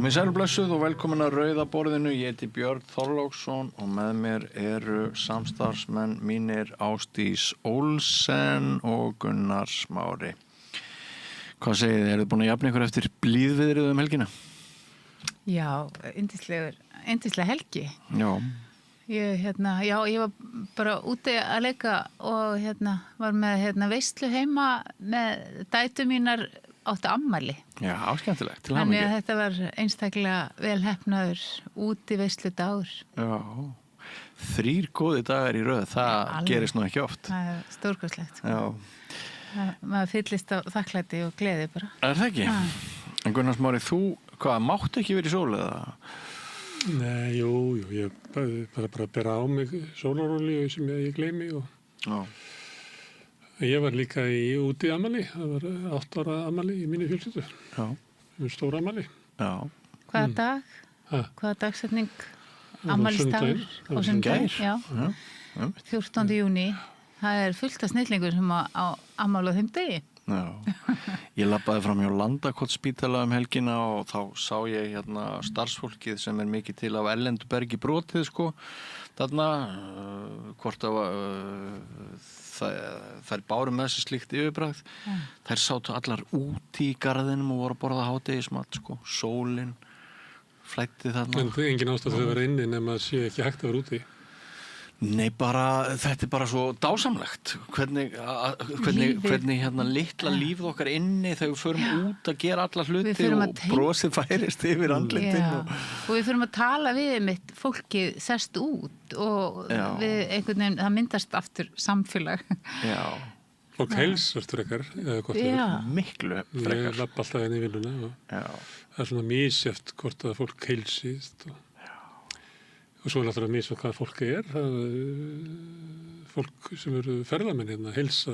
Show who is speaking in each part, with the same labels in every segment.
Speaker 1: Komið sæl blessuð og velkomin að Rauða borðinu. Ég heiti Björn Þorláksson og með mér eru samstarfsmenn mínir Ásdís Olsen og Gunnar Smári. Hvað segið þið? Eruð búin að jafna ykkur eftir blíðviðrið helgina?
Speaker 2: Já, yndislega helgi.
Speaker 1: Já.
Speaker 2: Ég var bara úti að leika og var með veislu heima með dætur mínar áttu afmæli.
Speaker 1: Já, skemmtilegt. Til
Speaker 2: Þannig
Speaker 1: hamingju.
Speaker 2: að þetta var einstaklega vel heppnaður úti veislu dagur.
Speaker 1: Já. 3 góði dagar í röð, það
Speaker 2: alveg.
Speaker 1: gerist nú ekki oft.
Speaker 2: Það er stórkostlegt.
Speaker 1: Já.
Speaker 2: Maður fyllist á þakklæti og gleði bara.
Speaker 1: Er það ekki?
Speaker 2: Já.
Speaker 1: En Gunnar Smári, þú, máttu ekki verið í sól eða?
Speaker 3: Nei, jú, ég bara bera á mig sólarolíu sem ég gleymi og
Speaker 1: Já.
Speaker 3: ég var líka úti afmæli, það var 8 ára afmæli í minni fjölskyldu,
Speaker 1: Já.
Speaker 3: stóra afmæli.
Speaker 1: Já.
Speaker 2: Hvaða dag?
Speaker 3: Ha,
Speaker 2: Hvaða dagsetning?
Speaker 3: var
Speaker 2: Afmælisdagur?
Speaker 3: sunnudaginn. Það
Speaker 2: Á
Speaker 3: var
Speaker 2: sunnudaginn,
Speaker 1: sunnudaginn.
Speaker 2: já.
Speaker 1: Já.
Speaker 2: 14. júní. Það er fullt af snillingur sem á afmæli á þeim degi.
Speaker 1: Já, ég labbaði fram hjá Landakotsspítala helgina og þá sá ég starfsfólkið sem er mikið til af Erlendubergi brotið sko, þarna, hvort að þær báru með þessi slíkt yfirbragð, þær sátu allar úti í garðinum og voru að borða hádegismat sko, sólin, flætti þarna.
Speaker 3: En engin ástæð að vera inni nema að sé ekki hægt að vera úti.
Speaker 1: Nei, þetta er bara svo dásamlegt hvernig litla lífið okkar inni þegar við förum út að gera alla hluti og brosið færist yfir andlitin
Speaker 2: og við förum að tala við mitt fólkið sest út og við einhvern veginn, það myndast aftur samfélag.
Speaker 1: Já.
Speaker 3: Fólk heilsast frekar, eða hvort það er.
Speaker 1: Miklu frekar.
Speaker 3: Ég labba alltaf inn í vinnuna og það er svona misjæft hvort að fólk heilsist og svo er alltaf að misa hvað fólk er. Fólk sem eru ferðamenn heilsa,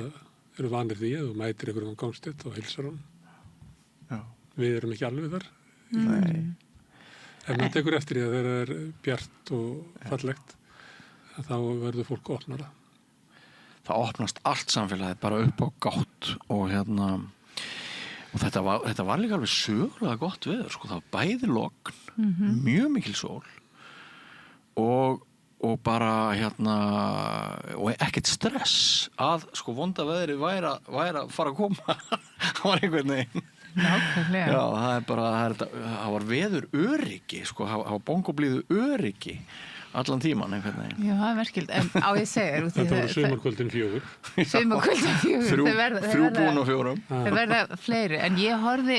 Speaker 3: eru vanir því að þú mætir einhverjum á gangstétt og heilsar hann.
Speaker 1: Já.
Speaker 3: Við erum ekki alveg þar.
Speaker 1: Nei.
Speaker 3: Ef maður tekur eftir því að það er bjart og fallegt, þá verður fólk opnara.
Speaker 1: Það opnast allt samfélagið bara upp á gátt og og þetta var líka alveg sögulega gott veður, sko, það var bæði logn, mjög mikil sól og bara og ekkert stress að sko vonda veðri væri að fara að koma. Það var einhvern veginn.
Speaker 2: Nákvæmlega.
Speaker 1: Já, það var veður öryggi, sko, það var bongoblíðu öryggi allan tíman einhvern veginn.
Speaker 2: Já, það er merkild. En á ég segir
Speaker 3: Þetta voru sumarkvöldin 4.
Speaker 2: Sumarkvöldin 4.
Speaker 1: 3 búin á 4.
Speaker 2: Það verða fleiri. En ég horfði,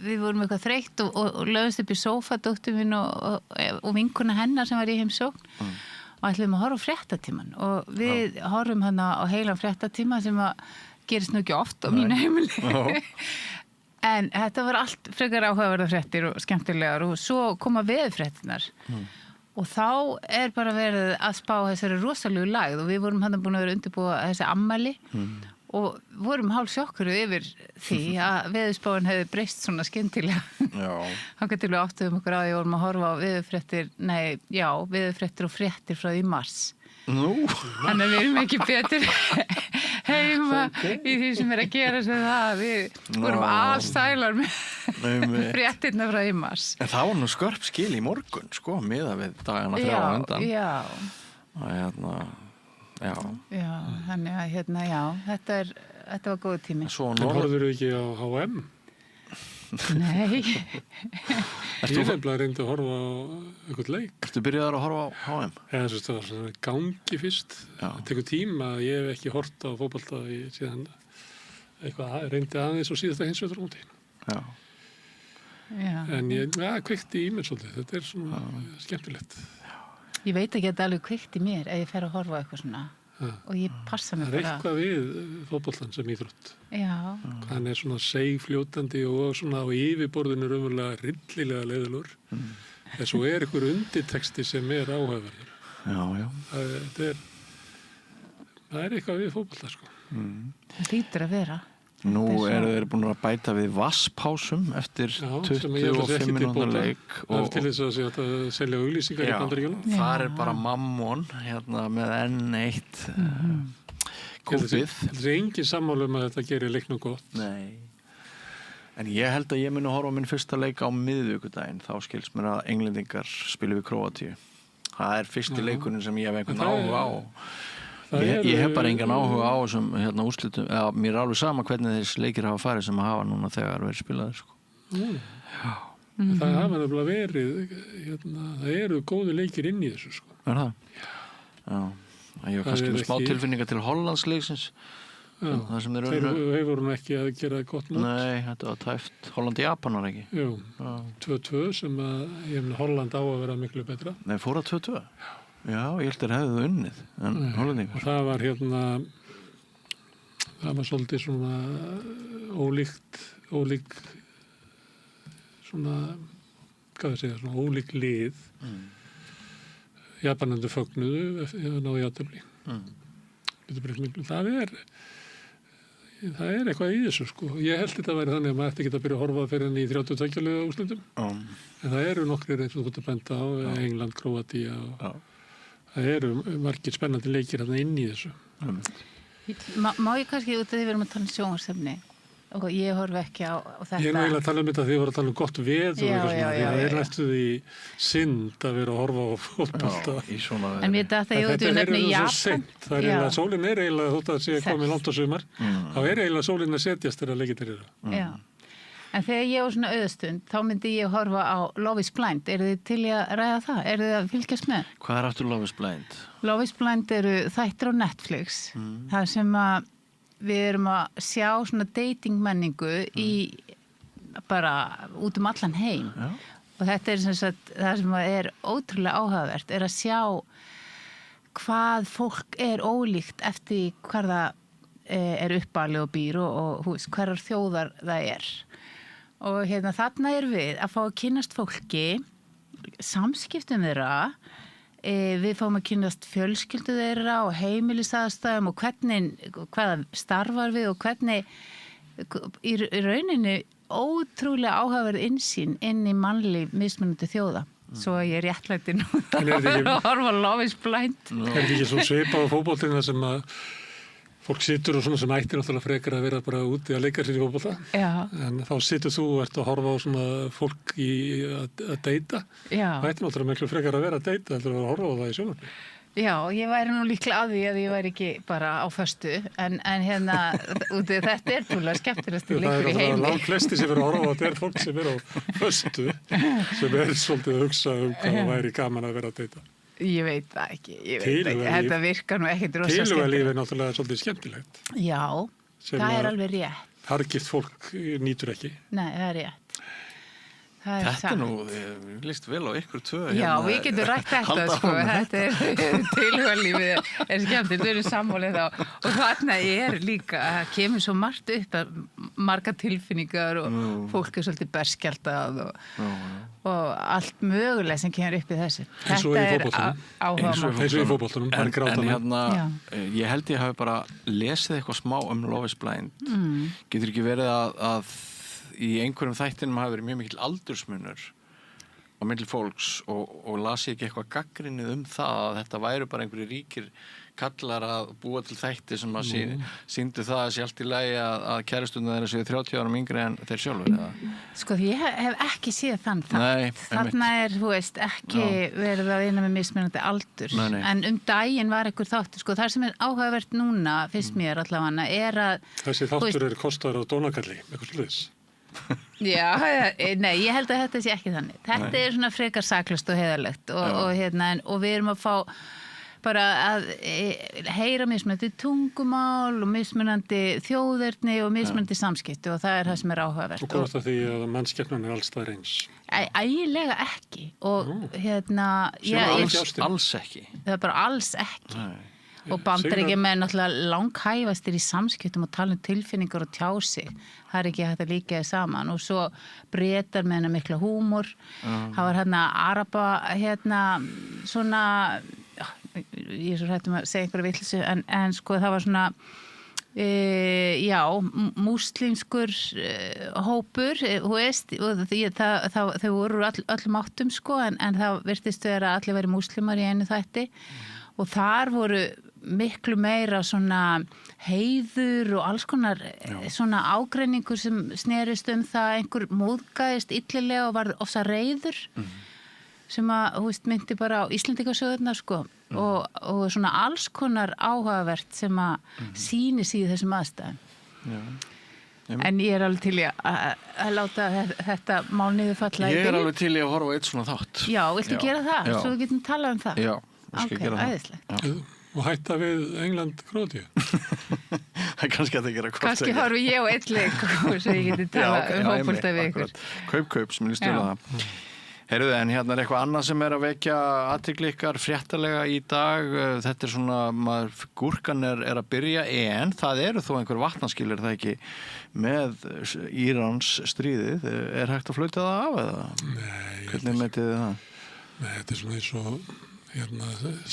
Speaker 2: við vorum eitthvað þreytt og lögðumst upp í sófa, dóttir minn og vinkona hennar sem var í heimsókn og ætlum að horfa á fréttatíman og við horfum hann á heilan fréttatíma sem að gerist nú ekki oft á mínu heimili. En þetta var allt frekar áhugaverðar fréttir og skemmtilegar og svo koma veðurfréttirnar. Og þá er bara verið að spá þessari rosalegu lægð og við vorum hann búin að vera undirbúa þessi afmæli og vorum hálf sjokkuruð yfir því að veðurspáin hefði breyst svona skyndilega.
Speaker 1: Já.
Speaker 2: Þangað til við áttuðum okkur á því vorum að horfa á veðurfréttir og fréttir frá því mars.
Speaker 1: Nú.
Speaker 2: Þannig að við erum ekki betur heima í því sem er að gera sem það. Við vorum allsælar með fréttirna frá í mars.
Speaker 1: En það var nú skörp skil í morgun, sko, miðað við dagana 3 á undan.
Speaker 2: Já.
Speaker 1: Já.
Speaker 2: Já, þannig að þetta var góð tími.
Speaker 3: En horfður ekki á H&M?
Speaker 2: Nei.
Speaker 3: Ég nefnilega reyndi að horfa á eitthvað leik.
Speaker 1: Ertu byrjaðar að horfa á H&M?
Speaker 3: Eða það var svona gangi fyrst. Það tekur tíma að ég hef ekki hort á fótbolta síðan eitthvað reyndi aðeins og síðasta hinsvetrarmóti.
Speaker 1: Já.
Speaker 3: En ég kveikti í mér svolítið. Þetta er svona skemmtilegt.
Speaker 2: Ég veit ekki að þetta alveg kveikt í mér ef ég fer að horfa á eitthvað svona og ég passa mig bara.
Speaker 3: Það er eitthvað við fótboltan sem íþrótt.
Speaker 2: Já.
Speaker 3: Hann er svona seigfljótandi og svona á yfirborðinu raunverulega rillilega leiðilegur. En svo er einhver undirteksti sem er áhugaverður.
Speaker 1: Já.
Speaker 3: Það er eitthvað við fótbolta, sko.
Speaker 2: Það hlýtur að vera.
Speaker 1: Nú eru þeir búin að bæta við vasspásum eftir 25 minútna leik.
Speaker 3: Það er til þess að segja að selja auglýsingar í Bandaríkjunum.
Speaker 1: Það er bara Mammon með N1 kúpið.
Speaker 3: Það er engin sammála að þetta gerir leiknum gott.
Speaker 1: Nei. En ég held að ég muni horfa á minn fyrsta leik á miðvikudaginn, þá skilst mér að Englendingar spilu við Króatíu. Það er fyrsti leikurinn sem ég hef einhvern áhuga á. Ég hef bara engan áhuga á þessum úrslitum, eða mér er alveg sama hvernig þessi leikir hafa farið sem að hafa núna þegar verið spilaðir, sko. Já.
Speaker 3: Það hafa nefnilega verið, það eru góði leikir inn í þessu, sko.
Speaker 1: Er það? Já. Ég var kannski með smá tilfinninga til Hollandsleiksins. Það sem
Speaker 3: þeir voru ekki að gera gott mót.
Speaker 1: Nei, þetta var tæft. Holland-Japan var ekki.
Speaker 3: Jú, 2-2 sem að Holland á að vera miklu betra.
Speaker 1: Nei, fór að 2-2? Já, ég held að hefðu það unnið, en Hollandingar.
Speaker 3: Og það var það var svolítið svona ólík svona, hvað það segja, svona ólík lið. Japanendur fögnuðu eða náðu jafntefli. Það er eitthvað í þessu, sko. Ég held þetta að vera þannig að maður ætti ekki að byrja að horfa fyrir henni í 32 liða úrslitum. En það eru nokkrir eins og þú ert að benda á, England, Króatía og það eru margir spennandi leikir þarna inn í þessu.
Speaker 2: Má ég kannski út að þið verum að tala um sjónvarpsefni og ég horfi ekki á þetta.
Speaker 3: Ég er nú eiginlega að tala um þetta að þið voru að tala um gott veður og eitthvað svona. Það er næstuð í synd að vera að horfa á fótbolta.
Speaker 2: En mér datt að ég út við nefni Japan.
Speaker 3: Það er eiginlega, sólin er eiginlega, þótt að sé komið langt á sumar, þá er eiginlega sólin að setjast þegar leikirnir eru.
Speaker 2: Já. En þegar ég var svona auðstund, þá myndi ég horfa á Love is Blind. Eru þið til að ræða það? Eru þið að fylgjast með?
Speaker 1: Hvað er aftur Love is Blind?
Speaker 2: Love is Blind eru þættir á Netflix. Það sem að við erum að sjá svona datingmenningu í bara út allan heim. Já. Og þetta er sem sagt, það sem er ótrúlega áhugavert, er að sjá hvað fólk er ólíkt eftir hvar það er uppalið og býr og hverjar þjóðar það er. Og þarna er við að fá að kynnast fólki, samskiptum þeirra, við fáum að kynnast fjölskyldu þeirra og heimilisaðstæðum og hvaða starfar við og hvernig í rauninni ótrúlega áhugaverð innsýn inn í mannlíf mismunandi þjóða. Svo ég er réttlæti nú að horfa Love is Blind.
Speaker 3: Er þetta ekki svo svipað á fótboltinn sem að fólk situr og svona sem ættir náttúrulega frekar að vera bara úti að leika sér í fótbolta.
Speaker 2: Já.
Speaker 3: En þá situr þú og ert að horfa á svona fólk að deyta. Já. Það ættir náttúrulega miklu frekar að vera að deyta heldur að horfa á það í sjónvarpi.
Speaker 2: Já, ég væri nú líklega að því að ég væri ekki bara á föstu, en úti þetta er trúlega skemmtilegasti leikur í heimi.
Speaker 3: Það er langt flesti sem eru að horfa á þetta er fólk sem eru á föstu, sem er svolítið að hugsa hvað væri gaman að vera að deyta.
Speaker 2: Ég veit það ekki, þetta virkar nú ekkert rosa skemmtilegt.
Speaker 3: Tilhugalíf er náttúrulega svolítið skemmtilegt.
Speaker 2: Já, það er alveg rétt.
Speaker 3: Hargift fólk nýtur ekki.
Speaker 2: Nei, það er rétt.
Speaker 1: Þetta er nú, líst vel á ykkur tvö.
Speaker 2: Já, við getum rætt þetta, sko. Þetta er tilhugalífið er skemmtilegt, við erum sammálið þá. Og þarna er líka, það kemur svo margt upp, marga tilfinningar og fólk er svolítið berskjaldað og allt mögulega sem kemur upp í þessu.
Speaker 3: Þetta er áhugamál. Eins og í fótboltanum.
Speaker 1: En ég held ég hafi bara lesið eitthvað smá Love is Blind. Getur ekki verið að í einhverjum þættinum hafi verið mjög mikill aldursmunur á milli fólks og las ég ekki eitthvað gagnrýnið það að þetta væru bara einhverju ríkir kallar að búa til þætti sem að sýndu það að sé allt í lagi að kærastundar þeirra séu 30 árum yngri en þeir sjálfur eða?
Speaker 2: Sko, ég hef ekki séð þann þátt. Þarna er, þú veist, ekki verið að vinna með mismunandi aldur. Nei. En daginn var einhver þáttur. Sko, það sem er áhugavert núna, finnst mér allavega, er að...
Speaker 3: Þessi þáttur er kostaður á dónakalli, eitthvað sluðis.
Speaker 2: Já, nei, ég held að þetta sé ekki þannig. Þetta er svona frekar saklaust og heiðarlegt og við erum að fá bara að heyra mismunandi tungumál og mismunandi þjóðerni og mismunandi samskipti og það er það sem er áhugavert.
Speaker 3: Og hvað er það því að mannskepnan er alls það eins?
Speaker 2: Ægilega ekki og
Speaker 1: alls ekki.
Speaker 2: Það er bara alls ekki. Nei. Og Bandaríkjamenn náttúrulega langhæfastir í samskiptum og tala um tilfinningar og tjá sig. Það er ekki hægt að líka það saman. Og svo Bretar með hennar mikla húmor. Það var Araba, svona, ég er svo hrættum að segja einhverja vitleysu, en sko það var svona, múslimskur hópur, þú veist, og þau voru öllum áttum, sko, en það virtist vera að allir væri múslimar í einu þætti. Og þar voru miklu meira svona heiður og alls konar svona ágreiningur sem snerist það einhver móðgæðist illilega og var ofsa reiður sem að, myndi bara á Íslendingasögurnar, sko, og svona alls konar áhugavert sem að sýni síðu þessum aðstæðum. Já. En ég alveg til að láta þetta mál niður falla í byrjun.
Speaker 1: Ég alveg til að horfa eitt svona þátt.
Speaker 2: Já, viltu gera það? Svo við getum talað það.
Speaker 1: Já, ég skal gera það.
Speaker 2: Æðislegt.
Speaker 3: Og hætta við England-Króatíu.
Speaker 1: Það er kannski að það gera hvort.
Speaker 2: Kannski horfi ég á eitt leik svo ég geti talað hópulta við ykkur.
Speaker 1: Kaup, sem ég stjóla það. Heyrðu, en hérna er eitthvað annað sem að vekja athygli ykkar fréttalega í dag. Þetta svona, gúrkan er að byrja, en það eru þó einhver vatnaskilir, það ekki, með Írans stríðið. Er hægt að flauta það af eða?
Speaker 3: Nei.
Speaker 1: Hvernig metið þið það?
Speaker 3: Nei, þetta er svona eins og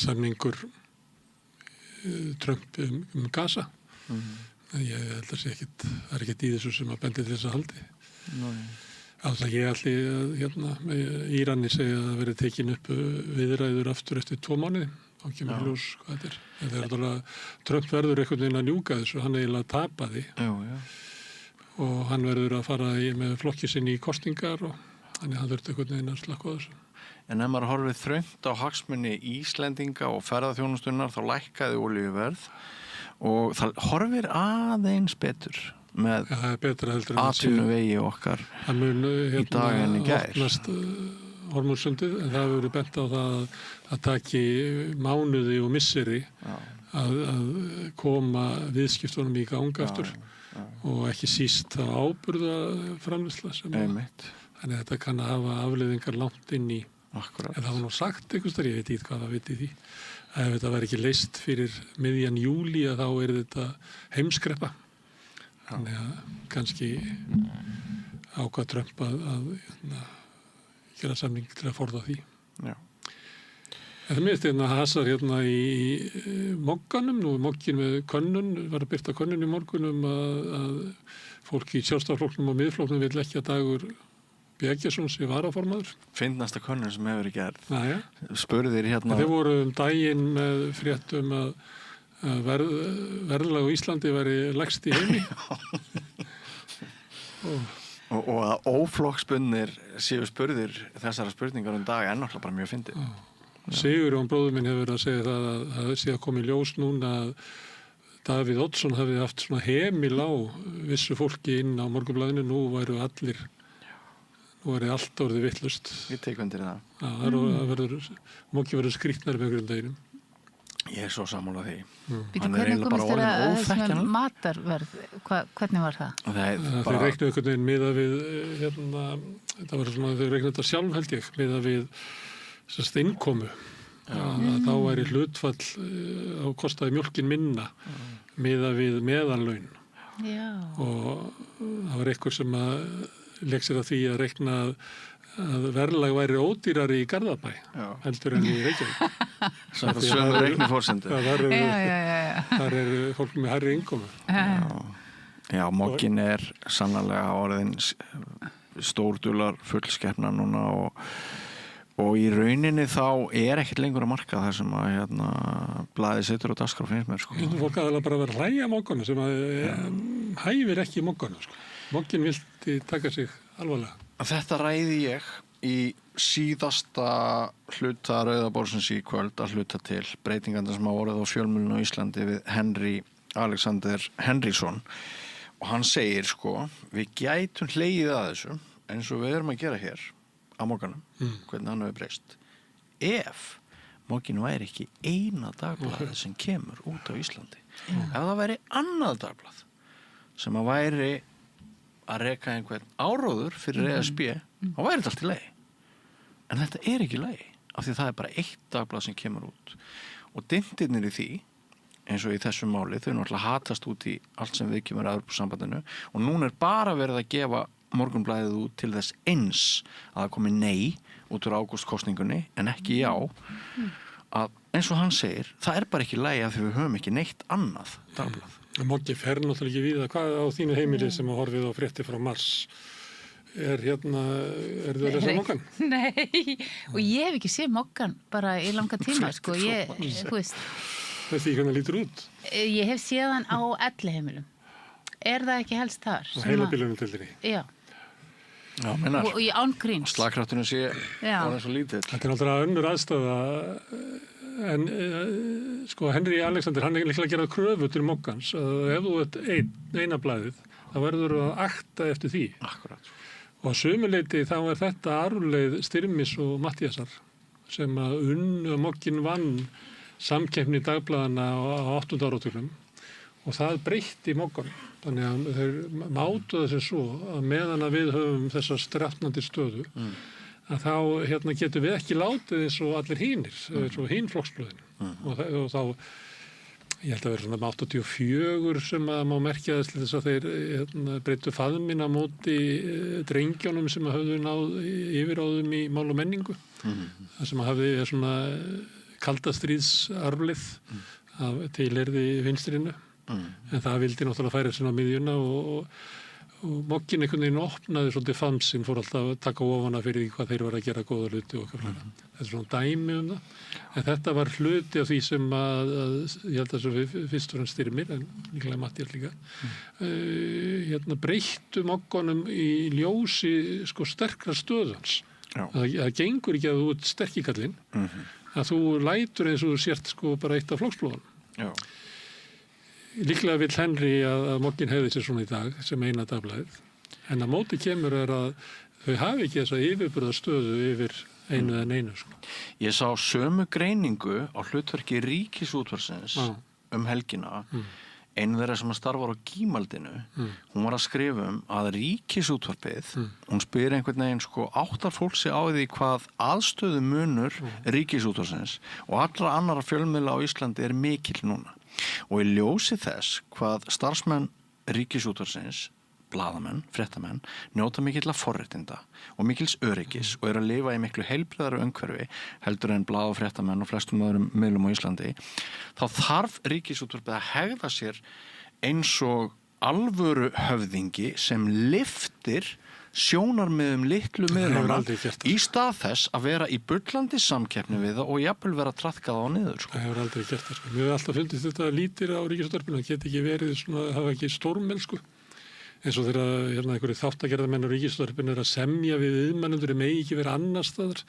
Speaker 3: samningur Trump Gaza. Ég held að það er ekkert í þessu sem að bendi til þess að haldi. Alltaf ég allir Írani segja að það verið tekin upp viðræður aftur eftir 2 mánuði. Þá kemur ljós hvað þetta er. Þetta er alltaf Trump verður einhvern veginn að ljúka þessu, hann eiginlega tapaði. Já. Og hann verður að fara með flokki sinni í kostingar og þannig hann verður einhvern veginn að slakka á þessu.
Speaker 1: En ef maður horfið þröngt á hagsmuni Íslendinga og ferðaþjónustunnar þá lækkaði olíuverð og það horfir aðeins betur með atvinnuvegi okkar í dag en í gær.
Speaker 3: Það opnast Hormúzsundið, en það verður bent á það að taki mánuði og misseri að koma viðskiptunum í gang aftur og ekki síst á áburðaframleiðsla sem þannig að þetta kann að hafa afleiðingar langt inn í. En það var nú sagt einhvers þar, ég veit ekki hvað það viti því, að ef þetta var ekki leyst fyrir miðjan júlí að þá þetta heimskreppa. Þannig að kannski ákvað Trump að gera samning til að forða því. Já. En það minnst hasar í Mogganum, nú Moggin með könnun, var að birta könnun í morgunum að fólk í Sjálfstæðisflokknum og Miðflokknum vill ekki að Dagur Bjarnason sé varaformaður.
Speaker 1: Fyndnasta könnun sem hefur verið gerð.
Speaker 3: Næja.
Speaker 1: Spurðir
Speaker 3: Þeir voru daginn með fréttum að verðlag á Íslandi væri lægst í heimi.
Speaker 1: og að óflokksbundnir séu spurðir þessara spurningar dag er náttúrulega bara mjög fyndið.
Speaker 3: Sigurjón bróður minn hefur verið að segja það að það sé að koma í ljós núna að Davíð Oddsson hafi haft svona hemil á vissu fólki inn á Morgunblaðinu. Nú væri allt orðið vitlaust.
Speaker 1: Ég tek undir það.
Speaker 3: Móki verður skrýtnar með einhverjum deginum.
Speaker 1: Ég er svo sammála því.
Speaker 2: Hvernig komist þér að þessum matarverð? Hvernig var það?
Speaker 3: Þeir reiknuðu einhvern veginn miða við það var svona, þeir reiknuðu þetta sjálf held ég, miða við innkomu. Þá væri hlutfall á kostaði mjólkin minna miða við meðallaun. Og það var einhver sem að leik sér að því að reikna að verðlag væri ódýrari í Garðabæ heldur en í Reykjavík.
Speaker 1: Það er sömu reikniforsendu.
Speaker 3: Þar fólk með hærri innkomu.
Speaker 1: Já, Moggin er sannarlega orðin stórdular fullskeppna núna og í rauninni þá er ekkert lengur að marka þar sem að blaðið situr á dagskrá finnst mér.
Speaker 3: Fólk aðalega bara vera hlæja Moggana sem að hæfir ekki Moggana. Moggin vildi taka sig alvarlega.
Speaker 1: Þetta ræði ég í síðasta hluta Rauða borðsins í kvöld að hluta til breytinganda sem hafa orðið á fjölmiðlunum á Íslandi við Henry Alexander Henriksson og hann segir við gætum hlegið að þessu eins og við erum að gera hér á Mogganum, hvernig hann hefur breyst ef Moggin væri ekki eina dagblaðið sem kemur út á Íslandi ef það væri annað dagblað sem að væri að reka einhvern áróður fyrir ESB þá væri þetta allt í lagi en þetta er ekki í lagi af því það er bara eitt dagblað sem kemur út og dindirnir í því eins og í þessu máli þau náttúrulega hatast út í allt sem við kemur að Evrópusambandinu og núna er bara verið að gefa Morgunblaðið út til þess eins að það komi nei út úr ágústkosningunni en ekki já að eins og hann segir það er bara ekki í lagi af því við höfum ekki neitt annað dagblað.
Speaker 3: Moggi fer náttúrulega ekki við hvað á þínu heimili sem að horfið á frétti frá Mars er þið að lesa Moggan?
Speaker 2: Nei, og ég hef ekki séð Moggan bara í langa tíma, þú veist.
Speaker 3: Veist ekki hvernig það lítur út?
Speaker 2: Ég hef séð hann á elliheimilum. Er það ekki helst þar?
Speaker 3: Og heilabilunum til þér í.
Speaker 2: Já.
Speaker 1: Já, minnar.
Speaker 2: Og í ángríns.
Speaker 1: Slagkraftinu sé
Speaker 2: Já.
Speaker 1: orðin svo lítill.
Speaker 3: Þetta er náttúrulega önnur aðstafa en sko Henry Alexander, hann er líklega að gera kröfu til mokkans að ef þú ert eina blaðið, þá verður að akta eftir því.
Speaker 1: Akkurat.
Speaker 3: Og að sömuleyti þá er þetta arfleið Styrmis og Mattíasar sem að mokkin vann samkeppni dagblaðana á 8. áratugum og það breytti mokkan. Þannig að þeir mátuðu þessu svo að meðan að við höfum þessa strafnandi stöðu að þá getum við ekki látið eins og allir hínir, eins og hínflokksblöðin. Og þá, ég held að vera svona 84 sem að má merkja þess að þeir breyttu faðminn á móti drengjónum sem að höfðu náð yfiráðum í mál og menningu. Það sem að hafði svona kaldastríðsarflið til erði vinstrinu. En það vildi náttúrulega færa sinna á miðjuna og mokkin einhvern veginn opnaði svolítið fansinn, fór alltaf að taka ofana fyrir því hvað þeir var að gera góða hluti og eitthvað fleira. Þetta er svona dæmi um það. En þetta var hluti af því sem að ég held að þessu fyrst og fremst Styrmir, en líklega Mattías líka, breyttu mokkonum í ljósi sko sterkra stöðans. Það gengur ekki að þú ert sterkikallinn, að þú lætur eins og þú sért sko bara eitt af flokksblóðunum.
Speaker 1: Já.
Speaker 3: Líklega vill Henry að mokkin hefði sér svona í dag sem eina dagblaðið. En að móti kemur að þau hafi ekki þessa yfirburðastöðu yfir einu en einu. Sko.
Speaker 1: Ég sá sömu greiningu á hlutverki Ríkisútvarpsins helgina. Einu þeirra sem að starfar á Gímaldinu, hún var að skrifa að Ríkisútvarpið, hún spyr einhvern veginn sko áttar fólk sig á því hvað aðstöðu munur Ríkisútvarpsins og allra annara fjölmiðla á Íslandi er mikill núna. Og í ljósi þess hvað starfsmenn Ríkisútvarpsins, blaðamenn, fréttamenn, njóta mikilla forréttinda og mikils öryggis og eru að lifa í miklu heilbrigðara umhverfi heldur en blað- og fréttamenn og flestum öðrum miðlum á Íslandi, þá þarf Ríkisútvarpið að hegða sér eins og alvöru höfðingi sem lyftir sjónarmiðum litlu miðlana í stað þess að vera í bullandi samkeppni við það og jafnvel vera að traðka það á niður. Sko.
Speaker 3: Það hefur aldrei gert það. Sko. Mér hefur alltaf fundist þetta lítir á Ríkisútvarpinu, það geti ekki verið svona, það hafa ekki stórmennsku. Eins og þegar einhverju þáttagerðarmenn á Ríkisútvarpinu er að semja við viðmælendur megi ekki vera annar staðar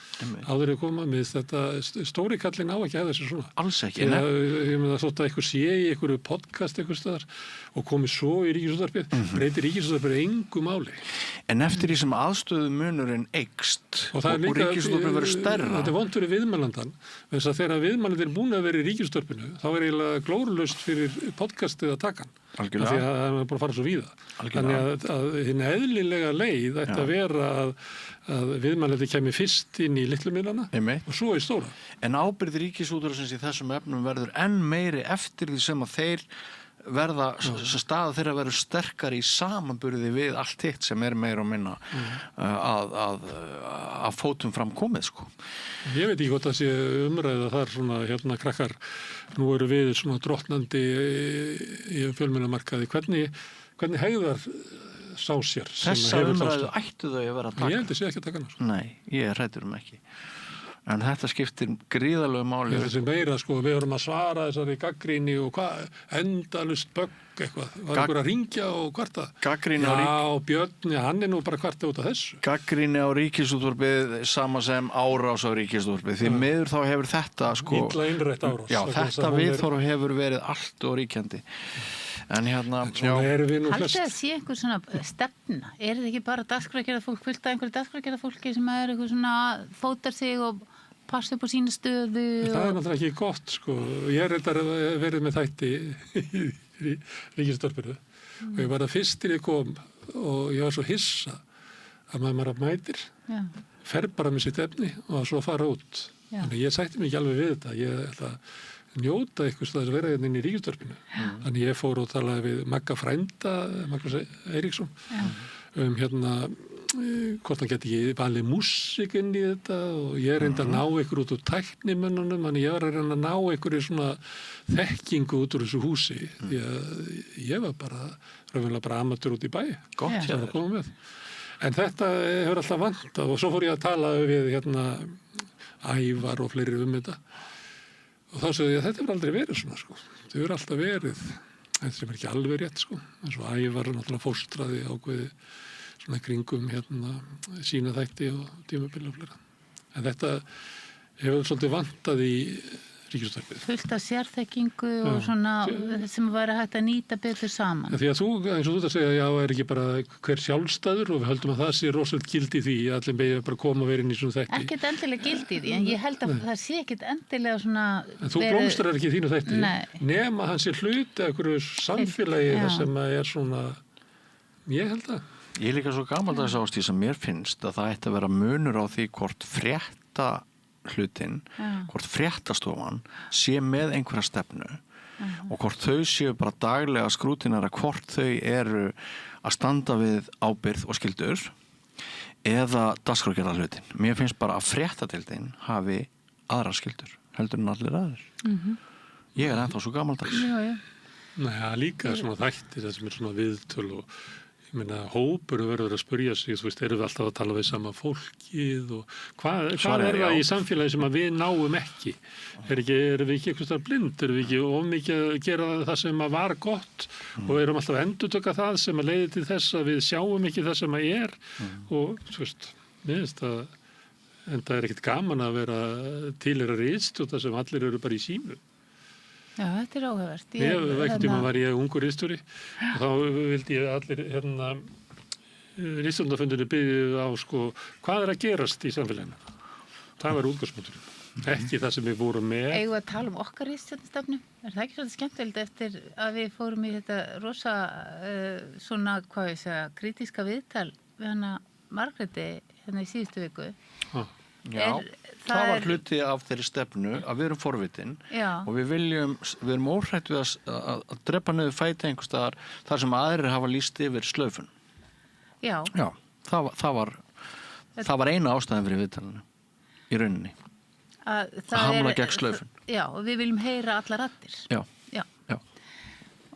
Speaker 3: áður að koma með þetta stóri kallinn á ekki að þessu svona.
Speaker 1: Alls ekki.
Speaker 3: Ég meina þótt að eitthvað sé í einhverju podcast eitthvað staðar og komi svo í Ríkisútvarpið, breytir Ríkisútvarpið engu máli.
Speaker 1: En eftir því sem aðstöðu munurinn eykst og Ríkisútvarpið verður stærra.
Speaker 3: Þetta er vont fyrir viðmælandan, þess að þegar viðmælandir er búin að vera í Ríkisútvarpinu, þá er eiginlega glórulaust fyrir podcastið að taka hann.
Speaker 1: Algjörlega.
Speaker 3: Af því að það er bara að fara svo víða. Þannig að hinn eðlilega leið ætti að vera að viðmælandi kemi fyrst inn í litlu miðlana og svo í stóra.
Speaker 1: En ábyrgð Ríkisútvarpsins í þessum efnum verður enn meiri eftir því sem að þeir verða, staða þeirra verður sterkari í samanburði við allt hitt sem er meira og minna að fótum fram komið, sko.
Speaker 3: Ég veit ekki hvort það sé umræða þar svona krakkar, nú eru við svona drottnandi í fjölmiðlamarkaði, hvernig hegðar sá sér?
Speaker 1: Þessa umræðu ættu þau að vera að taka?
Speaker 3: Ég held að sé ekki að taka hana. Sko.
Speaker 1: Nei, ég er hræddur ekki. En þetta skiptir gríðalegu máli.
Speaker 3: Þessi meira, sko, við vorum að svara þessari gagnrýni og hvað, endalust bögg eitthvað. Var einhver að ringja og kvarta?
Speaker 1: Gagnrýni á
Speaker 3: Björn, hann er nú bara kvarta út af þessu.
Speaker 1: Gagnrýni á Ríkisútvarpið sama sem árás á Ríkisútvarpið. Því miður þá hefur þetta, sko...
Speaker 3: Illa innrætt árás.
Speaker 1: Já, þetta viðhorf hefur verið allt og ríkjandi. En
Speaker 2: Haldið að sé einhver svona stefna? Er þetta ekki bara dagskrárgerða fólk, fullt af einhverju dagskrárgerða fólki sem er eitthvað svona fótar sig og passa upp á sína stöðu?
Speaker 3: Það er náttúrulega ekki gott, sko. Ég er reyndar verið með þætti í Ríkisútvarpinu og ég var að fyrst til ég kom og ég var svo hissa að maður mætir, fer bara með sitt efni og svo fara út. Þannig ég sætti mig ekki alveg við þetta. Ég ætla að njóta eitthvað staðis að vera inn í Ríkisútvarpinu. Þannig ég fór og talaði við Magga frænda, Magnús Eiríksson, hvort hann geti ekki valið músík inn í þetta og ég reyndi að ná ykkur út úr tæknimönnunum, þannig ég var að reyna að ná ykkur í svona þekkingu út úr þessu húsi því að ég var bara amatör út í bæ.
Speaker 1: Gott,
Speaker 3: sem það komum með. En þetta hefur alltaf vantað og svo fór ég að tala við Ævar og fleiri þetta. Og þá sagði ég að þetta hefur aldrei verið svona, sko. Þetta hefur alltaf verið, þetta sem ekki alveg rétt, sko. En svo Ævar náttúrulega fóstraði ákveði svona kringum sína þætti og tímabil og fleira. En þetta hefur svolítið vantað í Ríkisútvarpið.
Speaker 2: Fullt af sérþekkingu og svona sem væri hægt að nýta betur saman.
Speaker 3: Því að þú, eins og þú þetta segja, já, er ekki bara hver sjálfstæður og við höldum að það sé rosalega gildi því að allir megið bara koma að vera inn í svona þætti.
Speaker 2: Ekkert endilega gildi því, en ég held að það sé ekkert endilega svona...
Speaker 3: En þú blómstrar ekki í þínu þætti, nema hann sé hluti af einhverju samfélagi það sem er svona, ég held að.
Speaker 1: Ég er líka svo gamaldags Ásdís sem mér finnst að það ætti að vera munur á því hvort frétta hlutin, hvort fréttastofan sé með einhverja stefnu og hvort þau séu bara daglega skrútinara, hvort þau eru að standa við ábyrgð og skyldur eða dagskrárgerðar hlutin. Mér finnst bara að fréttadeildin hafi aðra skyldur heldur en allir aðrir. Ég er ennþá svo gamaldags.
Speaker 3: Nei, líka svona þættir sem er svona viðtöl og ég meina, hópurinn verður að spyrja sig, þú veist, erum við alltaf að tala við sama fólkið og hvað er það í samfélagi sem að við náum ekki? Erum við ekki eitthvað blind? Erum við ekki ómikið að gera það sem að var gott og erum alltaf að endurtöka það sem að leiði til þess að við sjáum ekki það sem að er og, þú veist, mér finnst að en það er ekkert gaman að vera tilheyra ritstjóta sem allir eru bara í símu.
Speaker 2: Já, þetta er áhugavert.
Speaker 3: Ekkert tíma var ég ungur ritstjóri og þá vildi ég allir ritstjórnarfundinni byggðu á sko, hvað er að gerast í samfélaginu? Það var útgangspunkturinn. Ekki það sem við vorum með.
Speaker 2: Eigum við að tala um okkar ritstjórnarstefnu? Er það ekki svolítið skemmtilegt eftir að við fórum í þetta rosa svona, hvað ég segja, kritíska viðtal við hana Margréti í síðustu viku?
Speaker 1: Já, það var hluti af þeirri stefnu að við erum forvitin og við erum óhrætt við að drepa niður fæti einhvers staðar þar sem aðrir hafa lýst yfir slaufun.
Speaker 2: Já,
Speaker 1: það var eina ástæðan fyrir viðtalinu í rauninni. Að hamla gegn slaufun.
Speaker 2: Já, og við viljum heyra allar raddir.
Speaker 1: Já.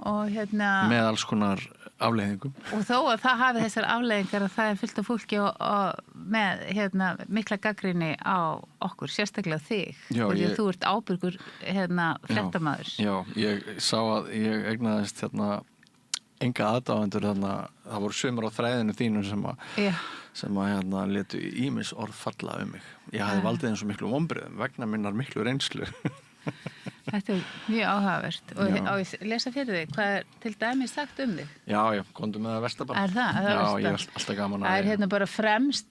Speaker 1: Og með alls konar afleiðingum.
Speaker 2: Og þó að það hafi þessar afleiðingar að það er fullt af fólki með mikla gagnrýni á okkur, sérstaklega þig. Já, og þú ert ábyrgur fréttamaður.
Speaker 1: Já, ég sá að ég eignaðist enga aðdáendur það voru sumar á þræðinu þínu sem að létu ýmis orð falla mig. Ég hafði valdið eins og miklu vonbrigðum vegna minnar miklu reynslu.
Speaker 2: Þetta er mjög áhugavert og á ég lesa fyrir þig, hvað er til dæmis sagt um þig?
Speaker 1: Já, komdu með það versta bara.
Speaker 2: Er það?
Speaker 1: Já, ég er alltaf gaman að...
Speaker 2: Það er bara fremst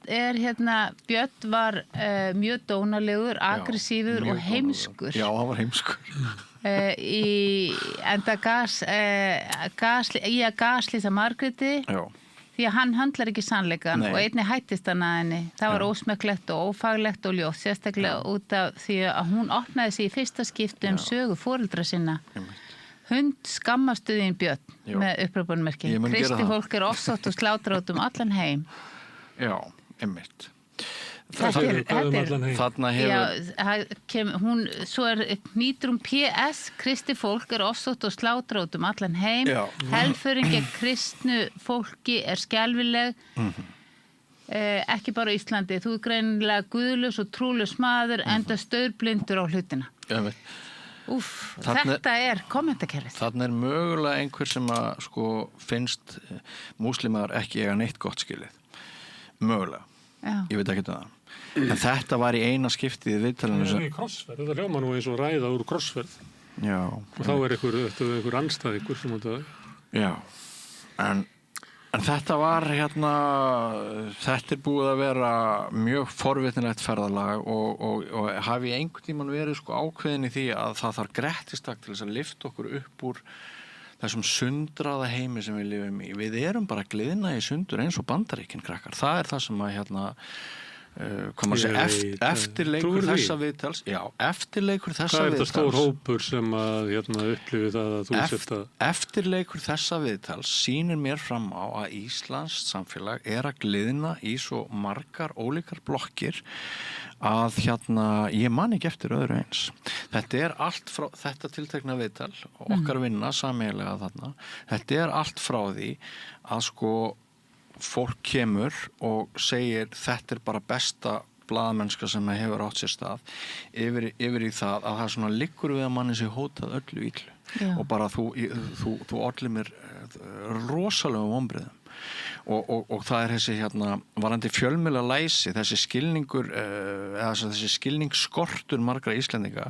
Speaker 2: Björn var mjög dónalegur, aggressífur og heimskur.
Speaker 1: Já, hann var heimskur.
Speaker 2: Enda í að gaslýsa Margréti. Já. Því að hann höndlar ekki sannleikan og einnig hættist hann að henni. Það var ósmekklegt og ófaglegt og ljótt, sérstaklega út af því að hún opnaði sig í fyrsta skipti sögu foreldra sinna. Hund skammastuðin Björn með upphrópunarmerki. Kristi fólk er ofsótt og slátrátt allan heim.
Speaker 1: Já, einmitt.
Speaker 2: Þarna hefur... Svo nýtur PS, Kristi fólk er ofsótt og slátrátt allan heim. Helföring gegn kristnu fólki er skelfileg. Ekki bara á Íslandi. Þú er greinilega guðlaus og trúlaus maður, enda staurblindur á hlutina. Þetta er kommentakerfið.
Speaker 1: Þarna er mögulega einhver sem að finnst múslimar ekki eiga neitt gott skilið. Mögulega. Ég veit ekki það. En þetta var í eina skiptið í viðtalinu.
Speaker 3: Það er í krossferð. Þetta hljóma nú eins og ræða úr krossferð.
Speaker 1: Já.
Speaker 3: Og þá er einhver andstæðingur sem þetta...
Speaker 1: Já. En þetta var þetta er búið að vera mjög forvitnilegt ferðalag og hafi einhvern tímann verið ákveðin í því að það þarf grettistak til þess að lyfta okkur upp úr þessum sundraða heimi sem við lifum í. Við erum bara að gliðna í sundur eins og Bandaríkin krakkar. Það er það sem að eftirleikur þessa viðtals. Já, eftirleikur þessa viðtals.
Speaker 3: Það er þetta stór hópur sem að upplifi það að þú sett að...
Speaker 1: Eftirleikur þessa viðtals sýnir mér fram á að Íslands samfélag er að gliðna í svo margar ólíkar blokkir að ég man ekki eftir öðru eins. Þetta er allt frá þetta tiltekna viðtal, okkar vinna sameiginlega þarna. Þetta er allt frá því að fólk kemur og segir þetta er bara besta blaðamennska sem hefur átt sér stað yfir í það að það svona liggur við að manni sé hótað öllu illu.
Speaker 2: Já.
Speaker 1: Og bara þú ollir mér rosalega vonbrigðum og það þessi varandi fjölmiðla læsi, þessi skilningur eða þessi skilningsskortur margra Íslendinga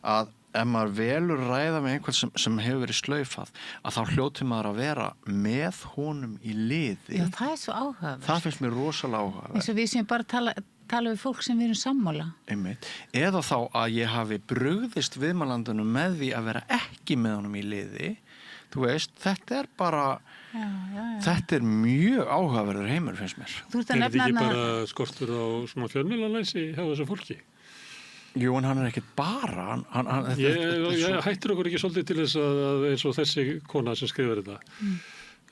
Speaker 1: að ef maður velur ræða með einhvern sem hefur verið slaufað að þá hljóti maður að vera með honum í liði.
Speaker 2: Já, það svo áhugavert.
Speaker 1: Það finnst mér rosalega áhugavert.
Speaker 2: Eins og við sem bara tala við fólk sem við erum sammála.
Speaker 1: Einmitt. Eða þá að ég hafi brugðist viðmælandunum með því að vera ekki með honum í liði. Þú veist, þetta er bara þetta er mjög áhugaverður heimur finnst mér.
Speaker 2: Þú ert að
Speaker 3: Er
Speaker 2: nefna
Speaker 3: þetta ekki bara skortur á svona fjölmiðlalæsi hjá þessu fólki?
Speaker 1: Jú, en hann er ekkert bara
Speaker 3: Ég hættir okkur ekki svolítið til þess að eins og þessi kona sem skrifar þetta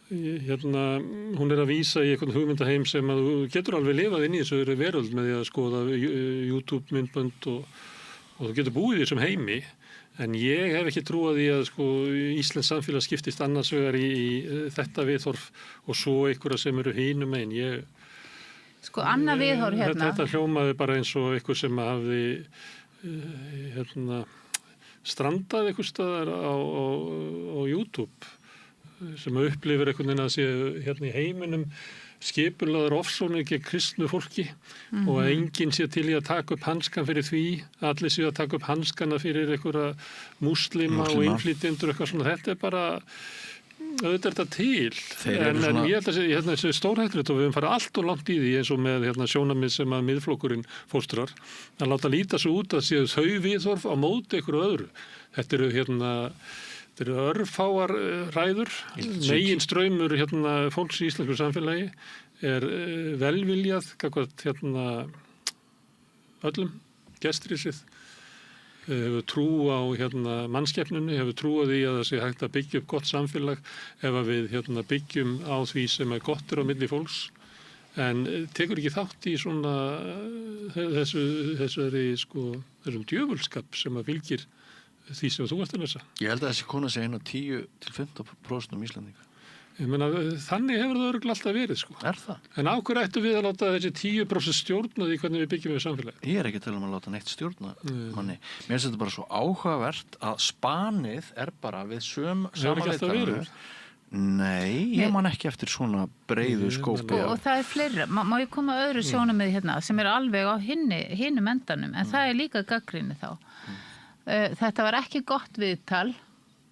Speaker 3: hún er að vísa í einhvern hugmyndaheim sem að þú getur alveg lifað inn í þessu veröld með því að skoða YouTube myndbönd og þú getur búið í þessum heimi en ég hef ekki trúað í að Íslands samfélag skiptist annars vegar í þetta viðhorf og svo einhverja sem eru hinum einn
Speaker 2: annað viðhorf hérna.
Speaker 3: Þetta hljómaði bara eins og einhver sem hafði strandað einhvers staðar á YouTube sem upplifir einhvern veginn að sé hérna í heiminum skipulaður ofsóknir gegn kristnu fólki og að enginn sé til í að taka upp hanskan fyrir því, allir sé að taka upp hanskana fyrir einhverja múslima og innflytjendur eitthvað svona, þetta er bara auðvitað er þetta til en ég held að þessi stórhættulegt og við höfum farið allt og langt í því eins og með sjónarmið sem að miðflokkurinn fóstrar að láta líta svo út að séu þau viðhorf á móti einhverju öðru. Þetta eru örfáar ræður, megin straumur fólks í íslensku samfélagi er velviljað gagnvart öllum gestrisið hefur trú á mannskepnunni, hefur trú á því að það sé hægt að byggja upp gott samfélag ef að við byggjum á því sem er gott á milli fólks en tekur ekki þátt í svona þessum djöfulskap sem að fylgir því sem þú ert að lesa.
Speaker 1: Ég held að þessi kona sé 10-15% Íslandinga.
Speaker 3: Ég meina, þannig hefur það örugglega alltaf verið,
Speaker 1: Er það?
Speaker 3: En á hverju ættum við að láta þessi 10% stjórna því hvernig við byggjum við samfélagi?
Speaker 1: Ég er ekki til að láta neitt stjórna manni. Mér finnst þetta bara svo áhugavert að spanið er bara við samanleitarnu. Nei, ég man ekki eftir svona breiðu skópi.
Speaker 2: Og það er fleira. Má ég koma að öðru sjónarmiði hérna sem er alveg á hinum endanum, en það er líka gagnrýni þá. Þetta var ekki gott viðtal,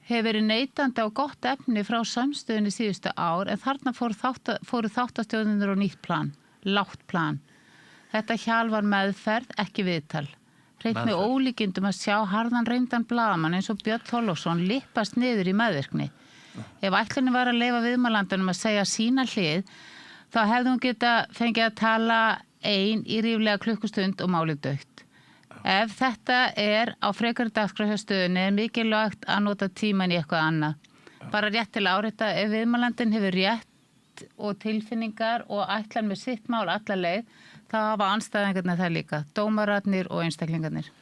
Speaker 2: hefur verið neitandi á gott efni frá samstöðunni síðustu ár, en þarna fóru þáttastjórnir á nýtt plan, lágt plan. Þetta hjal var meðferð, ekki viðtal. Hreint með ólíkindum að sjá harðan reyndan blaðamann eins og Björn Þorláksson lippast niður í meðvirkni. Ef ætlunin var að leyfa viðmælandunum að segja sína hlið, þá hefði hún geta fengið að tala ein í ríflega klukkustund og málið dautt. Ef þetta er á frekari dagskrárhjástöðunni er mikilvægt að nota tíman í eitthvað annað. Bara rétt til að árétta, ef viðmælandinn hefur rétt og tilfinningar og ætlar með sitt mál alla leið, þá hafa andstæðingarnir það líka, dómararnir og einstaklingarnir.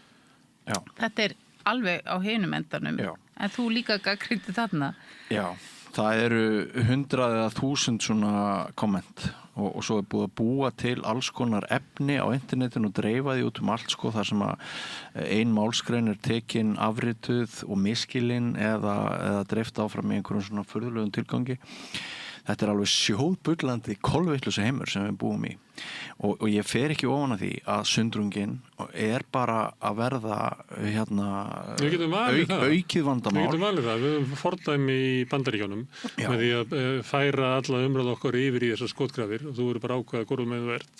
Speaker 1: Já.
Speaker 2: Þetta er alveg á hinum endanum, en þú líka gagnrýndi þarna. Já,
Speaker 1: það eru 100 eða 1000 svona komment og svo er búið að búa til alls konar efni á internetinu og dreifa því út allt þar sem að ein málsgrein er tekin afrituð og miskilin eða dreift áfram í einhverjum svona furðulegum tilgangi. Þetta er alveg sjóðbullandi kolvitlusi heimur sem við búum í og ég fer ekki ofan að því að sundrungin er bara að verða aukið vandamál.
Speaker 3: Við getum valið það, við höfum fordæmi í Bandaríkjunum með því að færa alla umræðu okkar yfir í þessar skotgrafir og þú eru bara ákveða hvort með þú ert.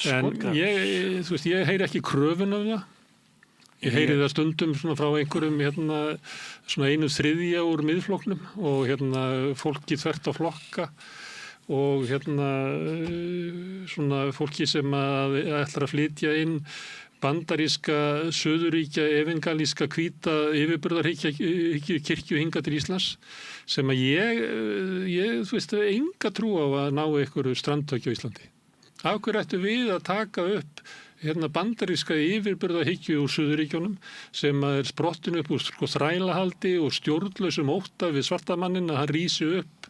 Speaker 3: En ég heyri ekki kröfun af það. Ég heyri það stundum frá einhverjum svona 1/3 úr miðflokknum og fólki þvert á flokka og svona fólki sem ætlar að flytja inn bandaríska, suðuríkja, evangelíska, hvíta yfirburðarhyggju kirkju hingað til Íslands sem að ég enga trú á að ná einhverju strandtökju á Íslandi. Af hverju ættu við að taka upp bandaríska yfirburðahyggju úr suðuríkjónum sem er sprottin upp úr þrælahaldi og stjórnlausum ótta við svartamannin að hann rísi upp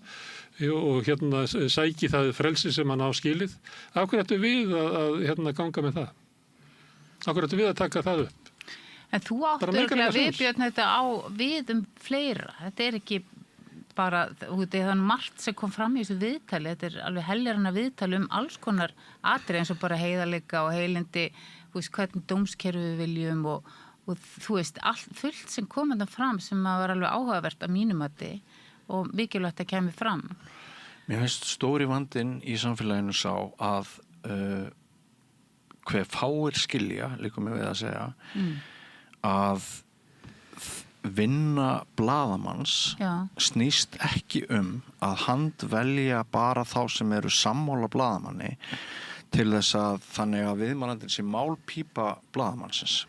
Speaker 3: og hérna sæki það frelsi sem hann á skilið. Af hverju ættu við að hérna ganga með það? Af hverju ættu við að taka það upp?
Speaker 2: En þú áttu örugglega við, Björn, þetta á við fleira. Þetta ekki bara, það er margt sem kom fram í þessu viðtali. Þetta alveg heljarana viðtali alls konar atriði eins og bara heiðarleika og heilindi, hvernig dómskerfi við viljum og þú veist, allt fullt sem kom þetta fram sem var alveg áhugavert að mínum mati og mikilvægt að kemur fram.
Speaker 1: Mér finnst stóri vandinn í samfélaginu sá að hver fáir skilja, líka með við að segja, að vinna blaðamanns snýst ekki að handvelja bara þá sem eru sammála blaðamanni til þess að þannig að viðmælandinn sé málpípa blaðamannsins.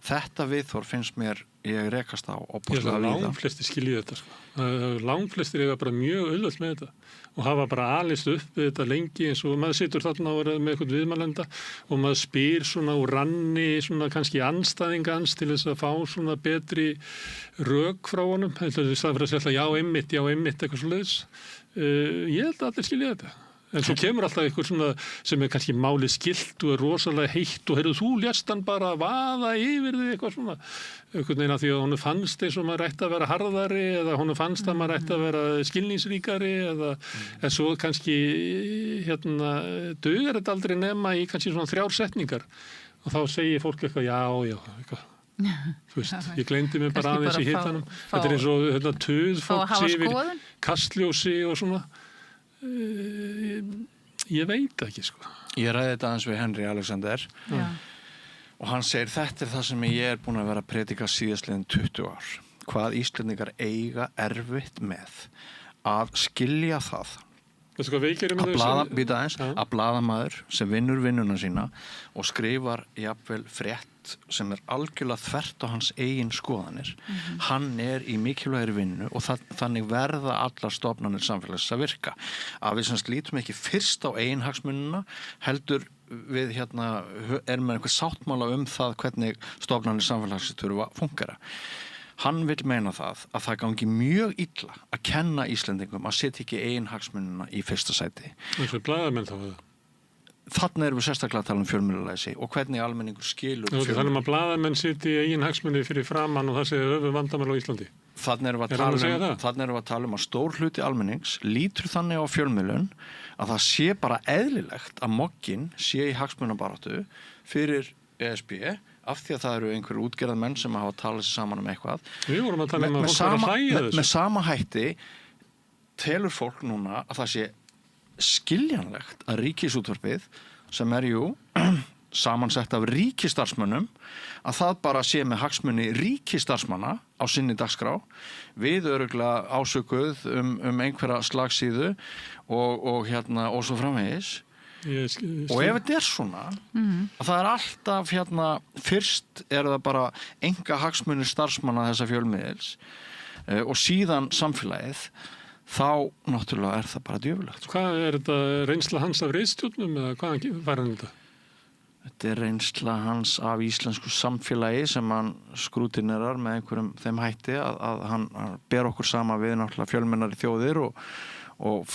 Speaker 1: Þetta viðhorf finnst mér ég rekast á opaslega víða.
Speaker 3: Langflestir skilja þetta sko. Langflestir eiga bara mjög auðvelt með þetta og hafa bara alist upp við þetta lengi eins og maður situr þarna og er með eitthvað viðmælanda og maður spyr svona úr ranni svona kannski andstæðingans til þess að fá svona betri rök frá honum. Það fyrir að segja já einmitt, eitthvað svoleiðis. Ég held að allir skilja þetta. En svo kemur alltaf eitthvað svona sem er kannski málið skilt og er rosalega heitt og heyrðu þú lést hann bara vaða yfir þig eitthvað svona. Einhvern veginn að því að honum fannst eins og maður ætti að vera harðari eða honum fannst að maður ætti að vera skilningsríkari eða en svo kannski hérna dugar þetta aldrei nema í kannski svona 3 setningar og þá segir fólk eitthvað já, eitthvað. Þú veist, ég gleymdi mig bara aðeins í hitanum. Þetta er eins og hérna töð fólks yfir kastljósi og svona. Ég veit ekki sko.
Speaker 1: Ég ræði þetta aðeins við Henry Alexander og hann segir þetta er það sem ég er búin að vera að predika síðastliðin 20 ár. Hvað Íslendingar eiga erfitt með að skilja það að blaðamaður sem vinnur vinnuna sína og skrifar jafnvel frétt sem er algjörlega þvert á hans eigin skoðanir. Hann er í mikilvægri vinnu og þannig verða allar stofnanir samfélags að virka. Að við semst lítum ekki fyrst á eigin hagsmunina, heldur við erum með einhver sáttmála það hvernig stofnanir samfélags þurfa að fungera. Hann vil meina það gangi mjög illa að kenna Íslendingum að setja ekki eigin hagsmunina í fyrsta sæti.
Speaker 3: Eins og blaðamenn þá það?
Speaker 1: Þarna erum við sérstaklega að tala fjölmiðlalæsi og hvernig almenningur skilur fjölmiðla. Þannig
Speaker 3: að blaðamenn setja eigin hagsmuni fyrir framann og það sé höfuðvandamál á Íslandi.
Speaker 1: Þarna erum við að tala að stór hluti almennings lítur þannig á fjölmiðlun að það sé bara eðlilegt að mogginn sé í hagsmunabaráttu fyrir ESB af því að það eru einhverjir útgerðar menn sem hafa talað sér saman eitthvað.
Speaker 3: Við vorum að tala að fólk var að hlæja þessu.
Speaker 1: Með sama hætti telur fólk núna að það sé skiljanlegt að Ríkisútvarpið sem er samansett af ríkisstarfsmönnum að það bara sé með hagsmuni ríkisstarfsmanna á sinni dagskrá við örugglega ásökuð einhverja slagsíðu og svo framvegis. Og ef þetta er svona að það er alltaf fyrst er það bara enga hagsmunir starfsmanna þessa fjölmiðils og síðan samfélagið þá náttúrulega er það bara djöfulegt.
Speaker 3: Hvað er þetta reynsla hans af ritstjórnum eða hvaðan var hann þetta?
Speaker 1: Þetta er reynsla hans af íslensku samfélagi sem hann skrútinerar með einhverjum þeim hætti að hann ber okkur sama við náttúrulega fjölmennari þjóðir og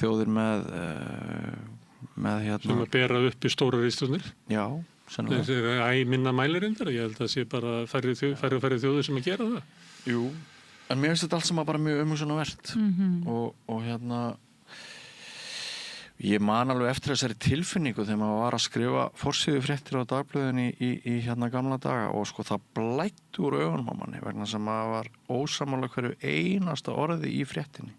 Speaker 1: þjóðir með
Speaker 3: sem að bera upp í stóra ritstjórnir.
Speaker 1: Já, sennilega.
Speaker 3: Það er minna mælirindar, ég held að það sé bara færri þjóðir sem að gera það.
Speaker 1: Jú, en mér finnst þetta allt saman bara mjög umhugsunarvert og ég man alveg eftir þessari tilfinningu þegar maður var að skrifa forsíðufréttir á dagblöðinni í gamla daga og sko það blæddi úr augunum á manni vegna sem maður var ósammála hverju einasta orði í fréttinni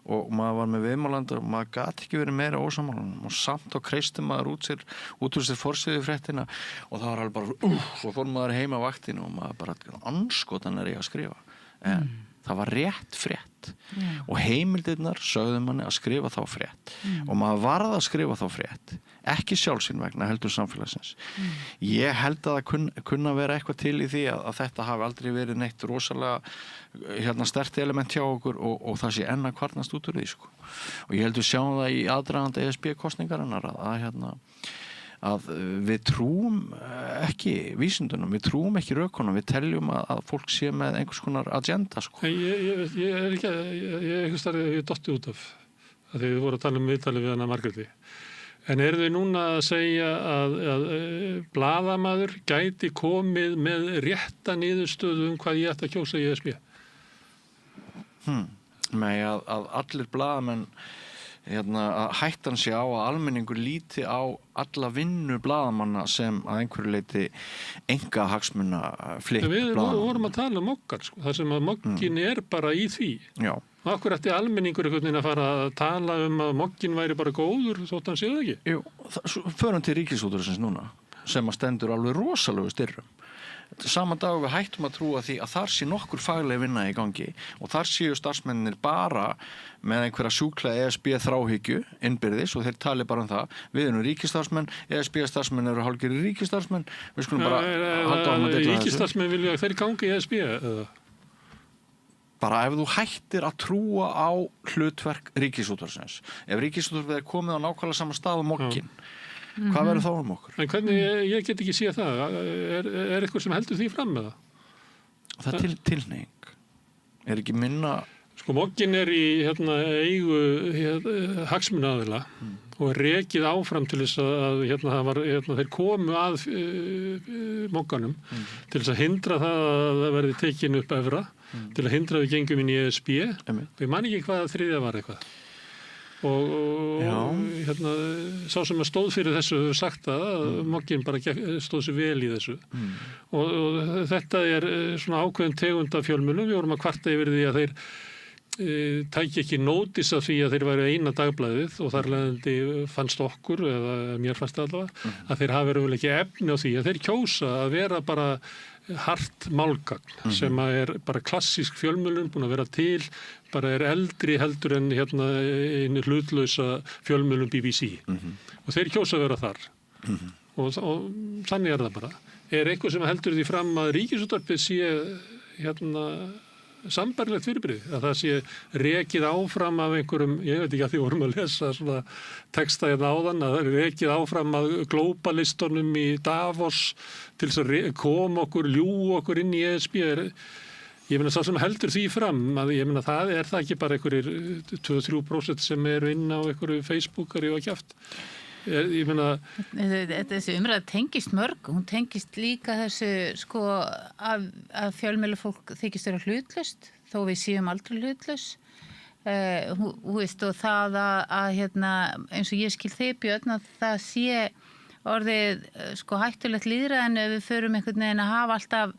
Speaker 1: og maður var með viðmælandur og maður gat ekki verið meira ósammálanum og samt og kreisti maður út úr sér forsíðufréttina og það var alveg bara svo fór maður heim á vaktinu og maður bara andskotan er ég að skrifa en það var rétt frétt og heimildirnar sögðu manni að skrifa þá frétt og maður varð að skrifa þá frétt ekki sjálfsín vegna heldur samfélagsins ég held að það kunna vera eitthvað til í því að þetta hafi aldrei verið neitt rosalega sterkt element hjá okkur og það sé enn að kvarnast út úr því sko. Og ég held við sjáum það í aðdragandi ESB kosningarinnar að við trúum ekki vísindunum, við trúum ekki rökunum, við teljum að fólk sé með einhvers konar agenda, sko.
Speaker 3: Ég er ekki, ég einhvers þar ég dotti út af, að þið voru að tala viðtalið við hana Margréti. En þau núna að segja að blaðamaður gæti komið með rétta niðurstöðu hvað ég ætti að kjósa í ESB?
Speaker 1: Nei, að allir blaðamenn að hættan sé á að almenningur líti á alla vinnu blaðamanna sem að einhverju leyti enga hagsmuna flipp blaðamanna.
Speaker 3: Við vorum að tala Moggan, sko, þar sem að Moggin er bara í því.
Speaker 1: Já.
Speaker 3: Og akkur ætti almenningur einhvern veginn að fara að tala að Moggin væri bara góður þótt hann séð ekki?
Speaker 1: Jú, förum til Ríkisútvarpsins núna sem að stendur alveg rosalegu styrrum. Saman dag við hættum að trúa því að þar sé nokkur fagleg vinna í gangi og þar séu starfsmennir bara með einhverja sjúklega ESB þráhyggju innbyrðis og þeir tali bara það. Við erum ríkisstarfsmenn, ESB starfsmenn eru hálfgerðir ríkisstarfsmenn. Við skulum bara halda á að deila þessu.
Speaker 3: Ríkisstarfsmenn vilja að þeir gangi í ESB eða?
Speaker 1: Bara ef þú hættir að trúa á hlutverk Ríkisútvarpsins. Ef Ríkisútvarpið er komið á nákvæmlega sama stað og Moggin, hvað verður þá okkur?
Speaker 3: En hvernig, ég get ekki séð það. Er eitthvað sem heldur því fram með það?
Speaker 1: Það er tilhneiging. Er ekki minna...
Speaker 3: Sko, Moggin er í eigu hagsmunaaðila og er rekið áfram til þess að þeir komu að Mogganum til þess að hindra það að það verði tekin upp evra, til að hindra við gengum inn í ESB. Við man ekki hvað þriðja var eitthvað. Og sá sem að stóð fyrir þessu hefur sagt að Moggin bara stóð sér vel í þessu. Og þetta er svona ákveðin tegund af fjölmiðlum. Við vorum að kvarta yfir því að þeir tæki ekki nótis af því að þeir væru eina dagblaðið og þar leiðandi fannst okkur, eða mér fannst allavega, að þeir hafi verið ekki efni á því að þeir kjósa að vera bara hart málgagn sem að er bara klassísk fjölmiðlun, búin að vera til, bara er eldri heldur en einu hlutlausa fjölmiðlun BBC. Og þeir kjósa að vera þar. Og þannig er það bara. Er eitthvað sem heldur því fram að Ríkisútvarpið sé sambarlegt fyrirbrigði, að það sé rekið áfram af einhverjum, ég veit ekki að því vorum að lesa svona texta áðan, að það er rekið áfram af globalistunum í Davos til þess að koma okkur, ljú okkur inn í ESB. Ég meina sá sem heldur því fram, að ég meina það er það ekki bara einhverjir 2-3% sem eru inn á einhverju Facebookari og kjaft. Ég meina...
Speaker 2: Þessi umræða tengist mörg, hún tengist líka þessu sko að fjölmiðlafólk þykist vera hlutlaust, þó við séum aldrei hlutlaus. Og það að eins og ég skil þig, Björn, að það sé orðið sko hættulegt lýðræði en við förum einhvern veginn að hafa alltaf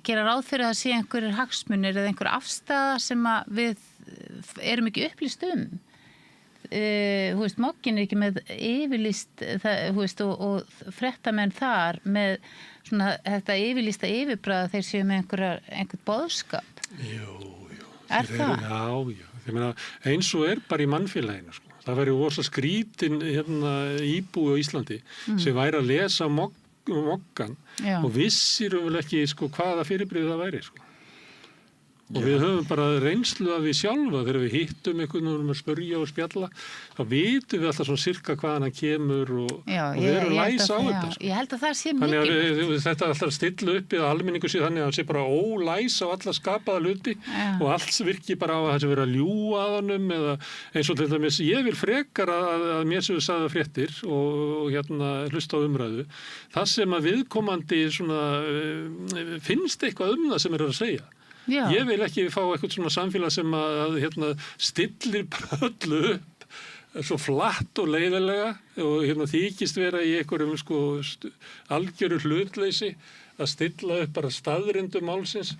Speaker 2: gera ráð fyrir að sé einhverjir hagsmunir eða einhver afstaða sem að við erum ekki upplýst Moggin er ekki með yfirlýst og fréttamenn þar með svona þetta yfirlýsta yfirbragð þeir séu með einhvern boðskap.
Speaker 3: Jú.
Speaker 2: Er það?
Speaker 3: Já. Ég meina, eins og er bara í mannfélaginu, sko. Það væri rosa skrítin íbúi á Íslandi sem væri að lesa Moggan og vissir vel ekki sko hvaða fyrirbrigði það væri, sko. Og við höfum bara reynslu af því sjálfa þegar við hittum einhvern veginn að spyrja og spjalla, þá vitum við alltaf svona sirka hvaðan hann kemur og við erum læsa á þetta.
Speaker 2: Ég held að það sé mikið.
Speaker 3: Þannig að þetta er alltaf að stilla upp eða almenningu sé þannig að það sé bara ólæsa á alla skapaða hluti og allt virki bara á að það sé vera að ljúga að honum eða eins og til dæmis ég vil frekar að mér sem við sagði fréttir og hlusta á umræðu. Það sem að viðkomandi svona, finnst eitthvað það sem að segja.
Speaker 2: Já.
Speaker 3: Ég vil ekki fá eitthvað svona samfélag sem að stillir bara öllu upp svo flatt og leiðilega og þykist vera í einhverjum sko algjöru hlutleysi að stilla upp bara staðrindum málsins.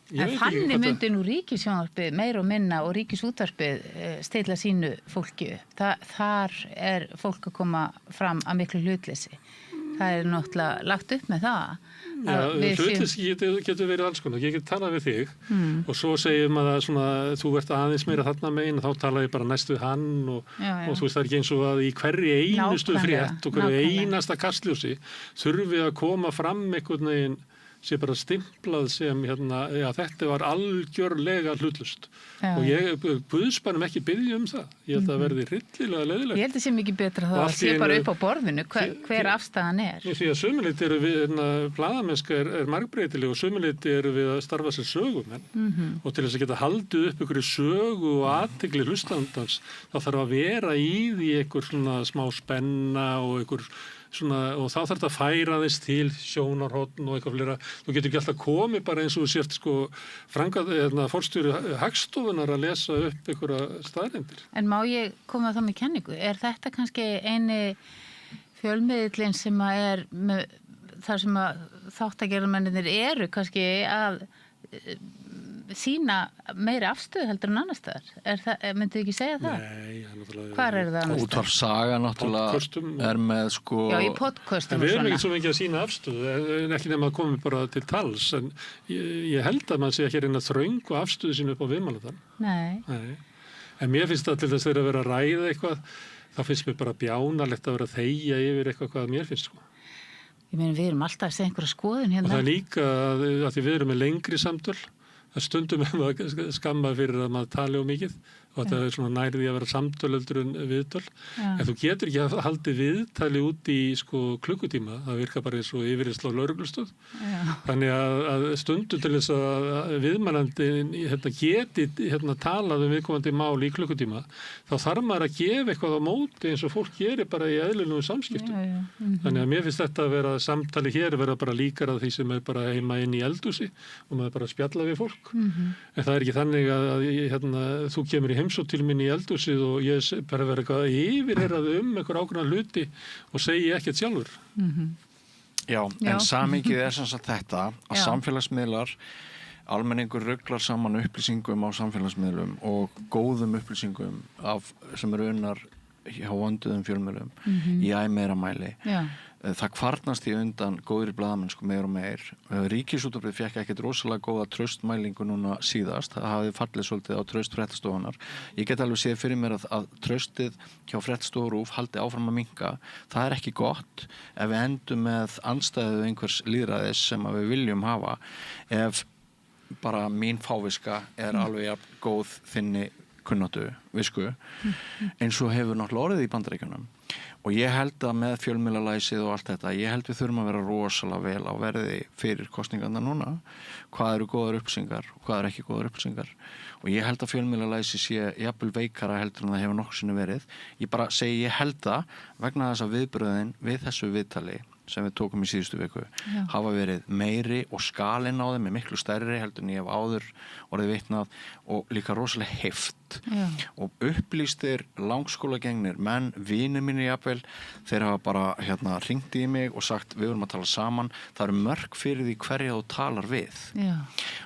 Speaker 2: En þannig myndi nú Ríkissjónvarpið meira og minna og Ríkisútvarpið stilla sínu fólki upp. Þar er fólk að koma fram að miklu hlutleysi. Það er náttúrulega lagt upp með það.
Speaker 3: Já, hlutleysi getur verið alls konar. Ég get talað við þig og svo segir maður að svona, þú ert aðeins meira þarna megin og þá tala ég bara næst við hann og þú veist það er ekki eins og að í hverri einustu frétt og hverju einasta kastljósi þurfum við að koma fram einhvern veginn sé bara stimplað sem þetta var algjörlega hlutlust. Og ég guðsbænum ekki biðja það. Ég held að verði hryllilega leiðilegt.
Speaker 2: Ég held að sé mikið betra það að sé bara upp á borðinu hver afstæðan er.
Speaker 3: Því að sumuleyti eru við, blaðamennska er margbreytileg og sumuleyti eru við að starfa sem sögumenn og til þess að geta haldið upp ykkur sögu og athygli hlustandans þá þarf að vera í því einhver svona smá spenna og einhver svona, og þá þarf þetta að færa þess til sjónarhorn og eitthvað fleira. Þú getur ekki alltaf komið bara eins og þú sért forstjóri Hagstofunnar að lesa upp einhverja staðreyndir.
Speaker 2: En má ég koma þá með kenningu? Er þetta kannski eini fjölmiðillinn sem er þar sem að þáttagerðarmennirnir eru kannski að sína meiri afstöðu heldur en annars staðar? Myndið ekki segja það?
Speaker 3: Nei, náttúrulega.
Speaker 2: Hvar er það annars staðar?
Speaker 1: Útvarpssaga náttúrulega er með
Speaker 2: Já, í podcastum og svona.
Speaker 3: Við erum ekki svo mikið að sína afstöðu, en ekki nema að koma bara til tals, en ég held að maður sé ekki að reyna að þröngu afstöðu sínu upp á viðmálandann.
Speaker 2: Nei.
Speaker 3: En mér finnst það til þess að vera að ræða eitthvað, þá finnst mér bara bjánalegt að vera að þegja yfir eitthvað hvað mér finnst,
Speaker 2: Ég meina, við erum alltaf að segja einhverja skoðun hérna.
Speaker 3: Og það er líka að því við erum með lengri samtöl, að stundum er maður skamma fyrir að maður tali mikið og þetta er svona nærði að vera samtölöldur en viðtöl. En þú getur ekki að haldi viðtali út í klukkutíma, það virkar bara eins og yfirherslu á lögreglustöð. Þannig að stundum til þess að viðmælandi geti talað viðkomandi mál í klukkutíma, þá þarf maður að gefa eitthvað á móti eins og fólk gerir bara í eðlilegum samskiptum. Þannig að mér finnst þetta að vera samtali hér, vera bara líkar að því sem er bara heima inn í eldhúsi og maður bara spjalla við fólk. En það er ekki þannig að þú kemur í heimsókn til mín í eldhúsið og ég bara vera eitthvað yfirherraði einhver ákveðna hluti og segi ekkert sjálfur.
Speaker 1: Já, en samhengið er sem sagt þetta að samfélagsmiðlar, almenningur ruglar saman upplýsingum á samfélagsmiðlum og góðum upplýsingum sem eru unnar hjá vönduðum fjölmiðlum í meira mæli. Það kvarnast í undan góðri blaðamennsku meir og meir. Ríkisútvarpið fékk ekkert rosalega góða traustmælingu núna síðast. Það hafði fallið svolítið á traust fréttastofunnar. Ég get alveg séð fyrir mér að traustið hjá fréttastofu RÚV haldi áfram að minnka. Það er ekki gott ef við endum með andstæðu einhvers lýðræðis sem við viljum hafa. Ef bara mín fáviska er alveg jafn góð þinni kunnáttu, visku, eins og hefur náttúrulega orðið í Bandaríkjunum. Og ég held að með fjölmiðlalæsið og allt þetta, ég held við þurfum að vera rosalega vel á verði fyrir kosningarna núna. Hvað eru góðar upplýsingar og hvað eru ekki góðar upplýsingar. Og ég held að fjölmiðlalæsið sé jafnvel veikara heldur en það hefur nokkuð sinni verið. Ég bara segi ég held það vegna þess að viðbröðin við þessu viðtali sem við tókum í síðustu viku hafa verið meiri og skalinn á þeim er miklu stærri heldur en ég hef áður orðið vitnað og líka rosalega heift og upplýstir langskólagengnir menn, vinir mínir jafnvel þeir hafa bara hringt í mig og sagt við erum að tala saman, það eru mörk fyrir því hverja þú talar við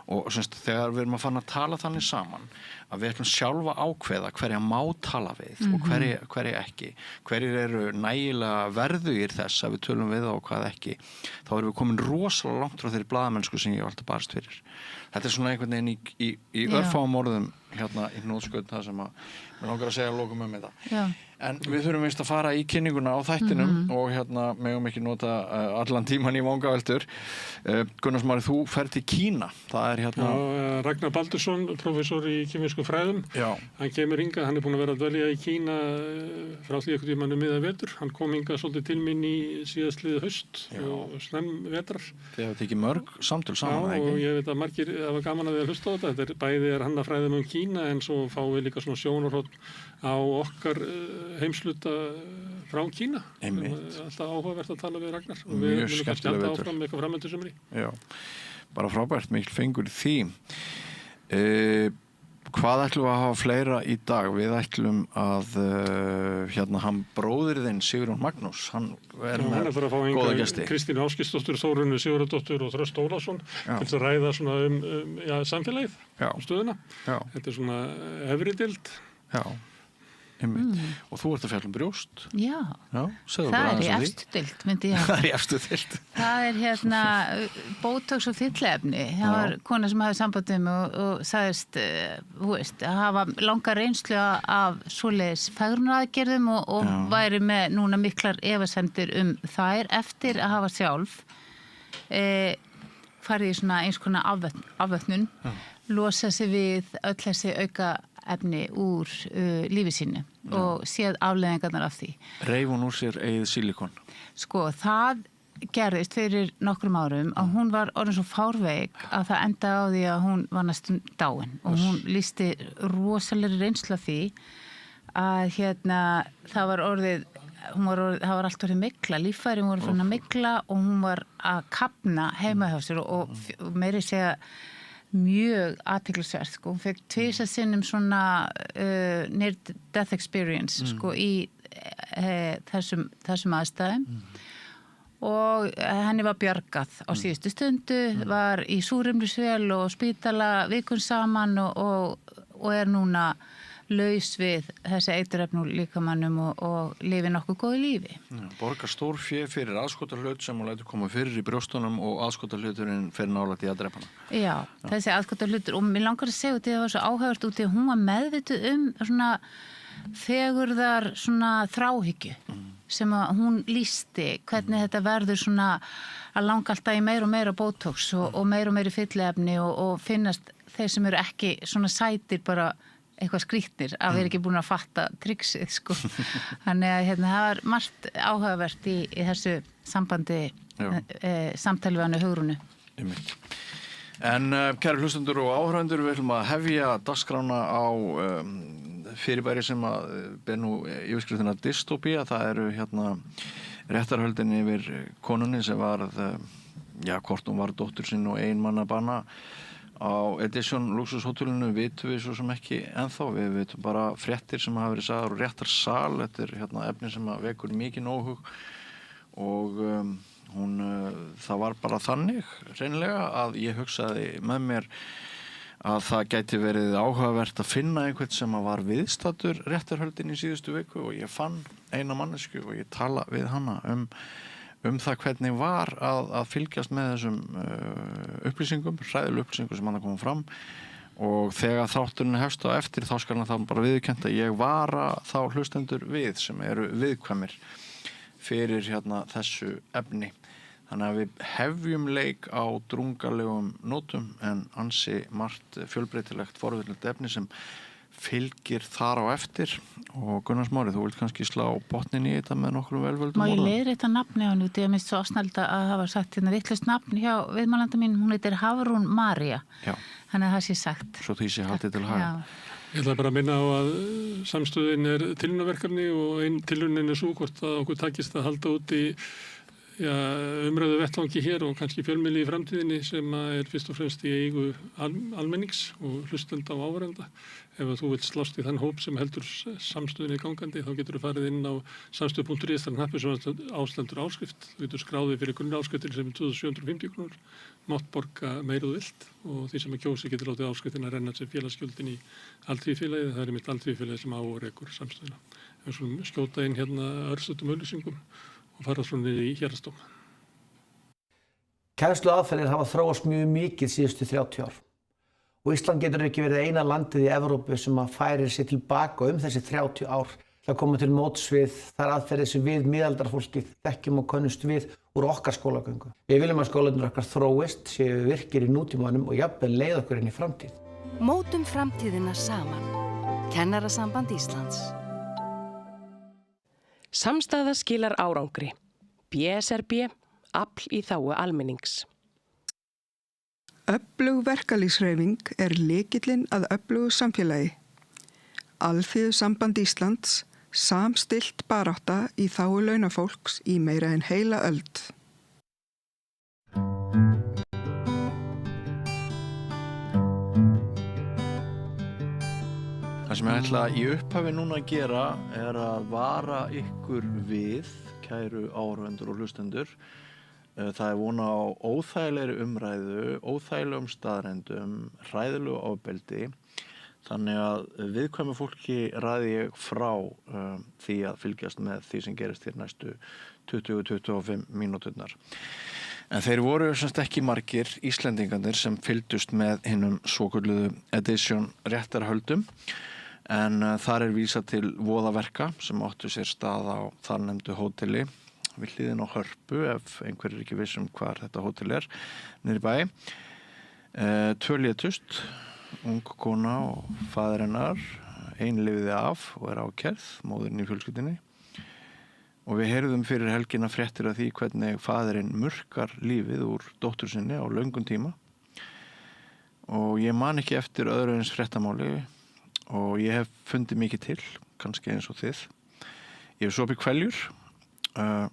Speaker 1: og semst, þegar við erum að fara að tala þannig saman að við ætlum sjálfa ákveða hverja má tala við og hverja ekki hverjir eru nægilega verðugir þess að við tölum við og hvað ekki þá erum við komin rosalega langt frá þeirri blaðamennsku sem ég hef alltaf barist fyrir þetta er svona einhvern veginn í örfáum orðum í hnóðsköld það sem að mér langar að segja lokum þetta en við þurfum vist að fara í kynninguna á þættinum og megum ekki nota allan tíman í vangaveltur Gunnar Smári, þú ferð til Kína það er
Speaker 3: Ragnar Baldursson, professor í kemískum fræðum hann kemur hingað, hann er búin að vera að dvelja í Kína frá því einhvern tímann miðað vetur hann kom hingað svolítið til mín í síðastliðið haust og snemm vetrar
Speaker 1: Þið hefur tekið mörg samtöl saman
Speaker 3: og ég veit að margir hafa gaman að við að hlusta á þetta bæði er hann að fræðum Kína en svo fáum við líka svona sjónarhorn á okkar heimsluta frá Kína alltaf áhugavert að tala við Ragnar og við munum kannski alltaf áfram með eitthvað framöndu sumri
Speaker 1: bara frábært, mikil fengur því hvað ætlum við að hafa fleira í dag við ætlum að hann bróðir þinn Sigurjón Magnús hann er með góða gesti
Speaker 3: Kristínu Áskisdóttur, Þórunni Sigurðardóttur og Þröst Ólafsson til þess að ræða svona samfélagið stöðuna þetta er svona efri deild
Speaker 1: og þú ert að fjalla brjóst
Speaker 2: það er í efstu deild myndi ég
Speaker 1: það er í efstu deild
Speaker 2: það er bótox og fyllefni það var kona sem hafði samband um og sagðist að hafa langa reynslu af svoleiðis fegrunaraðgerðum og væri með núna miklar efasemdir þær eftir að hafa sjálf farið í svona eins konar afvötnun, losa sig við öll þessi auka efni úr lífi sínu og séð afleiðingarnar af því.
Speaker 1: Reif hún úr sér eigið silikon?
Speaker 2: Sko, það gerðist fyrir nokkrum árum að hún var orðin svo fárveik að það endaði á því að hún var næstum dáin og hún lýsti rosalegri reynslu af því að það var allt orðið mikla, líffærin voru fann að mikla og hún var að kafna heima hjá sér og meiri segja mjög athyglisvert, sko. Hún fekk 2 sinnum svona near death experience, sko, í þessum aðstæðum og henni var bjargað á síðustu stundu, var í súrefnisvél og spítala vikun saman og núna laus við þessi eiturefni úr líkamannum og lifi nokkuð góðu lífi.
Speaker 1: Borgar stórfé fyrir aðskotarhlut sem hún lætur koma fyrir í brjóstunum og aðskotarhluturinn fyrir nálægt í að drepa hana.
Speaker 2: Já, þessi aðskotarhlutur og mér langar að segja út í það var svo áhugavert út í að hún var meðvituð svona fegurðar svona þráhyggju sem að hún lýsti hvernig þetta verður svona að langa alltaf í meira og meira botox og meira fylliefni og finnast þeir sem eru ekki svona sætir bara eitthvað skrýtnir að vera ekki búin að fatta triksið, sko. Þannig að það var margt áhugavert í þessu sambandi samtali við hana Hugrúnu.
Speaker 1: En kæru hlustendur og áhorfendur, við ætlum að hefja dagskrána á fyrirbæri sem að ber nú yfirskriftina dystopía. Það eru réttarhöldin yfir konunni sem varð, hvort hún var dóttur sín og einmanna bana á Edition Luxushótelinu vitum við svo sem ekki ennþá, við vitum bara fréttir sem hafa verið sagðar og réttarsal, þetta er efni sem vekur mikinn óhug og það var bara þannig hreinlega að ég hugsaði með mér að það gæti verið áhugavert að finna einhvern sem var viðstaddur réttarhöldin í síðustu viku og ég fann eina mannesku og ég tala við hana um það hvernig var að fylgjast með þessum upplýsingum, hræðilegum upplýsingum sem hann að koma fram og þegar þátturinn hefst á eftir þá skal hann þá bara viðurkennt að ég vara þá hlustendur við sem eru viðkvæmir fyrir þessu efni. Þannig að við hefjum leik á drungalegum nótum en ansi margt fjölbreytilegt forvillandi efni sem fylgir þar á eftir og Gunnar Smári, þú vilt kannski slá botnin í þetta með nokkrum velvöldum
Speaker 2: orðum. Má ég leiðrétta nafni á henni út í að minnst svo snælda að hafa sagt vitlaust nafn hjá viðmælanda mín, hún heitir Hafrún María.
Speaker 1: Já.
Speaker 2: Þannig að það sé sagt.
Speaker 1: Svo því sé haldið til haga.
Speaker 3: Ég ætla bara að minna á að samstöðin er tilraunaverkefni og ein tilraunin er svo hvort að okkur takist að halda út í umræðu vettvangi hér og kannski fjölmiðli í framtíðinni sem er fyrst og fremst í eigu almennings og hlustenda og áhorfenda. Ef þú vilt slást í þann hóp sem heldur samstöðinni gangandi þá getur þú farið inn á samstöð.is þar hnappur sem ástendur áskrift. Þú getur skráðið fyrir grunni áskriftin sem er 2750 krónur, mátt borga meira þú vilt og því sem kjósi getur látið áskriftin að renna sem félagsgjöldin í Alþýðufélagið. Það er mitt Alþýðufélagið sem á og rekur samstöðina. Við skulum skjóta inn örstutum auglýsingum og fara svona í héraðsdóm.
Speaker 4: Kennsluaðferðir hafa þróast mjög mikið síðustu 30 ár og Ísland getur ekki verið eina landið í Evrópu sem að færir sig tilbaka þessi 30 ár til að koma til móts við þær aðferðir sem við miðaldarfólkið þekkjum og könnumst við úr okkar skólagöngu. Við viljum að skólarnir okkar þróist, séu virkir í nútímanum og jafnvel leið okkur inn í framtíð.
Speaker 5: Mótum framtíðina saman. Kennarasamband Íslands.
Speaker 6: Samstaða skilar árangri. BSRB, afl í þágu almennings.
Speaker 7: Öflug verkalýðshreyfing er lykillinn að öflugu samfélagi. Alþýðusamband Íslands, samstillt barátta í þágu launafólks í meira en heila öld.
Speaker 1: Það sem ég ætla í upphafi núna að gera er að vara ykkur við, kæru áhorfendur og hlustendur. Það er vona á óþægilegri umræðu, óþægilegum staðreyndum, hræðilegu ofbeldi. Þannig að viðkvæmu fólki ræði ég frá því að fylgjast með því sem gerist hér næstu 20-25 mínúturnar. En þeir voru semst ekki margir Íslendingarnir sem fylgdust með hinum svokölluðu Edition réttarhöldum. En þar er vísað til voðaverka sem áttu sér stað á þarnefndu hóteli við hliðin á Hörpu ef einhver ekki vissum hvar þetta hótel niður í bæ. 2 létust, ung kona og faðir hennar, ein lifði af og ákærð, móðurinn í fjölskyldunni. Og við heyrðum fyrir helgina fréttir af því hvernig faðirinn murkar lífið úr dóttur sinni á löngum tíma. Og ég man ekki eftir öðru eins fréttamáli og ég hef fundið mikið til, kannski eins og þið. Ég hef sopið kveljur,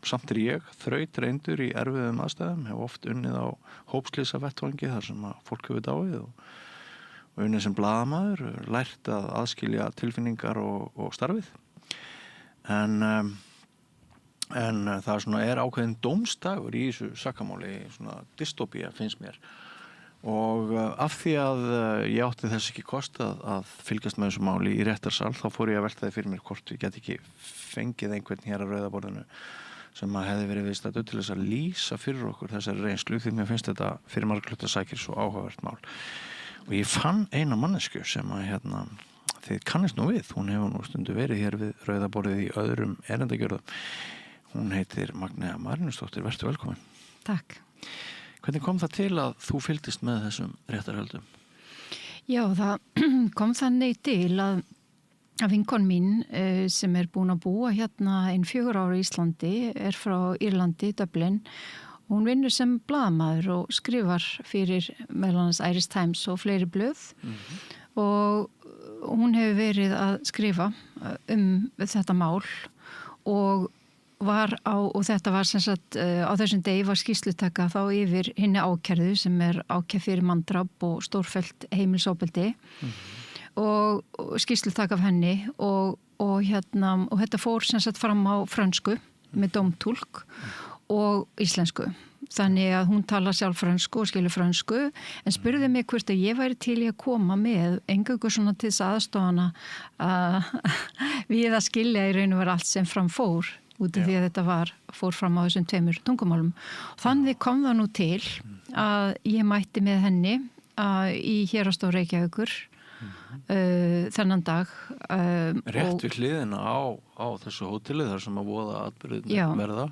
Speaker 1: samt ég þrautreyndur í erfiðum aðstæðum, hef oft unnið á hópslysavettvangi þar sem að fólk hefur dáið og unnið sem blaðamaður, lært að aðskilja tilfinningar og starfið. En það svona ákveðin dómstagur í þessu sakamáli, svona dystopía finnst mér. Og af því að ég átti þess ekki kost að fylgjast með þessu máli í réttarsal, þá fór ég að velta það fyrir mér hvort ég get ekki fengið einhvern hér að Rauða borðinu sem að hefði verið viðstaddur til þess að lýsa fyrir okkur þessari reynslu, því mér finnst þetta fyrir margra hluta sækir svo áhugavert mál. Og ég fann eina manneskju sem að þið kannist nú við, hún hefur nú stundu verið hér við Rauða borðið í öðrum erindagjörðum. Hún heitir Magnea Marinusdóttir, vertu velkomin.
Speaker 8: Takk.
Speaker 1: Hvernig kom það til að þú fylgdist með þessum réttarhöldum?
Speaker 8: Já, það kom þannig til að vinkon mín sem búin að búa hérna 4 ára í Íslandi, frá Írlandi, Dublin. Hún vinnur sem blaðamaður og skrifar fyrir meðal annars Irish Times og fleiri blöð. Og hún hefur verið að skrifa þetta mál og þetta var sem sagt á þessum degi var skýrslutaka þá yfir hinni ákærðu sem ákærð fyrir manndráp og stórfellt heimilisofbeldi og skýrslutaka af henni og þetta fór sem sagt fram á frönsku með dómtúlk og íslensku. Þannig að hún tala sjálf frönsku og skilur frönsku en spurði mig hvort að ég væri til í að koma með eingöngu svona til þess aðstofana við að skilja í raun og vera allt sem fram fór út af því að þetta fór fram á þessum 2 tungumálum. Þannig kom það nú til að ég mætti með henni í Héraðsdómi Reykjavíkur þennan dag.
Speaker 1: Rétt við hliðina á þessu hóteli þar sem að voða atburðirnir verða.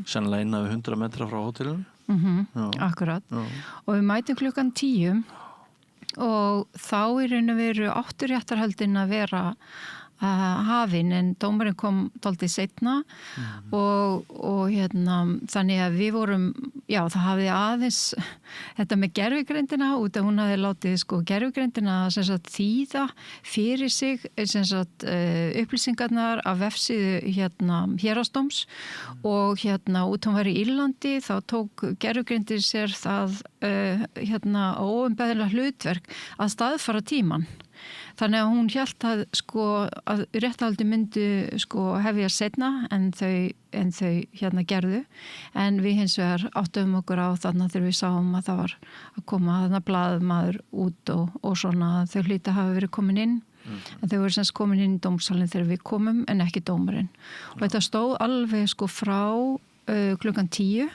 Speaker 1: Sennilega innan við 100 metra frá hótelinu.
Speaker 8: Akkurat. Og við mætum klukkan 10 og þá í raun og veru áttu réttarhöldin að vera hafin en dómarinn kom dálítið seinna og þannig að við vorum, það hafði aðeins þetta með gervigreindina út að hún hafði látið gervigreindina sem sagt þýða fyrir sig sem sagt upplýsingarnar af vefsíðu Héraðsdóms og út hún var í Írlandi þá tók gervigreindin sér það óumbeðilega hlutverk að staðfara tímann. Þannig að hún hélt að réttarhaldi myndu hefja seinna en þau gerðu en við hins vegar áttum okkur á þarna þegar við sáum að það var að koma þarna blaðmaður út og svona þau hlýta hafa verið komin inn en þau voru semst komin inn í dómsalinn þegar við komum en ekki dómarinn og þetta stóð alveg frá klukkan 10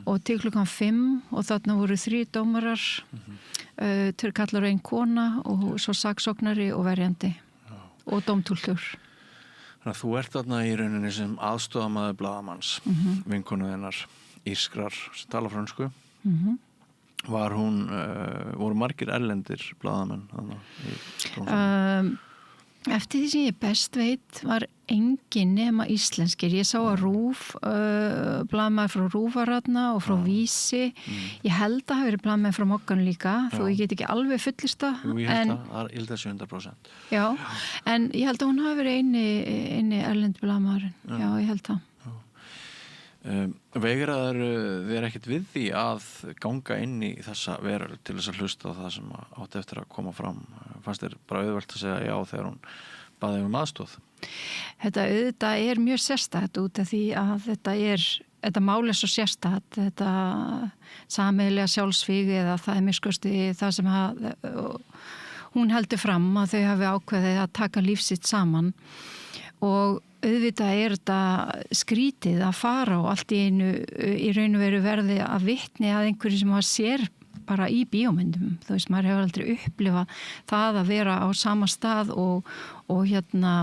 Speaker 8: og til klukkan 5 og þarna voru 3 dómarar til kallar ein kona og svo saksóknari og verjandi og dómtúlkur.
Speaker 1: Þannig að þú ert þarna í rauninni sem aðstofamaður blaðamanns, vinkonu þennar írskrar sem tala frönsku. Voru margir erlendir blaðamenn þarna í dómsalnum?
Speaker 8: Eftir því sem ég best veit var engin nema íslenskir. Ég sá að RÚV, blaðmaður frá RÚV var þarna og frá Vísi. Ég held að hafa verið blaðmaður frá Moggan líka, þó ég get ekki alveg fullista.
Speaker 1: Ég held að 100%.
Speaker 8: Já, en ég held að hún hafi verið eini erlend blaðmaðurinn. Já, ég held það.
Speaker 1: Veigraður þér ekkert við því að ganga inn í þessa veröld til þess að hlusta á það sem átti eftir að koma fram? Fannst þér bara auðvelt að segja já þegar hún baði aðstoð?
Speaker 8: Þetta auðvitað mjög sérstakt út af því að þetta mál svo sérstakt, þetta sameiginlega sjálfsvíg eða það miskusti það sem hún heldur fram að þau hafi ákveðið að taka líf sitt saman og auðvitað þetta skrítið að fara og allt í raun og veru verði að vitni að einhverju sem sér bara í bíómyndum, þú veist, maður hefur aldrei upplifað það að vera á sama stað og hérna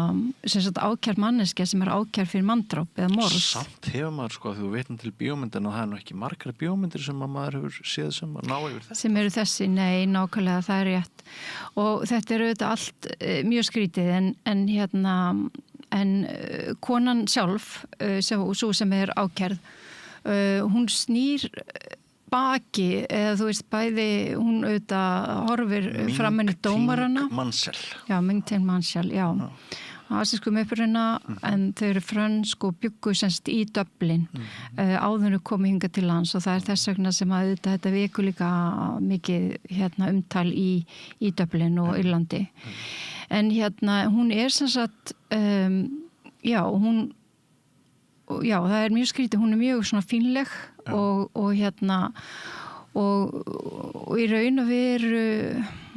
Speaker 8: sem sagt ákjær manneskja sem ákjær fyrir manndráp eða morð.
Speaker 1: Samt hefur maður sko, þú veitum til bíómyndin og það nú ekki margra bíómyndir sem maður hefur séð sem að ná yfir þetta.
Speaker 8: Sem eru þessi, nei, nákvæmlega, það er rétt. Og þetta eru auðvitað allt mjög skrítið en konan sjálf, svo sem ákærð, hún snýr baki, eða þú veist bæði, hún auðvitað horfir framan í dómarana.
Speaker 1: Ming-Ting Mansell.
Speaker 8: Já, Ming-Ting Mansell, já. Asískum uppruna, en þau eru frönsk og bjuggu semst í Dublin áður komu hingað til lands og það er þess vegna sem að þetta vekur líka mikið umtal í Dublin og Írlandi. En hún er sem sagt, já, það er mjög skrítið, hún er mjög svona fínleg og í raun og veru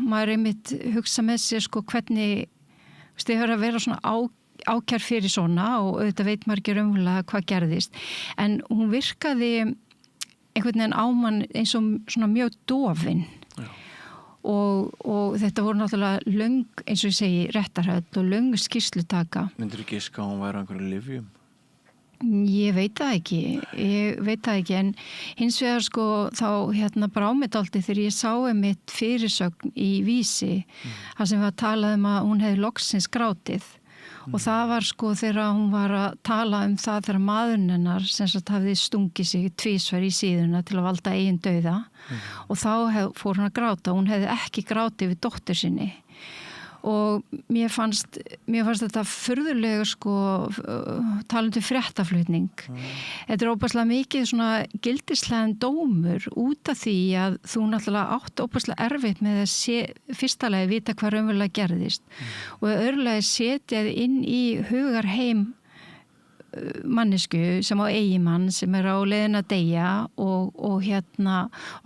Speaker 8: maður einmitt hugsa með sér sko hvernig þið höfðu að vera svona ákær fyrir svona og auðvitað veit maður ekki raunverulega hvað gerðist en hún virkaði einhvern veginn á mann eins og svona mjög dofin og þetta voru náttúrulega löng, eins og ég segi, réttarhöld og löng skýrslutaka.
Speaker 1: Myndirðu giska að hún væri á einhverju lyfjum?
Speaker 8: Ég veit það ekki, en hins vegar sko þá brá mig dálítið þegar ég sá einmitt fyrirsögn í Vísi, þar sem var talað um að hún hefði loksins grátið og það var sko þegar hún var að tala um það þegar maðurinn hennar sem sagt hafði stungið sig tvísvar í síðuna til að valda eigin dauða og þá fór hún að gráta, hún hefði ekki grátið við dóttur sinni. Og mér fannst þetta furðulega sko talandi fréttaflutning. Þetta er óbærslega mikið svona gildislegan dómur út af því að þú náttúrulega átt óbærslega erfitt með að fyrsta lagi vita hvað raunverulega gerðist og öðrulega setja þið inn í hugarheim mannesku sem á eiginmann sem á leiðin að deyja og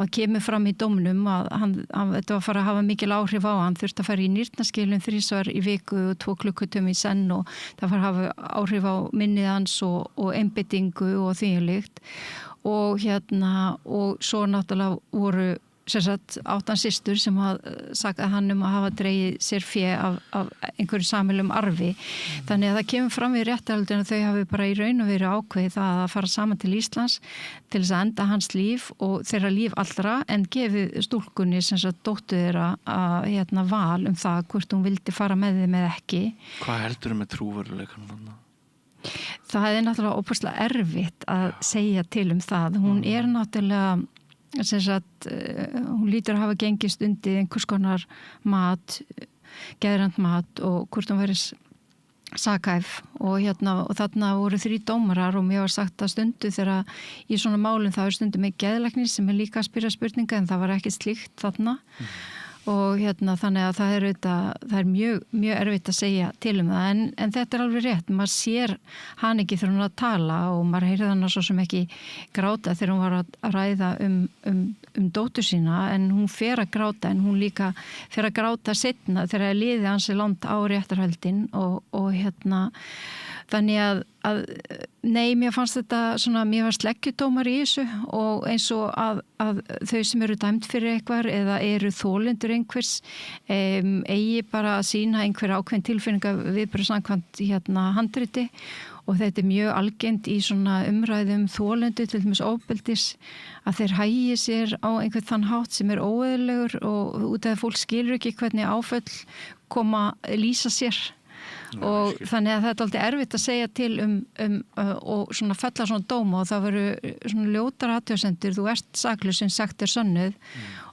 Speaker 8: kemur fram í dómnum að þetta var að fara að hafa mikil áhrif á hann, þurfti að fara í nýrnaskilum 3 svar í viku og 2 klukkutum í senn og það fara að hafa áhrif á minnið hans og einbeitingu og því líkt og svo náttúrulega voru sem sagt 8 systur sem sagði hann að hafa dregið sér fé af einhverju samhælum arfi. Þannig að það kemur fram í réttarhöldinu að þau hafi bara í raun og veru ákveðið það að fara saman til Íslands til þess að enda hans líf og þeirra líf allra en gefið stúlkunni sem sagt dóttur þeirra að val um það hvort hún vildi fara með þeim eða ekki.
Speaker 1: Hvað heldurðu með trúveruleikann þarna?
Speaker 8: Það er náttúrulega óbærslega erfitt að segja til um það. Hún er náttúrulega sem sagt, hún lítur að hafa gengist undir einhvers konar mat, geðrænt mat og hvort hún verið sakhæf og þarna voru 3 dómarar og mér var sagt að stundu þegar í svona málum það er stundu með geðlæknir sem er líka að spyrja spurninga en það var ekkert slíkt þarna og þannig að það er mjög, mjög erfitt að segja til um það en þetta er alveg rétt, maður sér hann ekki þegar hún að tala og maður heyrði hann svo sem ekki gráta þegar hún var að ræða um dóttur sína en hún fer að gráta en hún líka fer að gráta seinna þegar liði hans er langt á réttarhöldin og þannig að nei, mér fannst þetta svona, mér var sleggjudómar í þessu og eins og að þau sem eru dæmt fyrir eitthvað eða eru þolendur einhvers eigi bara að sýna einhver ákveðin tilfinninga viðbrögð samkvæmt handriti og þetta er mjög algengt í svona umræðum þolendur til dæmis ofbeldis að þeir hægi sér á einhvern þann hátt sem er óeðlilegur og út af að fólk skilur ekki hvernig áföll koma lýsa sér og þannig að það er alltaf erfitt að segja til og svona fella svona dóma og það voru svona ljótar athugasemdir, þú ert saklaus sem sagt er sönnuð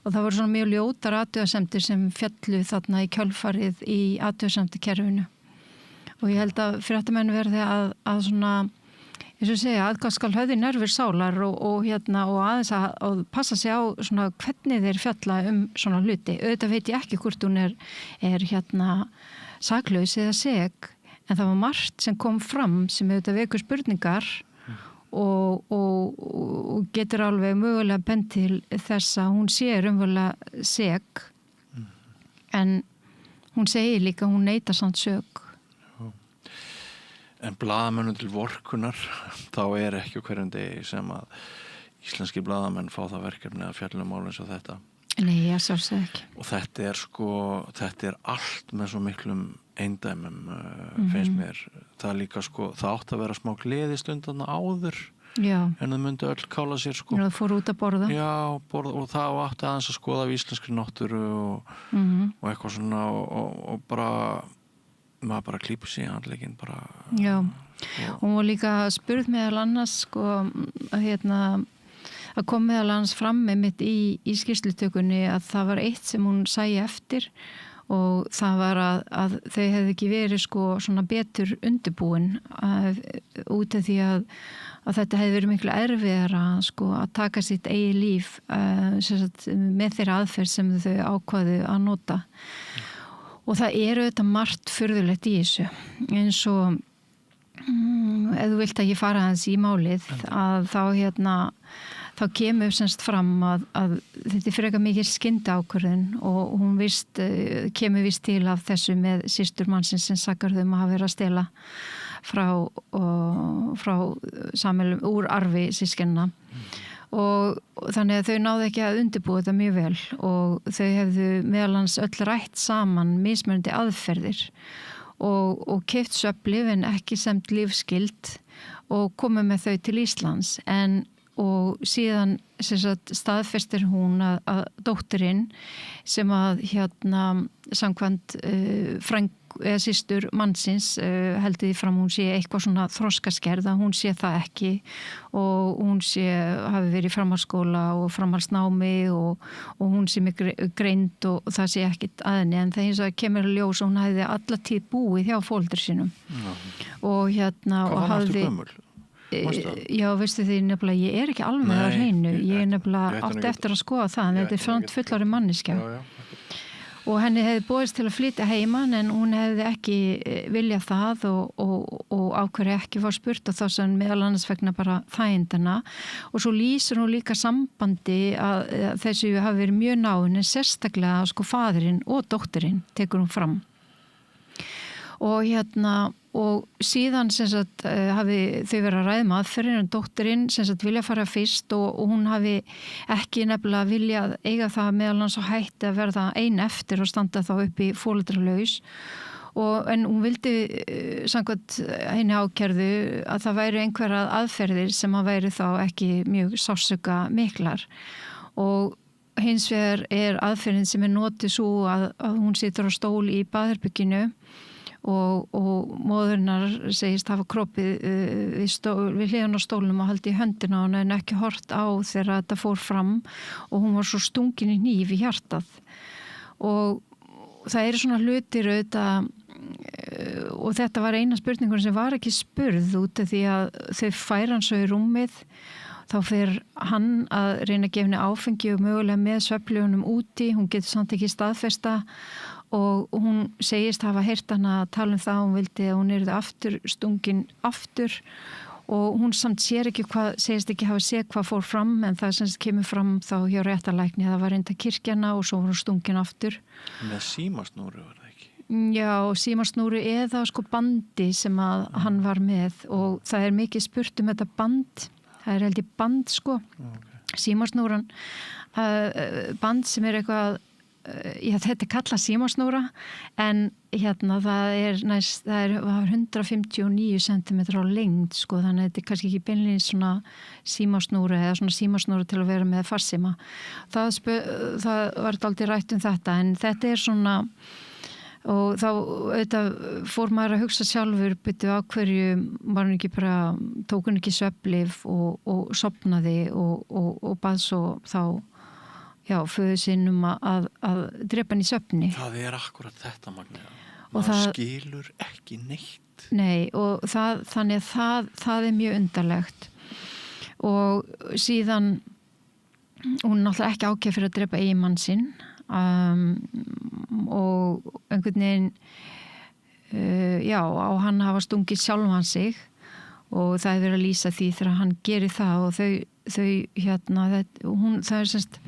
Speaker 8: og það voru svona mjög ljótar athugasemdir sem fjallu þarna í kjölfarið í athugasemdakerfinu og ég held að fréttamenn verði að svona eins og segja, aðgað skal höfði nervir sálar og aðeins að passa sig á svona hvernig þeir fjalla svona hluti. Auðvitað veit ég ekki hvort hún er saklaus eða seg, en það var margt sem kom fram sem auðvitað vekur spurningar og getur alveg mögulega bent til þess að hún sé raunverulega seg, en hún segir líka að hún neitar samt sök.
Speaker 1: En blaðamönnum til vorkunar, þá er ekki hverjum degi sem að íslenski blaðamenn fá það verkefni að fjalla um mál eins og þetta.
Speaker 8: Nei, ég sjálfsög ekki.
Speaker 1: Og þetta er allt með svo miklum eindæmum, finnst mér. Það líka það átti að vera smá gleðistundan áður.
Speaker 8: Já.
Speaker 1: En það myndi öll kála sér
Speaker 8: Já, það fór út að borða.
Speaker 1: Já, og það átti aðeins að skoða af íslenskri náttúru og eitthvað svona og bara maður bara klípur sig í handlegginn bara.
Speaker 8: Já, hún var líka spurð meðal annars að kom meðal annars fram með mitt í skýrslutökunni að það var eitt sem hún sæi eftir og það var að þau hefði ekki verið svona betur undirbúin út af því að þetta hefði verið miklu erfiðara að taka sitt eigið líf með þeirra aðferð sem þau ákvaðu að nota. Og það auðvitað margt furðulegt í þessu, eins og ef þú vilt að ég fara aðeins í málið að þá kemur semst fram að þetta er frekar mikið skyndiákvörðun og hún kemur víst til af þessu með systur mannsins sem sakar þau að hafa verið að stela frá samhælum úr arfi sískenna. Og þannig að þau náðu ekki að undirbúa þetta mjög vel og þau hefðu meðal annars öll rætt saman mismunandi aðferðir og keypt svefnlyf en ekki semt lífsgild og komið með þau til Íslands og síðan staðfestir hún að dóttirinn sem að samkvæmt eða systur mannsins heldur því fram hún sé eitthvað svona þroskaskerð að hún sé það ekki og hún hafi verið í framhaldsskóla og framhaldsnámi og hún sé með greind og það sé ekkit að henni en það hins vegar kemur að ljós og hún hefði alla tíð búið hjá foreldrum sínum og
Speaker 1: Hvað var næstu gömul?
Speaker 8: Já, veistu því nefnilega ég ekki alveg að hreinu, ég nefnilega átti eftir að skoða það en þetta samt fullorðin manneskja og henni hefði boðist til að flytja heiman en hún hefði ekki viljað það og ákveði ekki var spurt og þá sem meðal annars vegna bara þægindana og svo lýsir hún líka sambandi að þessu hafi verið mjög náin en sérstaklega faðirinn og dóttirinn tekur hún fram og og síðan hafi þau verið að ræða aðferðin en dóttirinn vilja fara fyrst og hún hafi ekki nefnilega viljað eiga það meðal annars og hætti að verða ein eftir og standa þá upp í foreldralaus en hún vildi samkvæmt henni ákærðu að það væri einhverjar aðferðir sem að væri þá ekki mjög sársauka miklar og hins vegar aðferðin sem notuð svo að hún situr á stól í baðherberginu og móðurinnar segist hafa kroppið við hliðan á stólnum og haldi í höndina á hana en ekki hort á þegar þetta fór fram og hún var svo stungin í hníf í hjartað og það eru svona hlutir auðvitað og þetta var eina spurningun sem var ekki spurð út af því að þau færa hann svo í rúmið þá fer hann að reyna að gefa henni áfengi og mögulega með svefnlyfunum úti, hún getur samt ekki staðfesta og hún segist hafa heyrt hana að tala það hún vildi að hún yrði aftur stungin aftur og hún samt segist ekki hafa séð hvað fór fram en það sem kemur fram þá hjá réttarlækni það var reynda kirkjana og svo var hún stungin aftur.
Speaker 1: Með símasnúru var það ekki?
Speaker 8: Já, símasnúru eða bandi sem að hann var með og það er mikið spurt þetta band, það held ég band símasnúran band sem eitthvað þetta kalla símasnúra en það var 159 cm á lengd þannig að þetta er kannski ekki beinlega svona símasnúra eða svona símasnúra til að vera með farsíma það var dálítið rætt þetta en þetta er svona og þá auðvitað fór maður að hugsa sjálfur byrju á hverju var hún ekki bara tók hún ekki svefnlyf og sofnaði og bað svo þá föðu sinn að drepa hann í svefni.
Speaker 1: Það er akkurat þetta, Magnea.
Speaker 8: Og
Speaker 1: maður skilur ekki neitt.
Speaker 8: Nei, og þannig að það er mjög undarlegt. Og síðan, hún er náttúrulega ekki ákveð fyrir að drepa eiginmann sinn og einhvern veginn, á hann hafa stungið sjálfan sig og það er verið að lýsa því þegar hann gerir það og það er semst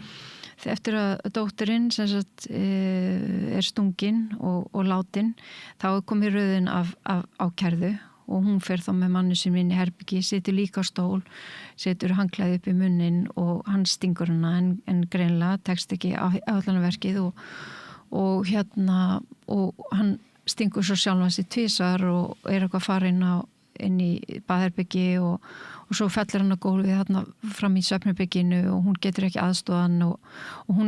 Speaker 8: eftir að dóttirinn er stungin og látin þá er komið röðin af ákærðu og hún fer þá með manni sem inn í herbyggi, situr líka á stól, setur handklæði upp í munnin og hann stingur hana en greinlega tekst ekki áætlunarverkið og hann stingur svo sjálfan sig 2 sinni og eitthvað að fara inn í baðherbyggi og svo fellur hann á gólfið þarna fram í svefnherberginu og hún getur ekki aðstoðan og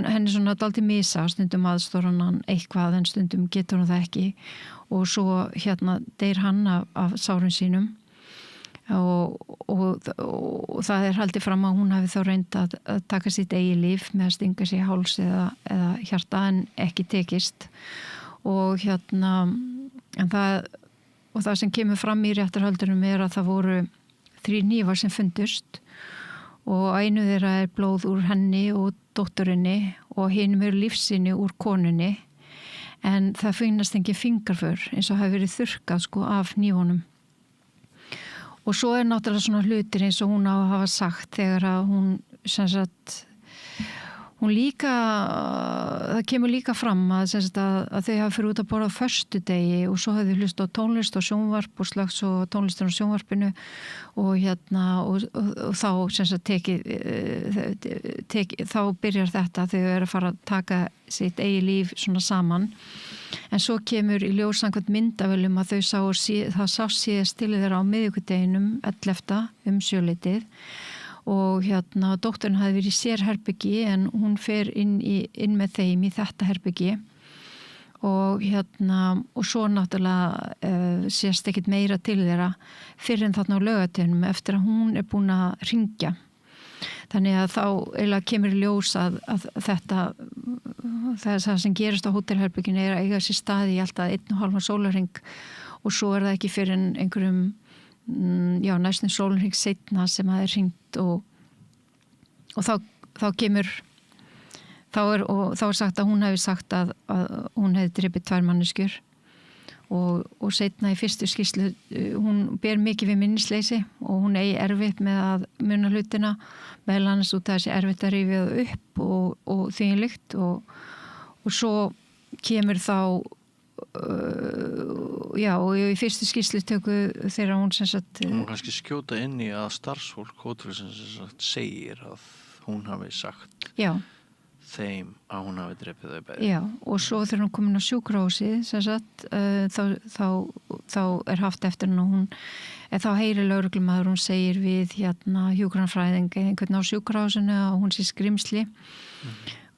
Speaker 8: henni svona dálítið misa, stundum aðstoðar hann eitthvað en stundum getur hann það ekki og svo deyr hann af sárum sínum og það haldið fram að hún hafi þá reynd að taka sitt eigið líf með að stinga sig í háls eða hjarta en ekki tekist og en það sem kemur fram í réttarhöldunum að það voru 3 hnífar sem fundust og einu þeirra blóð úr henni og dótturinni og hinum lífsýni úr konunni en það finnast engin fingraför eins og hafi verið þurrkað af hnífunum. Og svo náttúrulega svona hlutir eins og hún á að hafa sagt þegar að hún hún líka, það kemur líka fram að þau hafa fyrir út að borða á föstudegi og svo hafði hlust á tónlist og sjónvarp og slags og tónlistur á sjónvarpinu og þá þá byrjar þetta þau eru að fara að taka sitt eigi líf svona saman en svo kemur í ljós samkvæmt myndavölum að það sá síðast til þeirra á miðvikudeginum 11. sjöleytið og dótturinn hafði verið í sérherbyggi en hún fer inn með þeim í þetta herbyggi og svo náttúrulega sést ekkit meira til þeirra fyrir en þarna á laugardeginum eftir að hún búin að hringja. Þannig að þá eiginlega kemur í ljós að það sem gerist á hótelherbygginu að eiga sér staði í alltaf 1,5 sólarhring og svo það ekki fyrir einhverjum næstum sólarhring seinna sem það hringt og þá kemur þá er sagt að hún hefði sagt að hún hefði drepið 2 manneskjur og seinna í fyrstu skýrslu hún ber mikið við minnisleysi og hún eigi erfitt með að muna hlutina meðal annars út af þessi erfitt að rifja það upp og þvílíkt og svo kemur þá og í fyrstu skýrslutöku þegar hún
Speaker 1: hún kannski skjóta inn í að starfsfólk hótelsins segir að hún hafi sagt þeim að hún hafi drepið þau bæði. Já, og svo þegar hún komin á sjúkrahúsið þá haft eftir henni og hún þá heyrir lögreglumaður hún segir við hjúkrunarfræðing einhvern á sjúkrahúsinu að hún sé skrimsli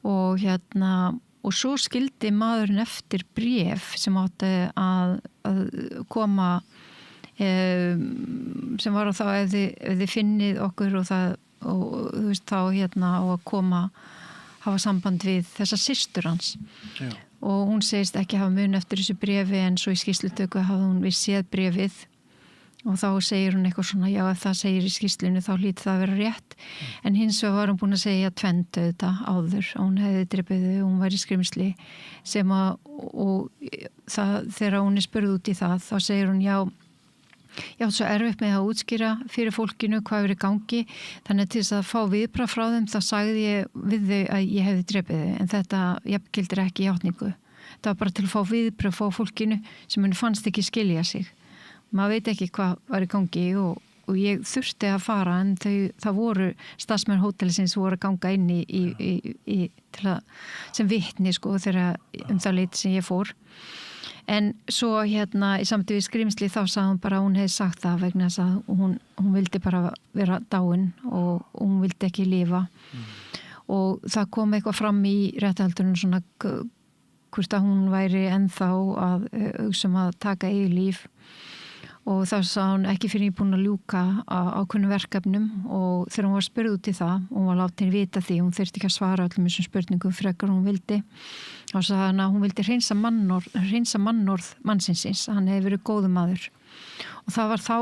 Speaker 1: og svo skildi maðurinn eftir bréf sem átti að koma sem var þá ef þið finnið okkur og þú veist þá á að koma hafa samband við þessa systur hans og hún segist ekki hafa mun eftir þessu bréfi en svo í skýrslutöku hafði hún við séð bréfið og þá segir hún eitthvað svona ef það segir í skýrslunni þá hlýtur það að vera rétt en hins vegar var hún búin að segja 2 þetta áður og hún hefði drepið og hún var í skrimsli sem og þegar hún spurð út í það þá segir hún já svo erfitt með að útskýra fyrir fólkinu hvað verið gangi þannig til þess að fá viðbragð frá þeim þá sagði ég við þau að ég hefði drepið þau en þetta jafngildir ekki játningu það var bara til að fá viðbragð frá fólkinu sem henni fannst ekki skilja sig maður veit ekki hvað var í gangi og ég þurfti að fara en það voru starfsmenn hótelsins voru að ganga inn í sem vitni þegar það leiti sem ég fór en svo í samtíð við skrimsli þá sagði hún bara að hún hefði sagt það vegna þess að hún vildi bara vera dáin og hún vildi ekki lifa og það kom eitthvað fram í réttarhaldunum svona hvort að hún væri ennþá að hugsa að taka eigið líf og þá sagði hún ekki fyrir búin að ljúka ákveðnum verkefnum og þegar hún var spurð út í það og hún var látin vita því hún þurfti ekki að svara öllum þessum spurningum frekar hún vildi og sagði hann að hún vildi hreinsa mannorð mannsins hann hefði verið góður maður og það var þá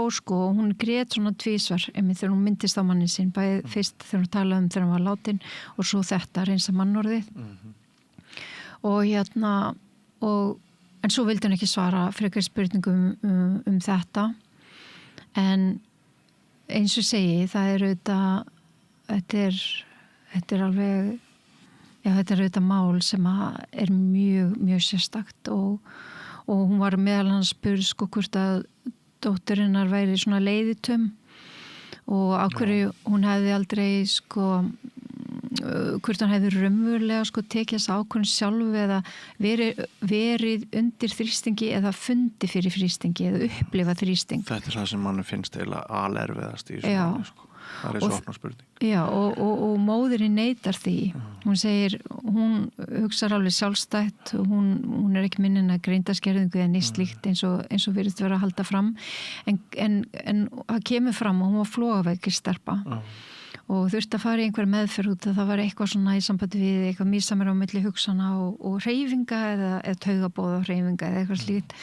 Speaker 1: hún grét svona 2 þegar hún myndist á mannin sinn bæði fyrst þegar hún talaði þegar hann var látin og svo þetta hreinsa mannorðið og en svo vildi hann ekki svara frekar spurningum þetta en eins og segi það þetta er alveg þetta er auðvitað mál sem er mjög, mjög sérstakt og hún var meðal hans spurð hvort að
Speaker 8: dótturinnar væri svona leiðitum og á hverju hún hefði aldrei sko hvort hann hefði raunverulega sko tekið þess ákvörðun sjálf eða verið undir þrýstingi eða fundi fyrir þrýstingi eða upplifa þrýsting.
Speaker 1: Þetta það sem mann finnst eiginlega alerfiðast í þessu máli sko. Það svo opna spurning.
Speaker 8: Já, og móðirinn neitar því. Hún segir, hún hugsar alveg sjálfstætt og hún ekki minnin að greindaskerðingu eða nýtt slíkt eins og virðist vera að halda fram en það kemur fram og hún var flogaveikir stelpa og þurfti að fara í einhver meðferð út að það var eitthvað svona í sambandi við eitthvað mísamir á milli hugsana og hreyfinga eða taugabóða hreyfinga eða eitthvað slíkt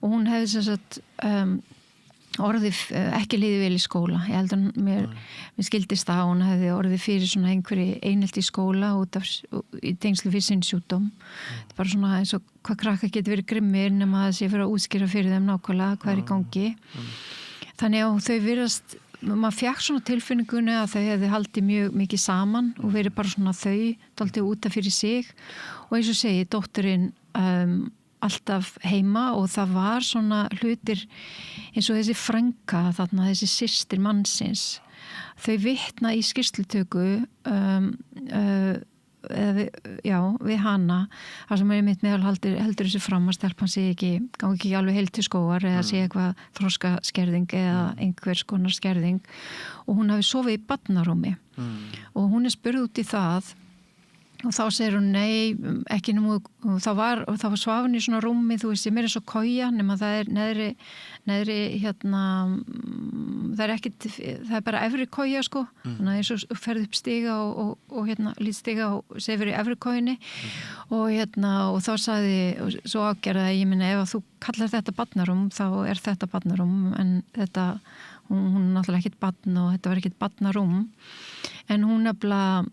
Speaker 8: og hún hefði sem sagt orðið ekki liðið vel í skóla. Ég held að mér skildist það að hún hefði orðið fyrir svona einhverju einelti í skóla út af í tengslu fyrir sinn sjúkdóm. Það er bara svona eins og hvað krakka getur verið grimmir nema að sé fyrir að útskýra fyrir þeim nákvæmlega hvað er í gangi. Þannig að þau virðast, maður fékk svona tilfinningunni að þau hefði haldið mjög mikið saman og verið bara svona þau dálítið út af fyrir sig og eins og segi, dótturinn alltaf heima og það var svona hlutir eins og þessi frænka þarna, þessi systir mannsins þau vitna í skýrslutöku við hana þar sem mitt meðal heldur þessu fram að stelpan sé gangi ekki alveg heilt til skógar eða sé eitthvað þroskaskerðing eða einhvers konar skerðing og hún hafi sofið í barnarúmi og hún spurð út í það og þá segir hún nei, ekki nú það var svafin í svona rúmi þú veist, mér er svo koja nema það er neðri hérna það er bara efri koja sko þannig að eins og ferði upp stiga og hérna lít stiga og segir í efri kojunni og hérna og þá sagði svo ágerða að ég minna ef að þú kallar þetta barnarúm þá er þetta barnarúm en þetta hún er náttúrulega ekkert barn og þetta var ekkert barnarúm en hún nefnilega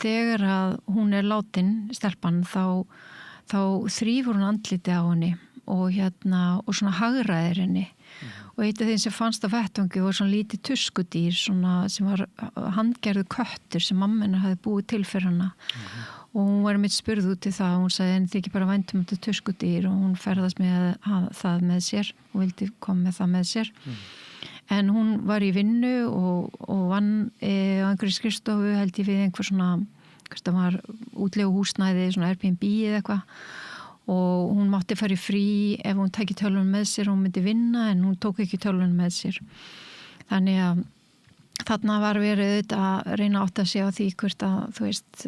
Speaker 8: þegar að hún er látin stelpan þá þrífur hún andliti á henni og svona hagraðir henni og eitt af þeim sem fannst á vettvangi var svona lítið tuskudýr svona sem var handgerðu köttur sem mamma hafði búið til fyrir hana og hún var mitt spurð út í það og hún sagði en þið ekki bara væntum þetta tuskudýr og hún ferðast með það með sér og vildi koma með það með sér en hún var í vinnu og vann á einhverju skrifstofu held ég við einhver svona það var útlegu húsnæði svona Airbnb eða eitthvað og hún mátti fara í frí ef hún tæki tölvun með sér og hún myndi vinna en hún tók ekki tölvun með sér þannig að þarna var verið að reyna átt að sé á því hvort að þú veist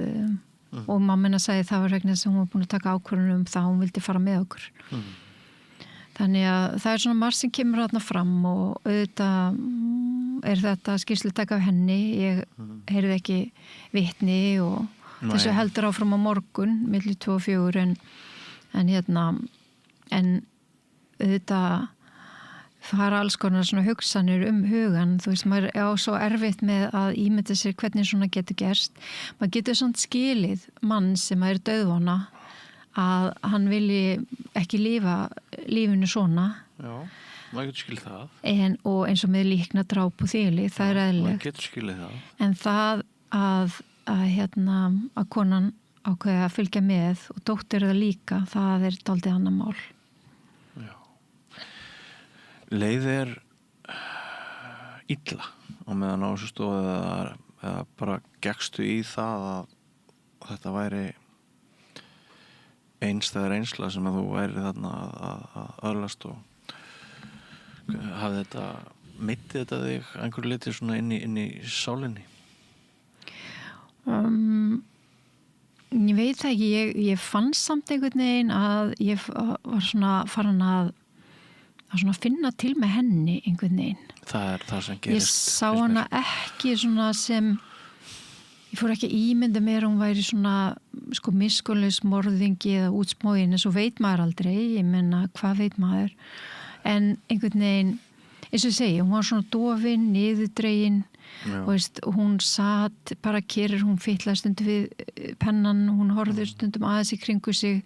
Speaker 8: og mammina sagði það var vegna sem hún var búin að taka ákvörðun það hún vildi fara með okkur Þannig að það er svona margt sem kemur þarna fram og auðvitað er þetta skýrslutaka af henni. Ég heyrði ekki vitni og þessu heldur áfram á morgun, milli 2 og 4 en auðvitað fara alls konar svona hugsanir hugan. Þú veist, maður er svo erfitt með að ímynda sér hvernig svona getur gerst. Maður getur svona skilið mann sem er dauðvona að hann vilji ekki lifa lífinu svona.
Speaker 1: Já, maður getur skilið það.
Speaker 8: Og eins og með líkna dráp og þýli, það er eðlilegt.
Speaker 1: Maður getur skilið það.
Speaker 8: En það að konan ákveði að fylgja með og dóttir það líka, það er dálítið annað mál.
Speaker 1: Já. Leið er illa á meðan á þessu stóð eða bara gekkstu í það að þetta væri einstæðar einsla sem að þú væri þarna að öðlast og hafði þetta meitti þetta þig einhverju liti svona inn í sálinni?
Speaker 8: Ég veit það ekki, ég fann samt einhvern veginn að ég var svona farin að svona finna til með henni einhvern veginn.
Speaker 1: Það er það sem gerist.
Speaker 8: Ég sá hana ekki svona sem ég fór ekki ímynda mér hún væri svona miskunnlaus morðingi eða útsmógin en svo veit maður aldrei, ég menna hvað veit maður en einhvern veginn eins og ég segi, hún var svona dofin, niðurdregin og veist, hún satt bara kyrr, hún fytlaði stundum við pennan, hún horfði stundum aðeins í kringu sig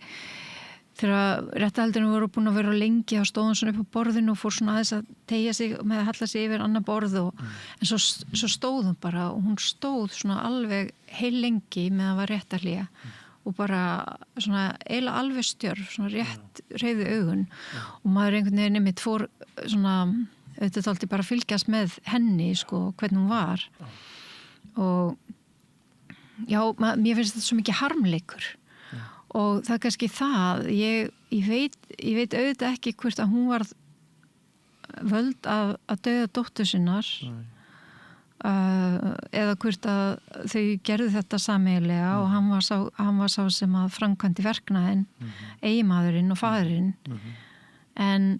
Speaker 8: þegar réttahaldinu voru búin að vera lengi þá stóð hún svona upp á borðinu og fór svona aðeins að teygja sig með að halla sig yfir annað borð en svo stóð hún bara og hún stóð svona alveg heil lengi með að var réttahlýja og bara svona eiginlega alveg stjörf, svona rétt hreyfði augun og maður einhvern veginn einmitt fór svona, auðvitað alltaf bara fylgjast með henni, sko, hvernig hún var og já, mér finnst þetta svo mikið harmleikur og það er kannski það, ég veit auðvitað ekki hvort að hún var völd að dauða dóttur sinnar eða hvort að þau gerðu þetta sameiginlega og hann var sá sem að framkvæmdi verknaðinn, eiginmaðurinn og faðurinn en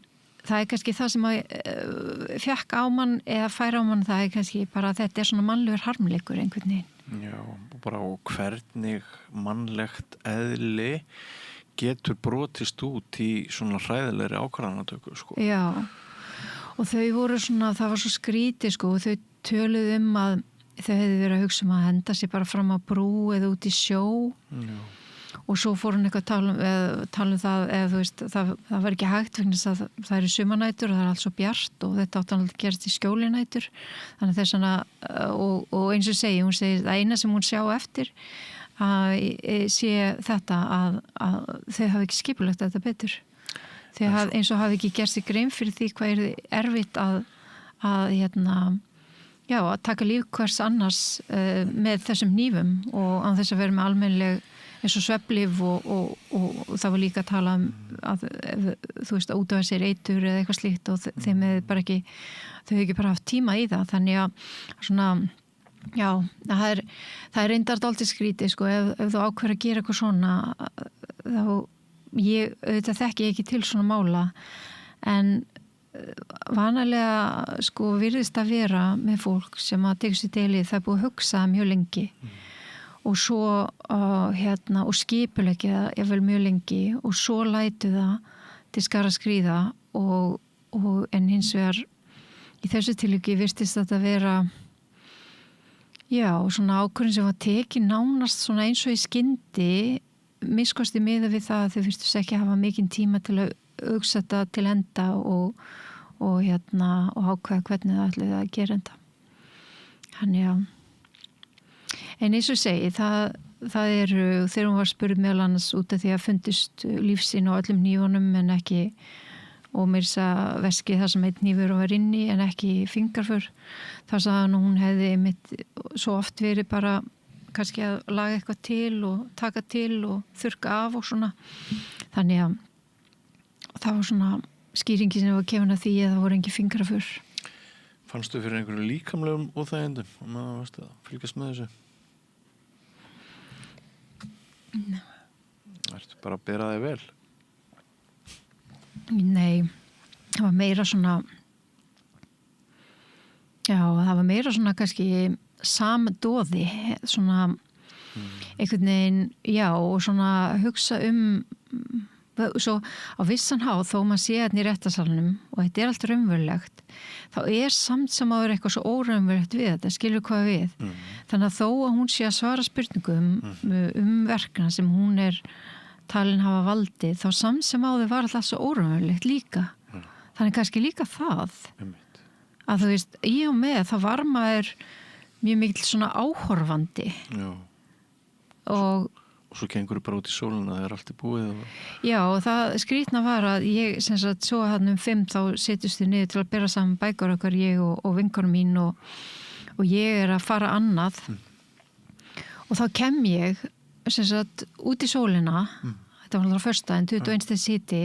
Speaker 8: það er kannski það sem að fékk á mann eða fær á mann, það er kannski bara að þetta er svona mannlegur harmleikur einhvern veginn.
Speaker 1: Já, bara og hvernig mannlegt eðli getur brotist út í svona hræðilegri ákvarðanatöku, sko.
Speaker 8: Já, og þau voru svona, það var svo skrítið, sko, og þau töluðu að þau hefðu verið að hugsa að henda sér bara fram á brú eða út í sjó. Já. Og svo fór hún eitthvað að tala um það, eða þú veist, það var ekki hægt vegna þess að það eru sumarnætur og það er allt svo bjart og þetta átti að gerast í skjólinætur. Þannig þess að, og eins og hún segir, það eina sem hún sjá eftir að sé þetta að þau hafi ekki skipulagt þetta betur. Eins og hafi ekki gerst í grein fyrir því hvað er erfitt að taka líf hvers annars með þessum hnífum og án þess að vera með almennileg eins og svefnlyf og það var líka að tala að þú veist að útveða sér eitur eða eitthvað slíkt og þeim hefur bara ekki þau hefur ekki bara haft tíma í það þannig að svona já, það er reyndar dálítið skrítið sko ef þú ákveður að gera eitthvað svona þá auðvitað þekki ég ekki til svona mála en vanalega sko virðist að vera með fólk sem að tekur sér deilið það er búið að hugsa mjög lengi og svo og skipulegja það ég vel mjög lengi og svo lætu það til skara skríða og en hins vegar í þessu tilviki virtist þetta að vera já, svona ákvörðin sem var tekin nánast svona eins og í skyndi miskosti miða við það að þau virtust ekki hafa mikinn tíma til að hugsa þetta til enda og ákveða hvernig það ætlaði að gera enda þannig að en eins og segi, það eru, þegar hún var spurð meðal annars út af því að fundist lífsinn á öllum hnífunum en ekki, og mér sagði veskið það sem einn hnífur var inni en ekki fingraför, þar sagði hún hefði mitt svo oft verið bara kannski að laga eitthvað til og taka til og þurrka af og svona. Þannig að það var svona skýringi sem var kefin að því að það voru engin fingraför.
Speaker 1: Fannstu fyrir einhverju líkamlegum óþægindum og maður varst að fylgjast með þessu? Ertu bara að bera þig vel?
Speaker 8: Nei, það var meira svona kannski samdóði svona einhvern veginn, já, og svona hugsa svo á vissan hátt þó maður sé hérna í réttarsalnum og þetta er allt raunverulegt þá er samt sem að vera eitthvað svo óraunverulegt við þetta, skilur hvað við þannig að þó að hún sé að svara spurningum verkna sem hún er talin hafa valdið þá samt sem á þau var alltaf svo óraunverulegt líka þannig kannski líka það að þú veist, í og með þá var maður mjög mikil svona áhorfandi
Speaker 1: já.
Speaker 8: Og
Speaker 1: svo gengur þú bara út í sólina þegar allt er búið
Speaker 8: Já, og það skrýtna var að ég sem sagt svo hann 5 þá setjust þið niður til að bera saman bækur okkar ég og vinkonum mín og ég er að fara annað og þá kem ég sem sagt út í sólina þetta var alltaf föstudaginn 21. hiti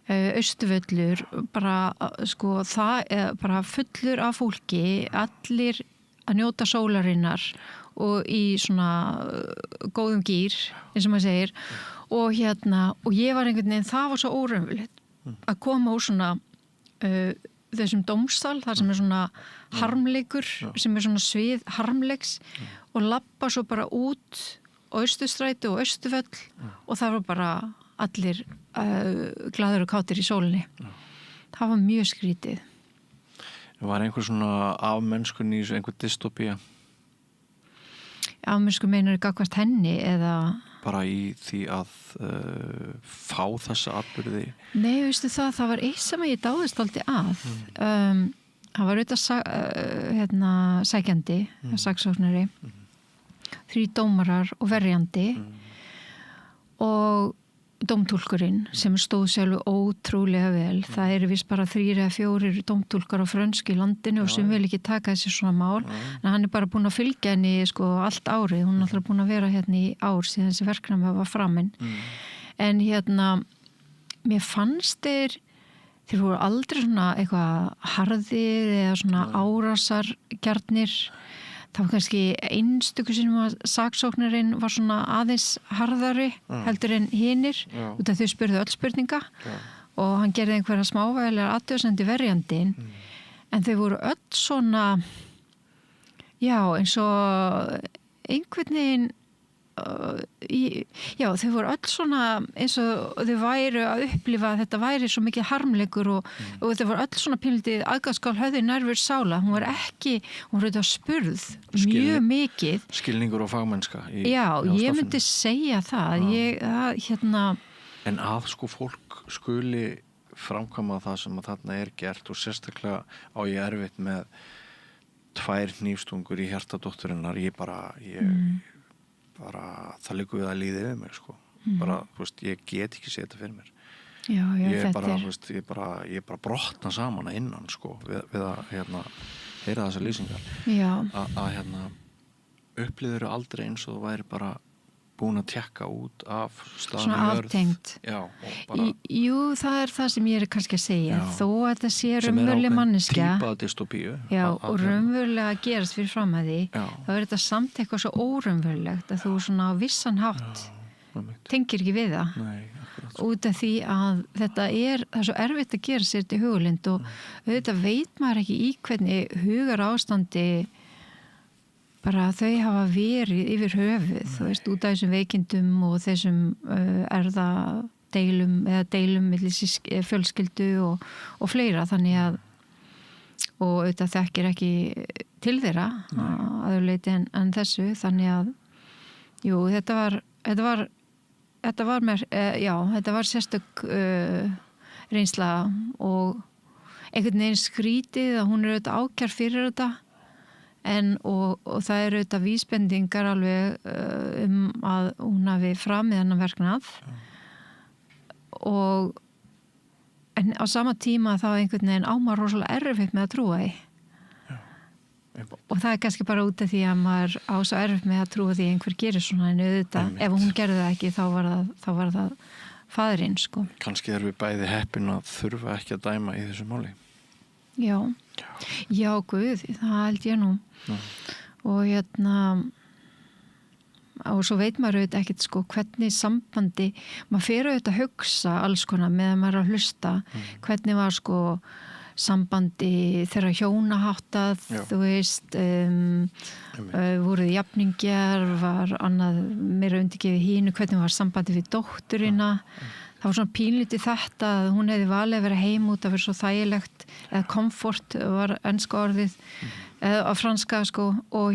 Speaker 8: Austurvöllur bara sko það bara fullur af fólki allir að njóta sólarinnar og í svona góðum gýr, eins og maður segir og ég var einhvern veginn það var svo óraunverulegt að koma úr svona þessum dómsal, þar sem er svona harmleikur, sem er svona svið harmleiks og labba svo bara út á Austurstræti og Austurvöll og það var bara allir glaður og kátir í sólinni það var mjög skrítið
Speaker 1: Var einhver svona afmennskun í einhver dystopía?
Speaker 8: Afmennsku meinar gagnvart henni eða
Speaker 1: bara í því að fá þessa atburði?
Speaker 8: Nei, veistu það var eitt sem ég dáðist aldrei að hann var auðvitað sækjandi saksóknari 3 dómarar og verjandi og dómtúlkurinn sem stóð sjálfur ótrúlega vel. Það eru vist bara 3 eða 4 dómtúlkar á frönsku í landinu og sem vil ekki taka þessi svona mál. En hann er bara búin að fylgja henni sko allt árið. Hún er alltaf búin að vera hérna í ár síðan þessi verknami var framinn. En hérna, mér fannst þeir voru aldrei svona eitthvað harðir eða svona árásargjarnir. Það var kannski einstöku sinum að saksóknarinn var svona aðeins harðari heldur en hinir út af þau spurðu öll spurninga og hann gerði einhverja smávægilegar athugasemdir verjandinn en þau voru öll svona eins og einhvern veginn þau voru öll svona eins og þau væru að upplifa að þetta væri svo mikið harmleikur og þau voru öll svona pínlítið aðgangskál höfði nærvör sála, hún var auðvitað spurð mjög mikið.
Speaker 1: Skilningur og fagmennska
Speaker 8: ég myndi segja það.
Speaker 1: En að sko fólk skuli framkvæma það sem að þarna er gert og sérstaklega á ég erfitt með 2 hnífstungur í hjartadótturinnar, það liggur við að líði við mig sko. Bara, þú veist, ég get ekki séð þetta fyrir mér. Ég bara brotna saman að innan sko við að heyra þessar lýsingar. Að upplýður aldrei eins og þú væri bara búin að tekka út af staðan
Speaker 8: svona aftengt. Jú, það er það sem ég er kannski að segja. Þó að þetta sé raunveruleg manneskja
Speaker 1: típa dystopíu
Speaker 8: og raunverulega að gerast fyrir fram að því þá er þetta samt eitthvað svo óraunverulegt að þú svona á vissan hátt tengir ekki við það. Út af því að það er svo erfitt að gera sér til huglynd og auðvitað veit maður ekki í hvernig hugar ástandi bara þau hafa verið yfir höfuð, þú veist, út af þessum veikindum og þessum erðadeilum eða deilum milli fjölskyldu og fleira, þannig að og auðvitað þekkir ekki til þeirra að þau leiti en þessu, þannig að jú, þetta var sérstök reynsla og einhvern veginn skrítið að hún er auðvitað ákjær fyrir þetta og það eru auðvitað vísbendingar alveg að hún hafi framið hennar verknað en á sama tíma þá einhvern veginn ámar rosalega erfitt með að trúa því og það er kannski bara út af því að maður á svo erfitt með að trúa því einhver gerir svona en auðvitað, ef hún gerði það ekki þá var það faðirinn sko.
Speaker 1: Kannski erum við bæði heppin að þurfa ekki að dæma í þessu máli.
Speaker 8: Já, guð, það held ég nú. Og og svo veit maður auðvitað ekkert sko hvernig sambandi, maður fer auðvitað að hugsa alls konar meðan maður er að hlusta, hvernig var sko sambandi þeirra hjónaháttað, þú veist, voruð jafningjar, var annað meira undirgefið hínu, hvernig var sambandi við dótturina. Það var svona pínlítið þetta að hún hefði valið að vera heim út að vera svo þægilegt eða komfort var enska orðið eða franska sko og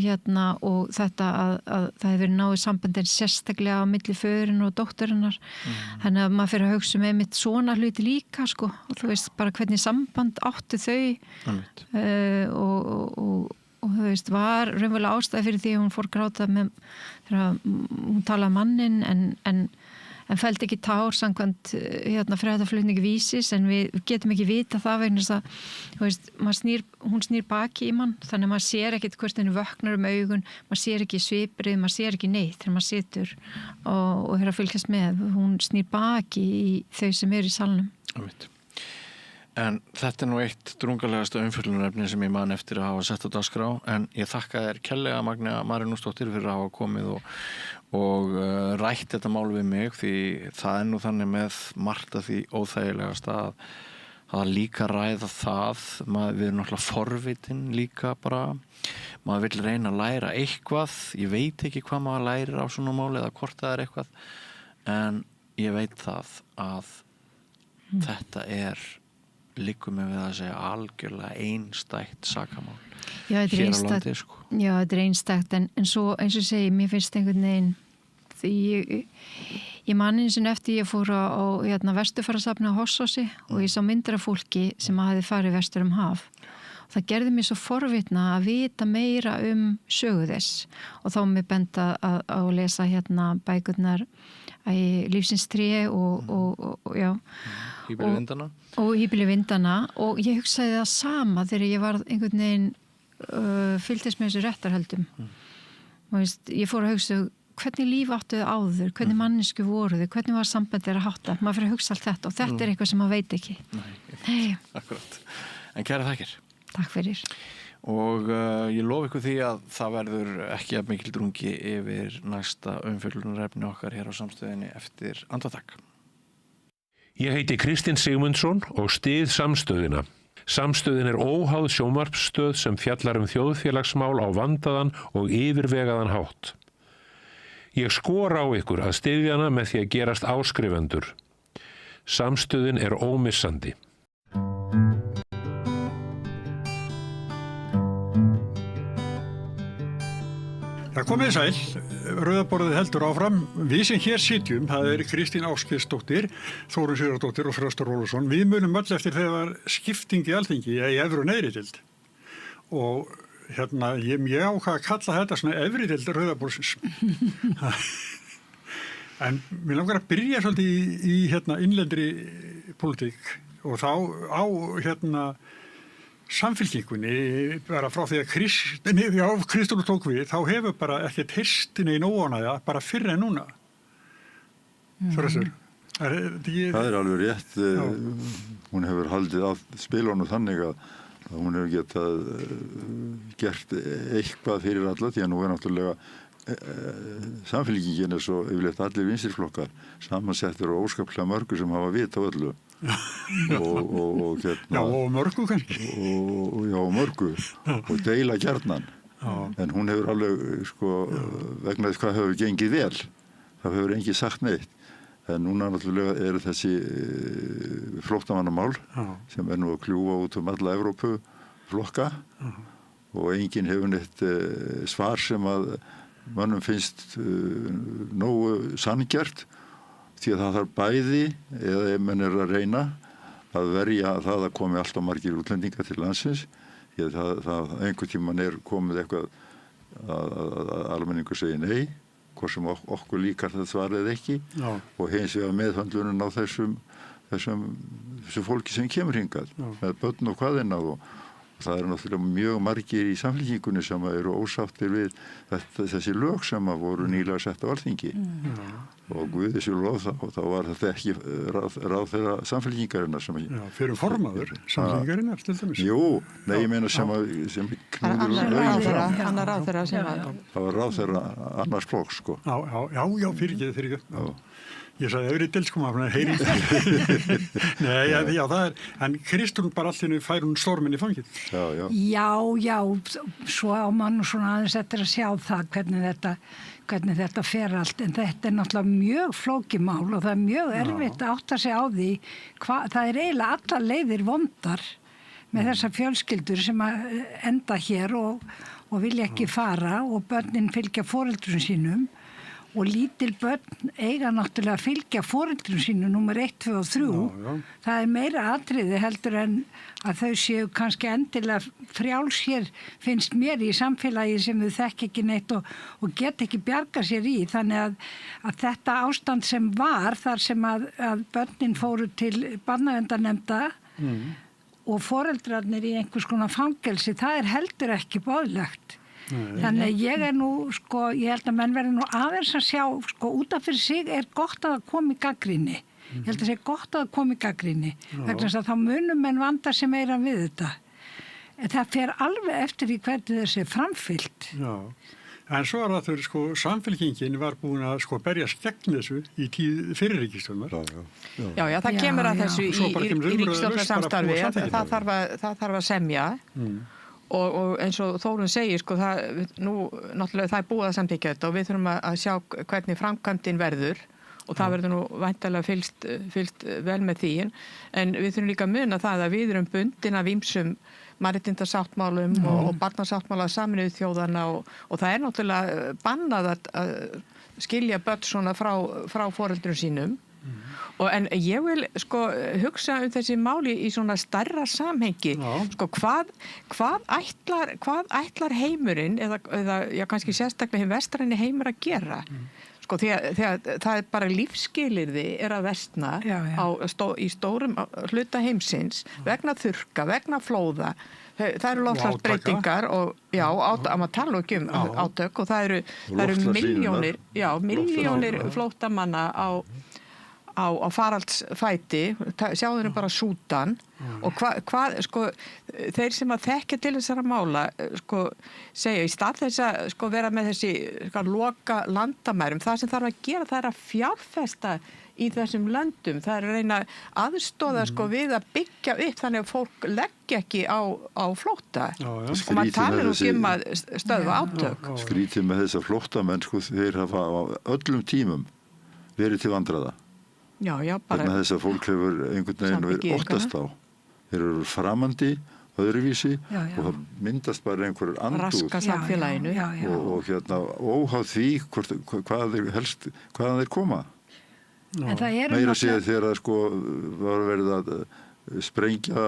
Speaker 8: þetta að það hefði verið náið sambandin sérstaklega á milli föðurinn og dótturinnar þannig að maður fyrir að hugsa með einmitt svona hluti líka sko og þú veist bara hvernig samband áttu þau og þú veist var raunverulega ástæði fyrir því að hún fór gráta með þegar hún talaði mannin en fældi ekki tár samkvæmt fréttaflutningi Vísis en við getum ekki vita það vegna þess að þú veist, hún snýr baki í mann þannig að maður sér ekkit hvort henni vöknar augun, maður sér ekki sviprið, maður sér ekki neitt þegar maður situr og er að fylgjast með, hún snýr baki í þau sem eru í salnum.
Speaker 1: En þetta er nú eitt drungalegasta umfjöllunarefni sem ég man eftir að hafa sett á dagskrá en ég þakka þér kærlega Magnea Marinósdóttir fyrir að hafa komið og rætt þetta mál við mig því það er nú þannig með margt af því óþægilegasta að líka ræða það við erum náttúrulega forvitin líka bara maður vill reyna að læra eitthvað ég veit ekki hvað maður lærir á svona máli eða hvort það er eitthvað en ég veit það að þetta liggur mig við að segja algjörlega einstætt sakamál
Speaker 8: hér á
Speaker 1: landi sko.
Speaker 8: Já, þetta er einstætt en svo eins og segi, mér finnst einhvern veginn því ég man eins og eftir ég fór á Vesturfarasafni á Hossósi og ég sá myndir af fólki sem hafði farið vestur haf Það gerði mér svo forvitna að vita meira sögu þess og þá mér benda að lesa hérna bækurnar í Lífsins tré og já.
Speaker 1: Híbýli vindana.
Speaker 8: Og Híbýli vindana og ég hugsaði það sama þegar ég var einhvern veginn fylgdist með þessu réttarhöldum. Og ég fór að hugsa hvernig líf áttu þau áður, hvernig mannesku voru þau, hvernig var sambandið að hátta. Maður fyrir að hugsa allt þetta og þetta eitthvað sem maður veit ekki.
Speaker 1: Nei, akkurat. En kæra þakkir.
Speaker 8: Takk fyrir.
Speaker 1: Og ég lofa ykkur því að það verður ekki að mikil drungi yfir næsta umfjöllunarefni okkar hér á Samstöðinni eftir andartak.
Speaker 9: Ég heiti Kristinn Sigmundsson og styð Samstöðina. Samstöðin óháð sjónvarpsstöð sem fjallar þjóðfélagsmál á vandaðan og yfirvegaðan hátt. Ég skora á ykkur að styðja hana með því að gerast áskrifendur. Samstöðin ómissandi.
Speaker 10: Það komið sæl, Rauðaborðið heldur áfram. Við sem hér sitjum, það Kristín Ásgeirsdóttir, Þórunn Sigurðardóttir og Þröstur Ólafsson. Við munum öll eftir þegar skipting í Alþingi í efri og neðri deild. Og hérna, ég ákvað að kalla þetta svona efri deild Rauðaborðsins. En mér langar að byrja svolítið í innlendri pólitík og þá á Samfylkingunni, bara frá því að Kristrún tók við, þá hefur bara ekkert heyrst nein óánægja, bara fyrr en núna. Þröstur.
Speaker 11: Það alveg rétt. Hún hefur haldið á spilunum þannig að hún hefur getað gert eitthvað fyrir alla, því að nú náttúrulega Samfylkingin svo yfirleitt allir vinstriflokkar samansettur og óskaplega mörgu sem hafa vit á öllu. og
Speaker 10: mörgu kannski
Speaker 11: og mörgu og deila gjarnan en hún hefur alveg vegna þess hvað hefur gengið vel það hefur enginn sagt neitt en núna náttúrulega þessi flóttamannamál sem nú að kljúfa út alla Evrópu flokka og enginn hefur neitt svar sem að mönnum finnst nógu sanngjarnt því að það þarf bæði eða ef menn að reyna að verja það að komi alltaf margir útlendingar til landsins því að það einhvern tímann komið eitthvað að almenningur segir nei hvort sem okkur líkar það svarið ekki og hins vegar meðhöndlunin á þessu fólki sem kemur hingað með börn og hvaðina og það náttúrulega mjög margir í Samfylkingunni sem ósáttir við þessi lög sem voru nýlega sett á Alþingi og Guði sé lof þá var þetta ekki ráðherra Samfylkingarinnar sem
Speaker 10: fyrir formaður Samfylkingarinnar til dæmis.
Speaker 11: Jú, nei ég meina sem
Speaker 12: annar ráðherra sem
Speaker 11: það var ráðherra annars flokks sko.
Speaker 10: Já, fyrir ekki. Ég sagði efri deild maður heyri. Nei, já, það en Kristrún bara allir fær hún storminn í fangið.
Speaker 12: Já, svo á mann svona aðeins eftir að sjá það hvernig þetta fer allt, en þetta náttúrulega mjög flókið mál og það mjög erfitt að átta sig á því það eiginlega alla leiðir vondar með þessar fjölskyldur sem að enda hér og vilja ekki fara og börnin fylgja foreldrum sínum og lítil börn eiga náttúrulega að fylgja foreldrum sínu númer 1, 2 og 3. Það meira atriði heldur en að þau séu kannski endilega frjáls hér finnst mér í samfélagi sem þau þekki ekki neitt og get ekki bjarga sér í. Þannig að þetta ástand sem var þar sem að börnin fóru til barnaverndarnefnda og foreldrarnir í einhvers konar fangelsi, það heldur ekki boðlegt. Þannig að ég nú, ég held að menn verði nú aðeins að sjá, út af fyrir sig gott að það komi gagnrýni. Ég held að það gott að það komi gagnrýni. Vegna þess að þá munum menn vanda sem meira við þetta. En það fer alveg eftir í hvernig þessi framfylgt.
Speaker 10: Já, en svo það Samfylkingin var búin að berjast gegn þessu í tíð fyrir ríkisstjórnar.
Speaker 12: Já, það kemur að þessu í ríkisstjórnarsamstarfi. Það þarf að semja. Og eins og Þórunn segir, nú náttúrulega það búið að samþykkja þetta og við þurfum að sjá hvernig framkvæmdin verður og það verður nú væntanlega fylgst vel með því en við þurfum líka að muna það að við erum bundin af ýmsum mannréttindasáttmálum og barnasáttmála Sameinuðu þjóðanna og það náttúrulega bannað að skilja börn svona frá foreldrum sínum
Speaker 13: En ég vil sko hugsa þessi máli í svona stærra samhengi. Sko hvað ætlar heimurinn eða kannski sérstaklega hinn vestræni heimur að gera? Sko þegar það bara lífsskilyrði að versna í stórum hluta heimsins vegna þurrka, vegna flóða. Það eru loftslagsbreytingar og að maður tala ekki átök og það eru milljónir flóttamanna á faraldsfæti, sjáðu bara Súdan og hvað sko þeir sem að þekkja til þessara mála sko segja í stað þess að sko vera með þessi sko loka landamærum, það sem þarf að gera það að fjárfesta í þessum löndum, það að reyna aðstoða sko við að byggja upp þannig að fólk leggja ekki á flótta og maður talar að stöðva átök.
Speaker 11: Skrítið með þessa flóttamenn sko þeir hafa á öllum tímum verið til vandræða. Bara þess að fólk hefur einhvern veginn verið óttast á. Þeir eru framandi öðruvísi og það myndast bara einhverjur andúð
Speaker 13: raska samfélaginu
Speaker 11: og óháð því hvaðan þeir koma. Meira segja þegar sko var verið að sprengja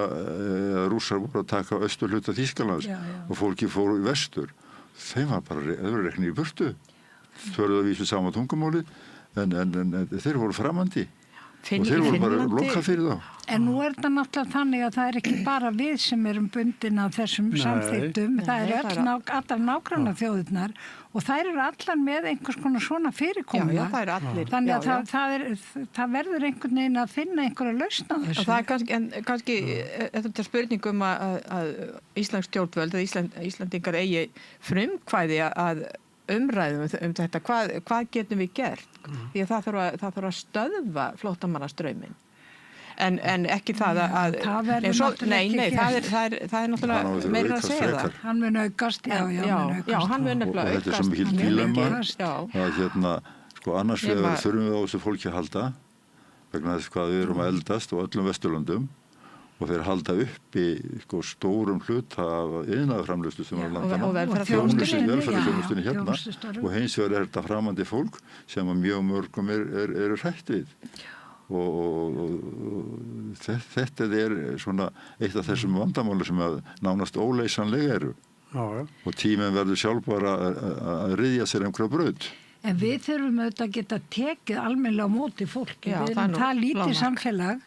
Speaker 11: Rússar voru að taka austurhluta Þýskalands og fólki fóru í vestur. Þeim var bara reknir í burtu. Þörðu að vísu sama tungumáli en þeir voru framandi og þeir voru bara lokað fyrir þá.
Speaker 12: En nú þetta náttúrulega þannig að það ekki bara við sem erum bundin af þessum samþykktum, það allar nágranna þjóðirnar og þær eru allar með einhvers konar svona fyrirkomuna.
Speaker 13: Það eru allir.
Speaker 12: Þannig að það verður einhvern veginn að finna einhverja lausn á þessu.
Speaker 13: Og það kannski þetta spurning að íslensk stjórnvöld eða Íslandingar eigi frumkvæði að umræðum þetta, hvað getum við gert? Því að það þarf að stöðva flóttamannastrauminn. En ekki það að
Speaker 12: það verður náttúrulega ekki gert.
Speaker 13: Það er náttúrulega meira að segja það.
Speaker 12: Hann mun aukast,
Speaker 13: já, hann mun nefnilega aukast.
Speaker 11: Og þetta er svo mikil dilemma að sko annars vegar þurfum við á þessu fólki að halda vegna þess hvað við erum að eldast á öllum Vesturlöndum og þeir halda uppi sko stórum hluta af iðnaðarframleiðslu sem er landana
Speaker 13: og velferðarþjónustunni
Speaker 11: hérna og hins vegar þetta framandi fólk sem að mjög mörgum eru hrætt við og þetta er svona eitt af þessum vandamáli sem að nánast óleysanlega eru og tíminn verður sjálf bara að ryðja sér einhverja braut.
Speaker 12: En við þurfum auðvitað að geta tekið almennilega á móti fólki. Við erum það lítið samfélag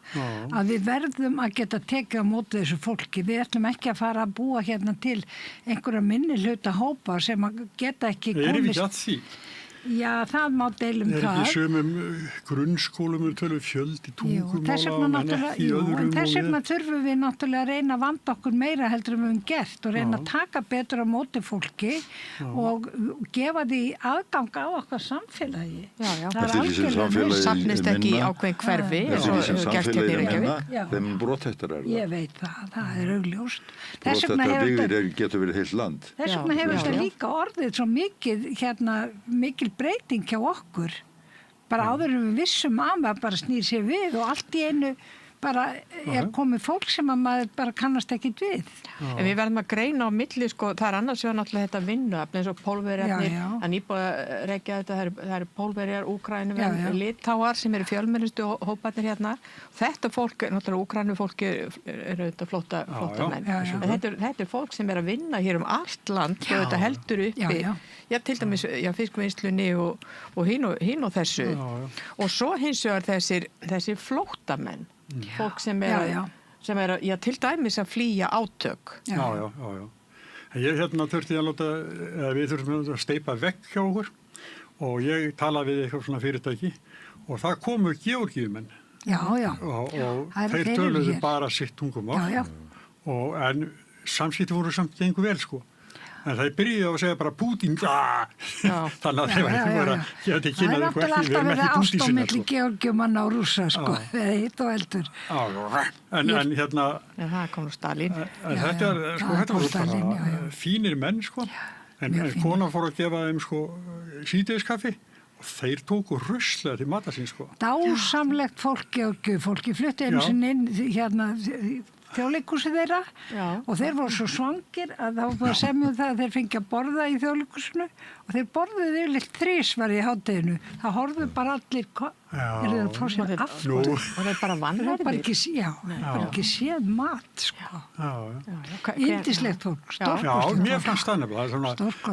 Speaker 12: að við verðum að geta tekið á móti þessu fólki. Við ætlum ekki að fara að búa hérna til einhverja minnihluta hópa sem að geta ekki komist.
Speaker 10: Erum við ekki að því?
Speaker 12: Já, það má deilum það.
Speaker 10: Ekki sömum grunnskólum tölum fjöldi tungumála en ekki öðrum.
Speaker 12: En þess vegna þurfum við náttúrulega að reyna að vanda okkur meira heldur en við höfum gert og reyna að taka betur á móti fólki og gefa því aðgang á okkar samfélagi.
Speaker 11: Það er algjörlega
Speaker 13: safnist ekki í ákveðin hverfi eins og gert hérna í Reykjavík.
Speaker 11: Þeim brothættar það.
Speaker 12: Ég veit það er augljóst.
Speaker 11: Brothættar byggðir getur verið heilt land.
Speaker 12: Þess vegna hefur þetta líka orðið svo mikil breyting hjá okkur bara áður en við vissum að maður bara snýr sér við og allt í einu bara komið fólk sem að maður bara kannast ekkit við.
Speaker 13: En við verðum að greina á milli sko, það annars vegar náttúrulega þetta vinnuafl eins og Pólverjarnir, að nýbúið að rekja þetta, það eru Pólverjar, Úkraínumenn, Litáar sem eru fjölmennustu hóparnir hérna. Þetta fólk, náttúrulega Úkraínu fólki eru auðvitað flóttamenn. En þetta er fólk sem er að vinna hér allt land og þetta heldur uppi. Til dæmis fiskvinnslunni og hinn og þessu. Og svo hins vegar þessir flóttamenn. Fólk sem er til dæmis að flýja átök.
Speaker 10: Já. Ég þurfti við þurfum að steypa vekk hjá okkur og ég talaði við eitthvað svona fyrirtæki og það komu Georgíumenn. Og þeir töluðu bara sitt tungumál. En samskipti voru samt gengur vel sko. En það byrjuði á að segja bara Pútín, þannig að þeir var ekki verið að geta ekki kynnaði eitthvað ekki, við erum ekki Pútín sinna. Það er náttúrulega alltaf verið ást á milli Georgiumanna og Rússa, sko, eða hitt og eldur. En hérna...
Speaker 13: Það kom Stalin.
Speaker 10: Þetta voru bara fínir menn, sko, en kona fór að gefa þeim, sko, síðdegskaffi og þeir tóku ruslega til matar sín, sko.
Speaker 12: Dásamlegt fólki flutti einu sinni inn, hérna, þjóðleikhúsið þeirra og þeir voru svo svangir að þá var semjum það að þeir fengi að borða í þjóðleikhúsinu og þeir borðuðu yfirleitt 3 var í hádeginu. Það horfðu bara allir, er það að fá sér aftur?
Speaker 13: Og þeir bara vannverðir?
Speaker 12: Bara ekki séð mat, sko. Yndislegt fólk, stórkostlegt.
Speaker 10: Já, mér fannst það nefnilega.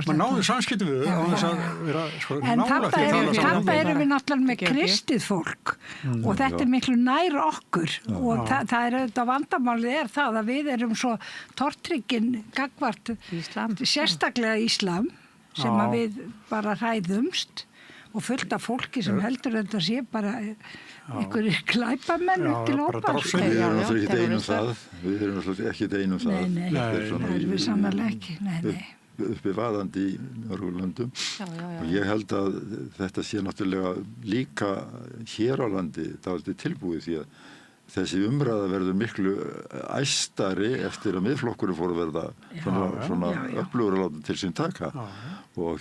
Speaker 10: Man náði samskipti við þau á þess að vera
Speaker 12: en þarna erum við náttúrulega með kristið fólk og þetta er miklu nær okkur og það er auðvitað vandamálið er það að við erum svo tortryggin gagvart sérstaklega Íslam sem að við bara hræðumst og fullt af fólki sem heldur þetta sé bara einhverjir glæpamenn til hópa.
Speaker 11: Við erum náttúrulega ekki einum það. Við erum náttúrulega ekki einum það.
Speaker 12: Nei, það erum við sannarlega ekki. Nei.
Speaker 11: Uppi vaðandi í Norðurlöndum og ég held að þetta sé náttúrulega líka hér á landi dálítið tilbúið því að þessi umræða verður miklu æstari eftir að miðflokkurinn fór að verða svona öflugur að láta til sín taka og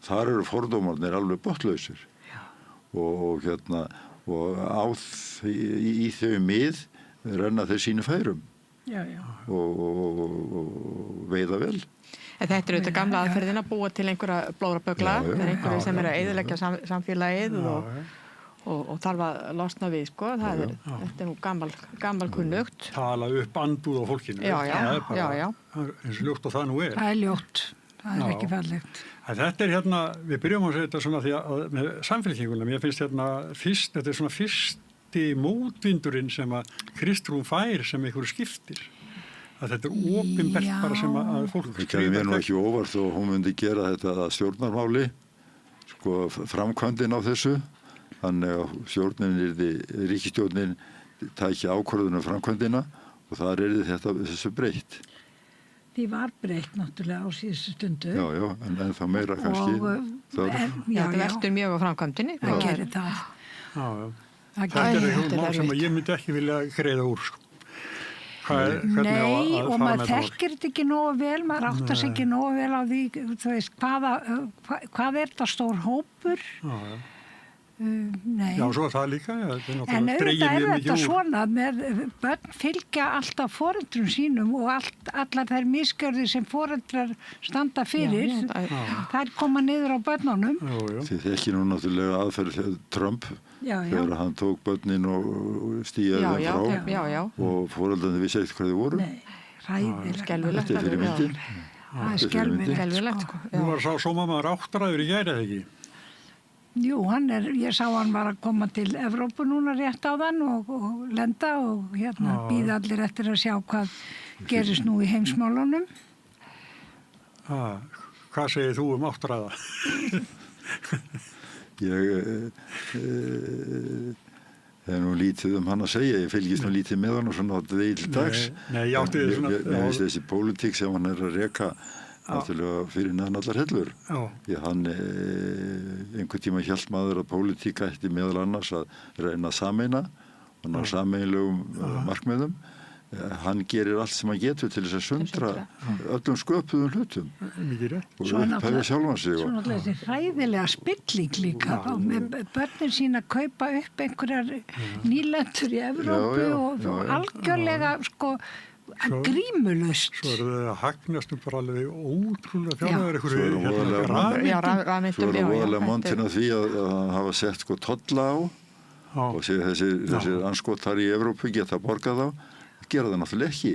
Speaker 11: þar eru fordómarnir alveg botnlausir og í þau mið renna þeir sínu færum og veiða vel.
Speaker 13: En þetta er auðvitað gamla aðferðin að búa til einhverja blórabögla, það er einhverju sem eru að eyðileggja samfélagið og þarf að losna við, sko. Þetta er nú gammal kunnugt.
Speaker 10: Tala upp andúð á fólkinu.
Speaker 13: Já.
Speaker 10: Eins og ljótt og það nú er.
Speaker 12: Það er ljótt. Það er ekki fallegt.
Speaker 10: Þetta er við byrjum að segja þetta svona því að með samfélkinguna, mér finnst þetta er svona fyrsti mótvindurinn sem að Kristrún fær sem einhverju skiptir. Að þetta er opinbert bara sem að fólk
Speaker 11: skrifa. Það kemur mér nú ekki óvart þó hún myndi gera þetta að stjórnarmáli, sko framkvæmdin á þessu. Þannig að ríkisstjórnin tæki ákvörðun framkvæmdina og þar þessu breytt.
Speaker 12: Því var breytt náttúrulega á síðustu stundu.
Speaker 11: Já, en það meira kannski.
Speaker 13: Það veltur mjög á framkvæmdinni.
Speaker 12: Það gerir það.
Speaker 10: Þetta er mál sem ég myndi ekki vilja greiða úr, sko.
Speaker 12: Nei, og maður þekkir þetta ekki nógu vel, maður áttar sig ekki nógu vel á því, þú veist, hvað er það stór hópur? Nei.
Speaker 10: Já, svo það líka.
Speaker 12: En auðvitað er þetta svona með börn fylgja alltaf foreldrum sínum og allar þær misgjörðir sem foreldrar standa fyrir, þær koma niður á börnunum.
Speaker 11: Þið þekki nú náttúrulega aðferð Trump þegar hann tók börnin og stíjaði þeim frá og foreldrarnir vissi ekkert hvað þið voru.
Speaker 12: Nei, ræðilegt.
Speaker 13: Skelfilegt.
Speaker 11: Þetta er fyrir myndin.
Speaker 12: Það er skelfilegt.
Speaker 10: Nú var sá sómamaður 8 ræður í gær eða ekki?
Speaker 12: Jú, ég sá hann var að koma til Evrópu núna rétt á þann og lenda og býða allir eftir að sjá hvað gerist nú í heimsmálunum.
Speaker 10: Hvað segir þú 8 ræða?
Speaker 11: Ég hef nú lítið hann að segja, ég fylgist nú lítið með hann og svona á deil dags.
Speaker 10: Nei, ég átti þið svona.
Speaker 11: Ég veist þessi pólitík sem hann að reka náttúrulega fyrir neðan allar hellur. Því hann einhvern tíma hélt maður að pólitík ætti meðal annars að reyna að sameina og ná sameinlegum markmiðum. Hann gerir allt sem hann getur til þess að sundra öllum sköpuðum hlutum og upphefja sjálfan sig.
Speaker 12: Svo náttúrulega þessi hræðilega spilling líka með börnin sín að kaupa upp einhverjar nýlendur í Evrópu og algjörlega grímulust.
Speaker 10: Svo eru þau að hagnast bara alveg ótrúlega fjárhæður
Speaker 11: Svo eru voðalega montin að því að hafa sett tolla á og þessir anskotar í Evrópu geta borgað á, gera það náttúrulega ekki.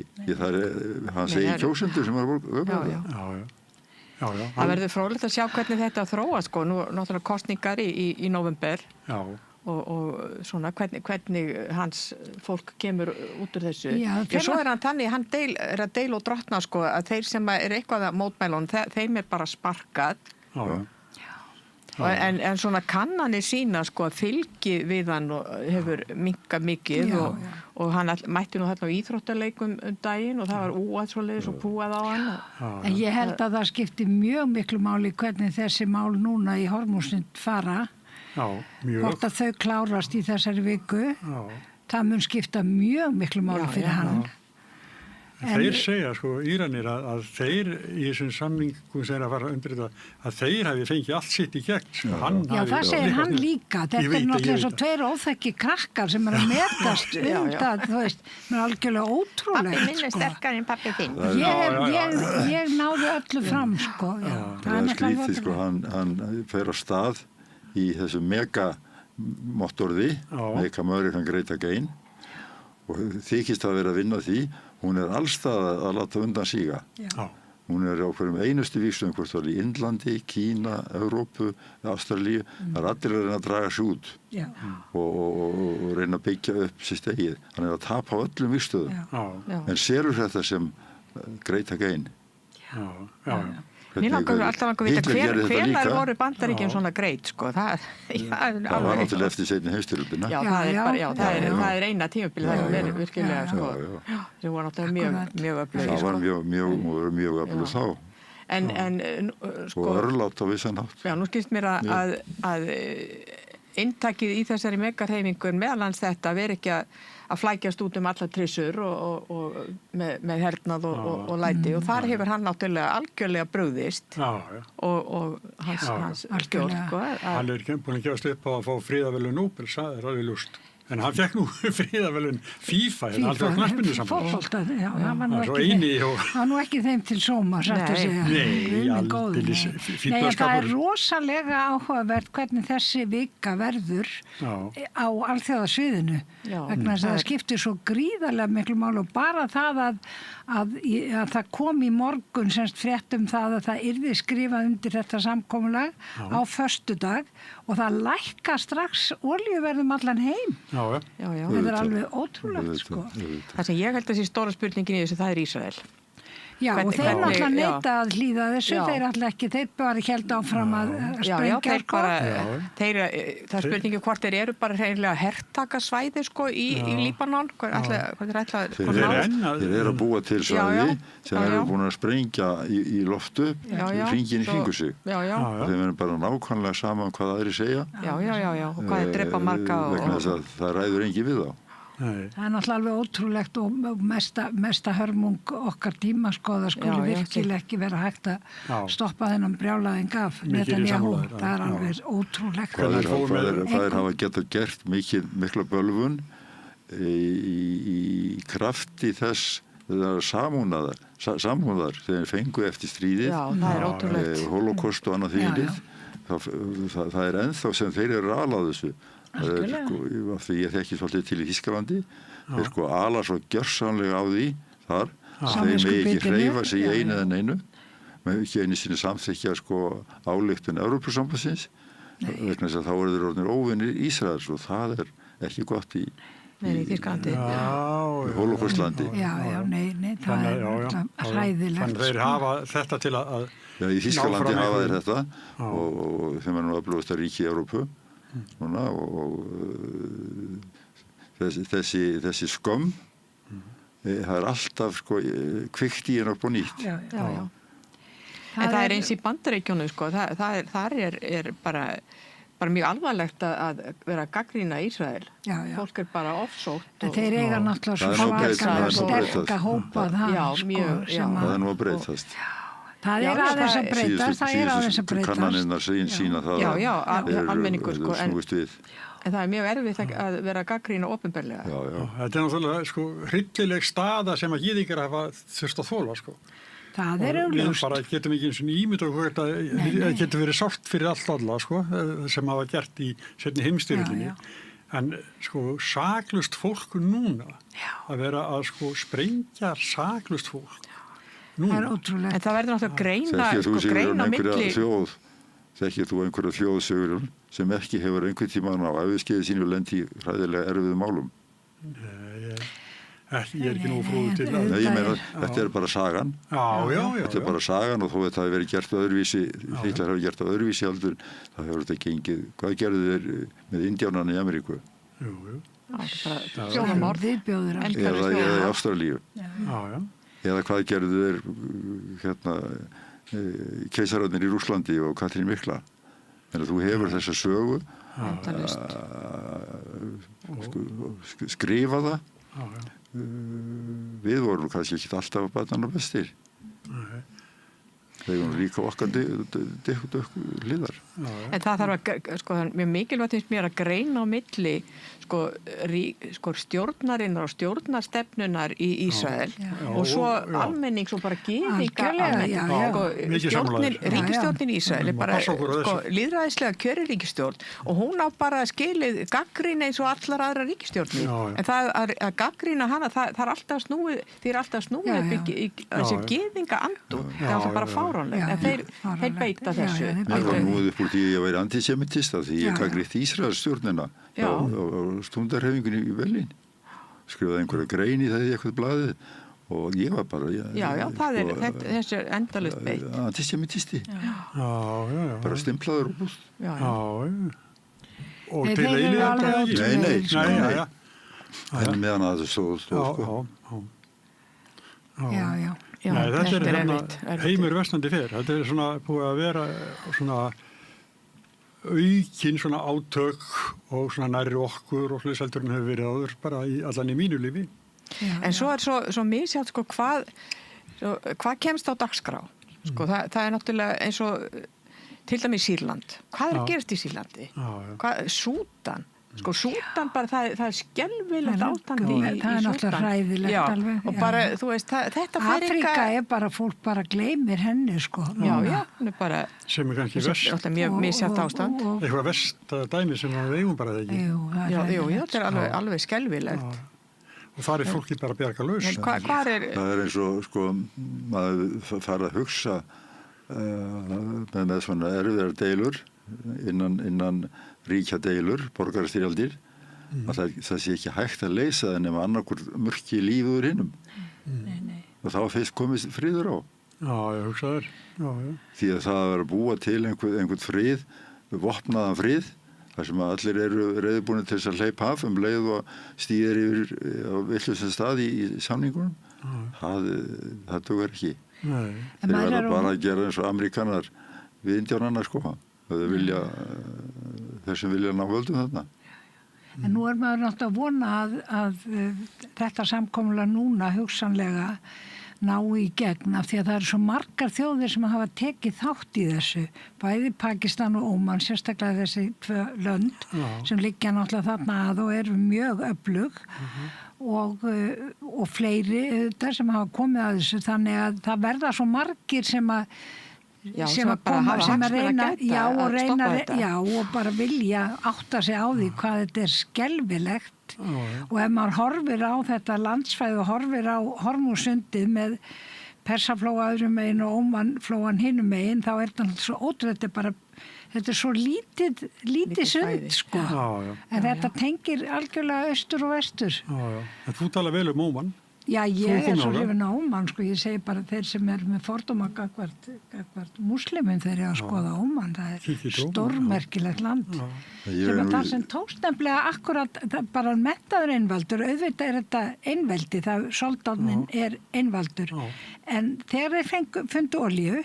Speaker 11: Hann segir kjósendur sem er að borga það.
Speaker 13: Það verður fróðlegt að sjá hvernig þetta þróast, sko. Nú náttúrulega kosningar í november. Og svona hvernig hans fólk kemur út úr þessu. Svo er hann þannig, hann er að deila og drottna, sko, að þeir sem er eitthvað að mótmælun, þeim er bara sparkað. En svona kannanir sína, sko, fylgi við hann og hefur minkað mikið og hann mætti nú þarna á íþróttaleikum daginn og það var úað svoleiðis og púað á hann.
Speaker 12: En ég held að það skipti mjög miklu máli hvernig þessi mál núna í Hormúsund fara. Hvort að þau klárast í þessari viku. Það mun skipta mjög miklu máli fyrir hann.
Speaker 10: Þeir segja, sko, Íranir að þeir í þessum samningum sem að fara undir þetta, að þeir hafi fengið allt sitt í gegn. Sko.
Speaker 12: Það segir hann líka. Þetta er náttúrulega svo 2 óþekki krakkar sem að metast undan, þú veist, með algjörlega ótrúlegt.
Speaker 13: Pappi minn er sterkar en pappi þinn.
Speaker 12: Ég náði öllu fram, sko.
Speaker 11: Það er skrítið, sko, hann fer á stað í þessu megamottorði, Make Great Again, og þykist að vera að vinna því. Hún er allstað að láta undan síga. Hún er á hverjum einustu vígstöðum, hvort það er í Indlandi, Kína, Evrópu, Ástralíu. Það er allir að reyna að draga sig út og reyna að byggja upp sitt eigið. Hann er að tapa á öllum vígstöðum. En sérur þetta sem Great Again.
Speaker 13: Mér langar alltaf að vita hvenær voru Bandaríkjum svona greit, sko. Það
Speaker 11: var náttúrulega eftir seinni heimsstyrjöldina.
Speaker 13: Það er eina tímabil, það er virkilega, sko. Það var náttúrulega mjög öflug.
Speaker 11: Það var mjög öflug þá. Og örlátt á vissan hátt.
Speaker 13: Já, nú skilst mér að inntakið í þessari megahreyfingu meðalans þetta veri ekki að flækjast út allar trissur og með hernað og læti og þar hefur hann náttúrulega algjörlega brugðist og hans skjól.
Speaker 10: Hann er búin að gefast upp á að fá friðarverðlaun Nóbel, það er alveg ljóst. En hann fekk nú friðarverðlaun FIFA, en alltaf knattspyrnusamband.
Speaker 12: Það var nú ekki þeim til sóma, satt að segja.
Speaker 10: Nei, aldeilis fínnaskapur.
Speaker 12: Það er rosalega áhugavert hvernig þessi vika verður á alþjóðasviðinu. Vegna þess að það skiptir svo gríðarlega miklu mál og bara það að það kom í morgun semst frétt það að það yrði skrifað undir þetta samkomulag á föstudag og það lækka strax olíuverðum allan heim. Þetta er alveg ótrúlegt, sko.
Speaker 13: Það sem ég held að sé stóra spurningin í þessu, það er Ísrael.
Speaker 12: Já, og þeir náttúrulega neita að hlýða þessu, þeir alltaf ekki, þeir bara héldu áfram að sprengja, sko.
Speaker 13: Það er spurningi hvort þeir eru bara hreinlega hertakasvæði, sko, í Líbanon.
Speaker 11: Þeir eru að búa til svæði sem eru búin að sprengja í loftu, hringin í kringu sig. Þeir verður bara nákvæmlega saman hvað aðri segja.
Speaker 13: Já, og hvað er drepa marga.
Speaker 11: Vegna þess að það ræður engi við þá.
Speaker 12: Það er náttúrulega alveg ótrúlegt og mesta hörmung okkar tíma, sko, það skulle virkilega ekki vera hægt að stoppa þennan brjálaðing af Netanyahu. Það er alveg ótrúlegt.
Speaker 11: Það er hafa getað gert mikla bölvun í krafti þess samhúðar þegar þeir fengu eftir stríðið.
Speaker 13: Já, það er ótrúlegt.
Speaker 11: Holocaust og annað þvílið. Það er ennþá sem þeir eru alað þessu. Því ég þekki svolítið til í Þýskalandi þeir sko ala svo gjörsamlega á því þar þeir megi ekki hreyfa sig í einu eða neinu með ekki einu sinni samþykkja sko ályktun Evrópusambandsins vegna þess að þá eru þeir orðnir óvinir Ísraels og það er ekki gott í
Speaker 13: Þýskalandi
Speaker 11: Holocaustlandi.
Speaker 12: Nei, það er hræðilegt.
Speaker 10: Þannig þeir hafa þetta til að
Speaker 11: Já, í Þýskalandi hafa þeir þetta og þeim er nú öflugasta ríki í Evrópu Núna, og þessi skömm það er alltaf sko, kvikt í henn upp og nýtt.
Speaker 13: Já. En það er eins í Bandaríkjunum, sko, þar er bara mjög alvarlegt að vera að gagnrýna Ísrael. Fólk er bara ofsótt.
Speaker 12: En þeir eiga náttúrulega svo sterka hópa það, sko.
Speaker 11: Það er nú að breytast.
Speaker 12: Það er aðeins að breytast,
Speaker 11: Kannanirnar sína það
Speaker 13: almenningur, sko,
Speaker 11: snúist við.
Speaker 13: En það er mjög erfitt að vera að gagnrýna opinberlega.
Speaker 10: Þetta er náttúrulega, sko, hryllileg staða sem að gyðingar hafa þurft að þola, sko.
Speaker 12: Það er augljóst.
Speaker 10: Við bara getum ekki eins og ímynd og þetta getur verið sárt fyrir alla, sko, sem hafa gert í seinni heimsstyrjöldinni. En, sko, saklaust fólk núna að vera að, sko, sprengja saklaust fólk.
Speaker 12: Það er ótrúlegt.
Speaker 13: En það verður náttúrulega að greina milli.
Speaker 11: Þekkir þú einhverja þjóðsögurum sem ekki hefur einhvern tímann á æviskeiði sínu lendi í hræðilega erfiðum málum?
Speaker 10: Ég er ekki nógu frúður til það.
Speaker 11: Nei, ég meina, þetta er bara sagan.
Speaker 10: Já.
Speaker 11: Þetta er bara sagan og þó þetta hafi verið gert öðruvísi, Hitler hafi gert öðruvísi heldur, það hefur þetta gengið. Hvað gerðu þeir með indjánana í Ameríku?
Speaker 10: Jú.
Speaker 12: Viðbjóður.
Speaker 11: Eða í Ástralíu.
Speaker 10: Já.
Speaker 11: Eða hvað gerðu þeir keisararnir í Rússlandi og Katrín Mikla. En þú hefur þessa sögu skrifa það við vorum kannski ekki alltaf barnanna bestir. Þeir voru líka okkar hliðar.
Speaker 13: En það þarf að, sko, mjög mikilvægt finnst mér að greina á milli stjórnarinnar og stjórnarstefnunar í Ísrael og svo almenning, svo bara gyðinga almenning. Ríkisstjórnin í Ísrael er bara lýðræðislega kjörin ríkisstjórn og hún á bara skilið gagnrýni eins og allar aðra ríkisstjórnir. En það að gagnrýna hana, það er alltaf snúið, því er alltaf snúið upp í þessi gyðinga andu. Það er alltaf bara fáránlegt. En þeir beita þessu.
Speaker 11: Mér var núið upp úr því að ég væri antisemitista því ég gagnrýndi Ísraelsstjórnina á stundarhefingunni í Berlín. Skrifaði einhverja grein í það í eitthvað blaðið og ég var bara...
Speaker 13: það er þessi endalaust beitt.
Speaker 11: Antisemitisti. Bara stimplaður og búst.
Speaker 10: Og til eilíðar?
Speaker 11: Nei. En meðan að það stóð sko.
Speaker 10: Nei, þetta er heimur versnandi fer. Þetta er svona búið að vera svona aukin svona átök og svona nærri okkur og hluseldur hefur verið áður bara allan í mínu lífi.
Speaker 13: En svo er svo misjátt sko hvað kemst á dagskrá? Sko það er náttúrulega eins og til dæmis Sýrland. Hvað er að gerast í Sýrlandi? Súdan? Sko Súdan bara, það er skelfilegt ástand í Súdan. Það er náttúrulega hræðilegt alveg. Og bara, þú veist, þetta fer
Speaker 12: Afrika er bara, fólk bara gleymir henni, sko.
Speaker 13: Hún er bara...
Speaker 10: Sem er kannski verst.
Speaker 13: Þetta er mjög misjátt ástand.
Speaker 10: Eitthvað verst dæmi sem við eigum bara það ekki.
Speaker 13: Jú, þetta er alveg skelfilegt.
Speaker 10: Og það er fólki bara að bjarga laus.
Speaker 13: Það
Speaker 11: er eins og, sko, maður fara að hugsa með svona erfiðar deilur innan ríkja deilur, borgarastyrjaldir, að það sé ekki hægt að leysa það nema annarkur mörki lífur hinnum. Og þá fyrst komist friður á.
Speaker 10: Já, ég hugsa þér.
Speaker 11: Því að það að vera að búa til einhvern frið, vopnaðan frið, þar sem allir eru reiðbúnir til þess að hleypa af leið og stíðir yfir á villusum stað í samningunum. Það dugar ekki. Þeir verða bara að gera eins og Ameríkanar við Indíánarna, sko. Þeir sem vilja ná völdum þarna.
Speaker 12: En nú er maður náttúrulega að vona að þetta samkomulag núna hugsanlega ná í gegn af því að það eru svo margar þjóðir sem hafa tekið þátt í þessu. Bæði Pakistan og Óman, sérstaklega þessi 2 lönd sem liggja náttúrulega þarna að og eru mjög öflug og fleiri þetta sem hafa komið að þessu þannig að það verða svo margir sem að reyna og bara vilja átta sig á því hvað þetta er skelfilegt og ef maður horfir á þetta landsvæði og horfir á Hormúsundið með Persaflóa öðrum megin og Ómanflóan hinum megin þá er þetta svo ótrúlega þetta er svo lítið sund sko en þetta tengir algjörlega austur og vestur.
Speaker 10: En þú tala vel Óman.
Speaker 12: Já, ég er svo hrifin á Óman, sko, ég segi bara þeir sem er með fordóma gagvart múslimum þeir eru að skoða Óman, það er stórmerkilegt land. Sem að það sem tókst nefnilega akkurat, bara menntaður einvaldur, auðvitað er þetta einveldi, það soldáninn er einvaldur. En þegar þeir fundu olíu,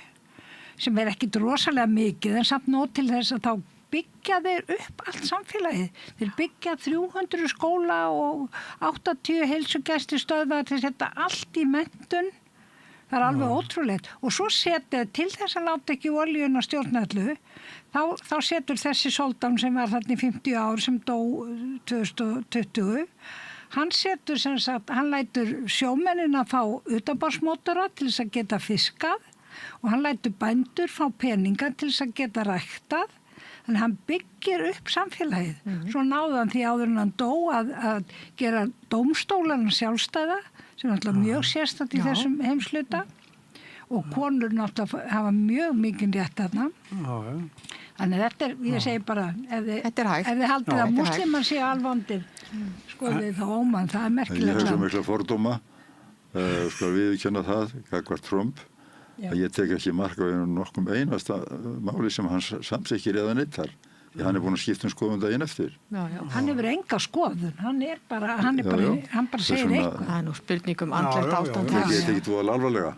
Speaker 12: sem er ekkit rosalega mikið, en samt nóg til þess að þá byggja þeir upp allt samfélagið. Þeir byggja 300 skóla og 80 heilsugæslustöðvar til þetta allt í menntun. Það er alveg ótrúlegt. Og svo setur til þess að láta ekki olíuna stjórnallu, þá setur þessi soldán sem var þarna í 50 ár sem dó 2020, hann lætur sjómennina fá utanborðsmótora til þess að geta fiskað og hann lætur bændur fá peninga til þess að geta ræktað. Þannig hann byggir upp samfélagið. Svo náðan því áður en hann dó að gera dómstólarna sjálfstæða, sem er náttúrulega mjög sérstætt í þessum heimsluta. Og konur náttúrulega hafa mjög mikinn rétt þarna. Þannig þetta er, ég segi bara, ef þið haldið að múslimar séu alvondir, skoðið þá Óman, það er merkilegt.
Speaker 11: Ég hef svo mikla fordóma, skal viðurkenna það, gagnvart Trump. Að ég tek ekki mark á nokkum einasta máli sem hann samþykkir eða neittar. Því hann er búin að skipta skoðun daginn eftir.
Speaker 12: Hann hefur enga skoðun. Hann bara segir eitthvað.
Speaker 13: Það er nú spurningum andlegt ástand.
Speaker 11: Það get ekki þú alvarlega.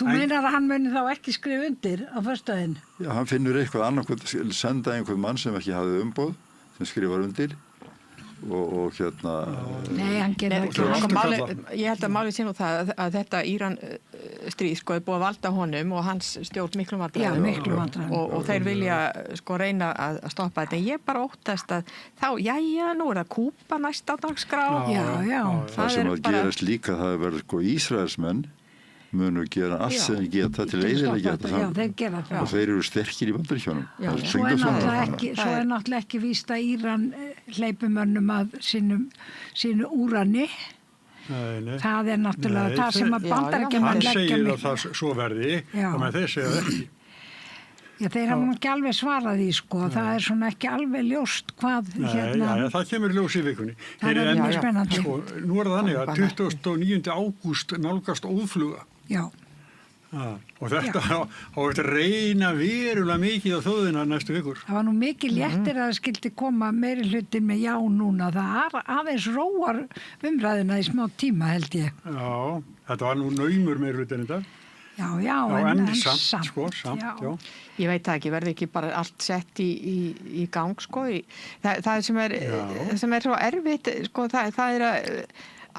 Speaker 12: Þú meinar að hann muni þá ekki skrifa undir á föstudaginn?
Speaker 11: Já, hann finnur eitthvað annað, senda einhvern mann sem ekki hafði umboð, sem skrifar undir og hérna...
Speaker 12: Nei, hann getur
Speaker 13: ekki. Ég held að málið sé nú það að þetta Íran stríð sko er búið að valda honum og hans stjórn miklum vandræðum.
Speaker 12: Já, miklum vandræðum.
Speaker 13: Og þeir vilja sko reyna að stoppa þetta. En ég bara óttast að þá, jæja, nú er það Kúba næst á dagskrá.
Speaker 12: Já.
Speaker 11: Það sem að gerast líka, það verður sko Ísraelsmenn munu gera allt sem þeir geta til eyðileggja þetta
Speaker 12: Já, þeir gera það.
Speaker 11: og þeir eru sterkir í Bandaríkjunum.
Speaker 12: Svo er náttúrulega ekki víst að Íran hleypumönnum að sínu úrani.
Speaker 10: Nei.
Speaker 12: Það er náttúrulega það sem að Bandaríkjamenn leggja
Speaker 10: hann segir að það svo verði og með þeir segja það ekki.
Speaker 12: Já, þeir hafa ekki alveg svarað í sko, það er svona ekki alveg ljóst hvað
Speaker 10: hérna... Já, það kemur ljós í vikunni.
Speaker 12: Það er mjög spennandi.
Speaker 10: Sko, nú er það þannig að 29. ágúst nálgast óðfluga.
Speaker 12: Já.
Speaker 10: Og þetta á eftir að reyna verulega mikið á þjóðina næstu vikur.
Speaker 12: Það var nú mikið léttir að það skildi koma meiri hlutin með já núna. Það aðeins róar umræðina í smá tíma held ég.
Speaker 10: Já, þetta var nú naumur meiri hlutin þetta.
Speaker 12: Já, en samt.
Speaker 10: Já.
Speaker 13: Ég veit það ekki, verði ekki bara allt sett í gang, sko. Það sem er svo erfitt, sko, það er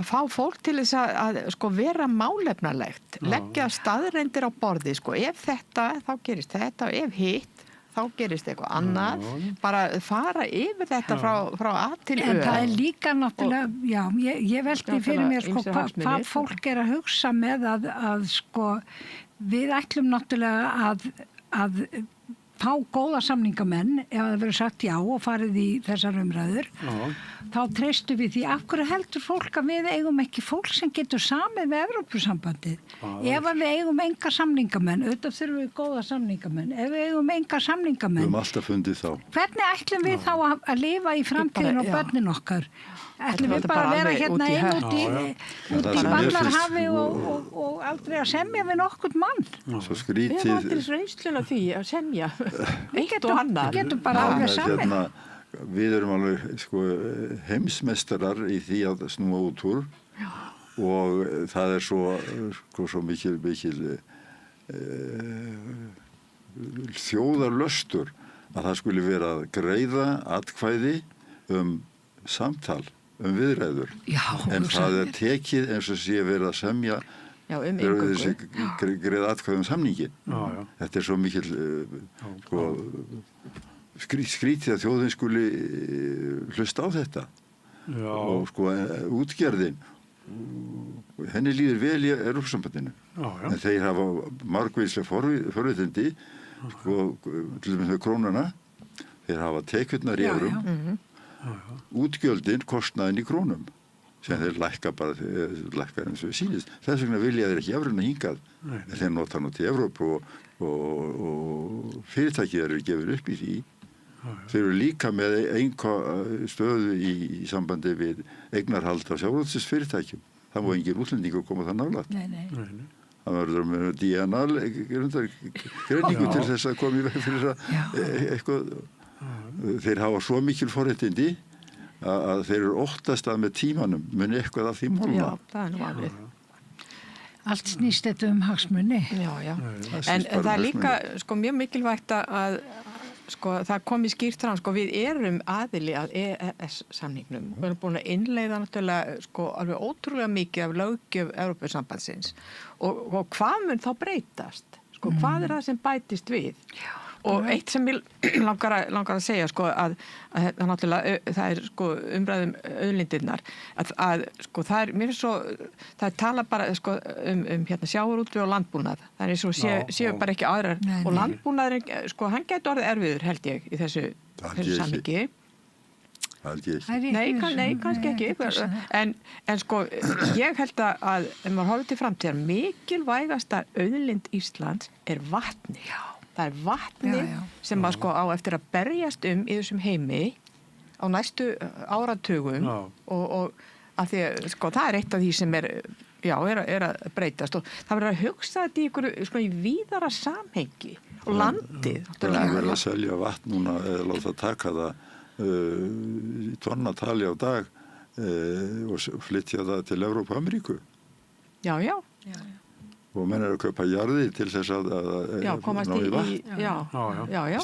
Speaker 13: að fá fólk til þess að sko, vera málefnalegt, leggja staðreyndir á borði, sko. Ef þetta, þá gerist þetta, og ef hitt, þá gerist eitthvað annað. Bara fara yfir þetta frá A til Ö.
Speaker 12: En það er líka náttúrulega, já, ég veldi fyrir mér, sko, hvað fólk er að hugsa með að sko, við ætlum náttúrulega að fá góða samningamenn ef það verður sagt já og farið í þessar umræður. Þá treystum við því af hverju heldur fólk að við eigum ekki fólk sem getur samið með Evrópusambandið. Ef við eigum enga samningamenn, auðvitað þurfum við góða samningamenn. Ef við eigum enga samningamenn,
Speaker 11: við höfum alltaf fundið þá.
Speaker 12: Hvernig ætlum við þá að lifa í framtíðin og börnin okkar? Ætlum við bara að vera hérna út í Ballarhafi og aldrei að semja við nokkurt mann?
Speaker 11: Svo skrítið...
Speaker 13: Við erum aldrei reynsluna því að semja eitt og annað.
Speaker 12: Við getum bara alveg saman.
Speaker 11: Við erum alveg sko, heimsmeistarar í því að snúa út úr og það er svo mikil þjóðarlöstur að það skuli vera að greiða atkvæði samtal, viðræður. En það er tekið eins og sé verið að semja þessi greiða atkvæði samningin. Þetta er svo mikil skrítið að þjóðin skuli hlusta á þetta. Og sko útgerðin henni líður vel í Evrópusambandinu. En þeir hafa margvíslega forréttindi sko, til dæmis með krónuna, þeir hafa tekjurnar í evrum, útgjöldin kostnaðin í krónum sem þeir lækka eins og sýnist. Þess vegna vilja þeir ekki evruna hingað, en þeir nota nú til Evrópu og fyrirtækið eru gefur upp í því. Þeir eru líka með stöðu í sambandi við eignarhald af sjávarútvegsfyrirtækjum. Það má engin útlendingur koma það nálægt.
Speaker 12: Nei.
Speaker 11: Það verður með DNA-greiningu til þess að koma í veg fyrir eitthvað. Þeir hafa svo mikil forréttindi að þeir eru óttast að með tímanum muni eitthvað af því málma.
Speaker 13: Já, það er nú alveg.
Speaker 12: Allt snýst þetta hagsmuni.
Speaker 13: Já. En það er líka sko, mjög mikilvægt að sko, það komi skýrt fram, sko, við erum aðili að EES-samningnum. Við erum búin að innleiða náttúrulega sko, alveg ótrúlega mikið af löggjöf Evrópusambandsins og hvað mun þá breytast? Sko, hvað er það sem bætist við? Já. Og eitt sem ég langar að segja sko, að náttúrulega það er sko, umræðum auðlindirnar að sko, það er mér svo það tala bara sko, hérna, sjávarútveg og landbúnað. Það er svo séu bara ekki aðrar og landbúnaður, sko, hann getur orðið erfiður held ég í þessu samhengi. Nei, kannski ekki. En sko, ég held að ef maður horfir til framtíðar, mikilvægasta auðlind Íslands er vatni. Það er vatni sem að sko á eftir að berjast í þessum heimi á næstu áratugum og að því að sko það er eitt af því sem er að breytast og það verður að hugsa þetta í einhverju sko í víðara samhengi og landið.
Speaker 11: Það er verið að selja vatn núna eða láta taka það í tonnatali á dag og flytja það til Evrópu og Ameríku.
Speaker 13: Já.
Speaker 11: og menn að kaupa jarðir til þess að
Speaker 13: komast í vatn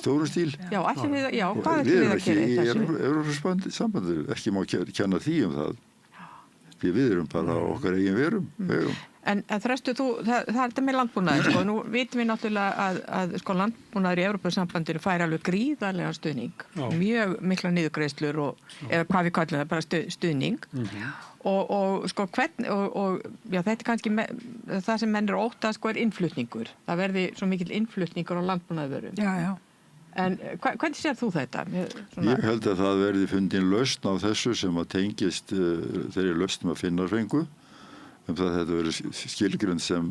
Speaker 11: stóru stíl.
Speaker 13: Já, hvað
Speaker 11: við erum ekki í Evrópusambandinu, ekki má kenna því það. Við erum bara okkar eigin verum.
Speaker 13: En Þröstu, það er þetta með landbúnaðinn, sko. Nú vitum við náttúrulega að sko, landbúnaður í Evrópusambandinu fær alveg gríðarlega stuðning, mjög mikla niðurgreiðslur eða hvað við kallum það, bara stuðning. Og sko þetta er kannski það sem menn óttast sko er innflutningur. Það verði svo mikill innflutningur á landbúnaðarvörum.
Speaker 12: Já.
Speaker 13: En hvernig sér þú þetta?
Speaker 11: Ég held að það verði fundin lausn á þessu sem að tengist þeirri lausn að finna fengu. Það þetta verið skilgrund sem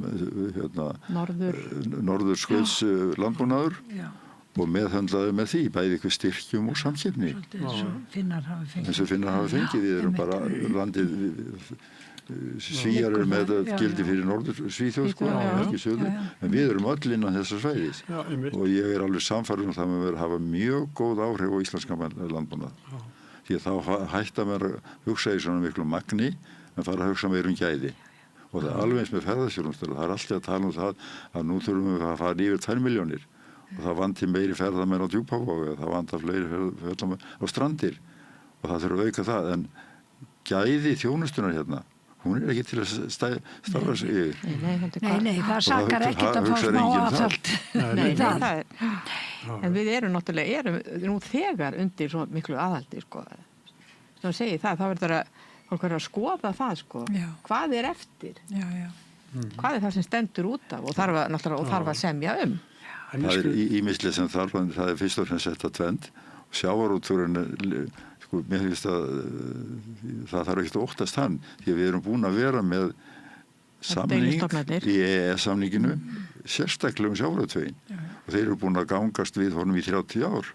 Speaker 11: norðurskauts landbúnaður og meðhöndlaði með því, bæði ykkur styrkjum og samkeppni.
Speaker 12: Eins og Finnar
Speaker 11: hafa fengið. Við erum bara landið, Svíjar með gildi fyrir norður Svíþjóð, ekki söður, en við erum öll innan þessa svæðis. Og ég alveg samfærður það með að hafa mjög góð áhrif á íslenska landbúnað. Því að þá hætta mér að hugsa í svona miklu magni, en fara að hugsa meir gæði. Og það er alveg eins með ferðarþjónustu. Það er alltaf að tala það að nú þurfum við að fara yfir 2 milljónir. Og það vanti meiri ferðamenn á Djúpavogi, það vantar fleiri ferðamenn á Strandir og það þurfa að auka það, en gæði þjónustunar hérna, hún er ekki til að starfa sig yfir.
Speaker 12: Nei, það sakar ekkert að fá smá aðfald.
Speaker 13: En við erum náttúrulega nú þegar undir svo miklu aðhaldi, sko. Svo segi það, þá verður fólk að skoða það, sko. Hvað er eftir? Hvað er það sem stendur út af og þarf að semja
Speaker 11: Það er ýmislegt sem þarf, en það er fyrst og fremst þetta tvend. Sjávarútvegurinn, sko, mér finnst að það þarf ekkert að óttast hann, því að við erum búin að vera með samning í EES-samninginu, sérstaklega sjávarútveginn. Og þeir eru búin að gangast við honum í 30 ár.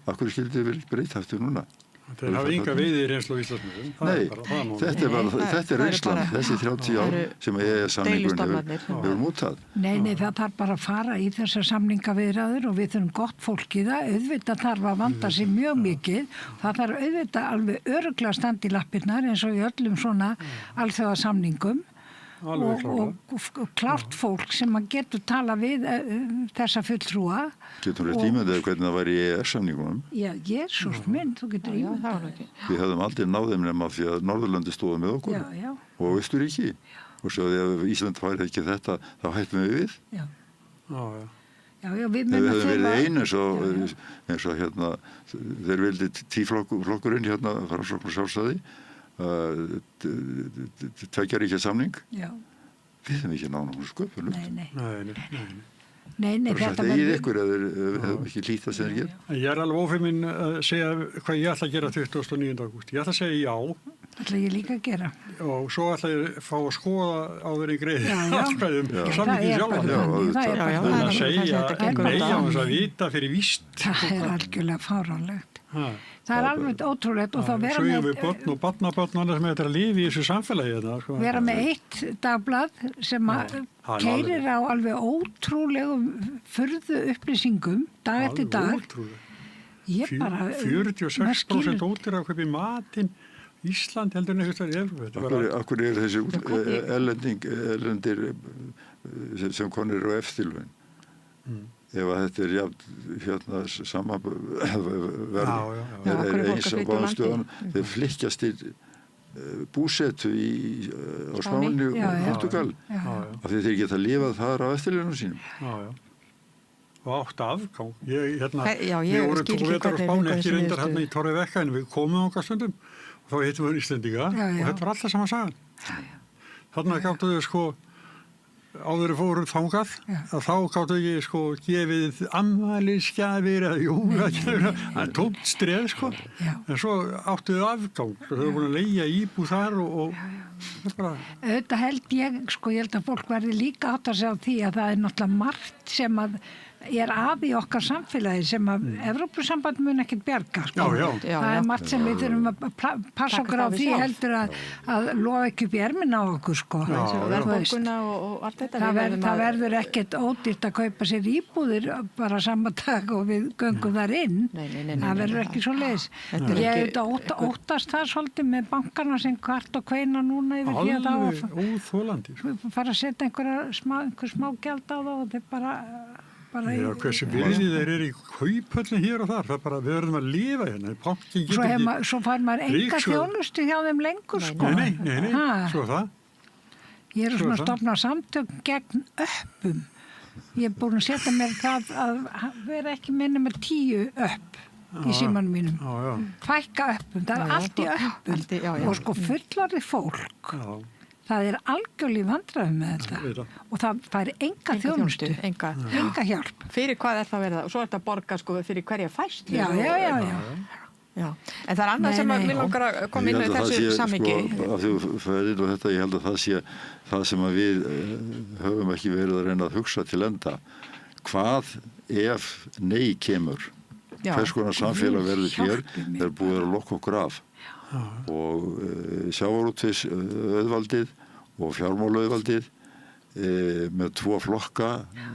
Speaker 11: Af hverju skildi við breyta eftir núna?
Speaker 10: Þeir hafa enga veiðir reynslu á Íslandsmiðum.
Speaker 11: Nei, þetta er reynslan, þessi 30 ár sem EES-samningurinn hefur mútað.
Speaker 12: Nei, það þarf bara að fara í þessar samningaviðræður og við þurfum gott fólk í það. Auðvitað þarf að vanda sig mjög mikið. Það þarf auðvitað alveg örugglega að standa í lappirnar eins og í öllum svona alþjóðasamningum. Og klárt fólk sem að getur tala við þessa fulltrúa.
Speaker 11: Getur rétt ímyndaði hvernig það var í EES-samningunum?
Speaker 12: Já, Jesús minn, þú getur ímyndaði.
Speaker 11: Við höfum aldrei náð þeim nema því að Norðurlandi stóðu með okkur og Austurríki. Og svo ef Ísland færi ekki þetta, þá hættum við við.
Speaker 12: Já, við
Speaker 11: höfum verið eins og hérna, þeir vildi tíflokkurinn hérna fara svo sjálfstæði. Tveggjaríkja samning. Við höfum ekki náð náttúrulega sköpunum.
Speaker 12: Nei,
Speaker 11: þetta verður ykkur eða við höfum ekki lítið sem þeir gera.
Speaker 10: Ég alveg ófeiminn að segja hvað ég ætla að gera 29. ágúst. Ég ætla að segja já.
Speaker 12: ætla ég líka að gera.
Speaker 10: Og svo ætla ég að fá að skoða áður í greiði atkvæðum samningin sjálf.
Speaker 12: Það
Speaker 10: að segja nei á þess að vita fyrir víst.
Speaker 12: Það er algjörlega fáránlegt. Það er alveg ótrúlegt og þá vera
Speaker 10: með... Svo við börn og barnabörn og annars með þetta að lifa í þessu samfélagi þetta.
Speaker 12: Vera með eitt dagblað sem keyrir á alveg ótrúlegum furðu upplýsingum dag eftir dag.
Speaker 10: 46% ódýrara að kaupa í matinn. Ísland heldur en eitthvað í Evrópu.
Speaker 11: Akkur er þessi erlendir sem konir á eftirlaun. Ef að þetta er hérna sama verð er eins á báðum stöðum, þeir flykkjast til búsetu á Spáni og Portugal af því þeir geta lifað þar á eftirlaunum sínum.
Speaker 10: Og átt afgang. Við vorum 2 vetur á Spáni, ekki reyndar hérna í Torre Vecca, en við komum okkar stundum og þá heitum við Íslendinga og þetta var alltaf sama sagan. Þarna gáttu þau sko áður fórum þangað að þá gáttu ekki gefið afmælisgjafir eða jólagjafir, það er tómt streð en svo áttu þau afgang þau eru búin að leigja íbúð þar og
Speaker 12: Þetta held ég held að fólk verði líka átt að segja á því að það er náttúrulega margt sem að er að í okkar samfélagi sem að Evrópusamband mun ekkert bjarga, sko. Það margt sem við þurfum að passa okkur á því heldur að lofa ekki upp í ermina á okkur, sko. Það verður ekkert ódýrt að kaupa sér íbúðir bara sama dag og við göngum þar inn. Það verður ekki svo leiðis. Ég óttast það svolítið með bankarna sem kvart og kveina núna yfir því að það
Speaker 10: óþolandi.
Speaker 12: Fara að setja einhver smá gjald á það og þeir bara
Speaker 10: hversu virðið þeir eru í kauphöllin hér og þar, það bara, við verðum að lifa hérna.
Speaker 12: Svo fær maður enga þjónustu hjá þeim lengur, sko.
Speaker 10: Nei, svo það.
Speaker 12: Ég svona að stofna samtök gegn öppum. Ég búin að setja mér það að vera ekki minna með 10 öpp í símanum mínum. Fækka öppum, það allt í öppum. Og sko fullorðið fólk. Það algjörlega vandræðum með þetta og það fær enga þjónustu, enga hjálp.
Speaker 13: Fyrir hvað það verið það? Og svo þetta borga sko fyrir hverja fæst.
Speaker 12: Já.
Speaker 13: En það annað sem við langar að koma inn í þessu samhengi.
Speaker 11: Að þú færið og þetta, ég held að það sé það sem að við höfum ekki verið að reyna að hugsa til enda. Hvað ef nei kemur? Hvers konar samfélag verður hér þegar búið að lokka okkur af? Og sjávarútvegs auðvaldið og fjármálaauðvaldið með 2 flokka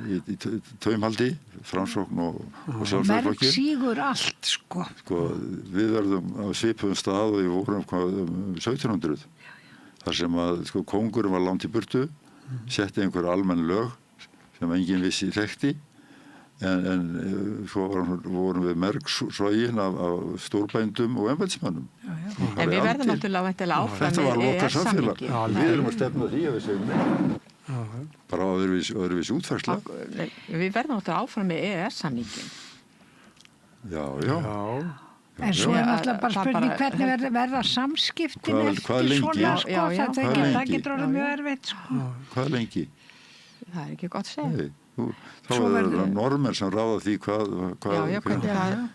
Speaker 11: í taumhaldi, Framsókn og Sjálfstæðisflokki.
Speaker 12: Merk sígur allt, sko.
Speaker 11: Við verðum á svipuðum stað og við vorum 1700. Þar sem að kóngurinn var langt í burtu, setti einhver almenn lög sem enginn vissi þekkti. En svo vorum við mergsogin af stórbændum og embættismönnum.
Speaker 13: En við verðum náttúrulega áfram
Speaker 11: þetta var lokað samfélag. Við erum að stefna því að við segjum nei. Bara öðruvísi útfærsla.
Speaker 13: Við verðum náttúrulega áfram með EES-samningin.
Speaker 11: Já.
Speaker 12: En svo náttúrulega bara spurning hvernig verða samskiptin eftir svona, sko. Það getur orðið mjög erfitt, sko.
Speaker 11: Hvað lengi?
Speaker 13: Það ekki gott að segja.
Speaker 11: Þá er það normer sem ráða því hvað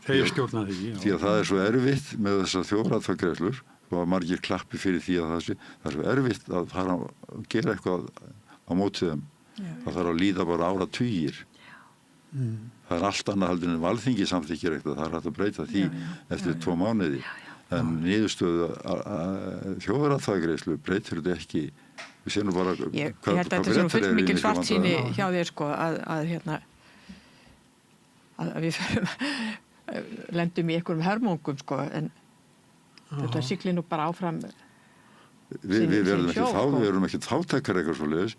Speaker 10: þeir stjórna því
Speaker 11: að það svo erfitt með þessar þjóðaratkvæðagreiðslur og að margir klappi fyrir því að það er svo erfitt að fara að gera eitthvað á móti þeim. Það þarf að líða bara áratugir. Það er allt annað heldur en Alþingi samþykkir eitthvað, það er hægt að breyta því eftir 2 mánuði. En niðurstöðu þjóðaratkvæðagreiðslu breytir þetta ekki. Við séum bara
Speaker 13: ég held að þetta er fullt mikil svartsýni hjá þér, sko, að við lendum í einhverjum hörmungum, sko, en þetta siglir nú bara áfram.
Speaker 11: Við verðum ekki þáttakar eitthvað svoleiðis,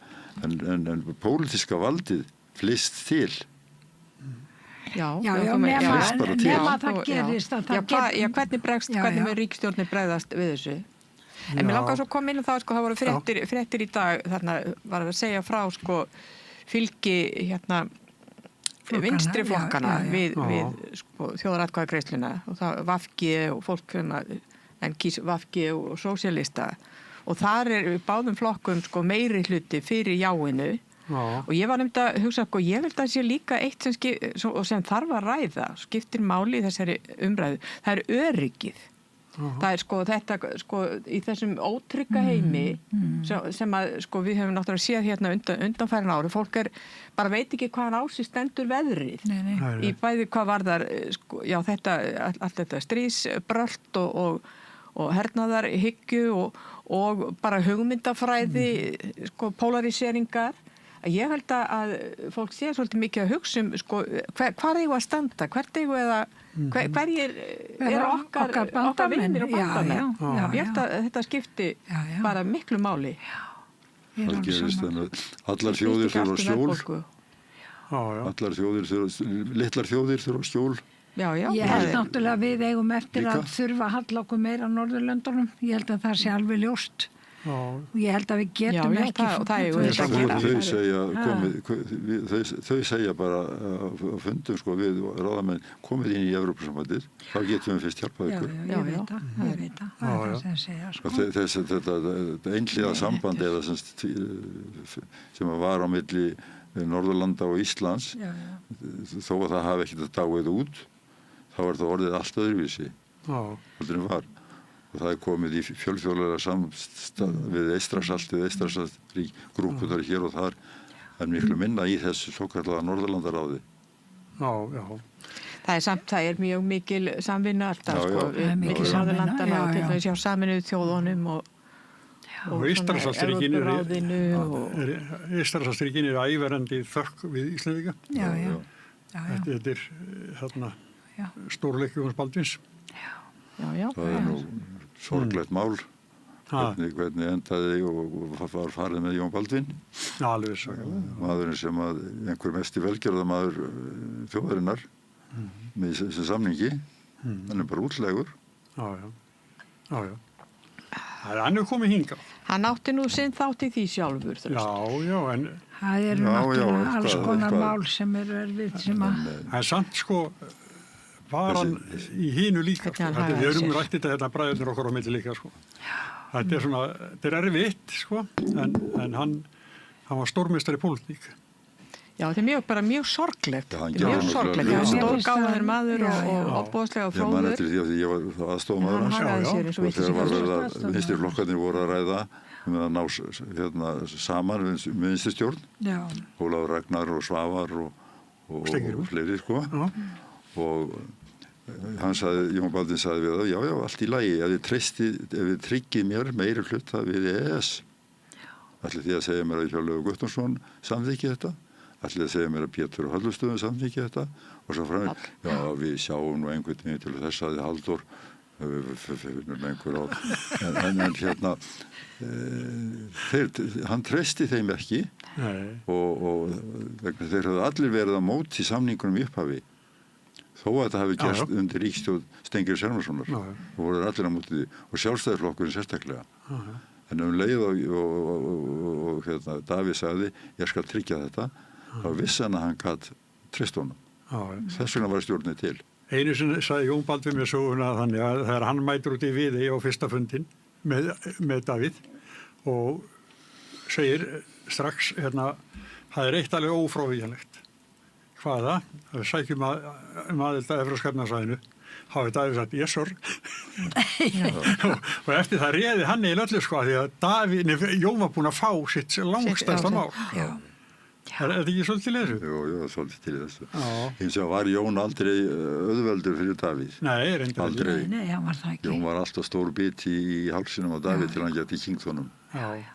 Speaker 11: en pólitíska valdið flyst til.
Speaker 12: Nema það gerist.
Speaker 13: Hvernig með ríkisstjórnir bregðast við þessu? En mér langar svo að koma inn og það, sko, það voru fréttir í dag, þarna var að segja frá, sko, fylgi vinstri flokkana við sko, þjóðaratkvæðagreiðsluna og það VG og fólk en kýs VG og sósíalista og þar við báðum flokkum, sko, meiri hluti fyrir jáinu. Og ég var nefnd að hugsa, sko, ég held að sé líka eitt sem þarf að ræða, skiptir máli í þessari umræðu, það öryggið. Það sko þetta, sko, í þessum ótrygga heimi sem að, sko, við höfum náttúrulega séð hérna undanfærin ári, fólk bara veit ekki hvaðan á sig stendur veðrið. Í bæði hvað varðar, sko, já, allt þetta stríðsbrölt og hernaðarhyggju og bara hugmyndafræði, sko, polariseringar. Ég held að fólk sé svolítið mikið að hugsa sko, hvar eigum að standa, hvert eigum hverjir okkar vinnir og bandamenn. Ég held að þetta skipti bara miklu máli.
Speaker 11: Það gerist allar þjóðir þurfa skjól. Litlar þjóðir þurfa skjól.
Speaker 12: Ég held náttúrulega að við eigum eftir að þurfa að halla okkur meira á Norðurlöndunum. Ég held að það sé alveg ljóst. Og ég held að við getum ekki
Speaker 11: þau segja bara á fundum, sko, við ráðamenn komið inn í Evrópusambandið, þá getum við fyrst hjálpað ykkur.
Speaker 12: Ég veit það það er það sem segja, sko.
Speaker 11: Þetta einhliða samband eða sem var á milli Norðurlanda og Íslands, þó að það hafi ekkert að dáið út, þá er það orðið allt öðruvísi heldur en var. Og það komið í fjölþjóðlega samstað við Eystrasaltið, grúpunar hér og þar, en miklu minna í þessu svokallaða Norðurlandaráði.
Speaker 13: Það er mjög mikil samvinna alltaf, mikil Norðurlandana og til dæmis hjá Sameinuðu þjóðunum og
Speaker 10: Eystrasaltsríkin eru ævarandi þökk við Íslendinga. Þetta er þarna stórleikur Jóns Baldvins.
Speaker 11: Það er nú sorglegt mál. Hvernig endaði og var farið með Jón Baldvin.
Speaker 10: Alveg svakalega.
Speaker 11: Maðurinn sem að einhver mesti velgjörðamaður þjóðarinnar með þessi samningi. Hann er bara útlegur.
Speaker 10: Já. Hann er komið hingað.
Speaker 13: Hann átti nú sinn þátt í því sjálfur.
Speaker 10: Já, en...
Speaker 12: Það eru náttúrulega alls konar mál sem eru erfitt sem að...
Speaker 10: Það er samt var hann í hinu líka. Við erum rætt þetta bræðurnir okkar á milli líka. Þetta er erfitt, en hann var stórmeistari í pólitík.
Speaker 13: Já, þetta er mjög sorglegt. Mjög sorglegt. Stórgáfaður maður og opbóðslega fróður.
Speaker 11: Ég man eftir því að ég var aðstofamaður hans og þegar var verið að vinstriflokkarnir voru að ræða að ná saman við vinstristjórn. Ólafur Ragnar og Svavar og fleiri, og Jón Baldvin sagði við það, já, allt í lagi, ef þið tryggið mér meiri hluta við EES. Ætlið því að segja mér að Hjörleifur Guttormsson samþykki þetta, ætlið að segja mér að Pétur Halldórsson samþykki þetta, og svo framvegis, já, við sjáum nú einhvern veginn til þess að Halldór finnum einhver á, en hann treysti þeim ekki og þeir höfðu allir verið á móti samningunum í upphafi. Þó að þetta hafi gerst undir ríkisstjórn Steingríms Hermannssonar og voru allir á móti því og Sjálfstæðisflokkurinn sérstaklega. En leið og Davíð sagði ég skal tryggja þetta, þá vissi hann að hann gat treyst honum. Þess vegna var stjórnin til.
Speaker 10: Einu sem sagði Jón Baldvin með söguna þannig að þegar hann mætir út í Viðey á fyrsta fundin með Davíð og segir strax það er eitt alveg ófrávíkjanlegt. Hvaða? Það sækjum aðild að Evrópska efnahagssvæðinu. Hafði Davíð sagt, yes sir. Og eftir það réði hann í öllu því að Jón var búinn að fá sitt langstærsta mál. Er þetta ekki svolítið til þessu?
Speaker 11: Jú, svolítið til þessu. Hins vegar var Jón aldrei auðveldur fyrir Davíð.
Speaker 10: Nei, reyndar
Speaker 11: aldrei.
Speaker 12: Nei, hann var það ekki.
Speaker 11: Jón var alltaf stór biti í hálsinum á Davíð til hann geti kynkt honum.
Speaker 10: Já,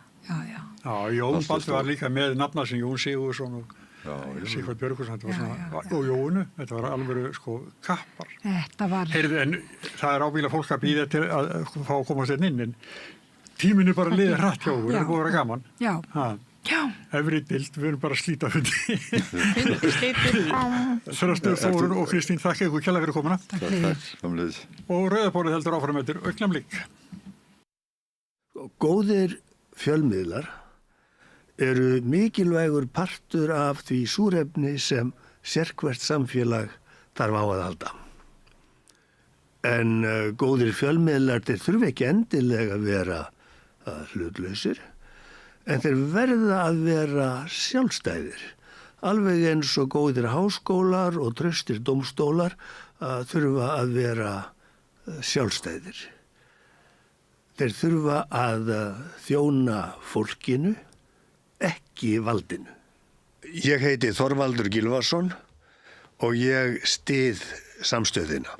Speaker 10: Jón Baldvin var líka með nafna sem Jón Sigurðsson og Sigvald Björgvinsson, og Jónu, þetta var alveg kappar.
Speaker 12: Þetta var...
Speaker 10: Heyrðu, en það er ábyggilega fólk að bíða til að fá að komast inn, en tíminn er bara liðið hratt hjá okkur, það er búið að vera gaman.
Speaker 12: Já.
Speaker 10: Efri dild, við erum bara að slíta fundi. Þröstur, Þórun og Kristín, þakka ykkur kærlega fyrir komuna.
Speaker 11: Takk.
Speaker 10: Og Rauðaborðið heldur áfram eftir augnablik.
Speaker 14: Góðir fjölmiðlar eru mikilvægur partur af því súrefni sem sérhvert samfélag þarf á að halda. En góðir fjölmiðlar, þeir þurfa ekki endilega að vera hlutlausir, en þeir verða að vera sjálfstæðir. Alveg eins og góðir háskólar og traustir dómstólar þurfa að vera sjálfstæðir. Þeir þurfa að þjóna fólkinu, ekki valdinu. Ég heiti Þorvaldur Gylfason og ég styð samstöðina.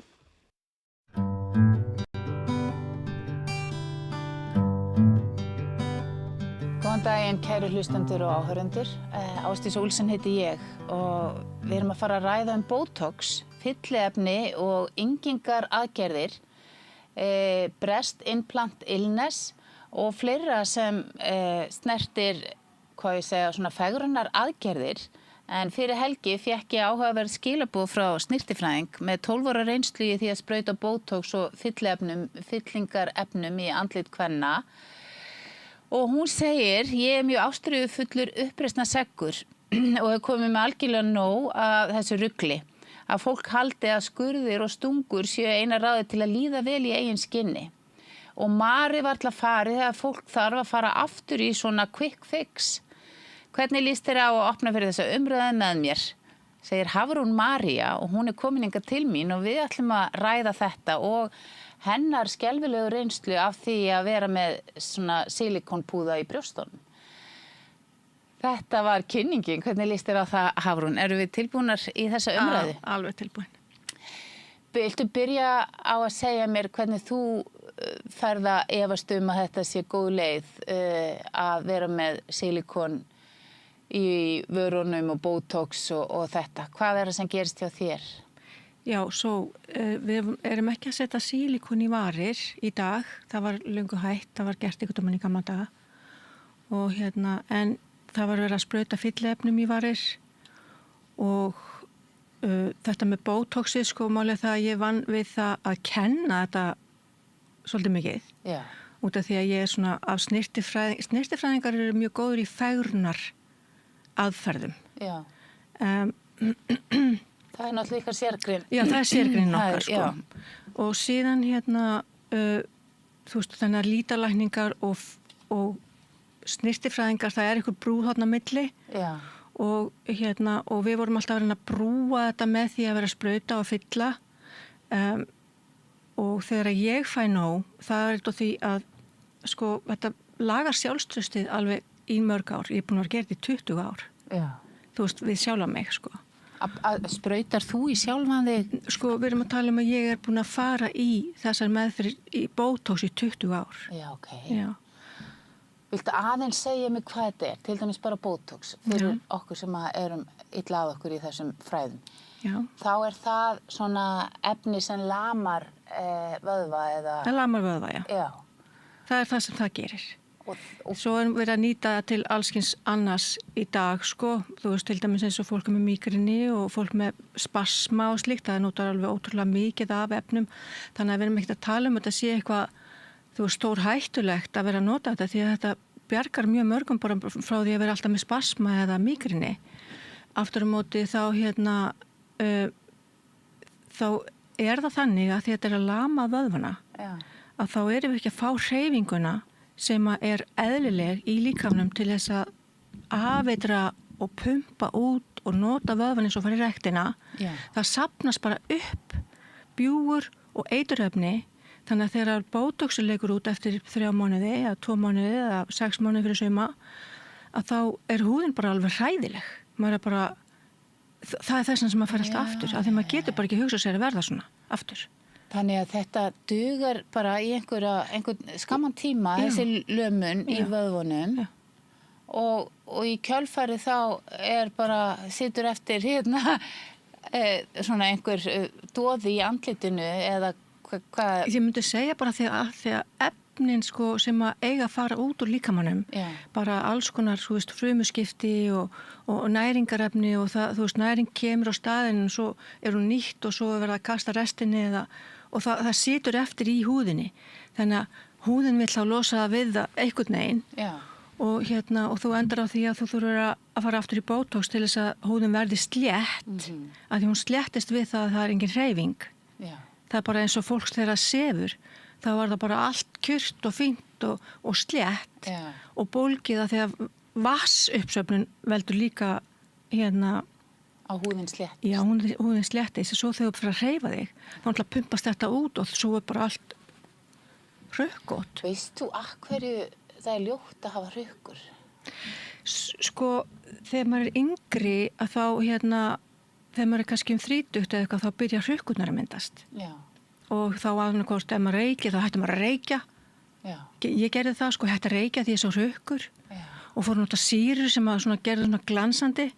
Speaker 2: Góðan daginn, kæru hlustendur og áhörendur. Ásdís Olsen heiti ég og við erum að fara að ræða Botox, fylliefni og yngingar aðgerðir, breast implant illness og fleira sem snertir svona fegrunar aðgerðir. En fyrir helgi fékk ég áhugaverð skilaboð frá snyrtifræðing með 12 ára reynslu í því að sprauta Botox og fyllingarefnum í andlit kvenna. Og hún segir, ég er mjög ástríðufullur uppreisna seggur og hef komið með algjörlega nóg af þessu rugli. Að fólk haldi að skurðir og stungur séu eina ráði til að líða vel í eigin skinni. Og Mari var til að farið þegar fólk þarf að fara aftur í svona quick fix. Hvernig líst þér á að opna fyrir þessa umræðu með mér? Segir Hafrún María og hún er komin hingað til mín og við ætlum að ræða þetta og hennar skelfilegu reynslu af því að vera með svona silikonpúða í brjóstunum. Þetta var kynningin. Hvernig líst þér á það, Hafrún? Eru við tilbúnar í þessa umræðu?
Speaker 15: Alveg tilbúin.
Speaker 2: Viltu byrja á að segja mér hvernig þú ferð að efast að þetta sé góð leið að vera með silikon í vörunum og botox og þetta? Hvað það sem gerist hjá þér?
Speaker 15: Já, svo við erum ekki að setja silikon í varir í dag. Það var löngu hætt, það var gert einhvern veginn í gamla daga. Og en það var verið að sprauta fylliefnum í varir og þetta með botoxið, sko, málið það að ég vann við það að kenna þetta svolítið mikið. Já. Út af því að ég svona af snirtifræðingar eru mjög góður í fegrunar aðferðum. Já.
Speaker 2: Það náttúrulega ykkar sérgrein.
Speaker 15: Já, það sérgrein okkar, sko. Og síðan þú veist, þannig að lítalækningar og snirtifræðingar, það einhver brú þarna milli. Já. Og við vorum alltaf að reyna að brúa þetta með því að vera að sprauta og fylla. Og þegar ég fæ nóg, það eitthvað því að, sko, þetta lagar sjálfstraustið alveg í mörg ár. Ég er búin að vera gert í 20 ár. Já. Þú veist, við sjálfa mig, sko.
Speaker 2: Sprautar þú í sjálfan þig?
Speaker 15: Sko, við erum að tala að ég er búin að fara í þessar meðferðir í botox í 20 ár.
Speaker 2: Já, ok. Já. Viltu aðeins segja mig hvað þetta er? Til dæmis bara botox fyrir okkur sem erum illa að okkur í þessum fræðum. Já. Þá er það svona efni sem lamar vöðva eða...
Speaker 15: Það lamar vöðva, já. Já. Það er það sem það gerir. Svo erum við að nýta til allskins annars í dag, sko. Þú veist, til dæmis eins og fólk með mígrini og fólk með spasma og slíkt. Það notar alveg ótrúlega mikið af efnum. Þannig að við erum ekkert að tala þetta sé eitthvað, þú veist, stór hættulegt að vera að nota þetta því að þetta bjargar mjög mörgum bara frá því að vera alltaf með spasma eða mígrini. Aftur á móti þá þá er það þannig að þetta að lama vöðvana, að þá erum við ekki að fá hreyfinguna sem er eðlileg í líkamanum til þess að afeitra og pumpa út og nota vöðvan eins og fara í rektina. Það safnast bara upp bjúgur og eiturefni. Þannig að þegar botoxi leikur út eftir 3 mánuði eða 2 mánuði eða 6 mánuði fyrir sauma, að þá er húðin bara alveg hræðileg. Maður er bara, það er þess að maður fer alltaf aftur, af því maður getur bara ekki hugsað sér að verða svona aftur.
Speaker 2: Þannig að þetta dugar bara í einhvern skamman tíma, þessi lömun í vöðvunum og í kjölfari þá bara situr eftir svona einhver doði í andlitinu eða hvað?
Speaker 15: Ég myndi segja bara því að efnin, sko, sem að eiga að fara út úr líkamannum, bara alls konar, þú veist, frumuskipti og næringarefni og það, þú veist, næring kemur á staðinu og svo er hún nýtt og svo er verið að kasta restinni og það situr eftir í húðinni. Þannig að húðin vill þá losa það við það einhvern veginn og þú endar á því að þú þurfur að fara aftur í botox til þess að húðin verði slétt, að því hún sléttist við það að það er engin hreyfing. Það er bara eins og fólks þegar það sefur, þá var það bara allt kjurt og fínt og slétt og bólgið að því að vatnsuppsöfnun veldur líka
Speaker 2: á húðin slétt.
Speaker 15: Já, húðin sléttist. Svo þegar þú fyrir að hreyfa þig, þá ætla að pumpast þetta út og svo er bara allt rökkótt.
Speaker 2: Veist þú að hverju það er ljótt að hafa rökkur?
Speaker 15: Sko, þegar maður er yngri að þá þegar maður er kannski 30 eða eitthvað, þá byrja hrukkurnar að myndast. Já. Og þá annarkvort, ef maður reykir, þá hættir maður að reykja. Já. Ég gerði það, sko, hætti að reykja því ég sá hrukkur. Já. Og fór að nota sýrur sem að gerði svona glansandi.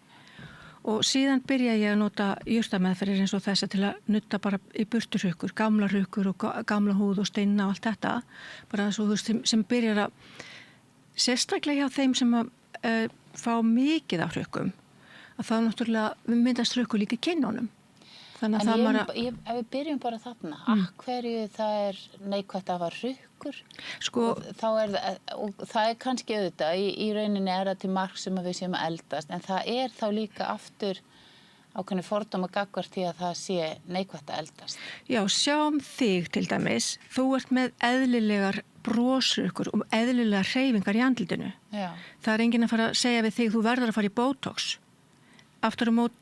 Speaker 15: Og síðan byrja ég að nota jurtameðferðir eins og þessa til að nutta bara í burtu hrukkur, gamla hrukkur og gamla húð og steina og allt þetta. Bara svo, þú veist, sem byrjar að sérstaklega hjá þeim sem að fá mikið af hrukkum. Að þá náttúrulega myndast hrukkur líka í kinnunum. Þannig að
Speaker 2: ef við byrjum bara þarna, hverju það er neikvætt að hafa hrukkur, sko, og það er kannski auðvitað, í rauninni er það til marks sem við séum að eldast, en það er þá líka aftur ákveðni fordóma gagnvart því að það sé neikvætt að eldast.
Speaker 15: Já, sjáum þig til dæmis, þú ert með eðlilegar broshrukkur og eðlilegar hreyfingar í andlitinu. Já. Það er enginn að fara að segja við þig, þú verður að fara í botox. Aftur á mót,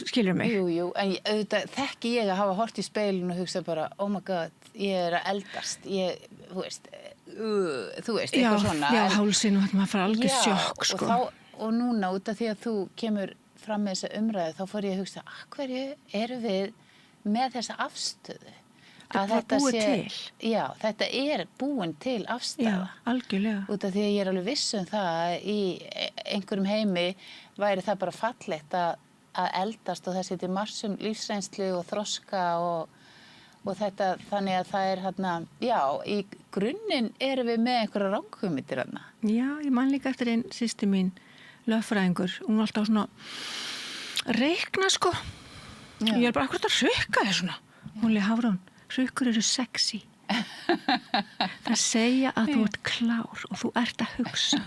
Speaker 15: skilur mig?
Speaker 2: Jú, en auðvitað þekki ég að hafa hort í speilinu og hugsa bara, oh my god, ég er að eldast, þú veist, eitthvað svona.
Speaker 15: Já, hálsinn og þetta maður fara alveg sjokk, sko.
Speaker 2: og núna út af því að þú kemur fram með þessa umræðu, þá fór ég að hugsa, hverju erum við með þessa afstöðu?
Speaker 15: Að þetta búið til.
Speaker 2: Já, þetta búin til afstæða.
Speaker 15: Já, algjörlega.
Speaker 2: Út af því að ég alveg viss það að í einhverjum heimi væri það bara fallegt að eldast og það setja marsum lífsreynslu og þroska og þetta, þannig að það hérna, já, í grunninn erum við með einhverja ranghugmyndir þarna.
Speaker 15: Já, ég man líka eftir einn systir mín, lögfræðingur, hún var alltaf svona reikna sko. Já. Ég bara, akkur þetta rukka þér svona? Hún leið Hafrún. Hrukkur eru sexy. Það segja að þú ert klár og þú ert að hugsa.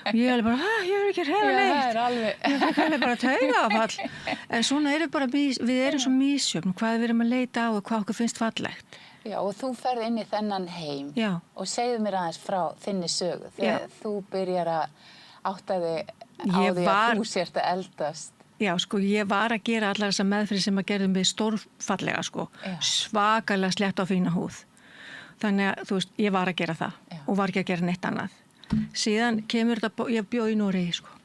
Speaker 15: Og ég er bara, ég er ekki að hefa neitt. Ég fikk alveg bara taugafall. En svona við erum svo misjöfn, hvað við erum að leita á og hvað okkur finnst fallegt.
Speaker 2: Já, og þú ferð inn í þennan heim. Já. Og segðu mér aðeins frá þinni sögu. Þegar þú byrjar að átta þig á því að þú sért að eldast.
Speaker 15: Já, sko, ég var að gera allar þessa meðferðir sem að gerðum við stórfallega, sko. Svakalega slétt á fína húð. Þannig að, þú veist, ég var að gera það og var ekki að gera neitt annað. Síðan kemur þetta, ég bjó í Noregi, sko.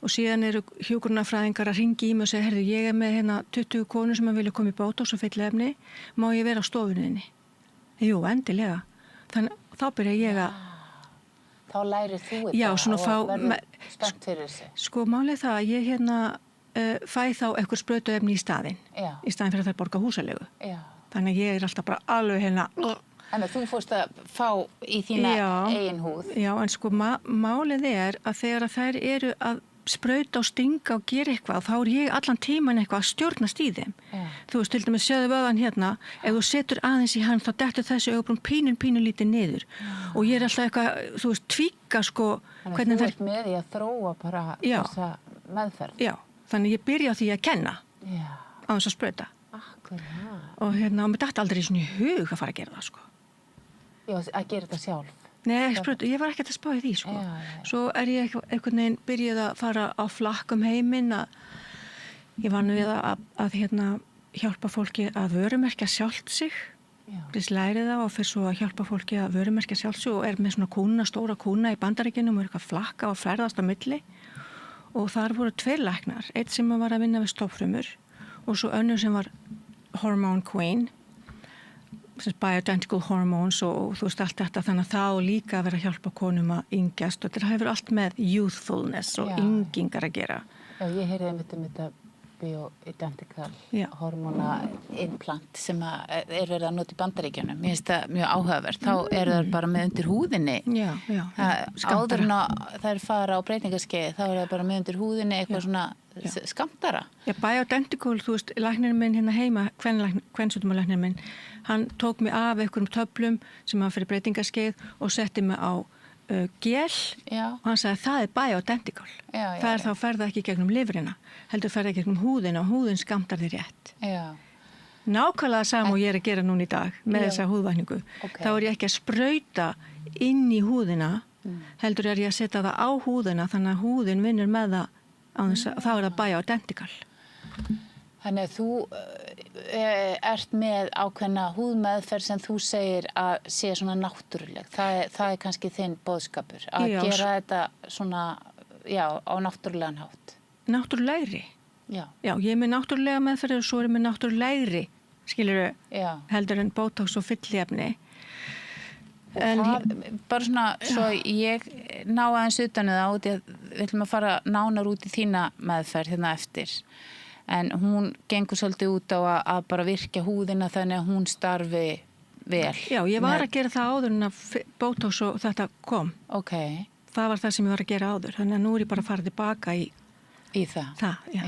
Speaker 15: Og síðan eru hjúkrunarfræðingar að hringi í mig og segja, herðu, ég er með hérna 20 konur sem að vilja koma í Botox og fyllefni, má ég vera á stofuninni? Jú, endilega. Þannig, þá byrja ég að...
Speaker 2: Þá lærir þú þetta og verður spennt fyrir þessu.
Speaker 15: Sko, málið það að ég hérna fæ þá eitthvað sprautuefni í staðinn fyrir að þær borga húsalegu. Já. Þannig að ég er alltaf bara alveg hérna...
Speaker 2: Þannig að þú fórst að fá í þína eigin húð.
Speaker 15: Já, en sko málið er að þegar að þær eru að sprauta og stinga og gera eitthvað, þá er ég allan tíman eitthvað að stjórnast í þeim. Já. Þú veist, til dæmis sjöðu vöðan hérna, ef þú setur aðeins í hann, þá dettur þessi augabrún pínu lítið niður. Og ég er alltaf eitthvað, þú veist, tvíka sko...
Speaker 2: Þannig að þú ert með því að þróa bara þessa meðferð.
Speaker 15: Já. Þannig ég byrja á því að kenna á þess að sprauta.
Speaker 2: Akkurát.
Speaker 15: Og hérna, mér dætti aldrei svona í hug að fara að gera það, sko.
Speaker 2: Já, að gera þetta sjálf.
Speaker 15: Nei, sprauta, ég var ekkert að spá í því, sko. Svo er ég einhvern veginn byrjuð að fara á flakk heiminn að ég var nú við að hérna hjálpa fólki að vörumerkja sjálft sig. Þess lærið það og fyrir svo að hjálpa fólki að vörumerkja sjálft sig og er með svona stóra kúna í Bandaríkjunum og er eitthvað flakka og ferðast á milli. Og þar voru 2 læknar, eitt sem var að vinna við stofnfrumur og svo önnur sem var hormone queen, bioidentical hormones og þú veist allt þetta, þannig að þá líka að vera að hjálpa konum að yngjast og þetta hefur allt með youthfulness og yngingar að gera.
Speaker 2: Já, ég heyrði einmitt þetta bioidentical hormona implant sem er verið að nota í Bandaríkjunum. Mér finnst það mjög áhugavert. Þá eru það bara með undir húðinni. Áður en þær fara á breytingaskeið, þá eru það bara með undir húðinni eitthvað svona skammtara.
Speaker 15: Já, bioidentical, þú veist, læknirinn minn hérna heima, kvensjúkdómalæknirinn minn, hann tók mig af einhverjum töflum sem hann fyrir breytingaskeið og setti mig á gel og hann sagði það er bioidentical. Það er þá ferða ekki gegnum lifrina, heldur ferða gegnum húðina og húðin skammtar þér rétt. Já. Nákvæmlega sama og ég er að gera núna í dag með þessa húðvækningu. Þá er ég ekki að sprauta inn í húðina, heldur er ég að setja það á húðina þannig að húðin vinnur með það á þess að þá er það bioidentical.
Speaker 2: Þannig að þú ert með ákveðna húðmeðferð sem þú segir að sé svona náttúruleg. Það er kannski þinn boðskapur að gera þetta svona, á náttúrulegan hátt.
Speaker 15: Náttúrulegri? Já, ég er með náttúrulega meðferð og svo er ég með náttúrulegri, skilurðu, heldur en Botox og fyllefni.
Speaker 2: Bara svona, svo ég ná aðeins utan það út í að við ætlum að fara nánar út í þína meðferð hérna eftir. En hún gengur svolítið út á að bara virkja húðina þannig að hún starfi vel.
Speaker 15: Já, ég var að gera það áður en að Botox og þetta kom.
Speaker 2: Ok.
Speaker 15: Það var það sem ég var að gera áður. Þannig að nú er ég bara að fara tilbaka
Speaker 2: í það.
Speaker 15: Það, já.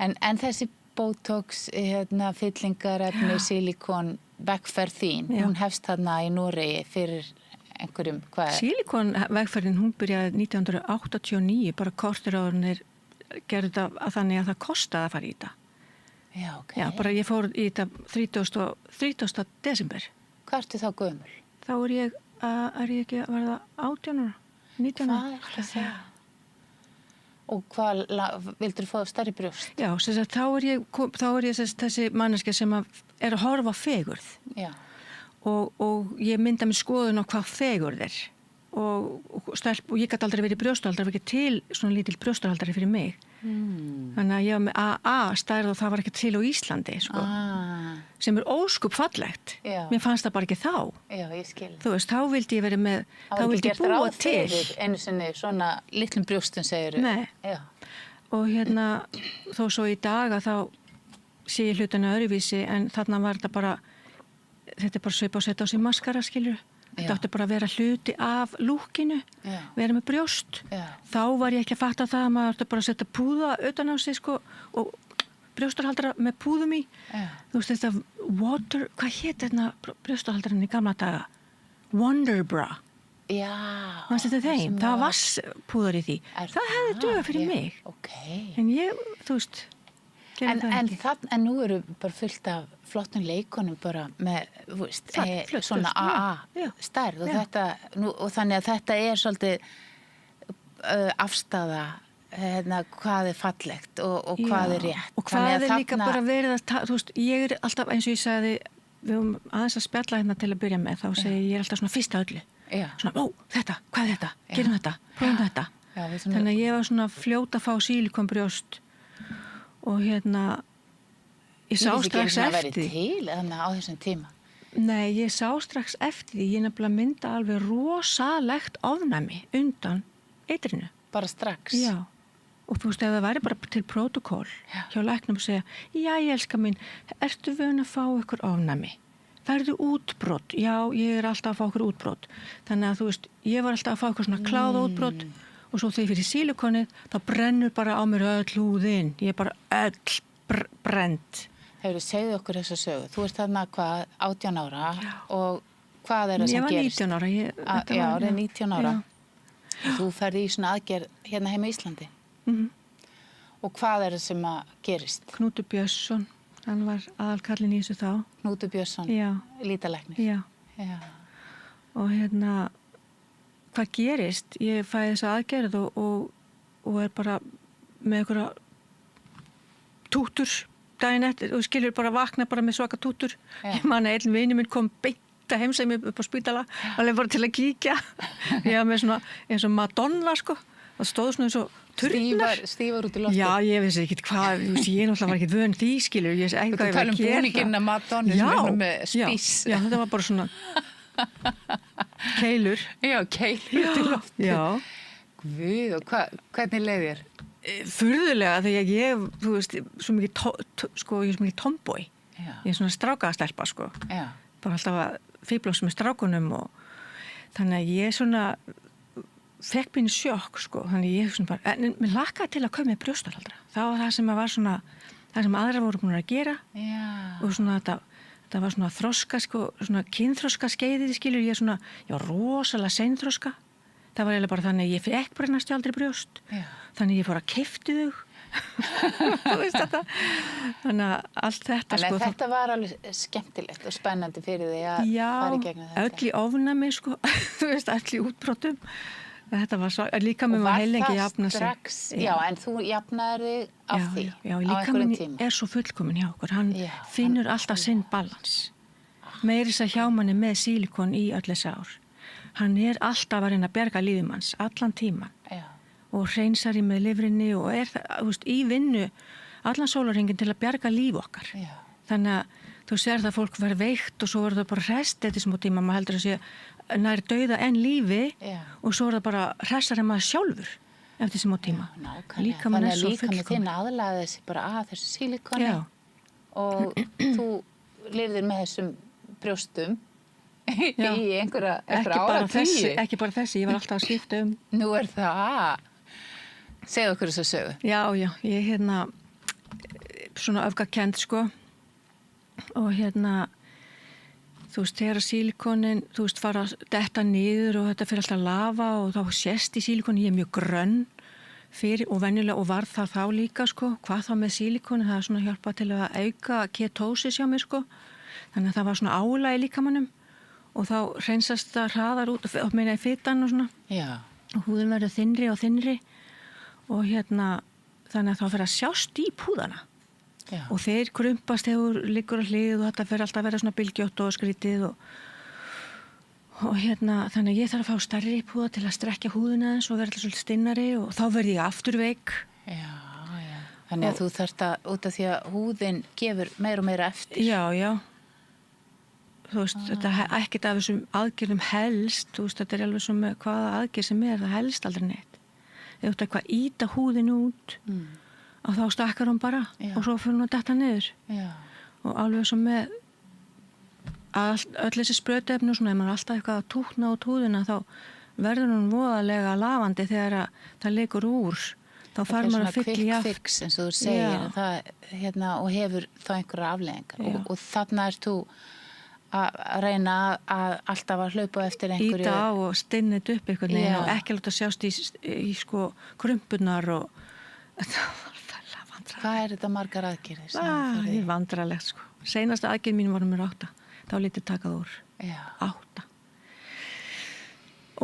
Speaker 2: En þessi Botox, fyllingarefni, silikon, vegferð þín, hún hefst þarna í Noregi fyrir einhverjum, hvað er?
Speaker 15: Silikon vegferðin, hún byrjaði 1989, bara kortir áður gerði þetta þannig að það kostaði að fara í þetta.
Speaker 2: Já, ok.
Speaker 15: Já, bara ég fór í þetta 30. desember.
Speaker 2: Hvað ertu þá gömul?
Speaker 15: Þá er ég ekki að verða 18 ára, 19 ára.
Speaker 2: Hvað er það? Og vildur þú fá stærri brjóst?
Speaker 15: Já, þá er ég þessi manneskja sem er að horfa á fegurð.
Speaker 2: Já.
Speaker 15: Og ég mynda mér skoðun á hvað fegurð er. og ég gæti aldrei verið brjóstahaldari, ekki til svona lítil brjóstahaldari fyrir mig. Þannig að ég var með AA stærð og það var ekki til á Íslandi, sko. Sem óskup fallegt.
Speaker 2: Já.
Speaker 15: Mér fannst það bara ekki þá.
Speaker 2: Já, ég skil.
Speaker 15: Þú veist, þá vildi ég verið með, þá vildi ég búa til.
Speaker 2: Einu sinni svona litlum brjóstum, segir.
Speaker 15: Nei.
Speaker 2: Já.
Speaker 15: Og þó svo í dag að þá sé ég hlutana öðruvísi, en þarna var þetta bara svipa og setja á sig maskara, skilur. Þetta átti bara að vera hluti af lúkinu, vera með brjóst. Þá var ég ekki að fatta það að maður átti bara að setja púða utan á sig, sko, og brjóstarhaldara með púðum í. Þú veist, þetta hvað hét þetta brjóstarhaldarinn í gamla daga? Wonder Bra.
Speaker 2: Já.
Speaker 15: Manst þetta þeim? Það var vasspúðar í því. Það hefði dugað fyrir mig. En ég, þú veist,
Speaker 2: En nú eru bara fullt af flottum leikonum bara með, þú veist, svona AA stærð og þetta, og þannig að þetta er svolítið afstaða, hvað er fallegt og hvað er rétt.
Speaker 15: Og hvað er líka bara verið að, þú veist, ég er alltaf, eins og ég sagði, við höfum aðeins að spjalla hérna til að byrja með, þá segi ég er alltaf svona fyrsta öllu. Svona, þetta, hvað er þetta? Gerum þetta, prófum þetta. Þannig að ég var svona fljóta að fá sílikonbrjóst og ég sá strax eftir því.
Speaker 2: Til á þessum tíma?
Speaker 15: Nei, ég sá strax eftir því. Ég nefnilega mynda alveg rosalegt ofnæmi undan eitrinu.
Speaker 2: Bara strax?
Speaker 15: Já. Og þú veist, ef það væri bara til protokól hjá læknum og segja, já, ég elska mín, ertu vön að fá ykkur ofnæmi? Færðu útbrot? Já, ég er alltaf að fá ykkur útbrot. Þannig að þú veist, ég var alltaf að fá ykkur svona kláða útbrot og svo þegar ég fyrir sílikonið, þá brennur bara á mér öll húðin. Ég er bara öll brennt.
Speaker 2: Hefur segðu okkur þessa sögu. Þú ert þarna hvað, 18 ára og hvað er það sem gerist?
Speaker 15: Ég var 19 ára.
Speaker 2: Já, það er 19 ára. Þú ferði í svona aðgerð hérna heima í Íslandi. Og hvað er það sem að gerist?
Speaker 15: Knútur Björnsson, hann var aðalkarlinn í þessu þá.
Speaker 2: Knútur Björnsson, lítalæknir.
Speaker 15: Já. Og hvað gerist? Ég fæði þessa aðgerð og er bara með einhverja tútur daginn eftir, og skilur bara vakna bara með svaka tútur. Ég man að einn vini minn kom beint að heimsækja mig upp á spítala, alveg bara til að kíkja. Ég var með svona eins og Madonna, sko. Það stóð svona eins og turnar.
Speaker 2: Stífar út í lofti.
Speaker 15: Já, ég vissi ekki hvað, ég náttúrulega var ekki vön því, skilur. Ég vissi ekki hvað ég var að gera.
Speaker 2: Þú tala búninginn að Madonna sem er með spís.
Speaker 15: Já, þetta var bara svona keilur.
Speaker 2: Já, keilur út í lofti.
Speaker 15: Já.
Speaker 2: Guð, og hvernig leið þér?
Speaker 15: Furðulega, þegar ég, þú veist, svo mikið tomboy. Ég er svona strákastelpa, sko.
Speaker 2: Já.
Speaker 15: Bara alltaf að fýblósa með strákunum og þannig að ég svona fekk mínu sjokk, sko. Þannig ég svona bara, en mér lakaði til að kaupa með brjóstarhaldara. Það var það sem var svona, það sem aðra voru búin að gera.
Speaker 2: Já.
Speaker 15: Og svona þetta var svona þroska, sko, svona kynþroska skeiðið, skilur, ég var rosalega seinþroska. Það var eiginlega bara þannig að ég fekk bara næstu aldrei brjóst. Já. Þannig ég fór að keypti þau. Þú veist þetta. Þannig að allt þetta,
Speaker 2: sko. Þetta var alveg skemmtilegt og spennandi fyrir því að fara í gegnum þetta.
Speaker 15: Já, öll í ofnæmi, sko. Þú veist, öll í útbrotum. Þetta var svo, líka með maður heilengi jafna sig.
Speaker 2: Og var það strax, já, en þú jafnaði þig af því
Speaker 15: já, líka með er svo fullkomin hjá okkur. Hann finnur alltaf sinn balans. Meiri þess að hjá manni með sílikon í öll þessi ár. Hann er alltaf að reyna að bjarga lífum hans, allan tíman. Já. Og hreinsar í með lifrinni og er þú veist, í vinnu allan sólarhringinn til að bjarga líf okkar. Já. Þannig að þú sér það að fólk verður veikt og svo verður það bara hrest eftir smá tíma, maður heldur að sé nær dauða en lífi. Já. Og svo er það bara hressar en maður sjálfur eftir smá tíma.
Speaker 2: Já, nákvæmlega. Þannig að líka með þinn aðlaði þessi bara að þessu sílikoni. Já. Og þú lifðir með þessum brjóstum. Í einhverja áratugi.
Speaker 15: Ekki bara þessi, ég var alltaf að skipta um.
Speaker 2: Nú er það. Segðu okkur þess að sögu.
Speaker 15: Já, ég svona öfgakend, sko. Og þú veist, þegar sílikonin, þú veist, fara að detta niður og þetta fyrir alltaf lafa og þá sést í sílikonin, ég er mjög grönn fyrir og venjulega og var það þá líka, sko. Hvað þá með sílikonin, það er svona hjálpað til að auka ketósis hjá mér, sko. Þannig að það var svona álag í líkamannum. Og þá hreinsast það hraðar út og meina í fitan og svona. Já. Og húðin verður þynnri og þynnri og þannig að þá fer að sjást í púðana. Já. Og þeir krumpast þegar liggur á hlið og þetta fer alltaf að vera svona bylgjótt og skrítið Og þannig að ég þarf að fá stærri púða til að strekja húðina eins og vera alltaf svolítið stinnari og þá verð ég aftur veik.
Speaker 2: Já. Þannig að þú þarft að, út af því að húðin gefur meira og meira eftir.
Speaker 15: Já. Þú veist, þetta ekkert af þessum aðgerðum helst, þú veist, þetta er alveg sem hvaða aðgerð sem það helst aldrei neitt. Ef þú ert eitthvað íta húðin út og þá stakkar hún bara og svo fyrir hún að detta niður.
Speaker 2: Já.
Speaker 15: Og alveg sem með öll þessi sprautuefni og svona, ef maður alltaf eitthvað að tútna út húðina þá verður hún voðalega lafandi þegar það leikur úr. Þá fær maður að fylla í
Speaker 2: quick fix eins og þú segir það, og hefur þá einhverja afleiðingar og þarna ert þú að reyna að alltaf að hlaupa eftir einhverju
Speaker 15: íta á og stinnit upp einhvern veginn og ekki láta sjást í sko krumpunar og
Speaker 2: Hvað er þetta margar aðgerðir?
Speaker 15: Það er vandralegt sko. Seinasta aðgerð mín var nummer 8. Þá lítið takað úr. 8.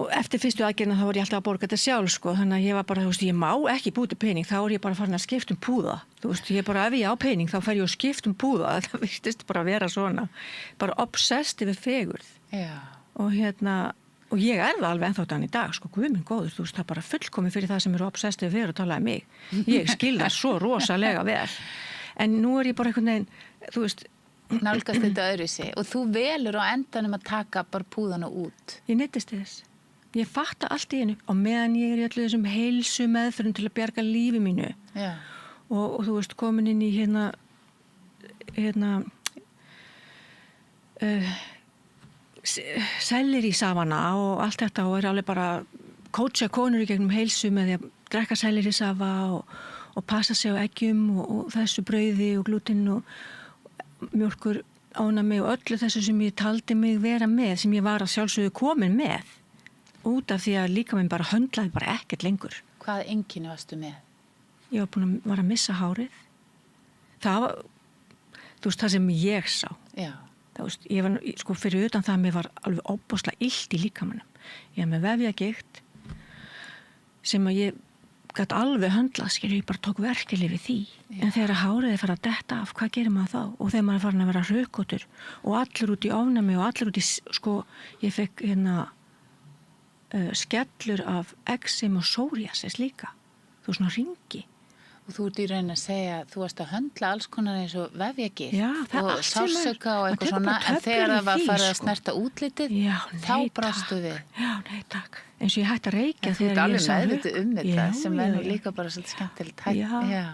Speaker 15: Og eftir fyrstu aðgerðina þá var ég alltaf að borga þetta sjálf sko. Þannig að ég var bara, þú veist, ég má ekki búti pening. Þá er ég bara farin að skipta púða. Þú veist, ég bara, ef ég á pening þá fer ég að skipta púða. Það virtist bara að vera svona. Bara obsessed yfir fegurð.
Speaker 2: Já.
Speaker 15: Og og ég er það alveg ennþá þann í dag sko. Guð minn góður, þú veist, það bara fullkomið fyrir það sem eru obsessed yfir fegurð og talaði mig. Ég skil það svo rosalega vel. En nú er ég bara einhvern veginn, þú veist,
Speaker 2: nálgast þetta öðruvísi og þú velur á endanum að taka bara púðana út.
Speaker 15: Ég neyddist þess. Ég fatta allt í einu og meðan ég er í öllu þessum heilsu meðferðum til að bjarga lífi mínu.
Speaker 2: Já.
Speaker 15: Og þú veist, komin inn í sellir í safana og allt þetta og er alveg bara kótsa konur í gegnum heilsu með því að drekka sellir í safa og passa sig á eggjum og þessu brauði og glúten og mjólkur ánami og öllu þessu sem ég taldi mig vera með, sem ég var að sjálfsögðu komin með út af því að líka minn bara höndlaði bara ekkert lengur.
Speaker 2: Hvaða einkenni varstu með?
Speaker 15: Ég var að missa hárið. Það var, þú veist, það sem ég sá.
Speaker 2: Já.
Speaker 15: Það veist, ég var, sko, fyrir utan það að mér var alveg óbúslega illt í líkamanum. Ég var með vefjagigt sem að ég gat alveg höndlað, skilur, ég bara tók verkefli við því. Já. En þegar hárið er farið að detta af, hvað gerir maður þá? Og þegar maður er farin að vera hrökkotur og allir út í ofnæmi og allir út í, sko, ég fekk skellur af eksem og psoriasis líka. Þú svona ringi.
Speaker 2: Og þú ert í raun að segja, þú varst að höndla alls konar eins og vefjagigt
Speaker 15: og
Speaker 2: sársauka og eitthvað svona, en þegar það var farið að snerta útlitið, þá brastu við.
Speaker 15: Já, nei takk. Eins og ég hætti að reykja þegar ég
Speaker 2: þú ert alveg meðvituð þetta, sem verður líka bara svolítið skemmtilegt.
Speaker 15: Já.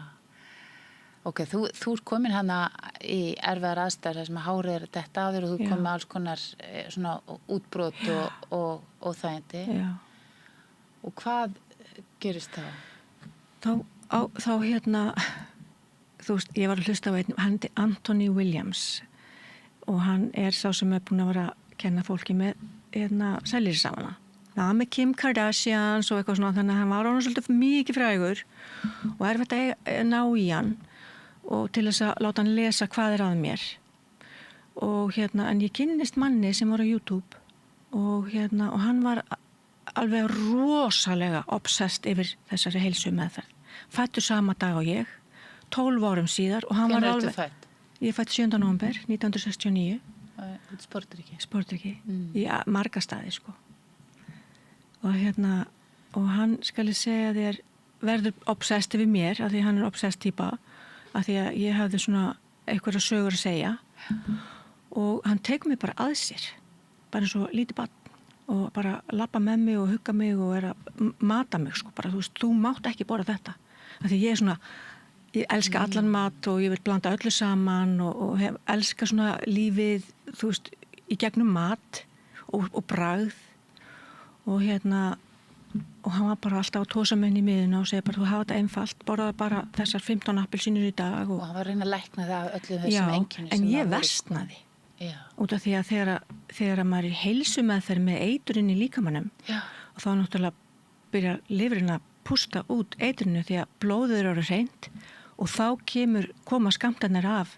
Speaker 2: Ok, þú ert komin hana í erfiðar aðstæður þar sem hárið er detta á þér og þú kom með alls konar svona útbrot og þægindi.
Speaker 15: Já.
Speaker 2: Og hvað gerist þá?
Speaker 15: Þá þú veist, ég var að hlusta á einn, hann er Anthony Williams og hann er sá sem er búin að vera að kenna fólki með sellirisafana. Það var með Kim Kardashians og eitthvað svona, þannig að hann var ánum svolítið mikið frægur og erfitt að ná í hann og til þess að láta hann lesa hvað er að mér. Og en ég kynnist manni sem var á YouTube og hann var alveg rosalega obsessed yfir þessari heilsu meðferð. Fættur sama dag og ég, 12 árum síðar og hann var alveg...
Speaker 2: Fætt?
Speaker 15: Ég fætt 7. nóvember 1969. Sportriki. Í marga staði, sko. Og hann skal ég segja þér verður obsessed yfir mér, af því hann er obsessed típa, af því að ég hafði svona einhverja sögur að segja og hann tekur mig bara að sér, bara eins og lítið barn og bara labba með mig og hugga mig og er að mata mig, sko, bara, þú veist, þú mátt ekki borða þetta. Af því ég er svona, ég elska allan mat og ég vil blanda öllu saman og elska svona lífið, þú veist, í gegnum mat og bragð og og hann var bara alltaf að tósa með henni í miðuna og segja bara, þú hafa þetta einfalt, borðaði bara þessar 15 appelsínur í dag.
Speaker 2: Og hann var að reyna að lækna það af öllum þessum einkennum.
Speaker 15: En ég versnaði. Út af því að þegar maður er heilsu meðferð með eiturinn í líkamannum og þá náttúrulega byrjar lifrin að pústa út eiturinu því að blóðið eru hreint og þá koma skammtarnir af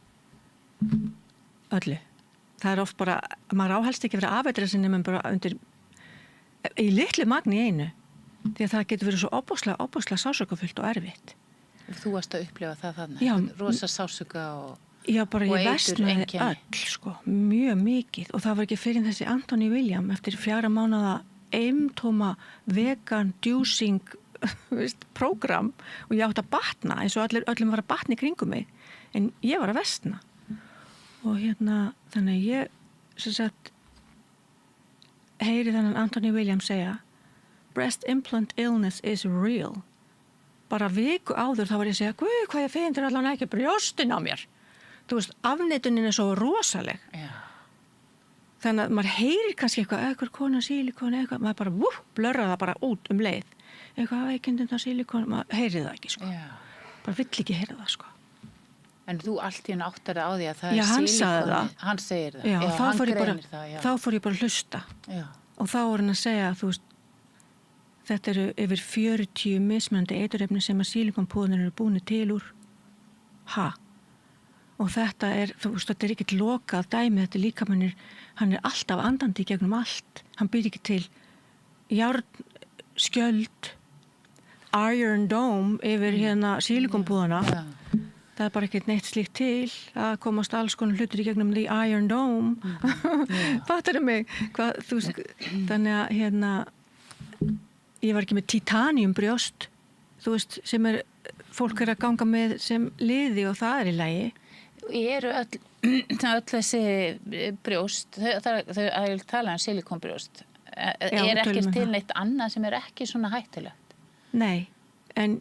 Speaker 15: öllu. Það er oft bara, maður áhelst ekki verið afeitra sinni menn bara undir í litlu magni í einu því að það getur verið svo óbúslega sásökafullt og erfitt.
Speaker 2: Þú varst að upplifa það þarna?
Speaker 15: Já.
Speaker 2: Rosa sásuga og...
Speaker 15: Já, bara
Speaker 2: og
Speaker 15: ég versnaði
Speaker 2: eitureinkenni.
Speaker 15: öll, sko, mjög mikið og það var ekki fyrir þessi Anthony William eftir 4 mánaða eimtóma vegan djúsing prógram og ég átti að batna eins og öllum var að batna í kringum mig en ég var að versna og þannig ég sem sagt heyri þennan Anthony William segja breast implant illness is real bara viku áður þá var ég að segja guð hvað ég feinir allan ekki brjóstin á mér þú veist, afneitunin er svo rosaleg þannig að maður heyrir kannski eitthvað kona sílikon eitthvað, maður bara blörra það bara út leið eitthvað veikindina sílikon, maður heyrir það ekki sko. Bara vill ekki heyra það sko.
Speaker 2: En þú allt í henni áttar á því að það
Speaker 15: já,
Speaker 2: er sílikoni,
Speaker 15: hann
Speaker 2: segir það
Speaker 15: já,
Speaker 2: hann
Speaker 15: greinir
Speaker 2: það
Speaker 15: þá fór ég bara að hlusta og þá var hann að segja þú veist þetta eru yfir 40 mismunandi eiturefni sem að sílikonpúðunar eru búin til úr og þetta er, þú veist, þetta er ekkert lokað dæmi, þetta er líkamannir, hann er alltaf andandi í gegnum allt, hann býr ekki til járn, skjöld, iron dome yfir sílikonpúðuna, það er bara ekkert neitt slíkt til, að komast alls konar hlutur í gegnum the iron dome, fattar mig, hvað, þú veist, þannig að ég var ekki með titanium brjóst, þú veist, sem fólk að ganga með sem liði og það er í lagi.
Speaker 2: Eru öll þessi brjóst, þau að tala silikonbrjóst, ekki til neitt annað sem ekki svona hættulegt?
Speaker 15: Nei, en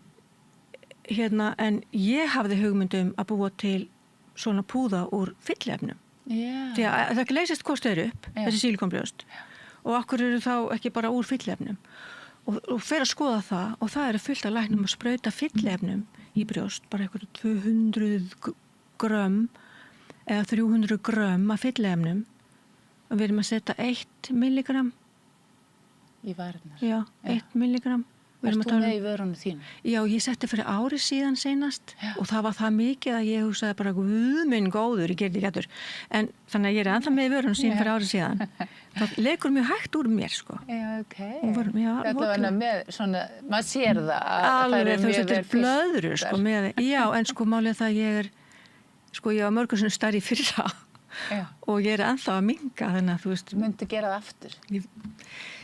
Speaker 15: ég hafði hugmyndum að búa til svona púða úr fyllefnum. Því að það leysist hvort þau eru upp, þessi silikonbrjóst, og okkur eru þá ekki bara úr fyllefnum. Og fer að skoða það og það eru fullt af læknum að sprauta fyllefnum í brjóst, bara eitthvað 200 grömm eða 300 grömm af fyllefnum og við erum að setja 1 milligram
Speaker 2: í varirnar.
Speaker 15: Já, 1 milligram.
Speaker 2: Erst þú með í vörunum þínu?
Speaker 15: Já, ég setti fyrir ári síðan seinast og það var það mikið að ég hugsaði bara guð minn góður, ég gerði ekki eftir. En þannig að ég er ennþá með í vörunum síðan fyrir ári síðan. Það leikur mjög hægt úr mér, sko.
Speaker 2: Já, ok.
Speaker 15: Þetta
Speaker 2: var með svona, maður sér það að
Speaker 15: alveg,
Speaker 2: það
Speaker 15: þetta er blöðrur, sko, með já, en sko málið það ég var mörgum svona stærri fyrir það og ég er ennþá að minka, þannig að þú veist.
Speaker 2: Myndi gera það aftur?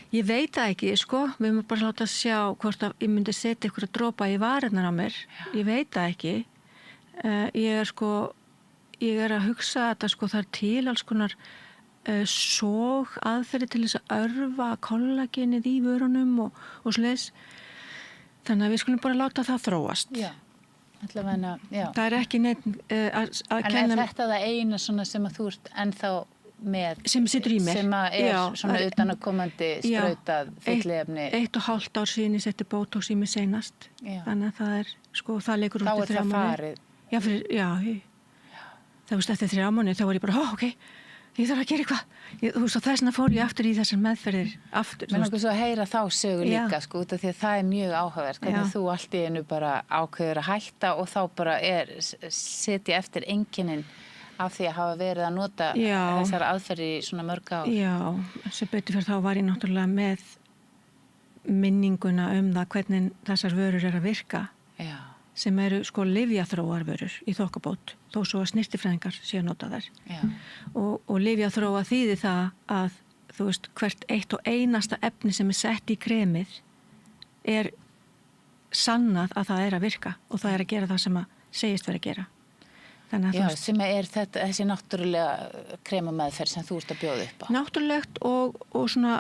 Speaker 15: Ég veit það ekki, sko, við erum bara láta að sjá hvort að ég myndi setja ykkur að dropa í varirnar á mér, ég veit það ekki, ég er að hugsa þetta, sko, það er til alls konar sóg aðferði til þess að örfa kollagenið í vörunum og svoleiðis, þannig að við skulum bara láta það þróast.
Speaker 2: Já. Já.
Speaker 15: Það er ekki neitt að kenna.
Speaker 2: En er þetta það eina svona sem að þú ert ennþá með
Speaker 15: sem situr í mér
Speaker 2: sem að svona utanakomandi sprautað fyllefni
Speaker 15: 1,5 ár síðan ég setti Botox í mig seinast þannig að það er, sko, það leikur út í 3 mánuði. Það veist eftir 3 mánuði þá var ég bara, ok, ég þarf að gera eitthvað þú veist og þess vegna fór ég aftur í þessar meðferðir aftur.
Speaker 2: Mér langar svo að heyra þá sögu líka, sko, út af því að það er mjög áhugavert hvernig þú allt í einu bara ákveður að hætta og þá bara setja eftir einkennin af því að hafa verið að nota þessar aðferði í svona mörg ár.
Speaker 15: Já, sem betur fyrir þá var ég náttúrulega með minninguna það hvernig þessar vörur að virka. Já. Sem eru sko lyfjaþróarvörur í þokkabót, þó svo að snyrtifræðingar sé að nota þær. Já. Og lyfjaþróa þýðir það að þú veist hvert eitt og einasta efni sem er sett í kremið er sannað að það er að virka og það er að gera það sem að segist vera að gera.
Speaker 2: Já, sem er þetta, þessi náttúrulega kremameðferð sem þú ert að bjóða upp á.
Speaker 15: Náttúrulegt og svona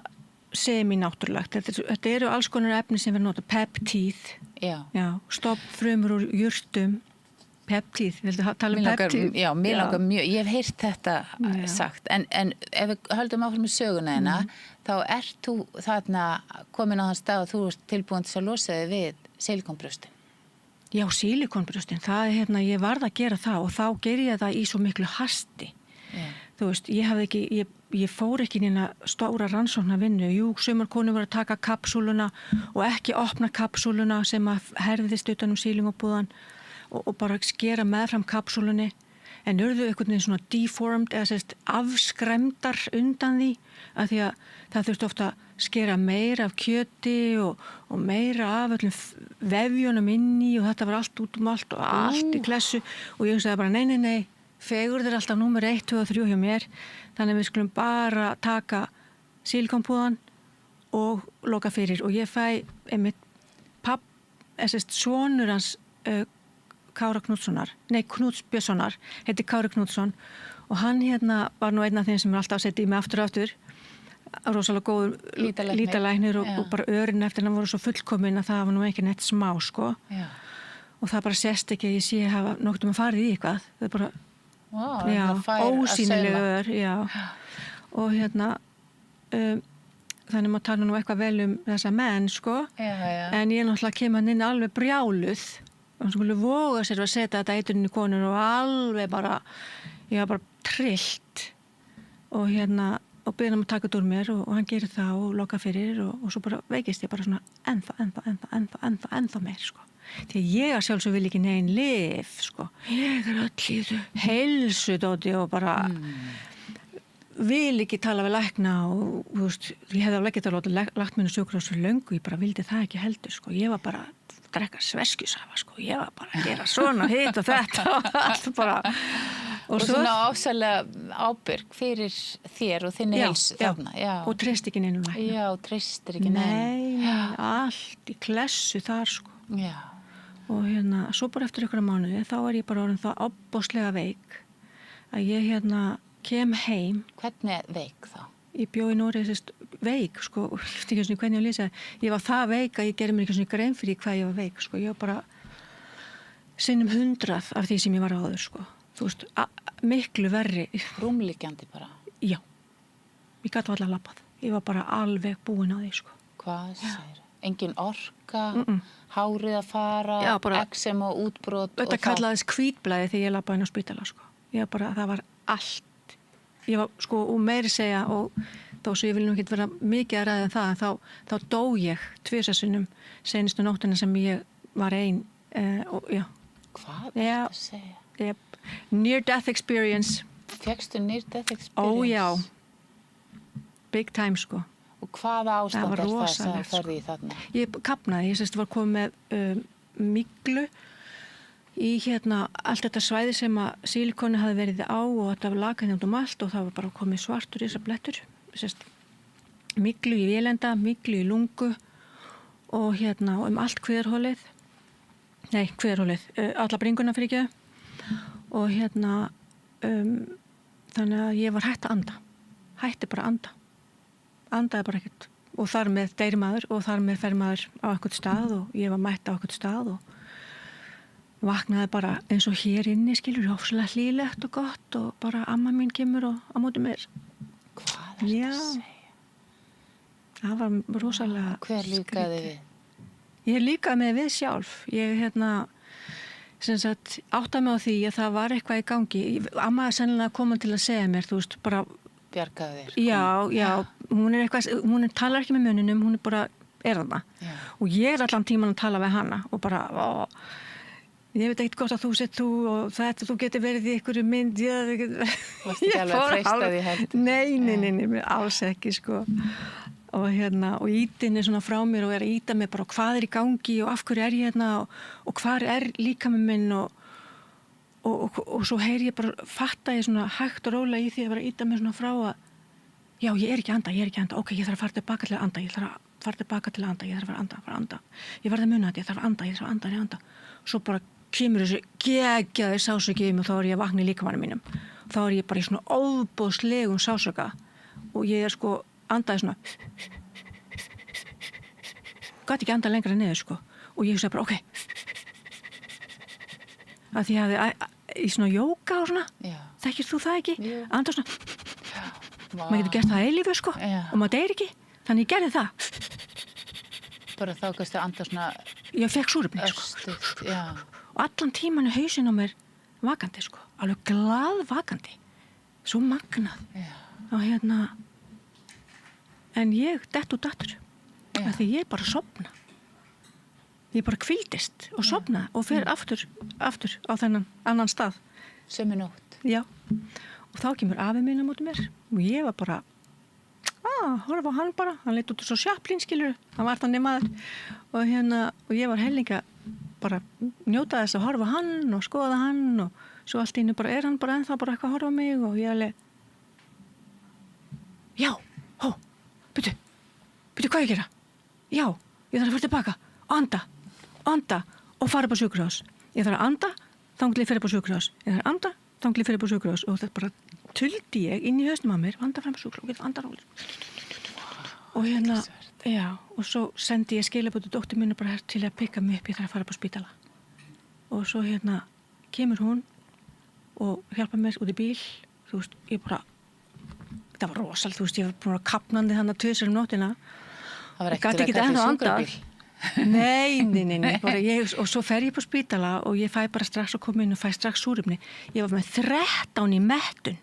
Speaker 15: semi-náttúrulegt. Þetta eru alls konar efni sem við nota. Peptíð, stofnfrumur úr jurtum, peptíð, viltu tala peptíð?
Speaker 2: Já, mér langar mjög, ég hef heyrt þetta sagt, en ef við höldum áfram með söguna hérna, þá ert þú þarna komin á þann stað að þú ert tilbúin til að losa þig við silikonbrjóstin.
Speaker 15: Já, silikonbrjóstin, það er ég varð að gera það og þá ger ég það í svo miklu hasti. Þú veist, ég fór ekki inn í stóra rannsóknarvinnu. Jú, sumar konur voru að taka kapsúluna og ekki opna kapsúluna sem að herðist utan sílingabúðan og bara skera meðfram kapsúlunni. En urðu einhvern veginn svona deformed eða afskremdar undan því að því að það þurfti ofta að skera meira af kjöti og meira af öllum vefjunum inni og þetta var allt út allt og allt í klessu og ég sagði bara nei, fegurð alltaf númer 1, 2 og 3 hjá mér, þannig við skulum bara taka sílikonpúðan og loka fyrir og ég fæ einmitt sonur hans Kára Knútssonar, Knúts Björnssonar, heiti Kári Knútsson og hann var nú einn af þeim sem alltaf setti í mig aftur og aftur, rosalega góður lítalæknir og bara örin eftir hann voru svo fullkomin að það var nú ekki neitt smá sko. Já. Og það bara sést ekki að ég sé hafa nokkuð að fara í eitthvað, það er bara ósýnilega ör, já. Og þannig maður tala nú eitthvað vel þessa menn sko, en ég náttúrulega kem hann inn alveg brjáluð og hann skulle voga sér að setja þetta eiturinn í konur og alveg bara, ég var bara trillt og og byrði hann að taka þetta úr mér og hann gerir það og loka fyrir og svo bara veikist ég bara svona ennþá meir sko. Því ég að sjálfsög vil ekki negin lyf sko. Ég öll í þessu heilsudóti og bara vil ekki tala við lækna og þú veist, ég hefði alveg getað lagt mér á sjúkrahús fyrir löngu, ég bara vildi það ekki heldur sko. Ég var bara að drekka sveskjusafa sko. Ég var bara að gera svona hitt og þetta og allt bara
Speaker 2: og svona ásælega ábyrg fyrir þér og þinni heilsu þarna. Já.
Speaker 15: Og treyst ekki neinum lækna.
Speaker 2: Já, treystir ekki neinum.
Speaker 15: Nei, allt í klessu þar sko. Já. Og svo bara eftir einhverja mánuði þá ég bara orðin það ofboðslega veik að ég kem heim.
Speaker 2: Hvernig veik þá?
Speaker 15: Ég bjó í Noregi veik sko, ég veit ekki svona hvernig ég lýsa. Ég var það veik að ég gerði mér ekki svona grein fyrir hvað ég var veik sko. Ég var bara sinnum 100 af því sem ég var áður sko. Þú veist, miklu verri.
Speaker 2: Rúmliggjandi bara?
Speaker 15: Já. Ég gat varla labbað. Ég var bara alveg búin á því sko.
Speaker 2: Hvað segir? Engin orka, hárið að fara, eksem og útbrot.
Speaker 15: Þetta kallaðist hvítblæði þegar ég labbaði inn á spítala sko. Það var allt. Ég var sko og meiri segja og þó svo ég vil nú ekki vera mikið að ræða það, þá dó ég 2 sinnum seinustu nóttina sem ég var ein.
Speaker 2: Hvað er þetta að segja?
Speaker 15: Yep. Near death experience.
Speaker 2: Fékkstu near death experience?
Speaker 15: Ó já. Big time sko.
Speaker 2: Og hvaða ástand er það sem ferði í þarna?
Speaker 15: Ég kapnaði, ég var komið með myglu í allt þetta svæði sem að sílikoni hafði verið á og þetta var lakað um allt og það var bara komið svartur í þessar blettur. Myglu í vélenda, myglu í lungu og allt kviðarhólið. Nei, kviðarhólið, alla bringuna fyrir ekki. Og þannig að ég var hætt að anda. Hætti bara að anda. Andaði bara ekkert. Og þar með deyr maður og þar með fer maður á einhvern stað og ég var mætt á einhvern stað og vaknaði bara eins og hér inni, skilur, ofsalega hlýlegt og gott og bara amma mín kemur og á móti mér.
Speaker 2: Hvað er þetta að segja?
Speaker 15: Það var rosalega
Speaker 2: Hver líkaði við?
Speaker 15: Ég líkaði með við sjálf. Ég áttaði mig á því að það var eitthvað í gangi. Amma er sennilega komin til að segja mér, þú veist, bara
Speaker 2: bjargaði þér.
Speaker 15: Já, hún talar ekki með munninum, hún bara þarna. Og ég allan tíman að tala við hana og bara, ég veit ekkert gott að þú sett þú og þetta, þú getur verið í einhverju mynd.
Speaker 2: Varst ekki alveg að treysta því heldur?
Speaker 15: Nei, alls ekki sko. Og ítin er svona frá mér og er að íta mig bara hvað er í gangi og af hverju er ég og hvað er líkaminn minn og svo heyri ég bara, fatta ég svona hægt og rólega í því að vera að íta mig svona frá að já, ég er ekki að anda, ok, ég þarf að fara tilbaka til að anda, ég þarf að anda, ég verð að muna þetta, ég þarf að anda. Svo bara kemur þessu geggjaði sásöki og þá er ég að vakna í líkamanum mínum. Þá er ég bara í svona óboðslegum sásöka og ég er sko andaði svona gat ekki anda lengra niður sko og ég hugsaði bara ok að því að í svona jóga og svona þekkir þú það ekki? Anda svona maður getur gert það eilífu sko og maður deyr ekki þannig ég gerði það
Speaker 2: bara þá kannski að anda svona
Speaker 15: ég fekk súrefni sko og allan tíman er hausinn á mér vakandi sko alveg glaðvakandi svo magnað og en ég dett út aftur af því ég bara sofna ég bara hvíldist og sofna og fer aftur á þennan annan stað
Speaker 2: sömu nótt
Speaker 15: já og þá kemur afi minn á móti mér og ég var bara horfa á hann bara, hann leit út svo Chaplin skilur, hann var þannig maður og ég var hellinga bara njóta þess að horfa á hann og skoða hann og svo allt í einu bara hann bara ennþá bara eitthvað að horfa á mig og ég alveg já, byrju hvað ég gera? Já, ég þarf að fara tilbaka anda og fara upp á sjúkrahús. Ég þarf að anda þangað til ég fer upp á sjúkrahús. Ég þarf að anda þangað til ég fer upp á sjúkrahús og þetta bara tuldi ég inn í hausnum á mér, anda fram á sjúkrahús, anda rólega. Og já, og svo sendi ég skilaboð til dóttur mínu bara til að pikka mig upp, ég þarf að fara upp á spítala. Og svo kemur hún og hjálpa mér út í bíl, þú veist, ég bara, það var rosalega, þú veist, ég var búin að kapnandi þannig 2 nóttina.
Speaker 2: Það var ekkert að kalla sjúkrabíl.
Speaker 15: Nei, bara og svo fer ég upp á spítala og ég fæ bara strax að koma inn og fæ strax súrefni. Ég var með 13 í mettun.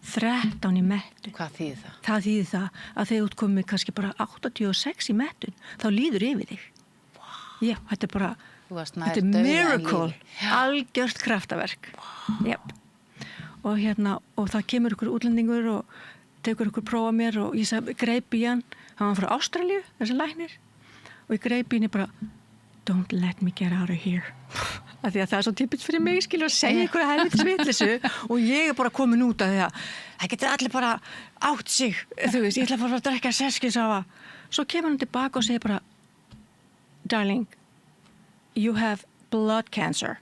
Speaker 15: 13 í mettun.
Speaker 2: Hvað þýðir það?
Speaker 15: Það þýðir það að þegar þú komið kannski bara 86 í mettun, þá líður yfir þig. Já, þetta er bara, þetta er miracle, algjört kraftaverk. Jep. Og og það kemur ykkur útlendingur og tekur ykkur prófa mér og ég greip í hann var frá Ástralíu, þessi læknir, og ég greip í henni bara, don't let me get out of here. Af því að það er svo typisk fyrir mig, skilur, að segja ykkur helvitis vitleysu og ég er bara komin út af því að það getur allir bara átt sig, þú veist, ég ætla bara að drekka seskjusafa. Svo kemur hann tilbaka og segir bara, darling, you have blood cancer.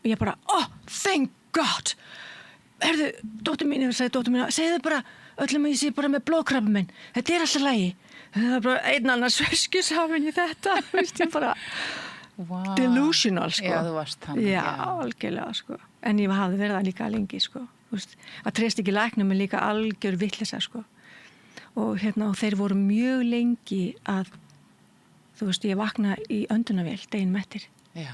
Speaker 15: Og ég bara, thank God. Herðu, dóttir mín, segðu bara öllum að ég sé bara með blóðkrabba minn. Þetta er alltaf lægi. Það er bara einn annar sveskjusafinn í þetta. Vist ég bara delusional, sko.
Speaker 2: Já, þú varst þannig.
Speaker 15: Já, algjörlega, sko. En ég hafði verið það líka lengi, sko. Vist, að treysta ekki læknum er líka algjör vitleysa, sko. Og og þeir voru mjög lengi að, þú veist, ég vakna í öndunavél deginn mettir.
Speaker 2: Já.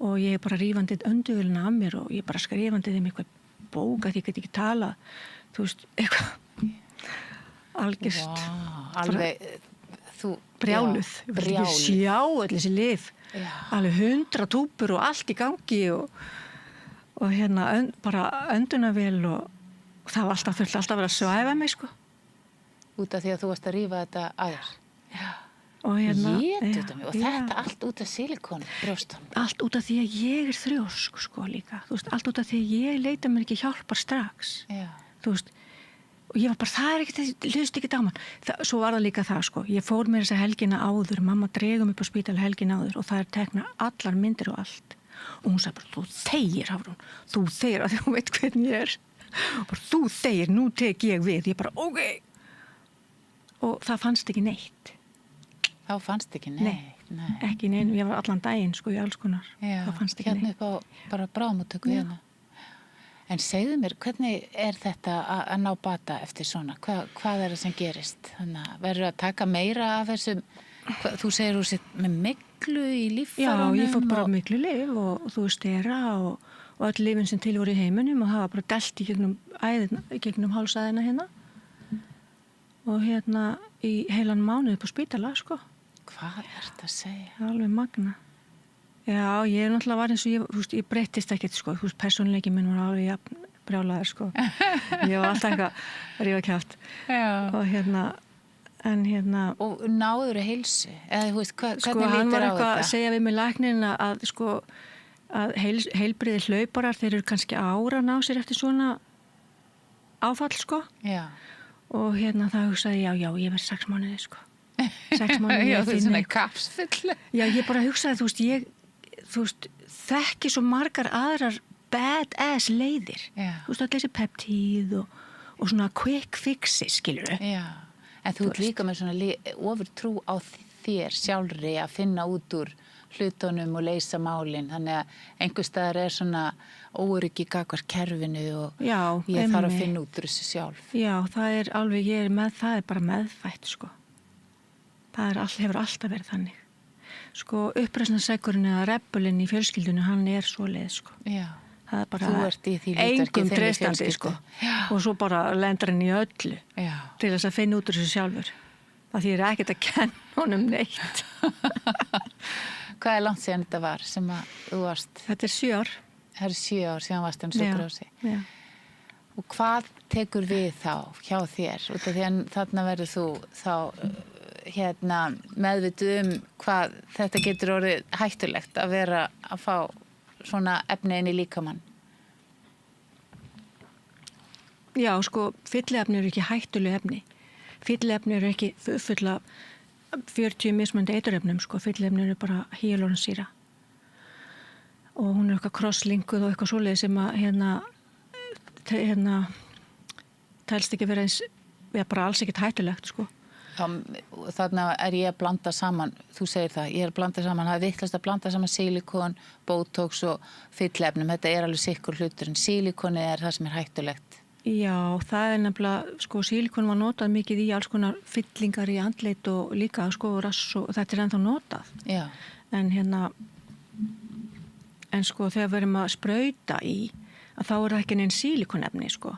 Speaker 15: Og ég er bara rífandi önduvélina af mér og ég er bara skrifandi þeim eitthvað bók að ég get ekki talað, þú veist, eitthvað algjörst.
Speaker 2: Alveg, þú
Speaker 15: brjáluð, ég sjá öll þessi lyf, alveg 100 túpur og allt í gangi og bara öndunavél og það var alltaf verið að svæfa mig, sko.
Speaker 2: Út af því að þú varst að rífa þetta aðeins.
Speaker 15: Já.
Speaker 2: Og þetta allt út af silikon brjóstunum.
Speaker 15: Allt út af því að ég er þrjósk, sko, líka. Þú veist, allt út af því að ég leita mér ekki hjálpar strax.
Speaker 2: Já.
Speaker 15: Þú veist, og ég var bara, það er ekkert, hlust ekki á mann. Svo var það líka það, sko. Ég fór mér þessa helgina áður, mamma dregum upp á spítala helgina áður og það tekna allar myndir og allt. Og hún sagði bara, þú þegir, Hafrún, þú þegir, af því hún veit hvernig ég er. Bara, þú þegir, nú tek ég við. Ég bara, ok. Og það fannst ekki neitt.
Speaker 2: Þá fannst ekki neitt?
Speaker 15: Nei, ekki neitt. Ég var allan daginn, sko, í alls konar.
Speaker 2: Já,
Speaker 15: það fannst ekki neitt.
Speaker 2: Upp á bara bráðmóttöku hérna. En segðu mér, hvernig er þetta að ná bata eftir svona? Hvað er það sem gerist? Þannig að verður að taka meira af þessum, þú segir þú sitt með myglu í líffærunum?
Speaker 15: Já, ég fór bara myglu lyf og þú veist stera og öll lyfin sem til voru í heiminum og það var bara dælt í gegnum hálsæðina hérna. Og í heilan mánuð upp á spítala, sko.
Speaker 2: Hvað er þetta að segja?
Speaker 15: Alveg magna. Já, ég náttúrulega var eins og ég breyttist ekkert, sko. Þú veist, persónuleiki minn var alveg jafn brjálaður, sko. Ég var alltaf eitthvað að rífa kjátt.
Speaker 2: Já.
Speaker 15: En
Speaker 2: Og náður heilsu? Eða, þú veist, hvernig lítur á þetta?
Speaker 15: Sko, hann var eitthvað að segja við mig læknirinn að, sko, að heilbrigðir hlauparar, þeir eru kannski ára ná sér eftir svona áfall, sko.
Speaker 2: Já.
Speaker 15: Og það hugsaði, já, ég verð 6 mánuði, sko. 6 mánuði.
Speaker 2: Já, þú er svona kapsfull.
Speaker 15: Já, ég bara hugsaði, þú veist, þekki svo margar aðrar badass leiðir.
Speaker 2: Já.
Speaker 15: Þú veist, allir þessi peptíð og svona quick fixes, skilur þau.
Speaker 2: Já, en þú ert líka með svona ofurtrú á þér sjálfri að finna út úr hlutunum og leysa málin. Þannig að einhver staðar er svona óöryggi gagnvart kerfinu og ég þarf að finna út úr þessu sjálf. Já, það er alveg, það er bara meðfætt, sko. Það hefur alltaf verið þannig. Sko, uppreisnarsegurinn eða rebelinn í fjölskyldunni, hann er svoleið, sko. Já.
Speaker 15: Það er bara
Speaker 2: þú ert í því hlutverki þinni
Speaker 15: treystandi, sko. Og svo bara lendur hann í öllu til þess að finna út úr þessu sjálfur. Það þýðir ekkert að kenna honum neitt.
Speaker 2: Hvað er langt síðan þetta var sem að þú varst?
Speaker 15: Þetta er 7 ár.
Speaker 2: Það eru 7 ár síðan varst hann sjúkrahúsi.
Speaker 15: Já.
Speaker 2: Og hvað tekur við þá hjá þér? Út af því að þarna verður þú þá meðvituð hvað þetta getur orðið hættulegt að vera að fá svona efni inn í líkamann.
Speaker 15: Já, sko, fylliefni eru ekki hættuleg efni. Fylliefni eru ekki fulla 40 mismunandi eiturefnum, sko. Fylliefni eru bara hyaluronssýra. Og hún er eitthvað crosslinkuð og eitthvað svoleið sem að tælst ekki vera eins, bara alls ekkert hættulegt, sko.
Speaker 2: Þarna er ég að blanda saman, þú segir það, ég er að blanda saman, það er vitlaust að blanda saman silikon, botox og fyllefnum, þetta er alveg sikkur hlutur, en silikoni er það sem er hættulegt.
Speaker 15: Já, það er nefnilega, sko, silikon var notað mikið í alls konar fyllingar í andlit og líka, sko, rass og þetta er ennþá notað.
Speaker 2: Já.
Speaker 15: En sko, þegar við erum að sprauta í, að þá er það ekki neinn silikonefni, sko.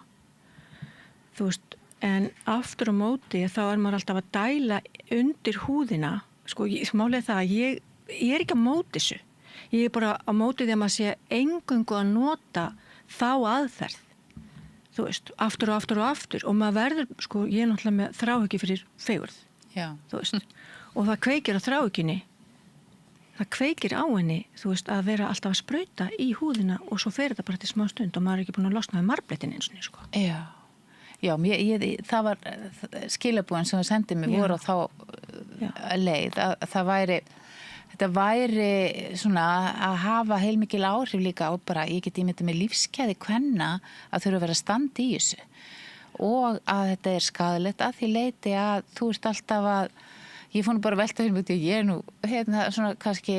Speaker 15: Þú veist, en aftur á móti þá er maður alltaf að dæla undir húðina, sko, málið það að ég er ekki að móti þessu. Ég er bara að móti því að maður sé eingöngu að nota þá aðferð, þú veist, aftur og aftur og aftur og maður verður, sko, ég er náttúrulega með þráhyggju fyrir fegurð, þú veist, og það kveikir á þráhyggjunni, það kveikir á henni, þú veist, að vera alltaf að sprauta í húðina og svo fer þetta bara til smá stund og maður er ekki búin að losna við marblettin eins og niður, sko.
Speaker 2: Já, það var skilabúin sem það sendið mér voru á þá leið að þetta væri svona að hafa heilmikil áhrif líka á bara, ég get ímyndað með lífskeiði kvenna að þurfa að vera standi í þessu og að þetta er skaðlegt að því leiti að þú ert alltaf að, ég fór nú bara að velta fyrir mig, ég er nú svona kannski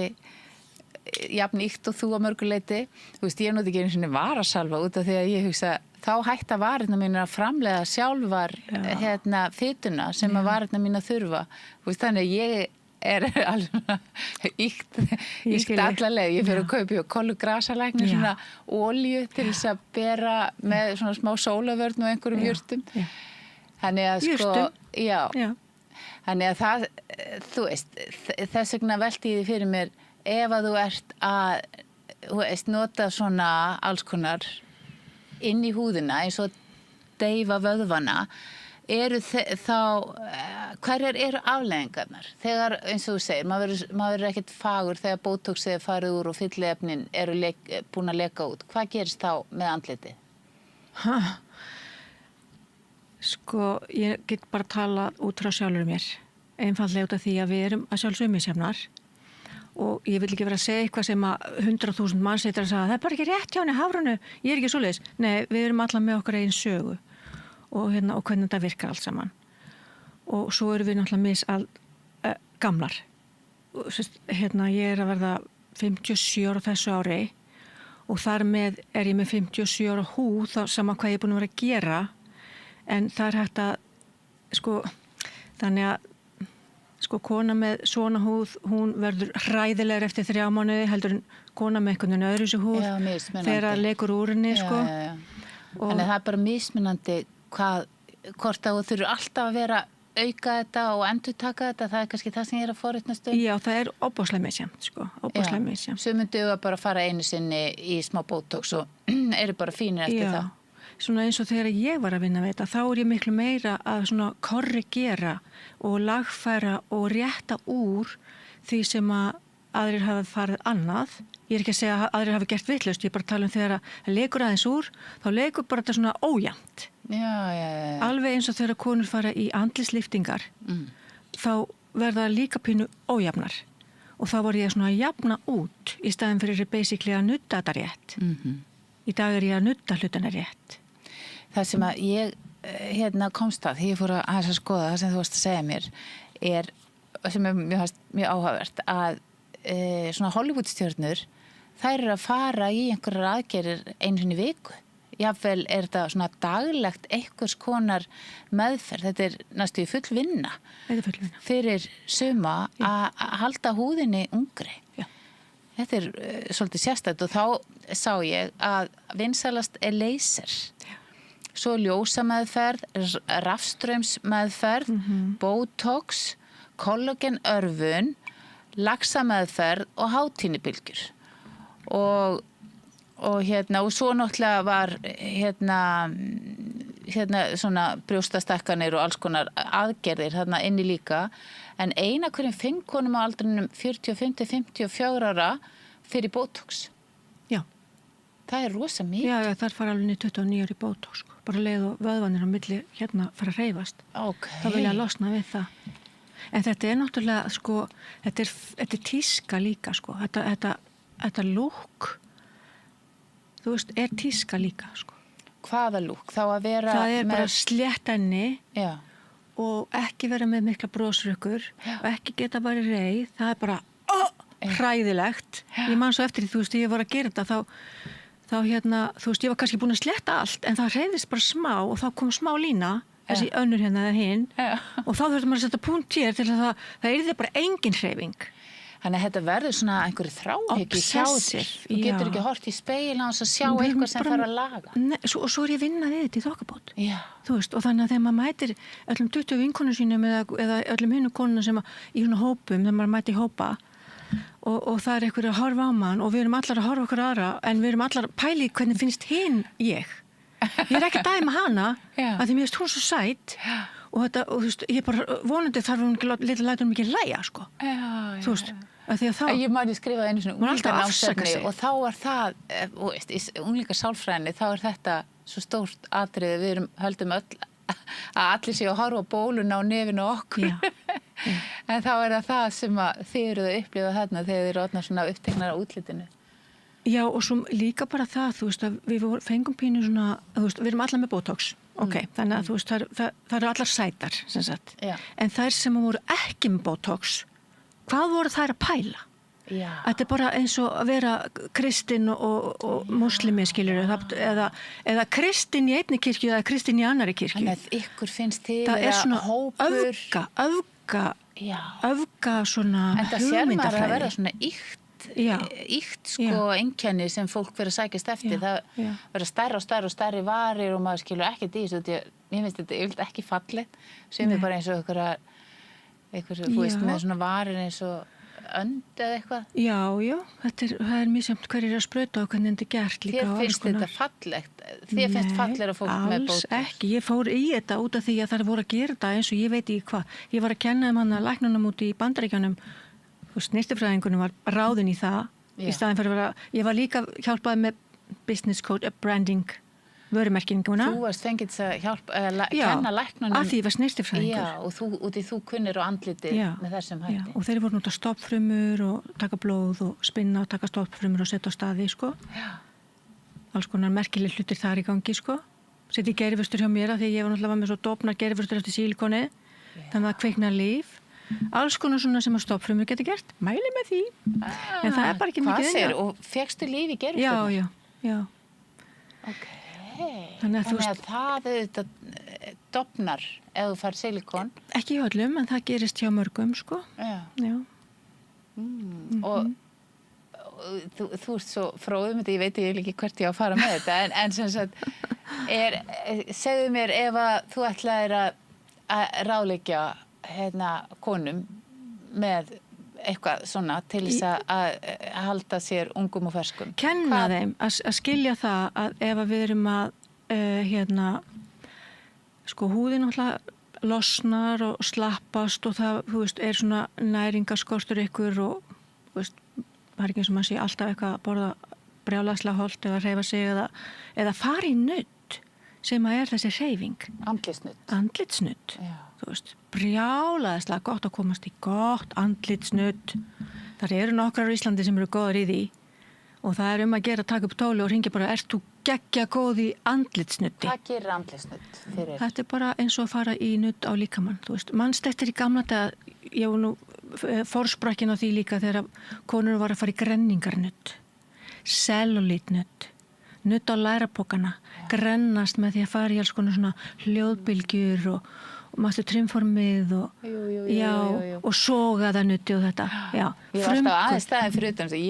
Speaker 2: jafn íkt og þú á mörguleiti, þú veist, ég noti ekki einu sinni varasalva út af því að ég hugsa þá hætta varirna mín að framleiða sjálfar fytuna sem að varirna mín að þurfa, þú veist, þannig að ég er alveg íkt allaleg, ég fyrir að kaupa kollugrasalækni, svona olíu til þess að bera með svona smá sólavörn og einhverjum jurtum, þannig að sko, þannig að það, þú veist, þess vegna velti ég því fyrir mér ef að þú ert að, þú veist, nota svona alls konar inn í húðina eins og deyfa vöðvana, eru þá, hverjar eru afleiðingarnar? Þegar, eins og þú segir, maður er ekkert fagur þegar botoxið er farið úr og fylliefnin eru búin að leka út. Hvað gerist þá með andlitið?
Speaker 15: Sko, ég get bara tala út frá sjálfur mér. Einfaldlega út af því að við erum að sjálfsögum misjafnar. Og ég vil ekki vera að segja eitthvað sem að 100.000 manns eitthvað að segja, það er bara ekki rétt hjá henni hárunu, ég er ekki svoleiðis. Nei, við erum allar með okkar eigin sögu og hvernig þetta virkar allt saman. Og svo erum við náttúrulega gamlar. Ég er að verða 57 ára þessu ári og þar með er ég með 57 ára húð, þá sama hvað ég er búin að vera að gera, en það er hægt að, sko, þannig að sko, kona með svona húð, hún verður hræðilegur eftir 3 mánuði heldur en kona með einhvern veginn öðruvísi húð þegar það leikur úr henni, sko.
Speaker 2: Þannig að það er bara mismunandi hvort að þú þurfur alltaf að vera auka þetta og endurtaka þetta, það er kannski það sem ég er að forritnast um.
Speaker 15: Já, það er óbáslega misjafnt, sko, óbáslega misjafnt.
Speaker 2: Sumir duga bara að fara einu sinni í smá botox og eru bara fínir eftir það.
Speaker 15: Svona eins og þegar ég var að vinna við þetta, þá er ég miklu meira að svona korrigera og lagfæra og rétta úr því sem að aðrir hafa farið annað. Ég er ekki að segja að aðrir hafi gert vitlaust, ég er bara að tala um þegar að leikur aðeins úr, þá leikur bara þetta svona ójafnt. Alveg eins og þegar konur fara í andlisliftingar, þá verða líka pínu ójafnar. Og þá var ég svona að jafna út í staðin fyrir basically að nutta þetta rétt. Í dag er ég að nutta hlutina rétt.
Speaker 2: Það sem að ég komst að, því ég fór að skoða það sem þú varst að segja mér, er, sem er mjög áhugavert, að svona Hollywoodstjörnur, þær eru að fara í einhverjar aðgerðir einu sinni í viku. Jafnvel er þetta svona daglegt einhvers konar meðferð, þetta er næstu í full vinna fyrir suma að halda húðinni ungri. Þetta er svolítið sérstætt og þá sá ég að vinsælast er laser. Svo ljósameðferð, rafstraumsmeðferð, botox, kollagenörfun, laxameðferð og hátíðnibylgjur. Og svo náttúrulega var svona brjóstastekkanir og alls konar aðgerðir þarna inni líka, en eina hverjum 5 konum á aldrinum 45-54 ára fyrir botox.
Speaker 15: Já.
Speaker 2: Það er rosa mikið.
Speaker 15: Já, þar fara alveg 29 ári botox, sko. bara leið og vöðvanir á milli hérna fara að hreyfast. Þá vilja losna við það. En þetta náttúrulega, sko, þetta er tíska líka, sko. Þetta lúk, þú veist, er tíska líka, sko.
Speaker 2: Hvaða lúk? Þá að vera
Speaker 15: það er bara slétt enni og ekki vera með mikla brosrökkur og ekki geta bara reið. Það er bara hræðilegt. Ég man svo eftir því, þú veist, ég var að gera þetta þá hérna, þú veist, ég var kannski búin að sletta allt en það hreyðist bara smá og þá kom smá lína, þessi önnur hérna eða hinn og þá þurfti maður að setja punkt hér til að það yrði bara engin hreyfing.
Speaker 2: Þannig að þetta verður svona einhverju þráhyggju hjá þér. Þú getur ekki hort í spegil á þess að sjá eitthvað sem þarf að laga.
Speaker 15: Og svo er ég vinnað við þetta í þokkabót. Þú veist, og þannig að þegar maður mætir öllum 20 vinkonum sínum eða öllum hinu konuna sem í svona hópum, þegar maður mæti hópa og það er einhverju að horfa á mann og við erum allar að horfa okkur aðra en við erum allar að pæli hvernig finnst hinn ég. Ég er ekki að dæma hana að því mér finnst hún svo sætt og þú veist, ég bara vonandi þarf hún ekki lætur hún ekki læja, sko. Þú veist, að því að þá...
Speaker 2: Ég man ég skrifaði einu svona unglinganámsefni og þá var það, í unglingasálfræðinni, þá er þetta svo stórt atriði, við höldum öll að allir séu að horfa á bóluna og nefinu okkur. En þá er það sem að þið eruð að upplifa þarna þegar þið eru orðnar svona uppteknar á útlitinu.
Speaker 15: Já, og svo líka bara það, þú veist, að við fengum pínu svona, þú veist, við erum allar með botox, þannig að þú veist, það eru allar sætar, sem sagt. En þær sem voru ekki með botox, hvað voru þær að pæla? Þetta er bara eins og að vera kristinn og muslimi, skilur eða kristinn í einni kirkju eða kristinn í annari kirkju.
Speaker 2: Þannig að ykkur finnst til
Speaker 15: það er svona
Speaker 2: hópur
Speaker 15: öfga svona hugmyndafræði.
Speaker 2: En það sér maður að vera svona íkt sko einkenni sem fólk verður að sækjast eftir. Það verður stærri og stærri varir og maður skilur ekki í þessu. Mér finnst þetta yfirleitt ekki fallegt sem er bara eins og einhver þú veist með svona varir eins og önd eða eitthvað.
Speaker 15: Já, það er mjög samt hverjir að sprauta og hvernig þetta er gert líka.
Speaker 2: Þér finnst þetta fallegt? Þér finnst fallegra fólk með bótox?
Speaker 15: Alls ekki. Ég fór í þetta út af því að það voru að gera þetta eins og ég veit ekki hvað. Ég var að kenna hana læknunum út í Bandaríkjunum og snyrtifræðingunum var ráðin í það í staðin fyrir að vera, ég var líka hjálpaði með business code, branding vörumerkinguna.
Speaker 2: Þú varst fengið þess að kenna læknunum.
Speaker 15: Já, að því ég var snyrtifræðingur.
Speaker 2: Já, og þú kunnir á andlitið með þessum hætti.
Speaker 15: Já, og þeir voru nota stoppfrumur og taka blóð og spinna og taka stoppfrumur og setja á staði, sko. Já. Alls konar merkileg hlutir þar í gangi, sko. Setti gerifustur hjá mér að því ég var náttúrulega með svo dofnar gerifustur eftir sílikoni, þannig að kveikna líf. Alls konar svona sem að stoppfrumur geti gert. Mæli með því. En það er bara ekki mikið
Speaker 2: inn. Og fékkstu líf í gerifusturna?
Speaker 15: Já.
Speaker 2: Okay. Þannig að það dofnar ef þú fær silikon?
Speaker 15: Ekki öllum, en það gerist hjá mörgum, sko. Já.
Speaker 2: Og þú ert svo fróðum þetta, ég veit ekki hvert ég á að fara með þetta, en sem sagt, segðu mér ef að þú ætlaðir að ráðleggja konum með eitthvað svona til þess að halda sér ungum og ferskum.
Speaker 15: Kenna þeim að skilja það að ef við erum að sko húðin náttúrulega losnar og slappast og það, þú veist, er svona næringaskortur ykkur og þú veist, það er ekki eins og maður sé alltaf eitthvað að borða brjálæðslega holt eða hreyfa sig eða fara í nudd sem að er þessi hreyfing. Andlitsnudd. Já. Þú veist, brjálæðislega gott að komast í gott andlitsnudd. Það eru nokkrar í Íslandi sem eru góðar í því og það er að gera að taka upp tóli og hringja bara, ert þú geggja góð í andlitsnuddi?
Speaker 2: Hvað gerir andlitsnudd fyrir?
Speaker 15: Þetta er bara eins og að fara í nudd á líkamann, þú veist. Manst eftir í gamla dag, ég var nú forsprakkin á því líka þegar konur var að fara í grenningarnudd, cellulite-nudd, nudd á lærapokana, grennast með því að fara í alls konar svona hljóðbylgjur og maður trimformið og soga það nutti og þetta. Já.
Speaker 2: Ég var alltaf aðeins staðin fyrir utan þess að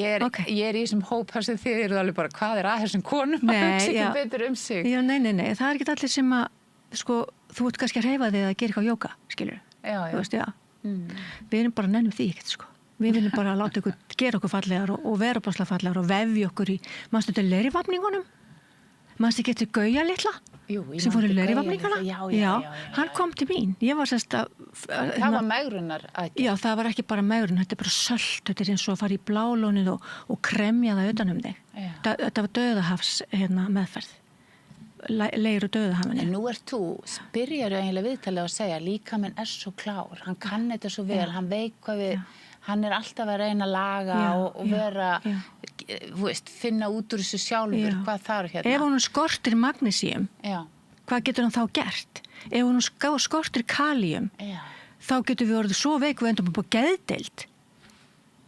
Speaker 2: ég er í þessum hóp þar sem þið eru alveg bara hvað er að þessum konum að hugsa ekki betur sig.
Speaker 15: Já, nei, það er ekki allir sem að, sko, þú ert kannski að hreyfa þig að gera eitthvað jóga, skilur. Þú veist, Við erum bara nennum því ekkert, sko. Við viljum bara láta ykkur gera okkur fallegar og vera báslega fallegar og vefja okkur í, mannstu þetta leirivafningunum? Mannstu ekki eftir Gauja litla? Sem fór í leirivafningana? Já, hann kom til mín. Ég var sérst að...
Speaker 2: Það var megrunar aðeins?
Speaker 15: Já, það var ekki bara megrun, þetta er bara sölt, þetta er eins og að fara í blálónið og kremja það utan þig. Þetta var dauðahafs meðferð. leiru döðahafinu.
Speaker 2: En nú þú, byrjar eiginlega viðtalið að segja, líkaminn svo klár, hann kann þetta svo vel, hann veit hvað hann alltaf að reyna að laga og vera, finna út úr þessu sjálfur, hvað þarf hérna.
Speaker 15: Ef hún skortir magnesíum, hvað getur hann þá gert? Ef hún skortir kalíum, þá getur við orðið svo veik við endum upp á geðdeild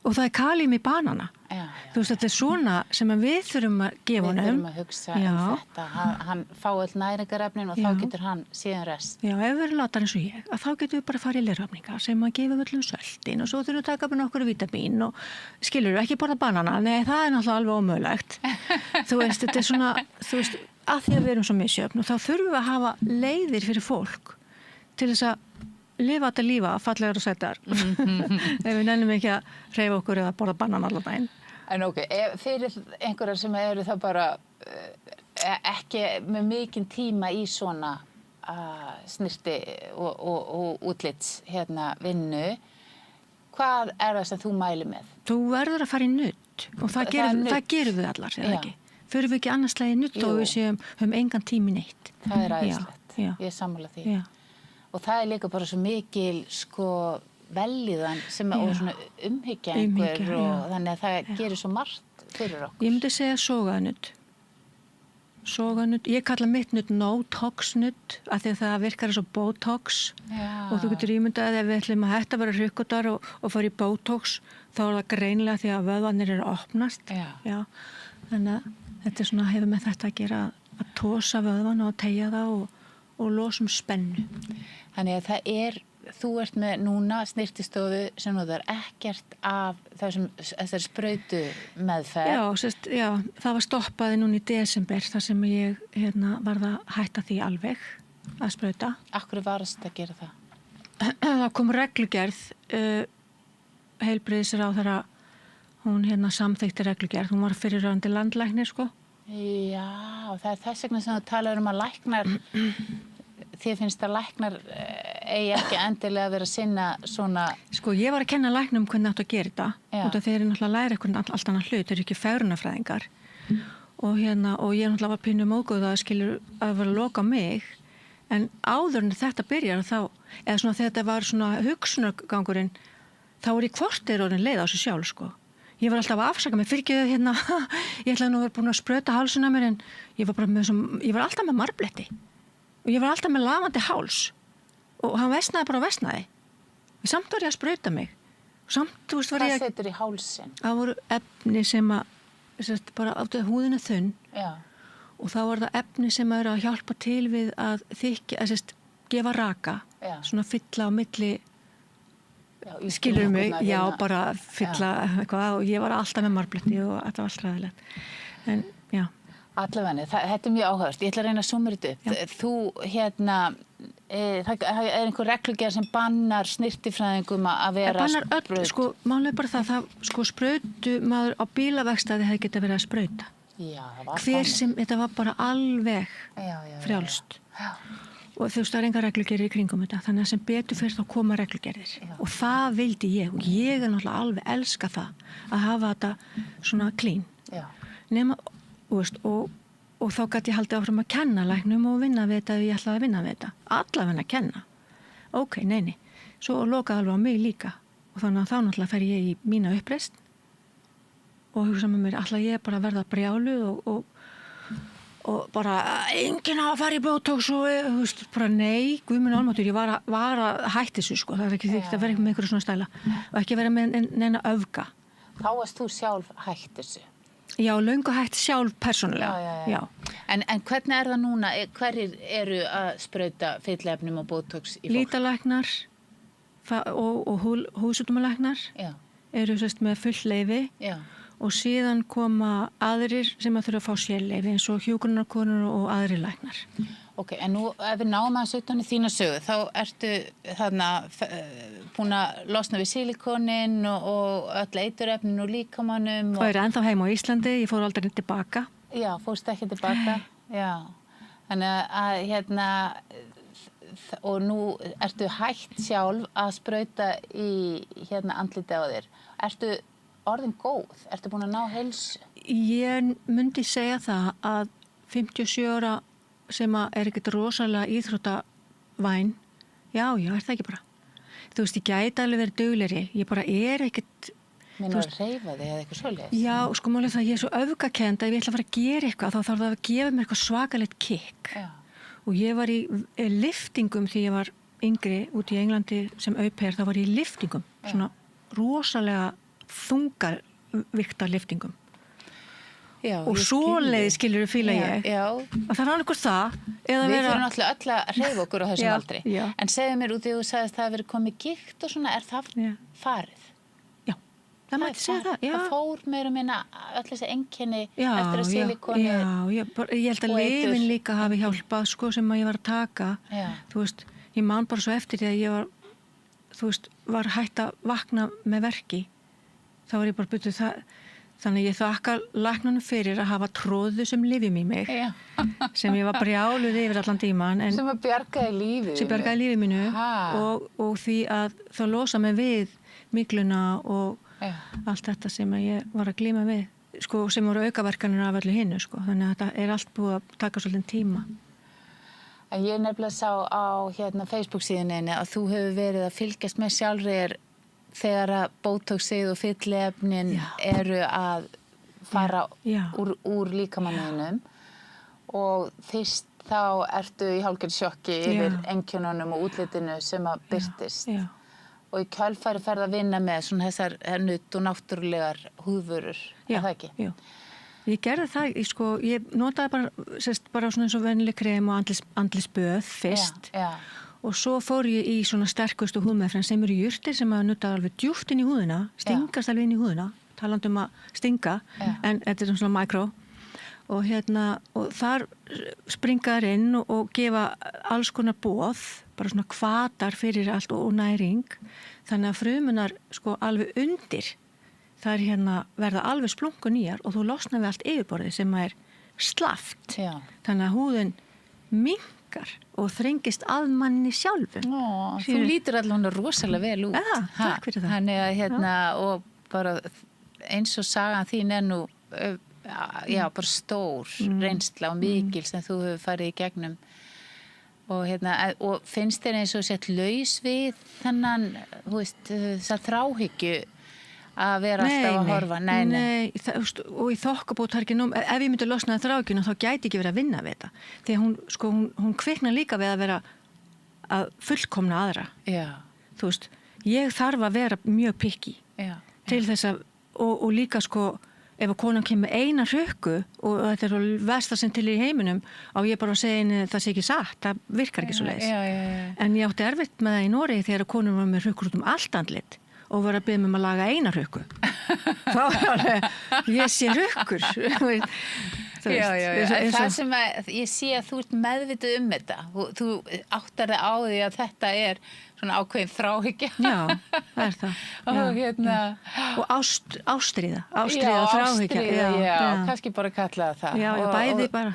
Speaker 15: og það kalíum í banana. Þú veist, þetta svona sem við þurfum að gefa honum.
Speaker 2: Við þurfum að hugsa þetta. Hann fá öll næringarefnin og þá getur hann síðan rest.
Speaker 15: Já, ef við erum látar eins og ég, að þá getum við bara farið í leirhafninga sem að gefa öllum söltin og svo þurfum við að taka upp nokkur vítamín og skilur ekki borða banana. Nei, það náttúrulega alveg ómögulegt. Þú veist, þetta svona, þú veist, að því að við erum svo misjöfn og þá þurfum við að hafa leiðir fyrir fólk til þess að lifa þetta lífa, fallegar og sættar. Ef við nennum ekki að hreyfa okkur eða borða banan allan daginn.
Speaker 2: En fyrir einhverjar sem eru þá bara ekki með mikinn tíma í svona snirti og útlits vinnu, hvað það sem þú mælir með?
Speaker 15: Þú verður að fara í nudd og það gerum við allar, eða ekki? Förum við ekki annars slagi nudd og við höfum engan tími neitt.
Speaker 2: Það æðislegt, ég er sammála því.
Speaker 15: Já.
Speaker 2: Og það líka bara svo mikil velíðan sem og svona umhyggja einhver og þannig að það gerir svo margt fyrir okkur.
Speaker 15: Ég myndi segja soganudd. Ég kalla mitt nudd no-tox nudd af því að það virkar eins og botox og þú getur ímyndað að ef við ætlum að hætta að vera hrukkutar og fara í botox þá það greinilega því að vöðvarnir eru opnast. Já. Þannig að þetta svona hefur með þetta að gera að tosa vöðvana og teygja það og losum spennu.
Speaker 2: Þannig að þú ert með núna snirtistofu sem það ekkert af þessari sprautu meðferð.
Speaker 15: Já, það var stoppaði núna í desember þar sem ég varð að hætta því alveg að sprauta.
Speaker 2: Akkur varst að gera það?
Speaker 15: Það kom reglugerð, heilbrigðisráðherra, hún samþykkti reglugerð, hún var fyrirrandi landlæknir, sko.
Speaker 2: Já, það þess vegna sem þú talar að læknar, þið finnst að læknar eigi ekki endilega að vera að sinna svona...
Speaker 15: Sko, ég var að kenna læknum hvernig áttu að gera þetta. Út af þeir eru náttúrulega að læra eitthvað allt annað hlut, þeir eru ekki fegrunarfræðingar. Og ég náttúrulega var pínu móguð að skilur að vera að loka mig, en áður en þetta byrjar þá, eða svona þegar þetta var svona hugsunargangurinn, þá var ég kortir orðin leið á sig sjálf, sko. Ég var alltaf að afsaka mig, fyrirgeðu ég ætlaði nú að vera búin að sprauta hálsinn á mér, en ég var alltaf með marbletti. Og ég var alltaf með lafandi háls og hann vesnaði bara og vesnaði. Samt var ég að sprauta mig. Samt, þú veist,
Speaker 2: Hvað setur í hálsinn?
Speaker 15: Það voru efni sem bara áttu húðin þunn.
Speaker 2: Já.
Speaker 15: Og þá var það efni sem eru að hjálpa til við að gefa raka.
Speaker 2: Já.
Speaker 15: Svona fylla á milli, skilur mig, bara fylla eitthvað og ég var alltaf með marbletti og þetta var alltaf ræðilegt. En, já.
Speaker 2: Allavega, þetta mjög áhugavert. Ég ætla að reyna að summa þetta upp. Þú, það einhver reglugerð sem bannar snirtifræðingum að vera
Speaker 15: spraut. Bannar öll, sko, málega bara það, sprautu maður á bílaverkstæði hefði getað verið að sprauta.
Speaker 2: Já, það var
Speaker 15: þetta var bara alveg frjálst.
Speaker 2: Já.
Speaker 15: Og þú veist, það enga reglugerðir í kringum þetta, þannig að sem betur fyrir þá koma reglugerðir. Og það vildi ég, og ég náttúrulega alveg elska það, að hafa þetta svona clean.
Speaker 2: Já.
Speaker 15: Nema, og þá gæti ég haldið áfram að kenna læknum og vinna við þetta ef ég ætlaði að vinna við þetta. Allavega að kenna. Ok, neini. Svo lokaði alveg á mig líka. Og þannig að þá náttúrulega fer ég í mína uppreist og hugsa með mér, ætla ég bara að verða brjáluð og bara enginn að fara í botox og bara nei, guðminn almáttur, ég var að hætti þessu, sko. Það er ekki þykkt að vera með einhverju svona stæla og ekki vera með neina öfga.
Speaker 2: Þá varst þú sjálf hætt þessu?
Speaker 15: Já, löngu hætt sjálf persónulega. Já.
Speaker 2: En hvernig það núna? Hverjir eru að sprauta fyllefnum og botox í fólk?
Speaker 15: Lítalæknar og húðsjúkdómalæknar eru með full leyfi og síðan koma aðrir sem að þurfa að fá sérleyfi eins og hjúkrunarkonur og aðrir læknar.
Speaker 2: Ok, en nú ef við náum að utan í þína sögu, þá ertu þarna búin að losna við silikonin og öll eiturefnin og líkamannum.
Speaker 15: Og er ennþá heima á Íslandi, ég fór aldrei tilbaka.
Speaker 2: Já, fórst ekki tilbaka. Já, þannig að og nú ertu hætt sjálf að sprauta í andliti á þér. Ertu orðin góð? Ertu búin að ná heilsu?
Speaker 15: Ég myndi segja það að 57 ára sem að er ekkert rosalega íþróttavæn, já, er það ekki bara. Þú veist, ég gæti alveg verið duglegri, ég bara er ekkert...
Speaker 2: Meina að reyfa þig eða eitthvað svoleiðis?
Speaker 15: Já, sko málið það, ég er svo öfgakend að ef ég ætla að fara að gera eitthvað, þá þarf það að gefa mér eitthvað svakalegt kick. Já. Og ég var í liftingum því ég var yngri út í Englandi sem au pair, þá var ég í liftingum, svona rosalega þungarviktar liftingum. Já, og svoleiði skilur fíla ég. Já. Og það er alveg það.
Speaker 2: Við þurfum náttúrulega öll að hreyfa okkur á þessum aldri. Já. En segðu mér út í þú sagðist það að verið komið gikt og svona, er það farið?
Speaker 15: Já, það mætti segja það. Já.
Speaker 2: Það fór meira minna öll þessi einkenni eftir að silikoni.
Speaker 15: Já, ég held að lyfin líka hafi hjálpað sko sem að ég var að taka. Já. Þú veist, ég man bara svo eftir því að ég var, þú veist, var hætt að vakna með verki. Þá var ég bara byrjuð það. Þannig ég þakka læknunum fyrir að hafa tróðu sem lyfjum í mig sem ég var brjáluð yfir allan tíman
Speaker 2: sem að bjargaði lífið
Speaker 15: sem bjargaði lífið mínu og því að það losa mig við mikluna og allt þetta sem ég var að glíma við sko, sem voru aukaverkanir af öllu hinnu sko. Þannig að þetta er allt búið að taka svolítið tíma.
Speaker 2: Ég nefnilega sá á Facebook síðunni að þú hefur verið að fylgjast með sjálfur þegar að botoxið og fyllefnin eru að fara úr líkamanninum og fyrst þá ertu í hálfgerð sjokki yfir einkennunum og útlitinu sem að birtist og í kjölfari ferð að vinna með svona þessar nutt og náttúrulegar húðvörur, er það ekki?
Speaker 15: Já, ég gerði það, ég notaði bara svona eins og venjuleg krem og andlisböð fyrst og svo fór ég í svona sterkustu húðmeðferð sem eru jurtir sem að nutta alveg djúpt inn í húðina, stingast alveg inn í húðina, talandi um að stinga, en þetta er svona micro og og þar springa þær inn og gefa alls konar boð, bara svona hvatar fyrir allt og næring, þannig að frumunar alveg undir, það er verða alveg splungu nýjar og þú losnar við allt yfirborðið sem er slappt, þannig að húðin minkar og þrengist að manni sjálfum.
Speaker 2: Þú lítur allavega rosalega vel út.
Speaker 15: Takk fyrir það.
Speaker 2: Þannig að og bara eins og sagan þín er nú bara stór reynsla og mikil sem þú hefur farið í gegnum og finnst þér eins og sett laus við þennan, þú veist, það þráhyggju að vera alltaf að horfa.
Speaker 15: Nei, og í þokkabót er ekki ef ég myndi losnaði þráhyggjuna þá gæti ekki verið að vinna við þetta. Því að hún kviknar líka við að vera að fullkomna aðra. Já. Þú veist, ég þarf að vera mjög pikki til þess að, og líka ef að konan kemur eina hrukku og þetta er versta sem til í heiminum á ég bara að segja henni það sé ekki satt, það virkar ekki svo leiðis. En ég átti erfitt með það í Noregi þegar konur var með hrukkur út allt andlit og var að biðja mig að laga eina hrukku. Þá var alveg, ég sé hrukkur.
Speaker 2: Það sem ég sé að þú ert meðvituð um þetta. Þú áttar þig á því að þetta er svona ákveðin þráhyggja.
Speaker 15: Já, það er það. Og ástríða þráhyggja.
Speaker 2: Já, kannski bara kalla það.
Speaker 15: Já, bæði bara.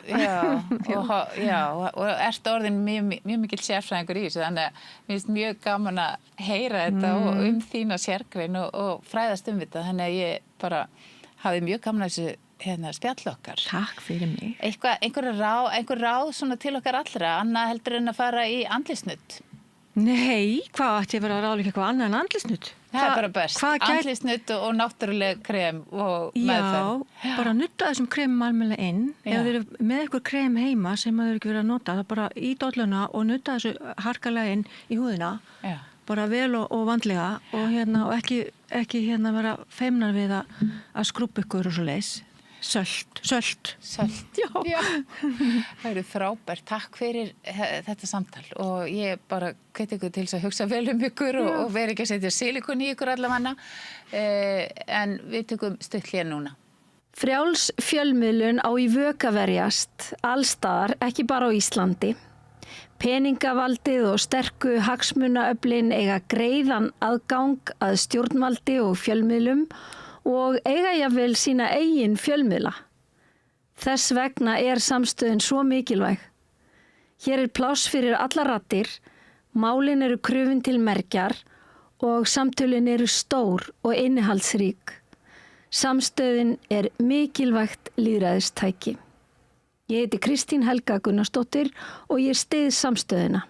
Speaker 2: Og ert orðin mjög mikil sérfræðingur í þessu, þannig að mér finnst mjög gaman að heyra þetta og þína sérgrein og fræðast um þetta, þannig að ég bara hafði mjög gaman að þessu spjall okkar.
Speaker 15: Takk fyrir mig.
Speaker 2: Einhver ráð svona til okkar allra, annað heldur en að fara í andlisnutt?
Speaker 15: Nei, hvað ætti ég verið að ráðleika eitthvað annað en andlisnutt?
Speaker 2: Það er bara best. Andlisnutt og náttúruleg krem og meðferð.
Speaker 15: Já, bara nutta þessum kremum almennilega inn. Ef þið eru með eitthvað krem heima sem þau eru ekki verið að nota, það bara í dolluna og nutta þessu harkalega inn í húðina. Já. Bara vel og vandlega og ekki vera feimnar við að skrúpa ykkur og svo leis. Sölt.
Speaker 2: Já. Það eru frábært. Takk fyrir þetta samtal og ég bara hveti ykkur til að hugsa vel um ykkur og vera ekki að setja silikon í ykkur allavega. En við tökum stutt hér núna.
Speaker 16: Frjáls fjölmiðlun á í vök að verjast allstaðar, ekki bara á Íslandi. Peningavaldið og sterku hagsmunaöflin eiga greiðan aðgang að stjórnvaldi og fjölmiðlum og eiga jafnvel sína eigin fjölmiðla. Þess vegna er samstöðin svo mikilvæg. Hér er pláss fyrir alla raddir, málin eru krufin til mergjar og samtölin eru stór og innihaldsrík. Samstöðin er mikilvægt lýðræðistæki. Ég heiti Kristín Helga Gunnarsdóttir og ég styð samstöðina.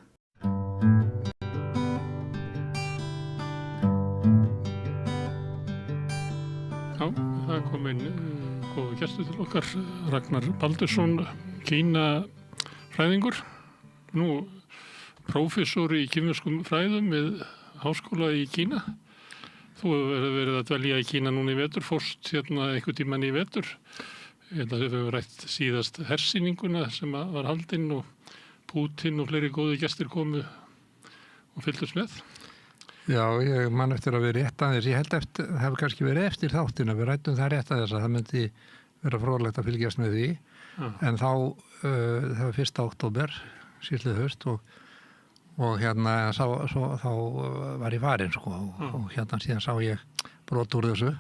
Speaker 3: Já, það kom inn góðu gestur til okkar, Ragnar Baldursson, Kínafræðingur, nú prófessor í kínverskum fræðum við háskóla í Kína. Þú hefur verið að dvelja í Kína núna í vetur, fórst hérna einhvern tímann í vetur. Þetta hefur rætt síðast hersýninguna sem var haldinn og Pútín og fleiri góði gestir komu og fylgdust með.
Speaker 17: Já, ég man eftir að við rétt aðeins. Ég held eftir, það hefur kannski verið eftir þáttina. Við rættum það rétt aðeins að það myndi vera fróðlegt að fylgjast með því. En þá, það var 1. október, síðlið haust og hérna þá var ég farin sko og hérna síðan sá ég brot úr þessu.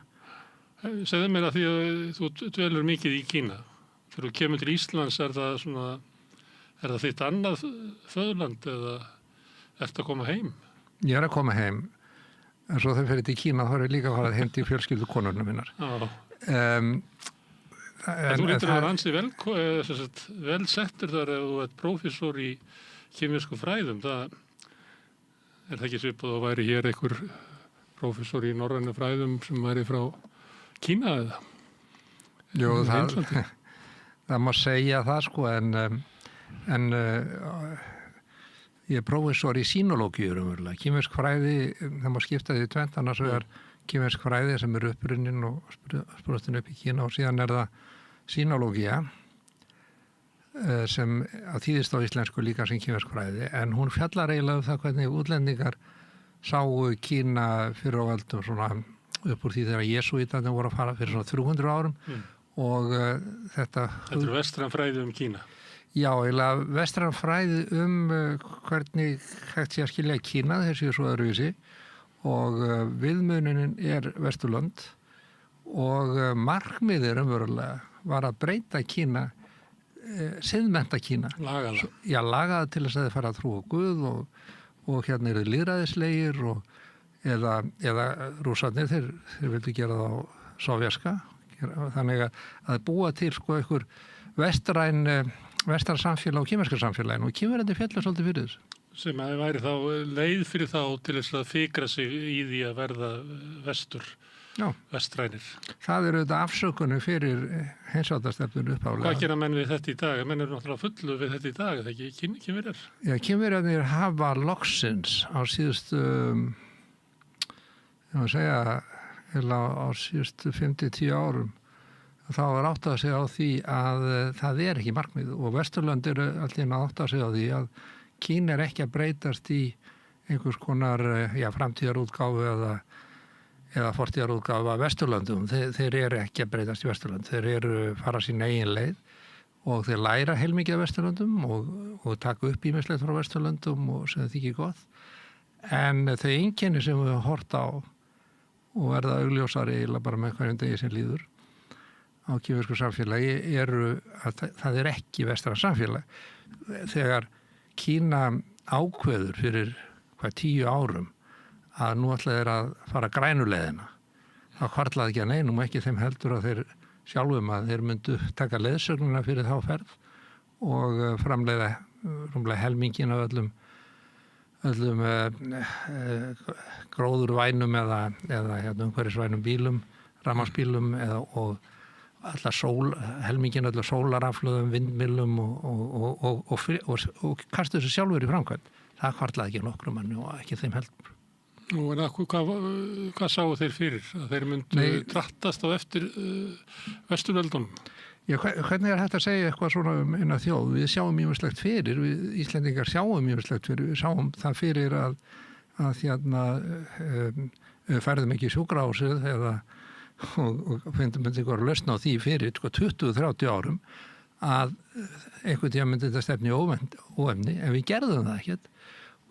Speaker 3: Segðu mér að því að þú dvelur mikið í Kína. Þegar þú kemur til Íslands er það þitt annað föðurland eða ertu að koma heim?
Speaker 17: Ég er að koma heim, en svo þegar fyrir til Kína þá er ég líka að fara heim til fjölskyldu konurnar minnar.
Speaker 3: Þú lítur að vera ansi vel settur þar ef þú ert prófessor í kínverskum fræðum. Er það ekki svipað að væri hér einhver prófessor í norrænu fræðum sem væri frá Kína eða?
Speaker 17: Jú, það má segja það sko, en ég er prófessor í sínológíu raunverulega. Kínversk fræði, það má skipta því tvennt, annars vegar kínversk fræði sem er upprunnin og sprostin upp í Kína og síðan er það sínológía sem að þýðist á íslensku líka sem kínversk fræði, en hún fjallar eiginlega um það hvernig útlendingar sáu Kína fyrir á öldum svona upp úr því þegar jesúítarnir voru að fara fyrir svona 300 árum og þetta
Speaker 3: er vestræn fræði um Kína.
Speaker 17: Já, eiginlega vestræn fræði hvernig hægt sé að skilja Kína, þessi er svo öðruvísi og viðmununin er Vesturlönd og markmiðið raunverulega var að breyta Kína, siðmennta Kína.
Speaker 3: Lagaða.
Speaker 17: Já, lagaða til þess að þið fara að trúa Guð og hérna eru lýðræðislegir eða rússarnir, þeir vildu gera það á sovjerska, þannig að búa til sko einhver vestræn samfélag og kínverska samfélagin og kínverjandi fjallar svolítið fyrir þessu.
Speaker 3: Sem að væri þá leið fyrir þá til þess að fikra sig í því að verða vestrænir.
Speaker 17: Það eru þetta afsökunum fyrir heimsvaldastefnun uppálega.
Speaker 3: Hvað gera menn við þetta í dag? Menn eru náttúrulega fullu við þetta í dag, eða ekki kínverjar?
Speaker 17: Já, kínverjarnir hafa loksins á síðustu ég má segja á síðustu 5-10 árum þá er átt að segja á því að það er ekki markmið og Vesturlönd eru allir átt að segja á því að Kína er ekki að breytast í einhvers konar framtíðarútgáfu eða fortíðarútgáfu af Vesturlöndum. Þeir eru ekki að breytast í Vesturlönd. Þeir eru fara sín eigin leið og þeir læra heilmikið af Vesturlöndum og taka upp ýmislegt frá Vesturlöndum og sem það þykir gott. En þau einkenni sem við höfum hort á og verða augljósari eiginlega bara með hverjum degi sem líður á kínversku samfélagi eru að það er ekki vestrænt samfélag. Þegar Kína ákveður fyrir 10 árum að nú ætla þeir að fara grænuleiðina, þá hvarflaði ekki að neinum ekki þeim heldur að þeir sjálfum að þeir myndu taka leiðsögnuna fyrir þá ferð og framleiða rúmlega helmingin af öllum gróðurvænum eða umhverfisvænum bílum, rafmagnsbílum og helmingin öllu sólaraflöðum, vindmyllum og kastu þessu sjálfur í framkvæmd. Það hvarflaði ekki nokkrum manni og ekki þeim heldur.
Speaker 3: Nú, en hvað sáu þeir fyrir? Að þeir myndu drattast á eftir Vesturveldunum?
Speaker 17: Já, hvernig er hægt að segja eitthvað svona innan þjóð? Við sjáum ýmislegt fyrir, við Íslendingar sjáum ýmislegt fyrir, við sjáum það fyrir að færðum ekki sjúkrahúsið og finnum einhverja lausn á því fyrir 20-30 árum að einhvern tíma myndi þetta stefni óefni, en við gerðum það ekkert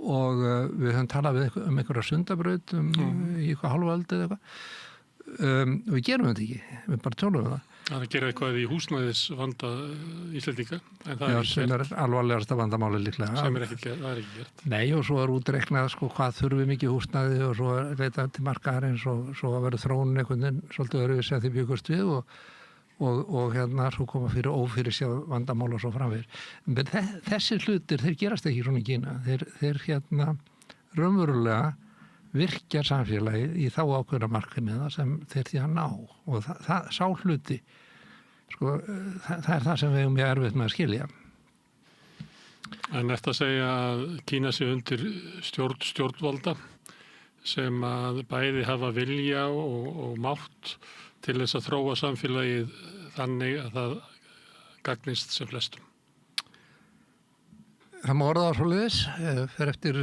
Speaker 17: og við höfum talað einhverja sundabraut í eitthvað hálfa öld eða eitthvað og við gerum þetta ekki, við bara tölum það.
Speaker 3: Það gerir eitthvað í húsnæðisvanda Íslendinga, en það er
Speaker 17: sem er alvarlegasta vandamáli líklega.
Speaker 3: Sem er ekki gert.
Speaker 17: Nei, og svo er útreiknað hvað þurfi mikið húsnæði og svo leita til markaðarins og svo að vera þróun einhvern veginn svolítið öðruvísi að því byggust við og svo koma fyrir ófyrirsjáð vandamál og svo framvegis. Men þessir hlutir, þeir gerast ekki svona í Kína. Þeir raunverulega virkja samfélagið í þá ákveðna markmiða sem þeir því að ná. Og sá hluti, sko, það það sem við höfum mjög erfitt með að skilja.
Speaker 3: En eftir að segja að Kína sé undir stjórnvalda sem að bæði hafa vilja og mátt til þess að þróa samfélagið þannig að það gagnist sem flestum.
Speaker 17: Það má orða á svoleiðis, fer eftir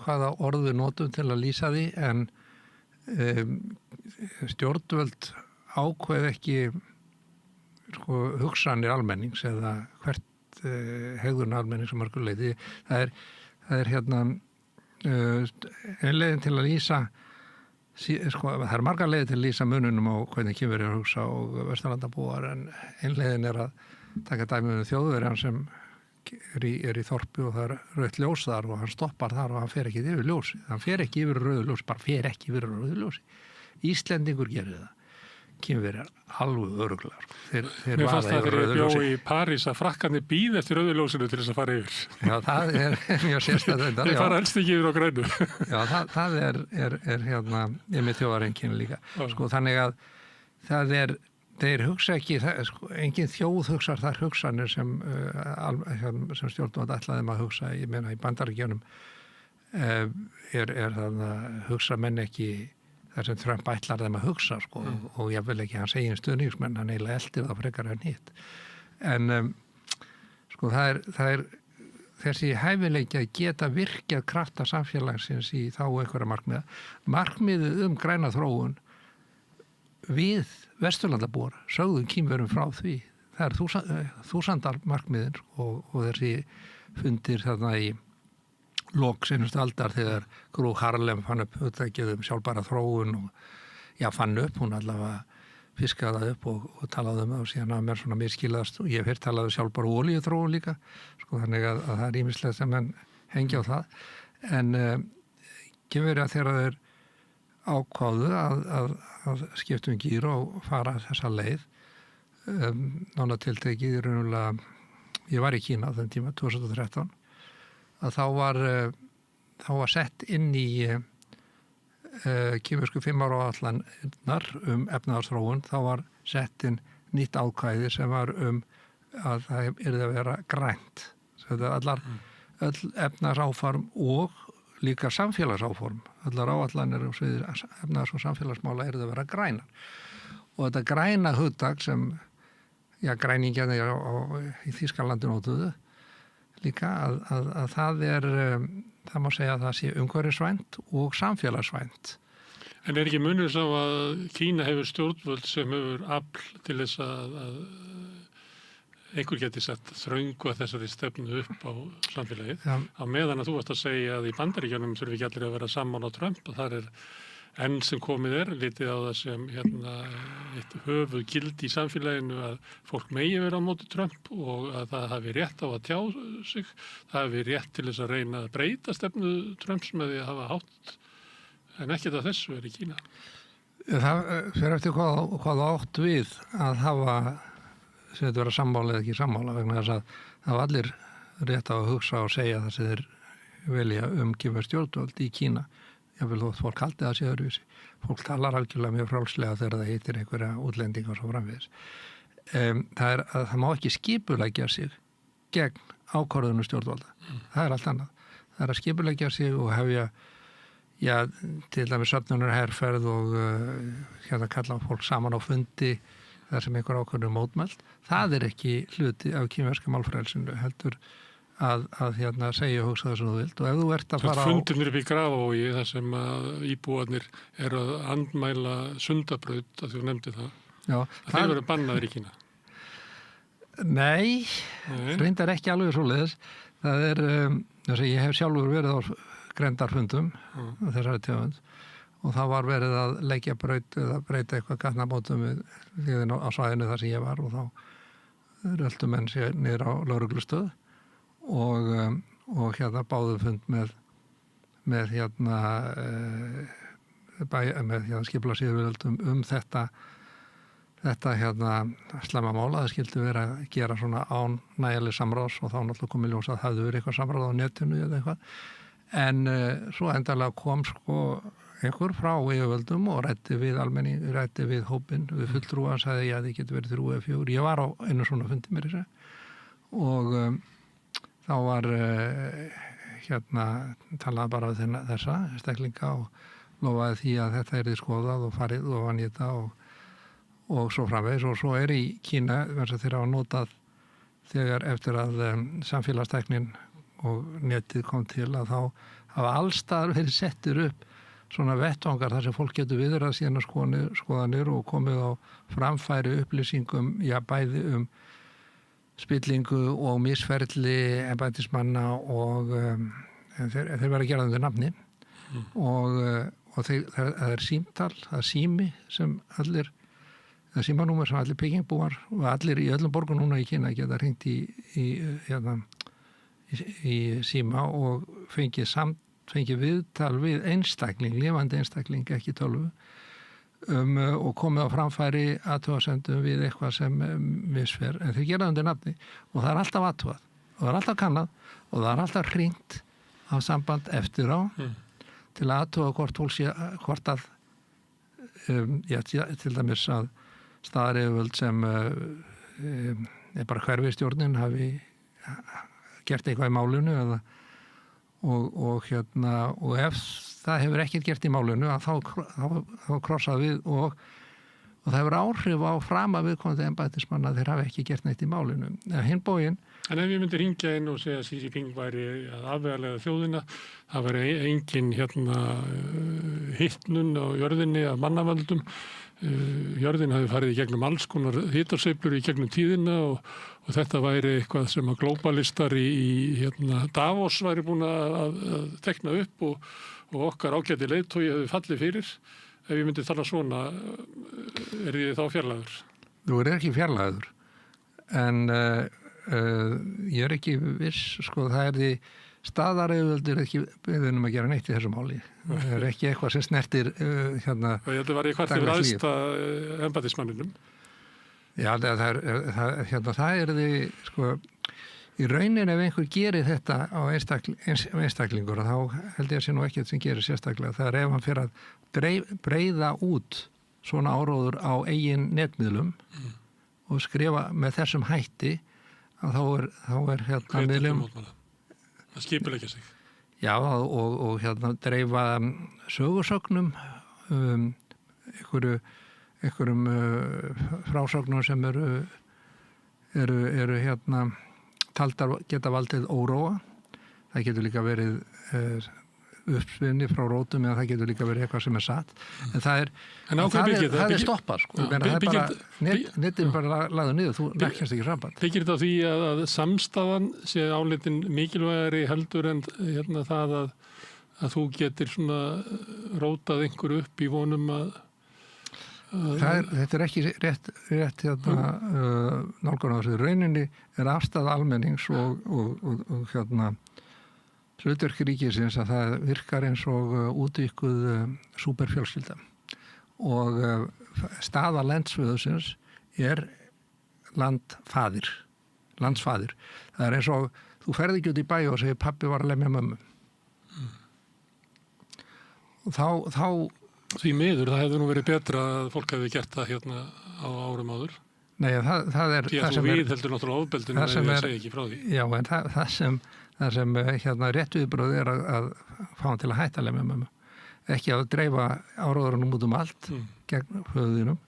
Speaker 17: hvaða orð við notum til að lýsa því, en stjórnvöld ákveð ekki hugsanir almennings eða hvert hegðun almennings að mörgu leyti. Það er ein leiðin til að lýsa það er margar leiðir til að lýsa mununum á hvernig Kínverjar að hugsa og vesturlandabúar, en ein leiðin er að taka dæmi Þjóðverjan sem er í þorpi og það er rautt ljós þar og hann stoppar þar og hann fer ekki yfir ljósi. Hann fer ekki yfir rauðu ljósi, bara fer ekki yfir rauðu ljósi. Íslendingur gerir það. Kínverjar alveg örugglega.
Speaker 3: Mér fannst það þegar ég bjó í París að frakkarnir bíð eftir rauðu ljósinu til þess að fara yfir.
Speaker 17: Já, það er mjög sérstætt þetta.
Speaker 3: Þeir fara helst ekki yfir á grænu.
Speaker 17: Já, það er með þjóðareinkenni líka. Sko, þannig að þeir hugsa ekki, engin þjóð hugsar þar hugsanir sem stjórnvald ætlaði að hugsa, ég meina í Bandaríkjunum hugsa menn ekki þar sem Trump ætlar þeim að hugsa, sko, og ég vil ekki hans eigin stuðningsmenn, hann eiginlega eldir það frekar en hitt. En sko, það er þessi hæfileiki að geta virkjað krafta samfélagsins í þá einhverja markmiða. Markmiðið græna þróun við Vesturlandabúar sögðum Kínverjum frá því. Það þúsandar markmiðin og þessi fundir þarna í lok seinustu aldar þegar Gro Harlem fann upp hugtakið sjálfbæra þróun og fann upp, hún allavega fiskaði það upp og talaði það og síðan að mér svona miskilaðast og ég hef talaði sjálfbæra olíuþróun líka, sko, þannig að það er ýmislegt sem menn hengja á það. En Kínverja þegar þeir ákváðu að skipta gír og fara þessa leið, nána tiltekið í raunulega, ég var í Kína á þeim tíma, 2013, að þá var sett inn í kínversku 5 ára áætlanirnar efnahagsþróun, þá var sett inn nýtt ákvæði sem var að það yrði að vera grænt. Öll efnahagsáform og líka samfélagsáform, allar áætlanir og sviðir efnahags- og samfélagsmála yrði að vera grænar. Og þetta græna hugtak sem græningjarnir í Þýskalandi notuðu líka að það má segja að það sé umhverfisvænt og samfélagsvænt.
Speaker 3: En er ekki munur sá að Kína hefur stjórnvöld sem hefur afl til þess að einhver geti sett þröngu að þessari stefnu upp á samfélagið. Já. Á meðan að þú varst að segja að í Bandaríkjunum þurfi ekki allir að vera saman á Trump og þar enn sem komið litið á það sem eitt höfuð gildi í samfélaginu að fólk megi vera á móti Trump og að það hafi rétt á að tjá sig, það hafi rétt til þess að reyna að breyta stefnu Trumps með því að hafa hátt, en ekkert af þessu í Kína.
Speaker 17: Það fyrir eftir hvað átt við að hafa sem þetta vera sammála eða ekki sammála, vegna þess að það var allir rétt á að hugsa og segja það sem þeir velja kínversk stjórnvöld í Kína. Ég vil þótt fólk haldi það sé öðruvísi. Fólk talar algjörlega mjög frálslega þegar það heitir einhverja útlendinga og svo framvegis. Það má ekki skipuleggja sig gegn ákvörðunum stjórnvalda. Það er allt annað. Það er að skipuleggja sig og hefja til dæmis söfnunarherferð og kalla fólk saman á fundi þar sem einhver ákvörðun mótmælt. Það er ekki hluti af kínverska málfrelsinu, heldur að segja og hugsa það sem þú vilt og ef þú ert að fara á...
Speaker 3: Fundinir upp í Grafavogi þar sem íbúarnir eru að andmæla Sundabraut að þú nefndi það. Já. Það verður bannaður í Kína.
Speaker 17: Nei, reyndar ekki alveg svoleiðis. Það er, ég hef sjálfur verið á grenndarfundum þessari tegund og það var verið að leggja braut eða breyta eitthvað gatnamótum við á svæðinu þar sem ég var og þá röldu menn sér niður á lögreglustöð og báðu fund með skipulagsyfirvöldum þetta þetta slemma mála, það skildi vera að gera svona án nægileg samráðs og þá náttúrulega komið ljós að það hefði verið eitthvað samráð á netinu eða eitthvað. En svo endalega kom sko einhver frá yfirvöldum og ræddi við almenning, ræddi við hópinn, við fulltrúa, sagði að þið getur verið 3 eða 4. Ég var á einu svona fundi mér í sig og þá var talaði bara við þessa steklinga og lofaði því að þetta yrði skoðað og farið og vann í þetta og svo framvegis og svo í Kína þess að þeir hafa notað þegar eftir að samfélagsteknin og netið kom til að þá hafa allstaðar verið settir upp svona vettvangar þar sem fólk getur viðrað síðan skoðanir og komið á framfæri upplýsingum, bæði spillingu og misferli embættismanna og þeir verða að gera undir nafni og það er símtal, það er sími sem allir, það er símanúmer sem allir pekingabúar og allir í öllum borgum núna í Kína geta hringt í síma og fengið viðtal við einstakling, lifandi einstakling, ekki tölvu og komið á framfæri athugasendum við eitthvað sem misfer, en þeir gera undir nafni og það er alltaf athugað og það er alltaf kannað og það er alltaf hringt á samband eftir á til að athuga hvort að til dæmis að staðaryfirvöld sem bara hverfistjórnin hafi gert eitthvað í málinu og ef það hefur ekkert gert í málinu að þá krossað við og það hefur áhrif á frama viðkomandi embættismanna að þeir hafi ekki gert neitt í málinu. Hinn bóginn.
Speaker 3: En ef ég myndi hringja inn og segja að Xi Jinping væri að afvegalega þjóðina, það væri engin hittnun á jörðinni af mannavöldum, jörðin hafi farið í gegnum alls konar hitarsveiflur í gegnum tíðina og þetta væri eitthvað sem að glóbalistar í Davos væri búin að tekna upp og okkar ágæti leiðtogi hefði fallið fyrir. Ef ég myndi tala svona, er ég þá fjarlægur?
Speaker 17: Þú er ekki fjarlægur, en ég er ekki viss, sko, það því staðaryfirvöld ekki beðin að gera neitt í þessu máli. Það er ekki eitthvað sem snertir
Speaker 3: Þetta var eitthvað til aðsta embættismanninum.
Speaker 17: Já, það er því, sko, í raunin ef einhver gerir þetta á einstaklingur þá held ég að sé nú ekkert sem gerir sérstaklega. Það er ef hann fyrir að breiða út svona áróður á eigin netmiðlum og skrifa með þessum hætti að þá er miðlum
Speaker 3: að skipuleggja sig.
Speaker 17: Já, og dreifa sögursögnum einhverjum frásögnum sem eru taldar geta valdið óróa. Það getur líka verið uppsvinni frá rótum eða það getur líka verið eitthvað sem er satt. En það er stoppað, sko. Netið er bara lagður niður, þú nekkjast ekki samband.
Speaker 3: Byggir þetta á því að samstafan sé álitin mikilvægari heldur en það að þú getur svona rótað einhverju upp í vonum að
Speaker 17: Þetta er ekki rétt nálgun á þessu. Rauninni er afstæða almennings og hlutverk ríkisins að það virkar eins og útvíkuð súperfjölskylda og staða landsföðusins er landsfaðir. Það er eins og þú ferð ekki út í bæ og segir pabbi var að lemja mömmu. Þá
Speaker 3: Því miður, það hefði nú verið betra að fólk hefði gert það á árum áður.
Speaker 17: Nei, það er...
Speaker 3: Því að þú viðheldur náttúrulega ofbeldinu ef ég segi ekki frá því.
Speaker 17: Já, en það sem rétt viðbröð er að fá hann til að hætta lemja mömmu. Ekki að dreifa áróðurinn út allt gegn höfðinum,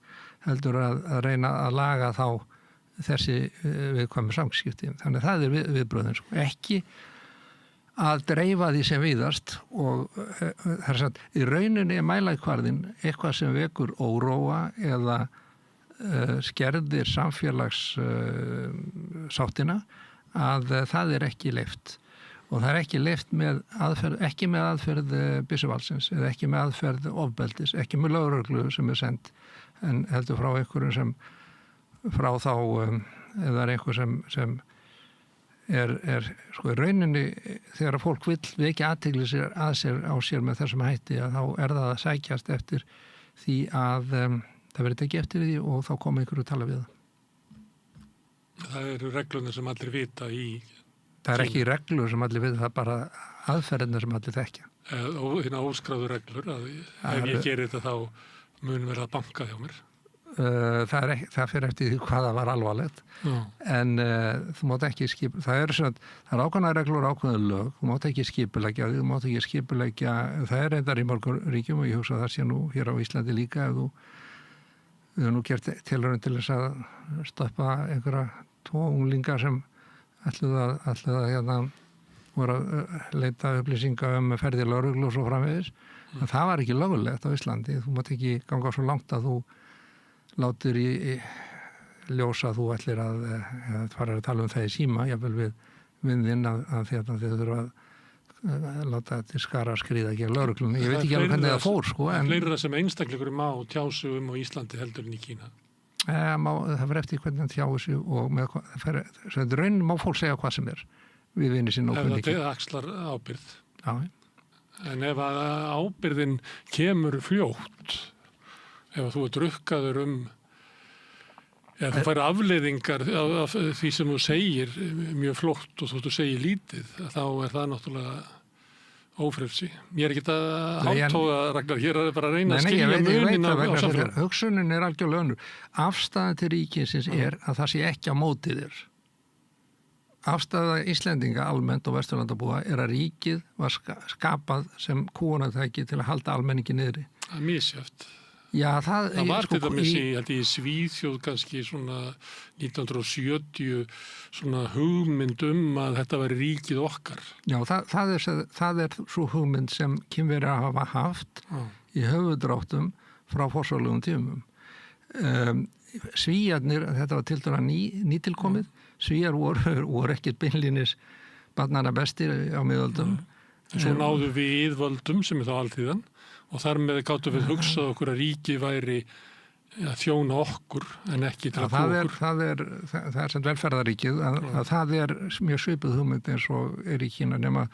Speaker 17: heldur að reyna að laga þá þessi viðkvæmu samskipti. Þannig það er viðbröðin, sko. Ekki að dreifa því sem víðast og í rauninni er mælikvarðinn eitthvað sem vekur óróa eða skerðir samfélagssáttina að það er ekki leyft og það er ekki leyft ekki með aðferð byssuvaldsins eða ekki með aðferð ofbeldis, ekki með lögreglu sem er send en heldur frá einhverjum sem frá þá eða einhver sem er sko í rauninni þegar fólk vill vekja athygli á sér með þessum hætti að þá er það að sækjast eftir því að það verður tekið eftir því og þá koma einhverju að tala við það.
Speaker 3: Það eru reglurnar sem allir vita í...
Speaker 17: Það er ekki reglur sem allir vita, það er bara aðferðina sem allir þekkja.
Speaker 3: Hérna óskráðu reglur, að ef ég gerir þetta þá mun verða að banka hjá mér.
Speaker 17: Það fyrir eftir því hvað það var alvarlegt. En þú mátt ekki það er ákveðna reglur, ákveðna lög, þú mátt ekki skipuleggja því, þú mátt ekki skipuleggja, það er reyndar í mörgum ríkjum og ég hugsa að það sé nú hér á Íslandi líka ef við höfum nú gert tilraun til þess að stoppa einhverja 2 unglinga sem ætluðu að hérna voru að leita upplýsinga ferðir lögreglu og svo framvegis. En það var ekki lögulegt á Íslandi, þú mátt ekki ganga svo langt að þú látur í ljósa að þú ætlir að fara að tala um það í síma, jafnvel við vinninn að þið þurfa að láta til skara skriða gegn lögreglunni. Ég veit ekki alveg hvernig það fór, sko.
Speaker 3: Það er fleira sem einstaklingur má tjásu á Íslandi heldur en í Kína.
Speaker 17: Það fyrir eftir hvernig það tjásu og raunin má fólk segja hvað sem er við vinni sín og kunni ekki.
Speaker 3: Ef það axlar ábyrgð.
Speaker 17: Já.
Speaker 3: En ef að ábyrgðin kemur fljótt, ef þú drukkaður eða þú fær afleiðingar af því sem þú segir mjög flott og þú segir lítið, þá er það náttúrulega ófrelsi. Ég er ekki að hátóga, Ragnar, hér er bara að reyna að skilja munin á samfélaginu.
Speaker 17: Hugsunin er algjörlega önnur. Afstæðan til ríkisins er að það sé ekki á móti þér. Afstæða Íslendinga almennt og Vesturlandabúa er að ríkið var skapað sem kúgunartæki til að halda almenningi niðri.
Speaker 3: Það er misjæft.
Speaker 17: Já, það
Speaker 3: var til dæmis í Svíþjóð kannski svona 1970 svona hugmynd að þetta væri ríkið okkar.
Speaker 17: Já, það er svo hugmynd sem Kínverjar hafa haft í höfudráttum frá forsvarslegum tímum. Svíjarnir, þetta var tiltölulega nýtilkomið, Svíjar voru ekkert beinlínis barnanna bestir á miðöldum.
Speaker 3: Svo náðu við völdum sem er þá alþýðan og þar með gáttum við hugsað okkur að ríki væri að þjóna okkur en ekki til að koma okkur.
Speaker 17: Það er sem velferðaríkið, að það er mjög svipuð hugmynd eins og er í Kína, nema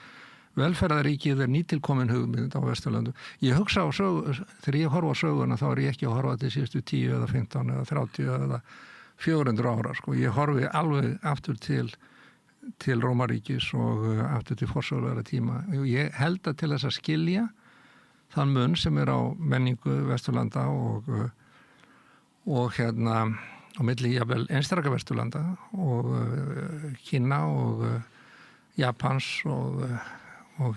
Speaker 17: velferðaríkið er nýtilkomin hugmynd á Vesturlöndum. Ég hugsa á þegar ég horfa á söguna þá er ég ekki að horfa til síðustu 10 eða 15 eða 30 eða 400 ára. Sko. Ég horfi alveg aftur til Rómaríkis og aftur til forsögulegra tíma. Ég held að til þess að skilja þann mun sem er á menningu Vesturlanda og hérna á milli jafnvel einstaka Vesturlanda og Kína og Japans og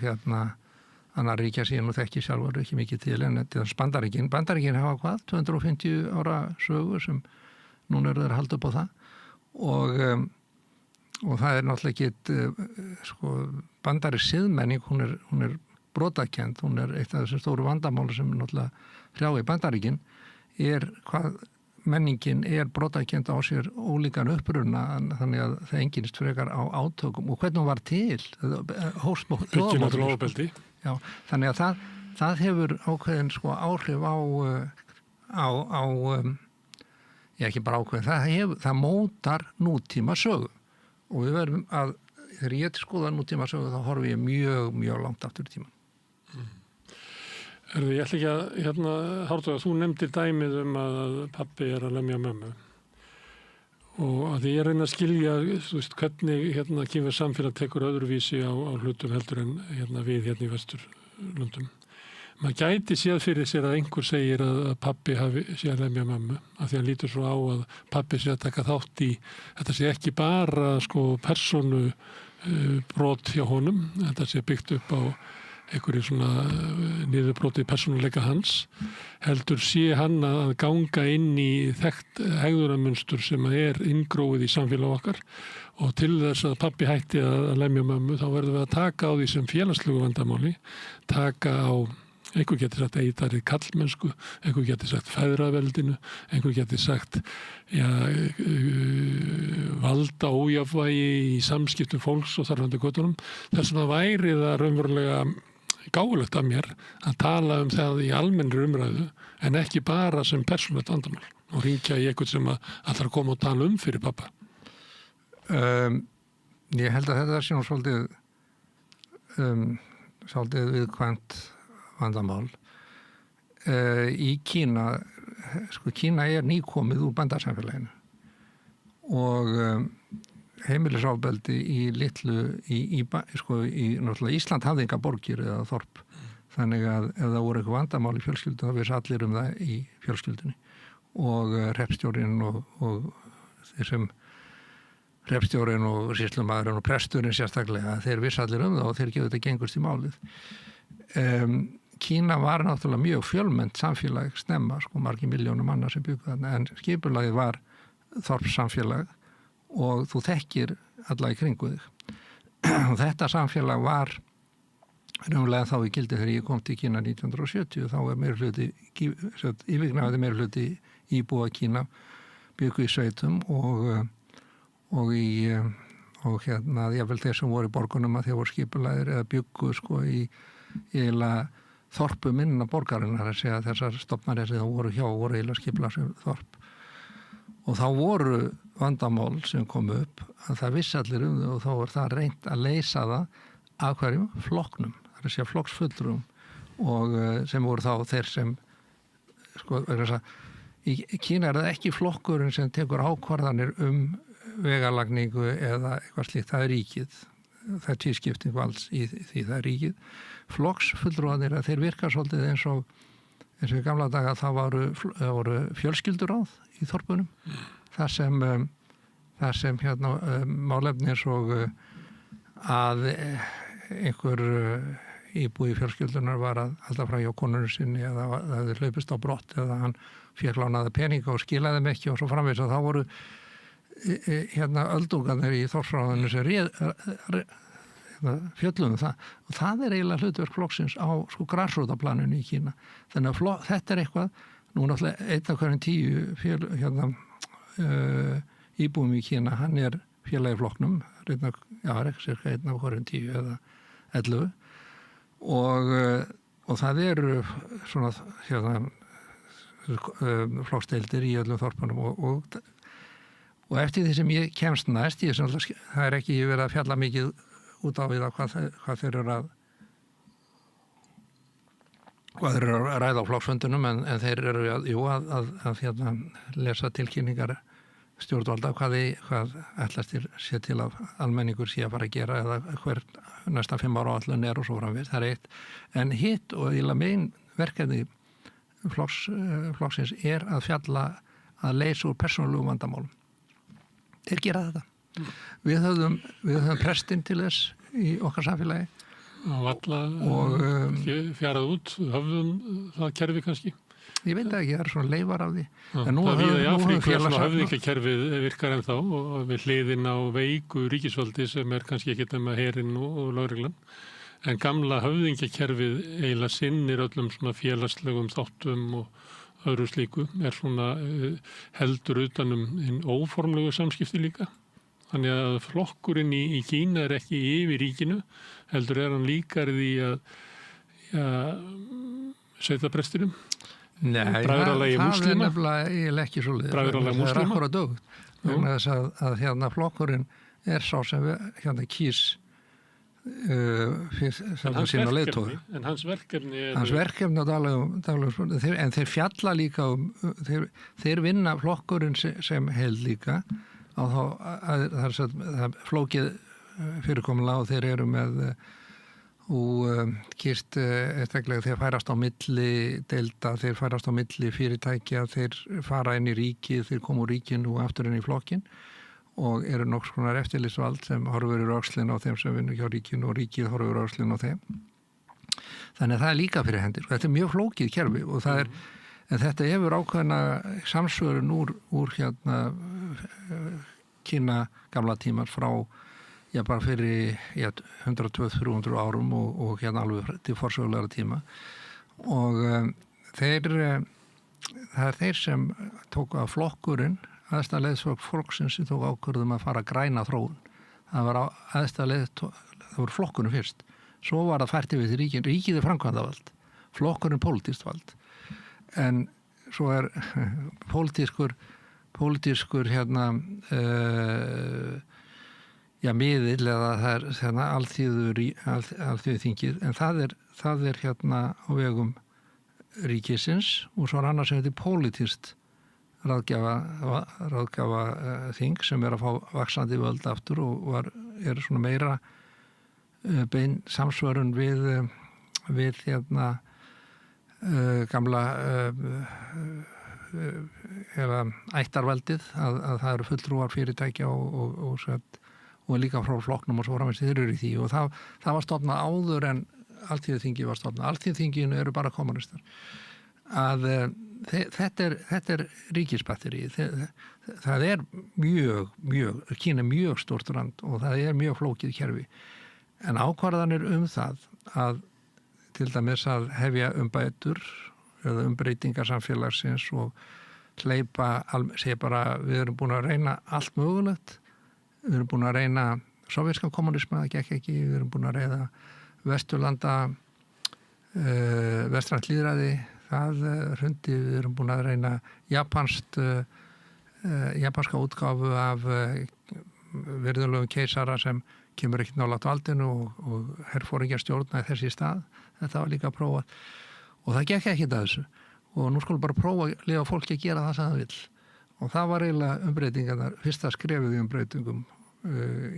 Speaker 17: hérna annar ríkja sem ég nú þekki sjálfur ekki mikið til en þetta er Bandaríkin. Bandaríkin hafa hvað? 250 ára sögu sem núna eru þeir að halda upp á það og það er náttúrulega ekki bandarísk siðmenning, hún er brotakend, hún er eitt af þessum stóru vandamáli sem náttúrulega hrjái Bandaríkin er hvað menningin er brotakend á sér ólíkan uppruna þannig að það einkennist frekar á átökum og hvernig hún var til
Speaker 3: hófsmóðbeldi.
Speaker 17: Já, þannig að það hefur ákveðin áhrif á ég ekki bara ákveðin, það mótar nútíma sögu og við verðum að þegar ég skoða nútíma sögu þá horfi ég mjög, mjög langt aftur í tíman.
Speaker 3: Ég ætla ekki að Hárþór, þú nefndir dæmið að pabbi er að lemja mömmu og að ég reyna að skilja hvernig kynver samfélag tekur öðruvísi á hlutum heldur en við í Vesturlöndum. Maður gæti séð fyrir sér að einhver segir að pabbi sé að lemja mömmu af því að lítur svo á að pabbi sé að taka þátt í þetta sé ekki bara persónu brot hjá honum, þetta sé byggt upp á einhverju svona niðurbrotið persónuleika hans, heldur sé hann að ganga inn í þekkt hegðunarmunstur sem er inngróið í samfélag okkar og til þess að pabbi hætti að lemja mömmu þá verðum við að taka á því sem félagslegu vandamáli, taka á einhver getur sagt eitarið kallmennsku, einhver getur sagt feðraveldinu, einhver getur sagt valda ójafnvægi í samskiptum fólks og þarfandi göttunum. Þess vegna væri það raunverulega gáfulegt af mér að tala um það í almennri umræðu en ekki bara sem persónulegt vandamál og hringja í eitthvað sem ætlar að koma og tala fyrir pappa.
Speaker 17: Ég held að þetta sé nú svolítið viðkvæmt vandamál. Í Kína sko Kína nýkomið úr bandasamfélaginu og heimilisofbeldi í litlu náttúrulega Ísland hafði enga borgir eða þorp þannig að ef það voru eitthvað vandamál í fjölskyldunni þá vissi allir það í fjölskyldunni og hreppstjórinn og þeir sem hreppstjórinn og sýslumaðurinn og presturinn sérstaklega þeir vissi allir það og þeir gefðu þetta gengust í málið. Kína var náttúrulega mjög fjölmennt samfélag snemma, sko margir milljónum manna sem byggu þarna en skipulagið var þorpssamfélag og þú þekkir alla í kringu þig. Og þetta samfélag var raunverulega þá í gildi þegar ég kom til Kína 1970 þá meirihluti yfirgnæfandi meirihluti íbúa Kína byggu í sveitum og jafnvel þeir sem voru í borgunum að þeir voru skipulagðir eða byggu sko í eiginlega þorpum innan borgarinnar að segja þessar stofnarnir sem það voru hjá voru eiginlega skipulagðir sem þorp. Og þá voru vandamál sem komu upp að það vissi allir þau og þá var það reynt að leysa það af hverjum flokknum, það er að segja flokksfulltrúum og sem voru þá þeir sem sko, í Kína það ekki flokkurinn sem tekur ákvarðanir vegalagningu eða eitthvað slíkt, það er ríkið, það er tvískipting valds í því það er ríkið. Flokksfulltrúarnir að þeir virka svolítið eins og í gamla daga það voru fjölskylduráð í þorpunum þar sem málefni eins og að einhver íbúi fjölskyldunar var að alltaf frá hjá konunum sinni eða það hefði hlaupist á brott eða hann fékk lánaði peninga og skilaði þeim ekki og svo framvegis og þá voru öldungarnir í þorpsráðinu sem fjöllum það og það er eiginlega hlutverk flokksins á sko grassrótaplaninu í Kína þannig að þetta er eitthvað nú náttúrulega 1 af hverjum 10 íbúum í Kína hann er félagi flokknum cirka 1 af hverjum 10 eða 11 og það eru svona flokksdeildir í öllum þorpunum og eftir því sem ég kemst næst það er ekki verið að fjalla mikið út á við hvað þeir eru að ræða á flokksfundunum en þeir eru að lesa tilkynningar stjórnvalda hvað ætlast sé til að almenningur sé að fara að gera eða hver næsta 5 ára áætlun og svo framvegis, það er eitt en hitt og eiginlega megin verkefni flokksins er að fjalla að leysa úr persónulegum vandamálum. Þeir gera þetta. Við höfðum prestinn til þess í okkar samfélagi.
Speaker 3: Valla fjarað út, höfðum það kerfi kannski?
Speaker 17: Ég veit ekki, það er svona leifar af því.
Speaker 3: Það við í Afríku er svona höfðingjakerfið virkar ennþá og við hliðin á veiku ríkisvaldi sem er kannski ekki nema herinn og lögreglan. En gamla höfðingjakerfið eiginlega sinnir öllum svona félagslegum þáttum og öðru slíku er svona heldur utanum hinn óformlegu samskipti líka. Þannig að flokkurinn í Kína er ekki yfir ríkinu, heldur er hann líkar því að sveitaprestinum.
Speaker 17: Nei, það er nefnilega ekki svo liður.
Speaker 3: Bræðralag múslima.
Speaker 17: Það er akkurat dögt. Vegna þess að flokkurinn er sá sem kýs sína leiðtoga.
Speaker 3: En hans verkefni
Speaker 17: Hans verkefni á daglegum en þeir fjalla líka þeir vinna flokkurinn sem held líka á það er flókið fyrirkomulega og þeir eru með kýrt einstaklega þeir færast á milli deilda, þeir færast á milli fyrirtækja, þeir fara inn í ríkið, þeir koma úr ríkinu og aftur inn í flokkin og eru nokks konar eftirlitsvald sem horfur í öxlin á þeim sem vinnur hjá ríkinu og ríkið horfur í öxlin á þeim. Þannig að það er líka fyrir hendir. Þetta er mjög flókið kerfi og það en þetta hefur ákveðna samsvörun úr Kína gamla tímar frá bara fyrir 100-300 árum og alveg til forsögulega tíma og það er þeir sem tóku að flokkurinn aðstæðleiðsfólk fólksins sem tók ákvörðum að fara að græna þróun. Það var það voru flokkurinn fyrst. Svo var það fært yfir til ríkin. Ríkið er framkvæmdavald. Flokkurinn pólitískt vald. En svo er pólitískur miðill eða það er alþýðu þingið. En það er á vegum ríkisins og svo annars sem heitir pólitískt ráðgjafa þing sem að fá vaxandi völd aftur og er svona meira bein samsvörun við gamla ættarveldið að það eru fulltrúar fyrirtækja og líka frá flokknum og svo framvegis þeir eru í því og það var stofnað áður en Alþýðuþingi var stofnað. Alþýðuþinginu eru bara kommunistar. Þetta er ríkisbatteri. Það er Kína mjög stórt land og það er mjög flókið kerfi. En ákvarðanir það að til dæmis að hefja umbætur eða umbreytingar samfélagsins og segja bara við erum búin að reyna allt mögulegt. Við erum búin að reyna sovjískan kommunisma, það gekk ekki. Við erum búin að reyna Vesturlanda, vestrænt lýðræði, það hrundi. Við erum búin að reyna japanska útgáfu af virðulegum keisara sem kemur ekki nálægt valdinu og herforingjar stjórnaði þessi stað. Þetta var líka að prófa og það gekk ekki þessu og nú skulum bara prófa að lifa fólki að gera það sem það vill og það var eiginlega umbreytingarnar, fyrsta skrefið í umbreytingum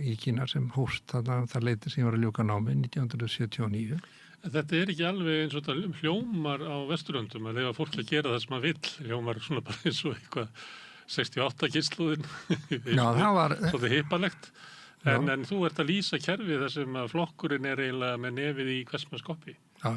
Speaker 17: í Kína sem hófst það leiti sem var að ljúka námi 1979.
Speaker 3: Þetta er ekki alveg eins og þetta hljómar á Vesturlöndum að lifa fólki að gera það sem það vill, hljómar svona bara eins og eitthvað 68 kynslóðin svolítið hippalegt en þú ert að lýsa kerfið þar sem að flokkurinn er eiginlega með nefið í hversmannskoppi.
Speaker 17: Já.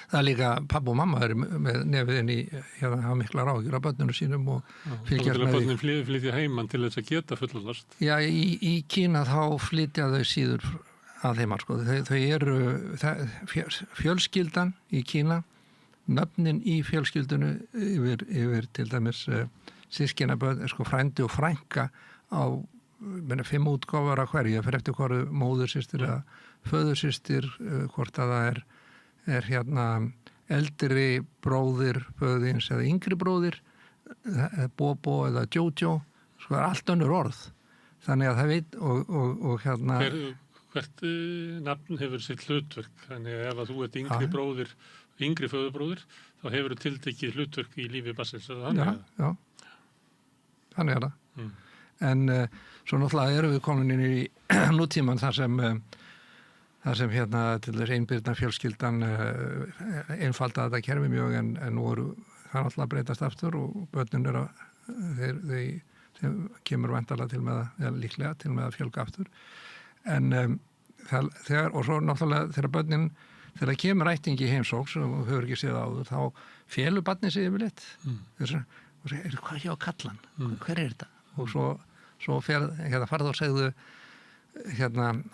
Speaker 17: Það er líka, pabbi og mamma eru með nefiðin í hafa mikla ráðgjur af börnunum sínum og fylgjast með því.
Speaker 3: Börnum flytja heimann til þess að geta fullorðast.
Speaker 17: Já, í Kína þá flytja þau síður að heimann, sko. Þau eru fjölskyldan í Kína, nöfnin í fjölskyldunu yfir til dæmis systkinabörn, sko frændi og frænka á 5 útgáfar af hverju, fyrir eftir hverju móðursystir eða föðursystir, hvort að það er eldri bróðir föðins eða yngri bróðir Bobo eða Jojo sko er allt önnur orð þannig að það veit og
Speaker 3: hvert nafn hefur sitt hlutverk þannig að ef að þú ert yngri föðurbróðir þá hefur þú tiltekið hlutverk í lífi barnsins
Speaker 17: þannig er það en svo náttúrulega erum við komin inn í nútíman þar sem til þess einbyrna fjölskyldan einfalda þetta kerfi mjög en nú eru það náttúrulega að breytast aftur og börnin eru þeim kemur væntanlega til með að líklega til með að fjölga aftur en og svo náttúrulega þegar börnin þegar það kemur ættingi í heimsókn sem þú hefur ekki séð áður þá félur barnið sig yfirleitt og segir hvað hjá kallan hver er þetta og svo farðu og segðu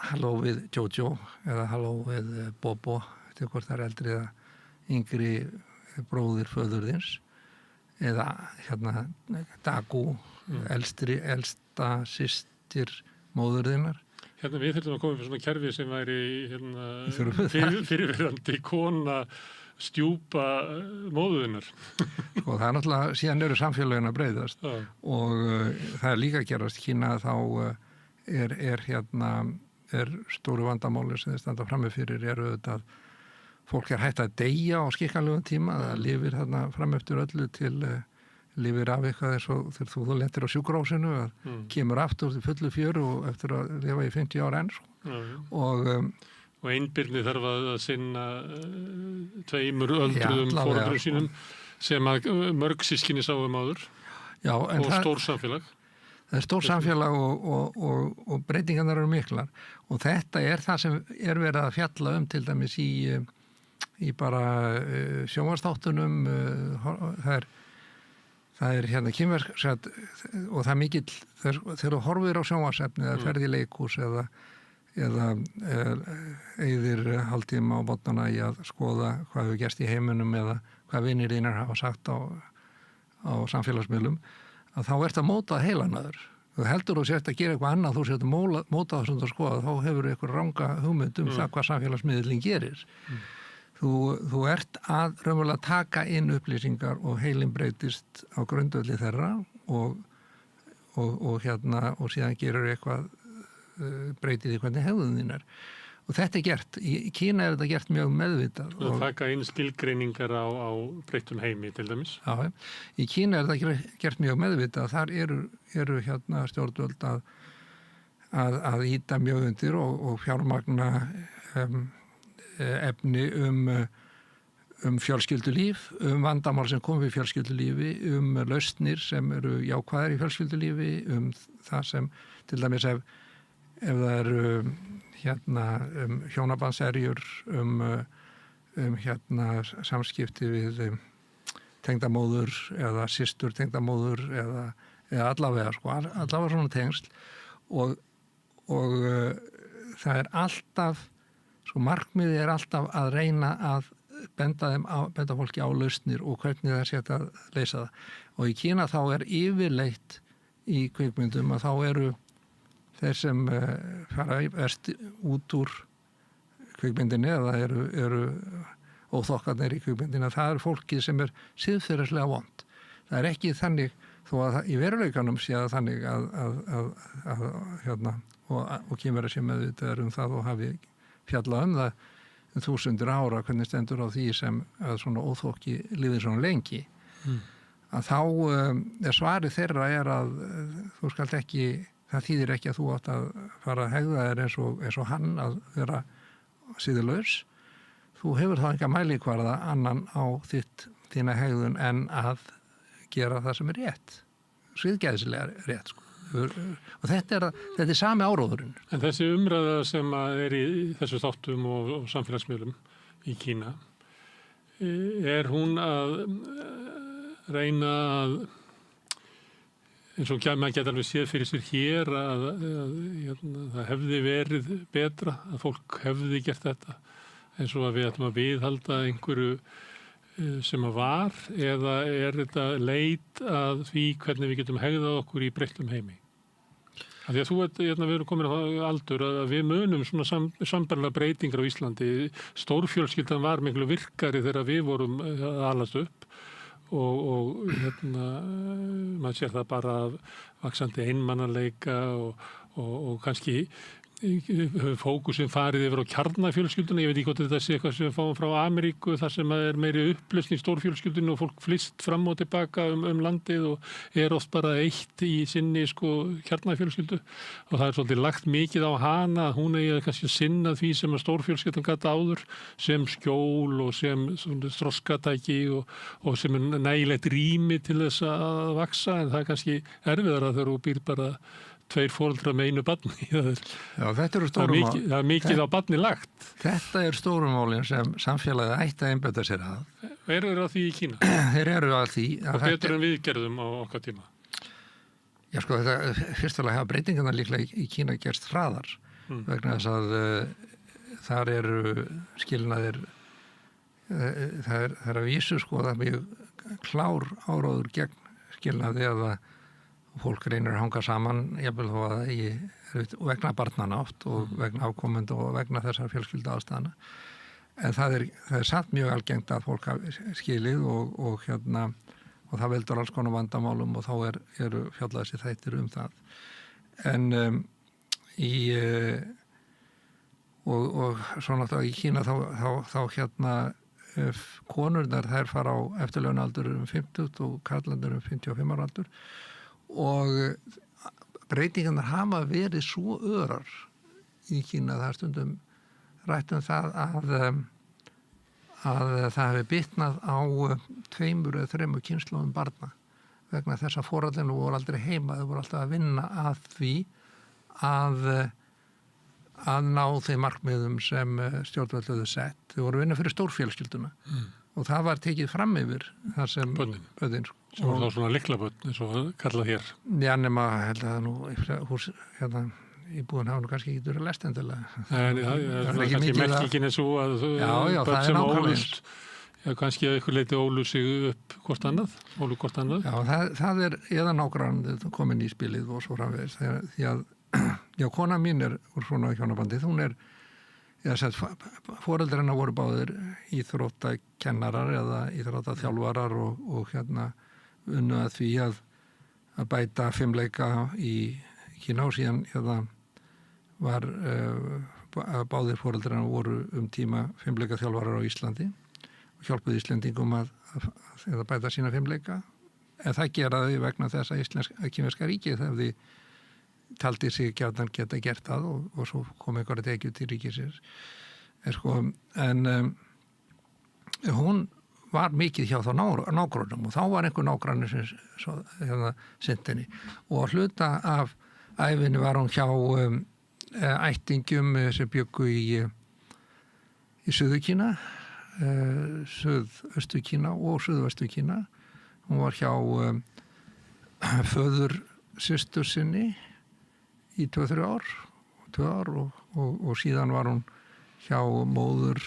Speaker 17: halló við Jojo eða halló við Bobo til hvort það er eldri eða yngri bróðir föðurðins eða Dagu elsta systir móðurðinnar.
Speaker 3: Við þurfum að koma fyrir svona kerfi sem væri fyrirverandi kona stjúpa móðuðinnar.
Speaker 17: Sko það er náttúrulega, síðan eru samfélagin að breyðast og það er líka að gerast Kína þá er stóru vandamáli sem þeir standa frammi fyrir auðvitað fólk hætt að deyja á skikkanlegum tíma það lifir þarna fram eftir öllu til lifir af eitthvað eins og þegar þú lentir á sjúkrahúsinu kemur aftur til fullu fjöru og eftir að lifa í 50 ára enn og
Speaker 3: einbirni þarf að sinna 2 öldruðum foreldrum sínum sem að mörg systkini sáum áður og stór samfélag.
Speaker 17: Það er stór samfélag og breytingarnar eru miklar og þetta er það sem er verið að fjalla til dæmis í bara sjónvarpsþáttunum það er kynverk og það er mikill þegar þú horfir á sjónvarpsefni eða ferð í leikhús eða eyðir hálftíma á mótnana í að skoða hvað hefur gerst í heiminum eða hvað vinir þínar hafa sagt á samfélagsmiðlum að þá ert að móta heilanöður. Þú heldur þú sért að gera eitthvað annað, þú sért að móta það sem þú skoða, þá hefur eitthvað ranga hugmynd það hvað samfélagsmiðlinn gerir. Þú ert að raunverulega taka inn upplýsingar og heilin breytist á grundvelli þeirra og síðan gerur eitthvað breytið í hvernig hegðun þín er. Og þetta gert, í Kína þetta gert mjög meðvitað.
Speaker 3: Og taka inn skilgreiningar á breyttum heimi til dæmis.
Speaker 17: Já, í Kína þetta gert mjög meðvitað. Þar eru stjórnvöld að ýta mjög undir og fjármagna efni fjölskyldulíf, vandamál sem kom við fjölskyldulífi, lausnir sem eru jákvæðar í fjölskyldulífi, það sem til dæmis ef það eru hjónabandserjur, samskipti við tengdamóður eða systur tengdamóður eða allavega, allavega svona tengsl og það er alltaf, markmiðið er alltaf að reyna að benda fólki á lausnir og hvernig það sé að leysa það. Og í Kína þá er yfirleitt í kvikmyndum að þá eru þeir sem fara verst út úr kvikmyndinni eða eru óþokkarnir í kvikmyndinni, það eru fólkið sem er siðferðislega vond. Það er ekki þannig, þó að í veruleikanum sé það þannig og kemur að sé meðvitaður það og hafi fjallað það 1000 ára, hvernig stendur á því sem að svona óþokki lifir svona lengi. Að þá svarið þeirra að þú skalt ekki, það þýðir ekki að þú átt að fara að hegða þér eins og hann að vera siðlaus. Þú hefur þá enga mælikvarða annan á þína hegðun en að gera það sem er rétt. Siðgæðislega rétt, Og þetta er sami áróðurinn.
Speaker 3: En þessi umræða sem er í þessu þáttum og samfélagsmiðlum í Kína, er hún að reyna að, eins og maður geta alveg séð fyrir sér hér, að það hefði verið betra, að fólk hefði gert þetta, eins og að við ætlum að viðhalda einhverju sem að var, eða er þetta leit að því hvernig við getum hegðað okkur í breyttum heimi? Því að við erum komin á aldur að við munum svona sambærilega breytingar á Íslandi. Stórfjölskyldan var miklu virkari þegar við vorum að alast upp og maður sér það bara af vaxandi einmannaleika og kannski fókusin farið yfir á kjarnafjölskylduna. Ég veit ekki hvort þetta sé eitthvað sem við fáum frá Ameríku, þar sem er meiri upplausn í stórfjölskyldunum og fólk flyst fram og tilbaka landið og er oft bara eitt í sinni kjarnafjölskyldu og það er svolítið lagt mikið á hana að hún eigi kannski að sinna því sem að stórfjölskyldan gat áður, sem skjól og sem þroskatæki og sem er nægilegt rými til þess að vaksa, en það er kannski erfiðara þegar þú býr bara 2 foreldrar með einu barni.
Speaker 17: Já, þetta eru stórumál.
Speaker 3: Það er mikið á barni lagt.
Speaker 17: Þetta er stórumálin sem samfélagið ætti að einbeita sér að.
Speaker 3: Eru þeir að því í Kína?
Speaker 17: Þeir eru að því.
Speaker 3: Og betur en við gerðum á okkar tíma?
Speaker 17: Já, þetta fyrstulega hafa breytingarna líklega í Kína gerst hraðar vegna þess að þar eru skilnaðir, það er að vísu það er mjög klár áróður gegn skilnaði eða fólk reynir að hanga saman, jafnvel þó að vegna barnana oft og vegna afkomenda og vegna þessar fjölskyldu aðstæðana. En það er samt mjög algengt að fólk hafi skilið og það veldur alls konar vandamálum og þá eru fjallaði sér þættir það. En og svo náttúrulega í Kína þá konurnar þær fara á eftirlaunaaldur 50 og karlandur 55 ára aldur. Og breytingarnar hafa verið svo örar í Kína, það er stundum rætt það að það hefði bitnað á 2 eða 3 kynslóðum barna vegna þess að foreldrarnir voru aldrei heima, þau voru alltaf að vinna að því að ná þeim markmiðum sem stjórnvöld höfðu sett. Þau voru að vinna fyrir stórfjölskylduna og það var tekið fram yfir þar sem börnin
Speaker 3: sem voru þá svona lyklabörn eins og kallað hér.
Speaker 17: Já, nema held að hús íbúðin hafa nú kannski ekki verið lest endilega.
Speaker 3: Það er kannski merkingin er svo að börn sem ólust kannski að ykkur leiti ólu sig upp hvort annað.
Speaker 17: Já, það er eða nágrannið komin í spilið og svo framvegis því að kona mín er úr svona hjónabandi, hún er foreldrarna voru báðir íþróttakennarar eða íþróttaþjálfarar og unnu að því að bæta fimleika í Kína og síðan var báðir foreldrarna voru tíma fimleika þjálfarar á Íslandi og hjálpuðu Íslendingum að bæta sína fimleika. En það geraði vegna þess að kínverska ríkið hefði taldi sig gjarnan geta gert það og svo kom einhverja tekjur til ríkisins. En hún var mikið hjá þá nágrannum og þá var einhver nágranni sem sinnt henni og hluta af ævinni var hún hjá ættingjum sem bjuggu í Suður-Kína, Suðaustur-Kína og Suðvestur-Kína. Hún var hjá föður systur sinni í 2-3 ár og síðan var hún hjá móður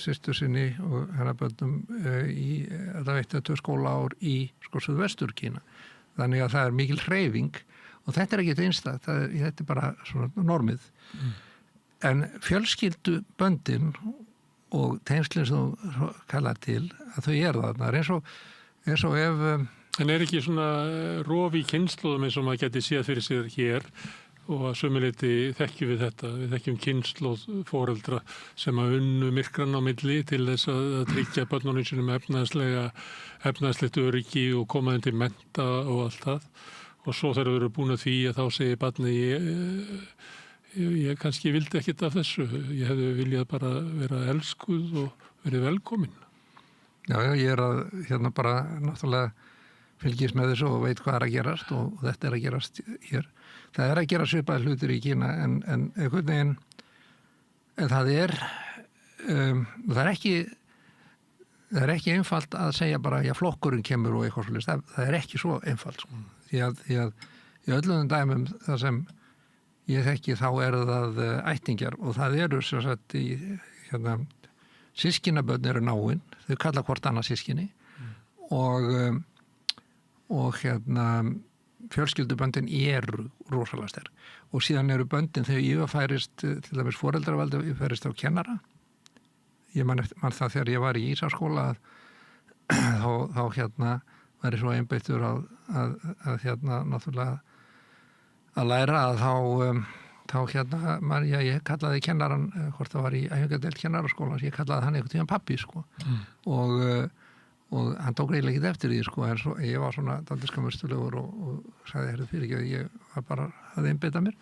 Speaker 17: systur sinni og hennar börnum í þetta 1-2 skólaár í Suðvestur-Kína. Þannig að það er mikil hreyfing og þetta er ekki einstakt, þetta er bara svona normið. En fjölskylduböndin og tengslinn sem þú kallar til að þau þarna eins og ef...
Speaker 3: En ekki svona rof í kynslóðum eins og maður geti séð fyrir sér hér og að sömuleyti þekkjum við þetta. Við þekkjum kynslóð foreldra sem að unnu myrkrann á milli til þess að tryggja börnunum sínum efnahagslegt öryggi og koma þeim til mennta og allt það. Og svo þegar við erum búin að því að þá segir barni ég kannski vildi ekkert af þessu. Ég hefði viljað bara vera elskuð og verið velkomin.
Speaker 17: Já, ég að bara náttúrulega fylgist með þessu og veit hvað að gerast og þetta að gerast hér. Það að gera svipaði hlutir í Kína en einhvern veginn það er ekki einfalt að segja bara já, flokkurinn kemur og eitthvað svolítið. Það er ekki svo einfalt. Því að í öllum dæmum það sem ég þekki þá það ættingjar og það eru sem sagt systkinabörn eru náin, þau kalla hvort annað systkini og fjölskylduböndin eru rosalega sterk og síðan eru böndin þegar yfirfærist til dæmis foreldravaldi yfirfærist á kennara. Ég man það þegar ég var í Ísaskóla þá var ég svo einbeittur að náttúrulega að læra að þá ég kallaði kennaran hvort það var í æfingadeild kennaraskólans, ég kallaði hann einhvern tíðan pappi og hann tók eiginlega ekki eftir því en svo, ég var svona daldiskamurstulegur og sagði herrðu fyrir ekki að ég var bara að einbeita mér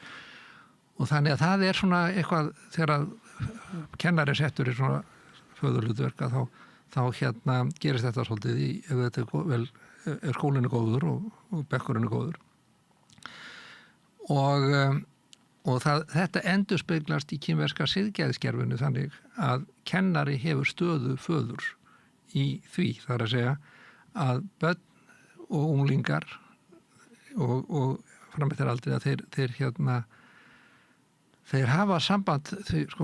Speaker 17: og þannig að það er svona eitthvað þegar kennari settur í svona föðurhlutverk að þá gerist þetta svolítið ef þetta er skólinn góður og bekkurinn góður og þetta endurspeglast í kínverska siðgæðiskerfinu þannig að kennari hefur stöðu föður í því, það er að segja að börn og unglingar og frammeittir aldrei að þeir hafa samband,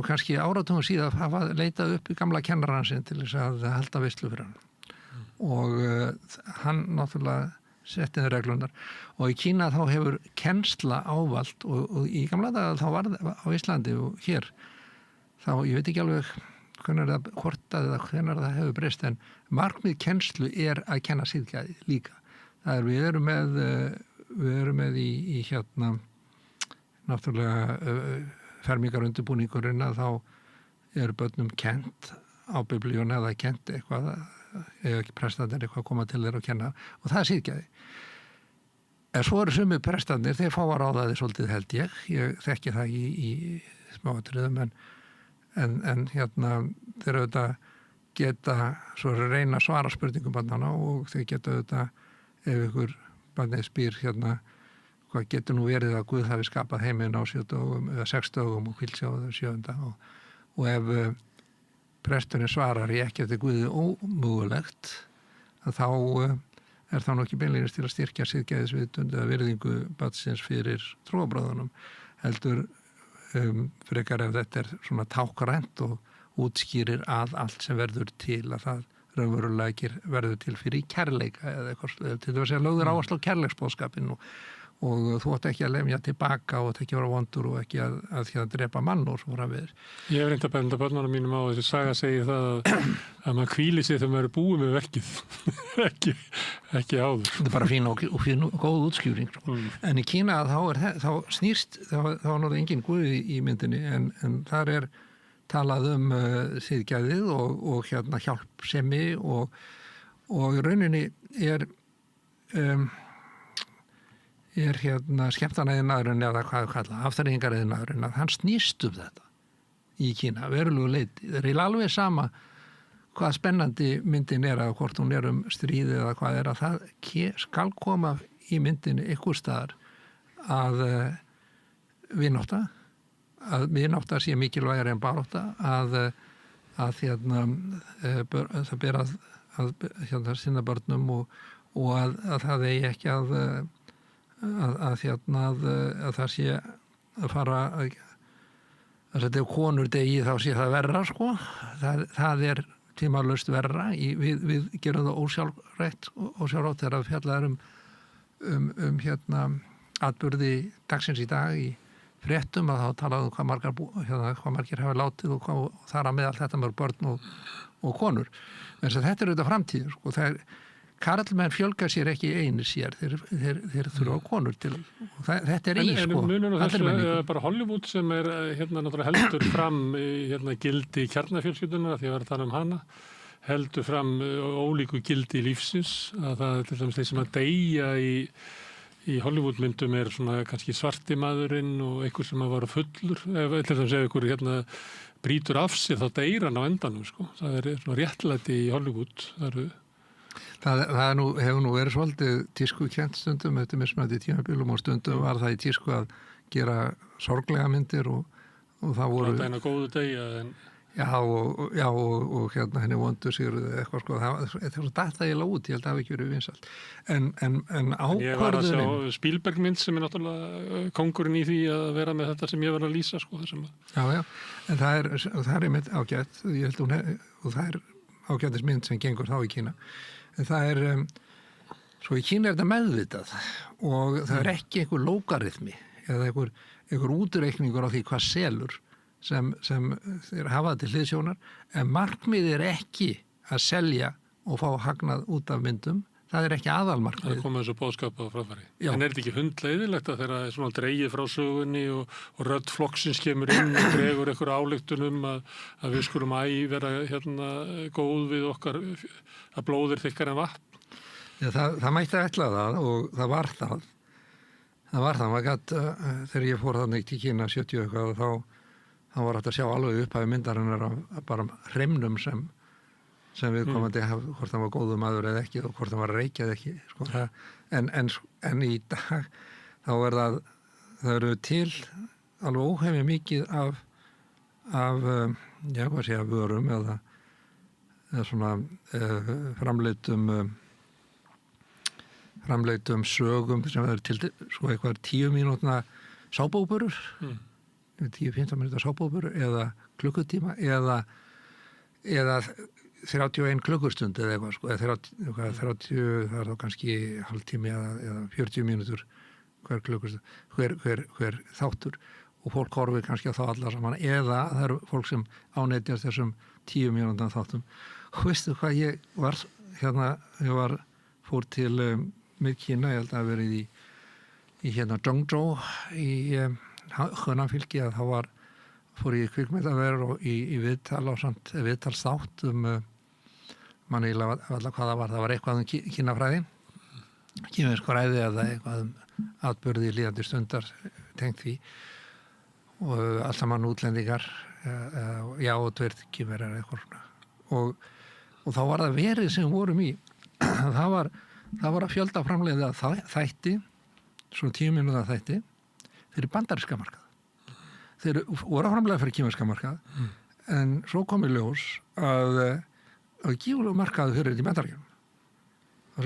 Speaker 17: kannski áratugum síðan hafa leitað upp í gamla kennarann sinn til þess að halda veislu fyrir hann og hann náttúrulega setti þeir reglunar og í Kína þá hefur kennsla ávald og í gamla daga þá var það á Íslandi og hér þá, ég veit ekki alveg hvenær það hefur breyst en markmið kennslu að kenna siðgæði líka. Við erum með í náttúrulega fermingarundirbúningurinn að þá eru börnum kennt á biblíun eða kennt eitthvað eða ekki prestandir eitthvað að koma til þeir og kenna og það er siðgæði. En svo eru sumir prestandir, þeir fá að ráða þið svolítið held ég þekki það í smáatriðum en þeir auðvitað geta svo reyna að svara spurningum barnanna og þeir geta auðvitað ef ykkur barnið spyr hvað getur nú verið að Guð hafi skapað heiminn á 7 dögum eða 6 dögum og hvílt sér á 7. og ef presturinn svarar ég ekki eftir Guði ómögulegt að þá er það nú ekki beinlegis til að styrkja siðgæðisvitund eða virðingu barnsins fyrir trúarbröðunum heldur frekar ef þetta er svona tákrænt og útskýrir að allt sem verður til að það raunverulega verður til fyrir kærleika eða eitthvað til þess að lögður áherslu á kærleiksboðskapinn og þú átt ekki að lemja tilbaka og ekki vera vondur og ekki að drepa mann og svo framvegis.
Speaker 3: Ég hef reynd að benda börnunum mínum á þessi saga segir það að maður hvíli sig þegar maður er búið með verkið ekki áður.
Speaker 17: Þetta er bara fín og góð útskýring. En í Kína þá snýrst þá náttúrulega engin guði í myndinni en þar er talað siðgæðið og hjálpsemi og í rauninni er skemmtanaiðnaðurinn eða hvað kalla, afþreyingaraiðnaðurinn að hann snýst þetta í Kína, verulegu leyti. Það er alveg sama hvað spennandi myndin er að hvort hún er stríði eða hvað er að það skal koma í myndinni einhver staðar að vinátta sé mikilvægari en barátta að það ber að sinna börnum og að það eigi ekki að það sé að fara að þetta ef konur degi þá sé það verra sko. Það er tímalaust verra við gerum það ósjálfrátt þegar að fjallar atburði dagsins í dag í fréttum að þá talaðu hvað margir hafa látið og þar að meðal þetta mörg börn og konur. En þetta er auðvitað framtíð sko. Karlmenn fjölga sér ekki einir sér, þeir þurfa konur til. Þetta er sko.
Speaker 3: En munur á þessu bara Hollywood sem er náttúrulega heldur fram gildi kjarnafjölskyldunar, því að vera að tala hana, heldur fram ólíku gildi lífsins, að það til dæmis þeir sem að deyja í Hollywoodmyndum er svona kannski svarti maðurinn og einhver sem að vara fullur, til dæmis ef einhver brýtur af sér þá deyr hann á endanum sko. Það er svona réttlæti í Hollywood,
Speaker 17: Það hefur nú verið svolítið tísku kjent stundum eftir mismunandi tímabilum og stundum var það í tísku að gera sorglega myndir og það voru...
Speaker 3: Láta eina góðu degja en...
Speaker 17: Já, og henni vondu sér eitthvað sko, það er svo data eiginlega út, ég held að það hafi ekki verið vinsælt. En ákvörðunin... Ég var að sjá
Speaker 3: Spielberg mynd sem er náttúrulega kóngurinn í því að vera með þetta sem ég var að lýsa sko.
Speaker 17: Já, en það er mynd ágætt, ég held og það er ágættis mynd sem gengur þá í Kína. En það er, svo í Kína er þetta meðvitað og það er ekki einhver lógaritmi eða einhver útreikningur á því hvað selur sem þeir hafa til hliðsjónar, en markmið er ekki að selja og fá hagnað út af myndum, það er ekki aðalmarkmið.
Speaker 3: Það komið þessu boðskap á framfæri. Já. En er þetta ekki hundleiðilegt að þegar það er svona dreigið frá sögunni og rödd flokksins kemur inn og dregur einhver ályktunum að við skulum vera góð við okkar að blóðir þykkar en vatn?
Speaker 17: Já, það mætti ætla það og það var það. Maður gat, þegar ég fór þannig til Kína 70 eitthvað þá var hægt að sjá alveg upphæfi myndarinnar af bara hreimnum sem við komandi hvort hann var góðu maður eða ekki og hvort hann var að reykja eða ekki sko, en í dag þá það eru til alveg óhefni mikið af vörum eða svona framleitum sögum sem það eru til sko eitthvað 10 mínútna sábóburur 10-15 mínúta sábóburur eða klukkutíma eða 31 klukkustund eða eitthvað sko, eða 30, það er þá kannski hálftími eða 40 mínútur hver klukkustund, hver þáttur og fólk horfir kannski á þá alla saman eða það eru fólk sem ánetjast þessum 10 mínútan þáttum og veistu hvað ég fór til Mið-Kína, ég held að verið í Zhengzhou í Hönanfylki að þá fór ég í kvikmyndaverð og í viðtalsþátt manni allar hvað það var eitthvað kínafræði, kínversk fræði eða eitthvað atburði líðandi stundar tengt því og allt saman útlendingar og tveir kínverjar eitthvað svona og þá var það verið sem vorum í það var að fjölda framleiða þætti, svona 10 mínúta þætti fyrir bandaríska markað. Þeir voru að framlega fyrir kínverska markað en svo kom í ljós að gífulegu markaðu fyrir þetta í Bandaríkjunum. Og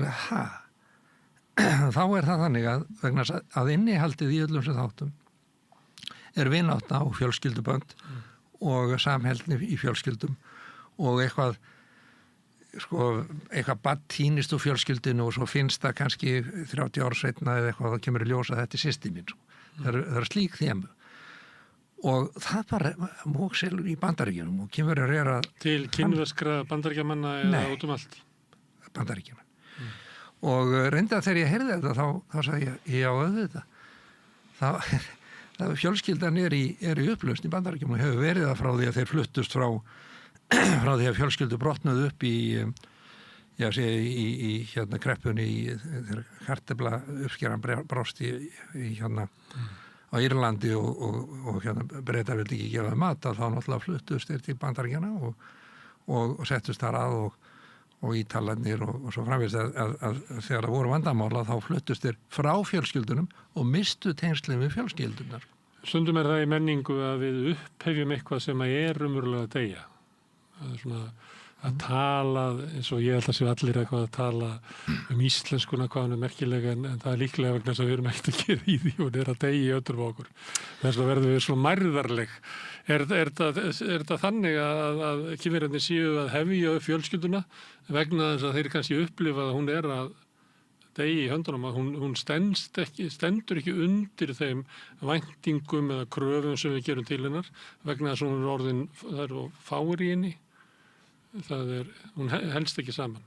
Speaker 17: þá er það þannig að vegna að innihaldið í öllum sem þáttum er vinátta og fjölskyldubönd og samheldni í fjölskyldum og eitthvað sko, eitthvað barn týnist úr fjölskyldinu og svo finnst það kannski 30 ára seinna eða eitthvað, þá kemur í ljós að þetta er systir mín, sko. Það er slík þemu. Og það bara mókselur í Bandaríkjunum og kemur að
Speaker 3: til kínverskra bandaríkjamanna eða út allt?
Speaker 17: Bandaríkjana. Og reyndar þegar ég heyrði þetta þá sagði ég, já, auðvitað. Það fjölskyldan er í upplausn í Bandaríkjunum og hefur verið það frá því að þeir fluttust frá því að fjölskyldu brotnuðu upp í hérna kreppunni þegar kartefla uppskeran brást í hérna á Írlandi og hérna Bretar vildi ekki gefa mat að þá náttúrulega fluttust þeir til Bandaríkjana og settust þar að og Ítalarnir og svo framvegis að þegar það voru vandamála þá fluttust þeir frá fjölskyldunum og mistu tengslum við fjölskyldunar.
Speaker 3: Stundum er það í menningu að við upphefjum eitthvað sem er umurlega að deyja. Að tala, eins og ég held að séu allir eitthvað að tala íslenskuna hvað hann er merkilega en það er líklega vegna þess að við erum ekkert að gera í því og það er að deyja í öllum okkur. Þess að verðum við svo mærðarleg. Er það þannig að kynverjarnir séu að hefja upp fjölskylduna vegna þess að þeir kannski upplifa að hún er að deyja í höndunum, að hún stendur ekki undir þeim væntingum eða kröfum sem við gerum til hennar vegna þess að hún er orðin, það er fáir í henni. Hún helst ekki saman.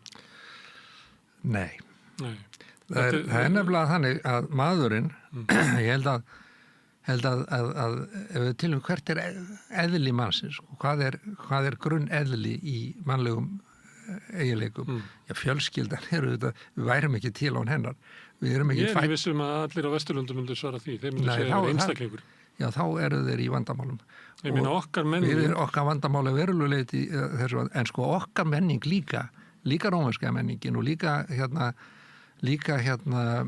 Speaker 17: Nei. Það er nefnilega þannig að maðurinn, ég held að ef við tilum hvert er eðli mannsins, hvað er grunn eðli í mannlegum eiginleikum, fjölskyldan við værum ekki til án hennar. Ég er ekki
Speaker 3: vissum að allir á Vesturlöndum myndu svara því, þeir myndu segja að einstaklingur.
Speaker 17: Já, þá eru þeir í vandamálum.
Speaker 3: Ég meina okkar menning.
Speaker 17: Okkar vandamáli veruleguleiti þessu, en sko okkar menning líka rómverska menningin og líka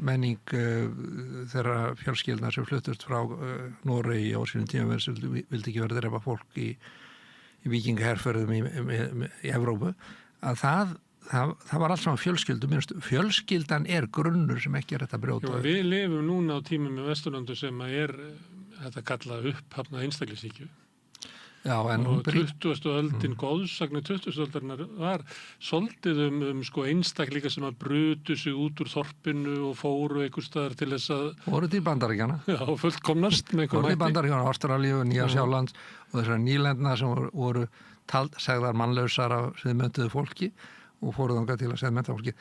Speaker 17: menning þeirra fjölskyldna sem fluttust frá Noregi á sínum tíma vildi ekki verið drepa fólk í víkingaherferðum í Evrópu, að það var allt saman fjölskyldan er grunnur sem ekki er þetta brjóta.
Speaker 3: Við lifum núna á tímum með Vesturlöndu sem er þetta kallað upphafna einstaklingshyggju.
Speaker 17: Já,
Speaker 3: og 20. öldin, góðsagnar 20. öldarinnar var soldið sko einstaklinga sem að brutu sig út úr þorpinu og fóru einhver staðar til þess að
Speaker 17: voru til Bandaríkjana.
Speaker 3: Já, fullkomnast með einhver
Speaker 17: mætti. Voru til Bandaríkjana, Ástralíu, Nýja-Sjálands og þessar nýlendna sem voru sagðar mannlausar af siðmenntuðu fólki og fóru þangað til að siðmennta fólki.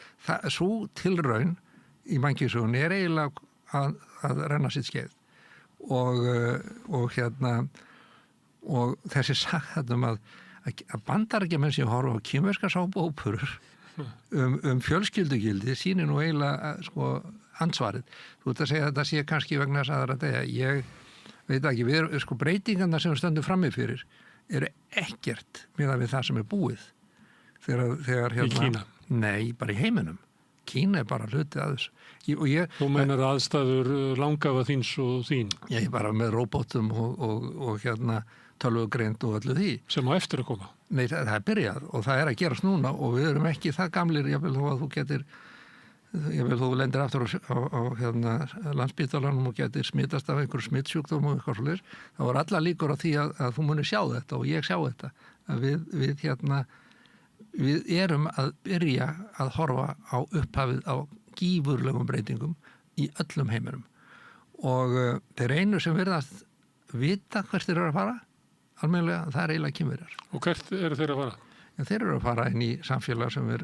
Speaker 17: Svo tilraun í mannkynssögunni er eiginlega að renna sitt skeið og þessi sagðum að Bandaríkjamenn sem horfa á kínverska sápuóperur fjölskyldugildi sýnir nú eiginlega sko ansvarið. Þú ert að segja að þetta sé kannski vegna þess að það er ég veit ekki, sko breytingarna sem við stöndum frammi fyrir eru ekkert miðað við það sem er búið þegar
Speaker 3: í Kína?
Speaker 17: Nei, bara í heiminum. Kína er bara hluti að þessu.
Speaker 3: Þú meinar aðstæður langafa þíns og þín?
Speaker 17: Já, ég bara með róbótum og tölvugreind og öllu því.
Speaker 3: Sem á eftir að koma?
Speaker 17: Nei, það er byrjað og það er að gerast núna og við erum ekki það gamlir, ég vil þó að þú lendir aftur á Landspítalanum og getur smitast af einhverju smittsjúkdóm og eitthvað svolítið. Það var alla líkur á því að þú munir sjá þetta og ég sjá þetta. Að við erum að byrja að horfa á upphafið á gífurlegum breytingum í öllum heiminum og þeir einu sem virðast vita hvert þeir eru að fara almennilega, það er eiginlega Kínverjar.
Speaker 3: Og hvert eru þeir að fara?
Speaker 17: Ja, þeir eru að fara inn í samfélag sem er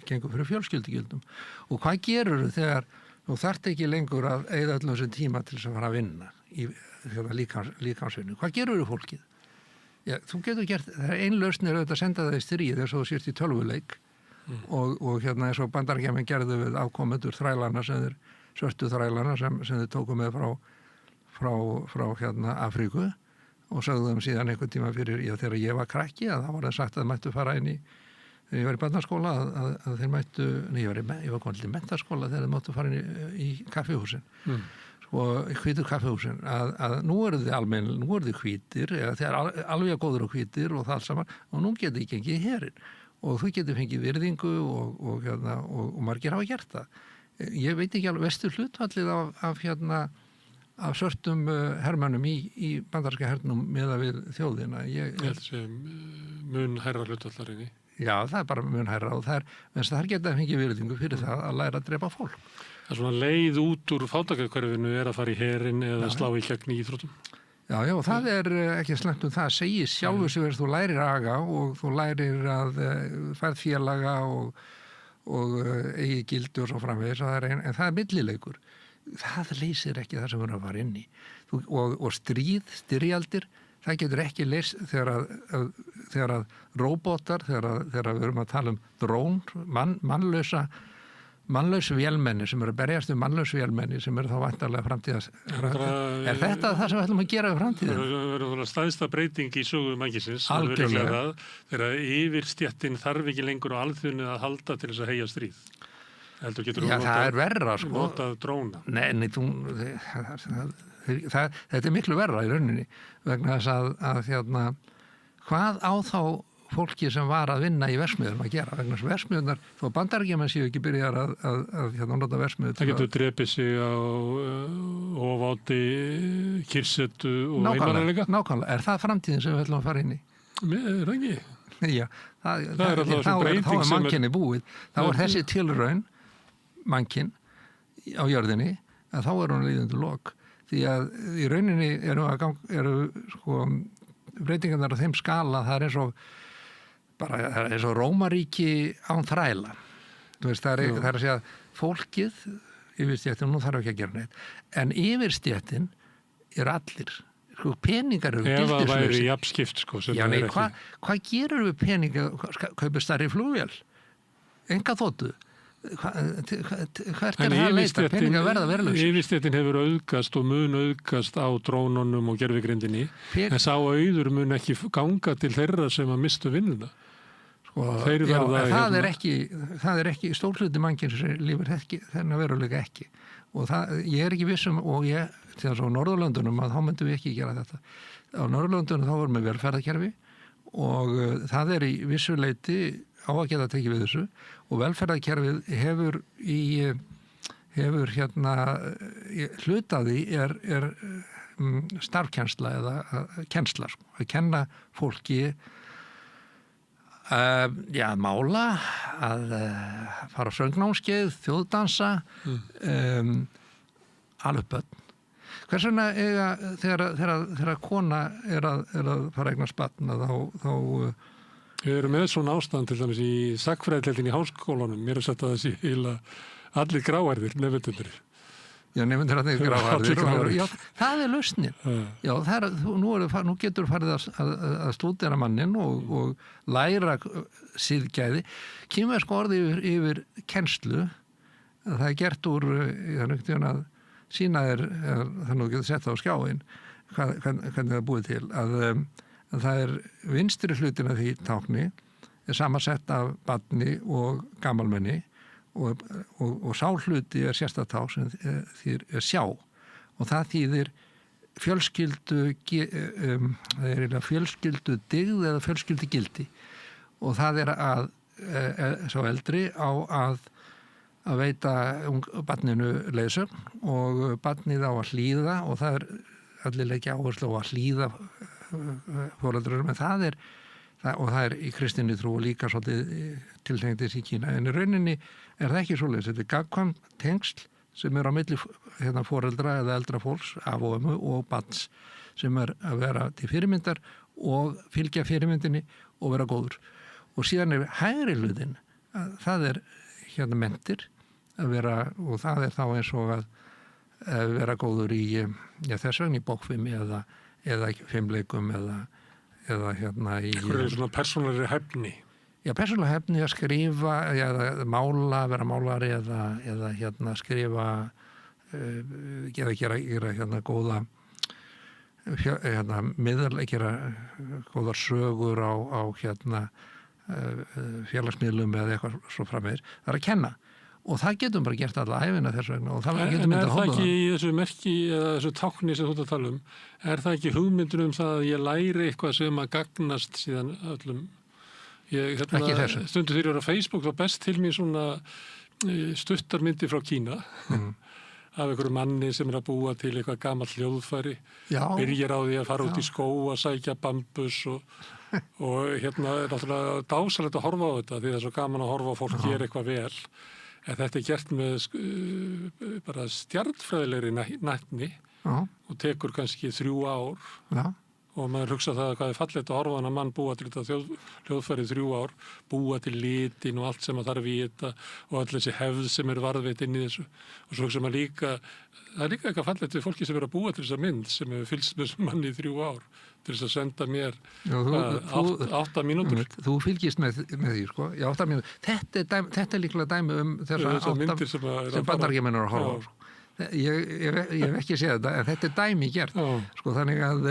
Speaker 17: gengur fyrir fjölskyldugildum og hvað gerur þau þegar þú þarft ekki lengur að eyða öllum þessum tíma til þess að fara að vinna í líkamsvinnu, hvað gerur þau fólkið? Já, þú getur gert, það er einlausn að senda það í stríð þess að þú sért í tölvuleik og eins og Bandaríkjamenn gerðu við afkomendur þrælana svörtu þrælana sem þau tóku með frá Afríku og sagðu þeim síðan einhvern tíma fyrir þegar ég var krakki að það var það sagt að það mættu fara inn þegar ég var í barnaskóla að þeir mættu, ég var komin til menntaskóla þegar þeir máttu fara inn í kaffihúsin og hvítur kaffihúsin að nú eru þið almennilega, nú eru þið hvítir þeir alveg góður og hvítir og það alls saman og nú getur þið gengið í herinn og þú getur fengið virðingu og margir hafa gert það. Ég veit ekki alveg vestur hlutfallið af svörtum hermannum í bandarska hernum meða við þjóðina.
Speaker 3: Ég held sem mun hærra hlutvallarinni.
Speaker 17: Já, það bara mun hærra og þar geta fengið virðingu fyrir það að læra að drepa fólk.
Speaker 3: Það er svona leið út úr fátækrahverfinu að fara í herinn eða slá í gegn í íþróttum.
Speaker 17: Já, og það ekki slæmt það segir sjálfur sem þú lærir aga og þú lærir að færð félaga og eigi gildi og svo framvegis en það millileikur. Það leysir ekki það sem við erum að fara inn í. Og styrjaldir, það getur ekki leyst þegar að róbótar, þegar við erum að tala drón, mannlaus vélmenni sem eru að berjast mannlaus vélmenni sem eru þá væntanlega framtíðas. Er þetta það sem við ætlum að gera við framtíðin?
Speaker 3: Það verður stæðsta breyting í sögu mannkynsins.
Speaker 17: Algjörlega.
Speaker 3: Þegar yfirstéttin þarf ekki lengur á alþjóðinu að halda til þess að heyja stríð.
Speaker 17: Það er verra, sko.
Speaker 3: Notað dróna.
Speaker 17: Nei, þetta er miklu verra í rauninni vegna þess að hvað á þá fólki sem var að vinna í versmiðum að gera vegna þess versmiðunar, þó bandaríkjamenn séu ekki byrjar að nota versmiðu. Það
Speaker 3: getur drepið sig á ofaáti, kyrsetu og einmannalega.
Speaker 17: Nákvæmlega, er það framtíðin sem við ætlum að fara inn í?
Speaker 3: Er það ekki?
Speaker 17: Já, þá er mannkynni búið. Þá er þessi tilraun mannkinn á jörðinni að þá er hún líðandi lok. Því að í rauninni eru sko breytingarnar á þeim skala, það er eins og Rómaríki án þræla. Þú veist, það er að segja fólkið, yfirstéttin, nú þarf ekki að gera neitt, en yfirstéttin er allir. Sko, peningar eru gildislega.
Speaker 3: Ef það væri jafnskipt, sko.
Speaker 17: Já, nei, hvað gerur við peningar? Kaupir stærri flugvél? Enga þóttu? Hvert er það að leita? Peningar verða verðlaus.
Speaker 3: Yfirstéttin hefur auðgast og mun auðgast á drónunum og gervigrindinni, en sá auður mun ekki ganga til þeirra sem að mistu vinnuna.
Speaker 17: Það er ekki stórhluti mannkins sem lífur þennan veruleika ekki. Og ég er ekki vissum og þegar svo á Norðurlöndunum að þá myndum við ekki gera þetta. Á Norðurlöndunum þá erum við velferðarkerfi og það er í vissuleiti á að geta tekið við þessu og velferðarkerfið hefur hlutaði er starfkennsla eða kennsla, að kenna fólki að mála, að fara á söngnámskeið, þjóðdansa, alveg börn. Hvers vegna þegar kona er að fara að eignast barn þá
Speaker 3: Við erum með svona ástand til dæmis í sagnfræðideildinni í háskólanum. Mér er sett að þessi heila allir gráhærðir, nefndundir.
Speaker 17: Já, nefndir að þeir gráhærðir. Já, það er lausnin. Já, nú getur farið að stúdera mannin og læra siðgæði. Kínversk orði yfir kennslu, það er gert úr, að sína þannig að geta sett það á skjáin, hvernig það er búið til, að það er vinstri hlutin af því tákni er samansett af barni og gamalmenni og sá hluti er sérstakt tákn sem þýðir sjá og það þýðir fjölskyldu dygð eða fjölskyldu gildi og það er að sá eldri á að veita barninu leiðsögn og barnið á að hlýða og það er allir leikja áherslu á að hlýða foreldrum, en það er í kristinni trú og líka svolítið tiltengdis í Kína, en í rauninni er það ekki svoleiðis, þetta er gagnkvæm tengsl sem er á milli foreldra eða eldra fólks, af og ömmu og barns sem er að vera til fyrirmyndar og fylgja fyrirmyndinni og vera góður. Og síðan er hægri hlutin, það er mentir að vera, og það er þá eins og að vera góður í þess vegna í bókfimi eða fimmleikum eða í...
Speaker 3: Hvað er svona persónulegri hæfni?
Speaker 17: Já, persónulegri hæfni að skrifa, eða mála, vera málari eða skrifa, eða gera góða, gera góðar sögur á félagsmiðlum eða eitthvað svo framvegis. Það er að kenna. Og það getum bara gert alla æfina þess vegna og það getum myndið að hóla það. En er það ekki
Speaker 3: í þessu merki eða þessu tákni sem þú ert að tala er það ekki hugmyndun það að ég læri eitthvað sem að gagnast síðan öllum?
Speaker 17: Ekki þessu.
Speaker 3: Stundu þegar ég var á Facebook þá best til mér svona stuttarmyndi frá Kína af einhverju manni sem að búa til eitthvað gamalt hljóðfæri, byrjar á því að fara út í skó að sækja bambus og hérna er náttúrulega dásalegt að horfa á þetta því það er svo gaman að horfa á fólk gera eitthvað vel. En þetta er gert með bara stjarnfræðilegri nætni og tekur kannski 3 ár. Og maður hugsa það hvað er fallegt að horfa hann að mann búa til þetta hljóðfærið 3 ár, búa til litin og allt sem að þarf í þetta og öll þessi hefð sem er varðveitt inn í þessu. Og svo hugsa maður líka, það er líka eitthvað fallegt við fólki sem er að búa til þessa mynd sem hefur fylgst með þessum manni í 3 ár til þess að senda mér 8 mínútur.
Speaker 17: Þú fylgist með því, sko, í 8 mínútur. Þetta er líklega dæmi þessar 8 myndir sem Bandaríkjamenn eru að horfa á. Ég hef ekki séð þetta, en þetta er dæmi gert. Sko, þannig að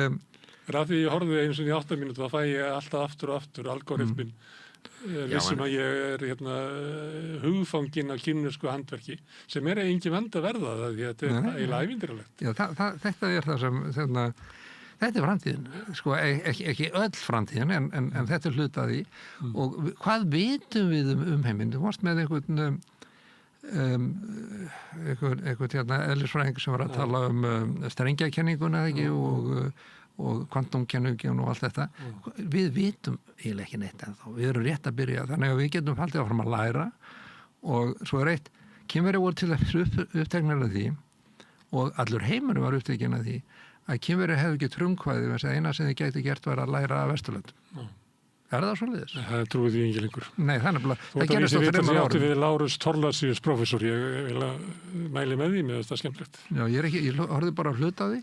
Speaker 3: Því ég horfði eins og í 8 mínútur, þá fæ ég alltaf aftur og aftur algoritminn. Vissum að ég er hugfanginn af kínversku handverki sem er engin vend að verða það, því þetta er eiginlega ævintýralegt.
Speaker 17: Já, þetta er það sem, þetta er framtíðin, sko, ekki öll framtíðin, en þetta er hluti af því. Og hvað vitum við heiminn? Þú varst með einhvern eðlisfræðing sem var að tala strengjakenninguna, ekki, og kvantumkenningin og allt þetta. Við vitum eiginlega ekki neitt ennþá. Við erum rétt að byrja, þannig að við getum haldið áfram að læra og svo er eitt, Kínverjar voru til að uppteknar af því og allur heimurinn var upptekinn af því að Kínverjar hefðu ekki frumkvæði þess að eina sem þið gæti gert var að læra af Vesturlöndum. Er það svoleiðis?
Speaker 3: Það trúið því engin lengur.
Speaker 17: Nei, það er nefnilega,
Speaker 3: það gerist á 3 árum. Þú átti við Lárus Thorlacius professor, ég vil að mæli með því með þetta skemmtilegt.
Speaker 17: Já, ég horfði bara að hluta á því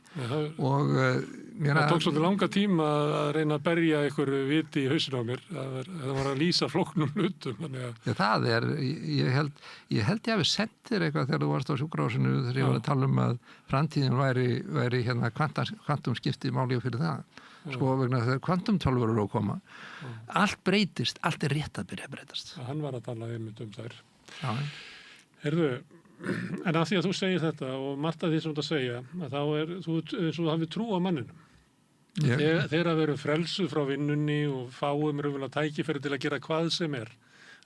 Speaker 17: og
Speaker 3: það tók svolítið langa tíma að reyna að berja einhver viti í hausinu á mér, það var að lýsa flóknum hlutum.
Speaker 17: Já, það er, ég held ég hafi sent þér eitthvað þegar þú varst á sjúkrahúsinu þegar ég var að tala að framtíðin væri hérna kvantumskipti máli fyrir það. Sko vegna þegar kvantumtölvur eru að koma allt breytist, allt er rétt að byrja að breytast.
Speaker 3: Hann var að tala þær. Heyrðu, en að því að þú segir þetta og margt af því sem þú segja að þá er þú eins og hafið trú á manninum. Þegar að veru frelsuð frá vinnunni og fáum raunverulega tækifæri til að gera hvað sem er,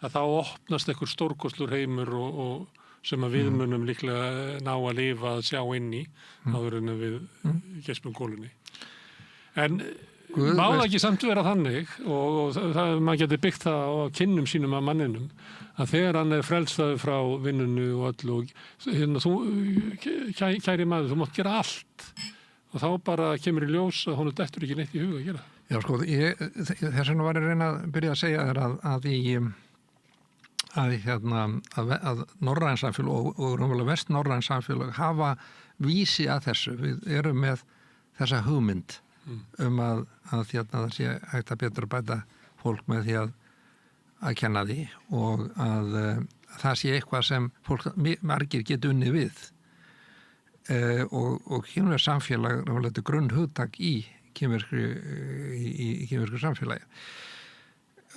Speaker 3: að þá opnast einhver stórkostlur heimur og sem að við munum líklega ná að lifa að sjá inn í áður en við gespum kólunni. En má það ekki samt vera þannig og maður getur byggt það á kynnum sínum af manninum að þegar hann er frelsaður frá vinnunni og öllu og hérna þú, kæri maður, þú mátt gera allt og þá bara kemur í ljós að honum dettur ekki neitt í huga að gera.
Speaker 17: Já, sko, þess vegna var ég að reyna að byrja að segja þér að norræn samfélag og raunverulega vestnorræn samfélag hafa vísi að þessu. Við erum með þessa hugmynd að það sé hægt að betra bæta fólk með því að kenna því og að það sé eitthvað sem fólk margir geta unni við og kínversk samfélag er grunnhugtak í kínversku samfélagi.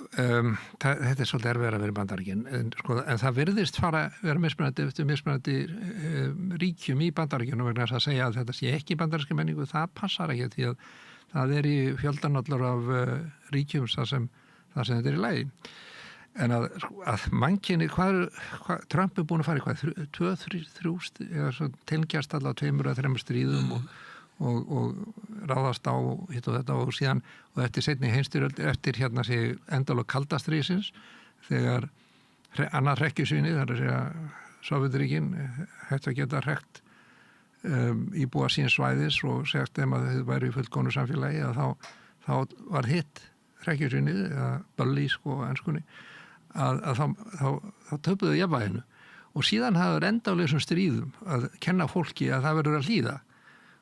Speaker 17: Þetta er svolítið erfiðara að vera í Bandaríkjunum en það virðist vera mismunandi eftir mismunandi ríkjum í Bandaríkjunum vegna þess að segja að þetta sé ekki bandaríska menningu, það passar ekki því að það er í fjöldanallar af ríkjum þar sem þetta er í lagi. En að mannkyni, Trump er búin að fara í 2-3 eða tilgjast allavega 2 eða 3 stríðum og ráðast á hitt og þetta og síðan og eftir seinni heimsstyrjöld eftir hérna sé endalok kaldastríðsins þegar annað hrekkjusvíni þar að segja Sovétríkin hægt að geta hrekt íbúa síns svæðis og segast þeim að þau væri í fullkomnu samfélagi að þá var hitt hrekkjusvíni eða bölli sko enskunni að þá töpuðu jafnvæginu og síðan hafður endalegum stríðum að kenna fólki að það verður að hlýða.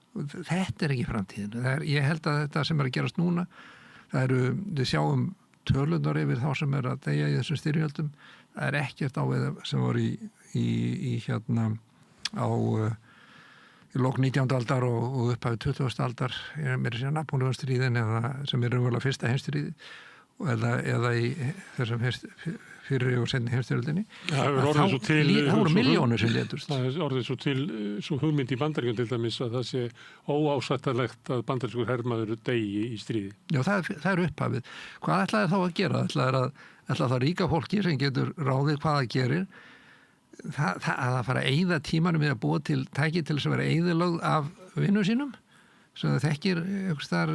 Speaker 17: Þetta er ekki framtíðin. Ég held að þetta sem er að gerast núna, við sjáum tölunar yfir þá sem er að deyja í þessum styrjöldum. Það er ekkert á sem voru í hérna á í lok 19. aldar og upphafið 20. aldar, mér er sér Napóleonstríðin sem er umverulega fyrsta heimsstríði eða í þessum fyrri og seinni heimsstyrjöldinni. Það voru milljónir sem létust.
Speaker 3: Það er orðið svo til svo hugmynd í Bandaríkjunum til dæmis að það sé óásættanlegt að bandarískur hermaður deyi í stríði.
Speaker 17: Já, það er upphafið. Hvað ætlaði þá að gera? Ætlaði það ríka fólki sem getur ráðið hvað það gerir að fara að eyða tímanum við að búa til tæki til þess að vera eyðilögð af vinnum sínum sem það þekkir einhvers staðar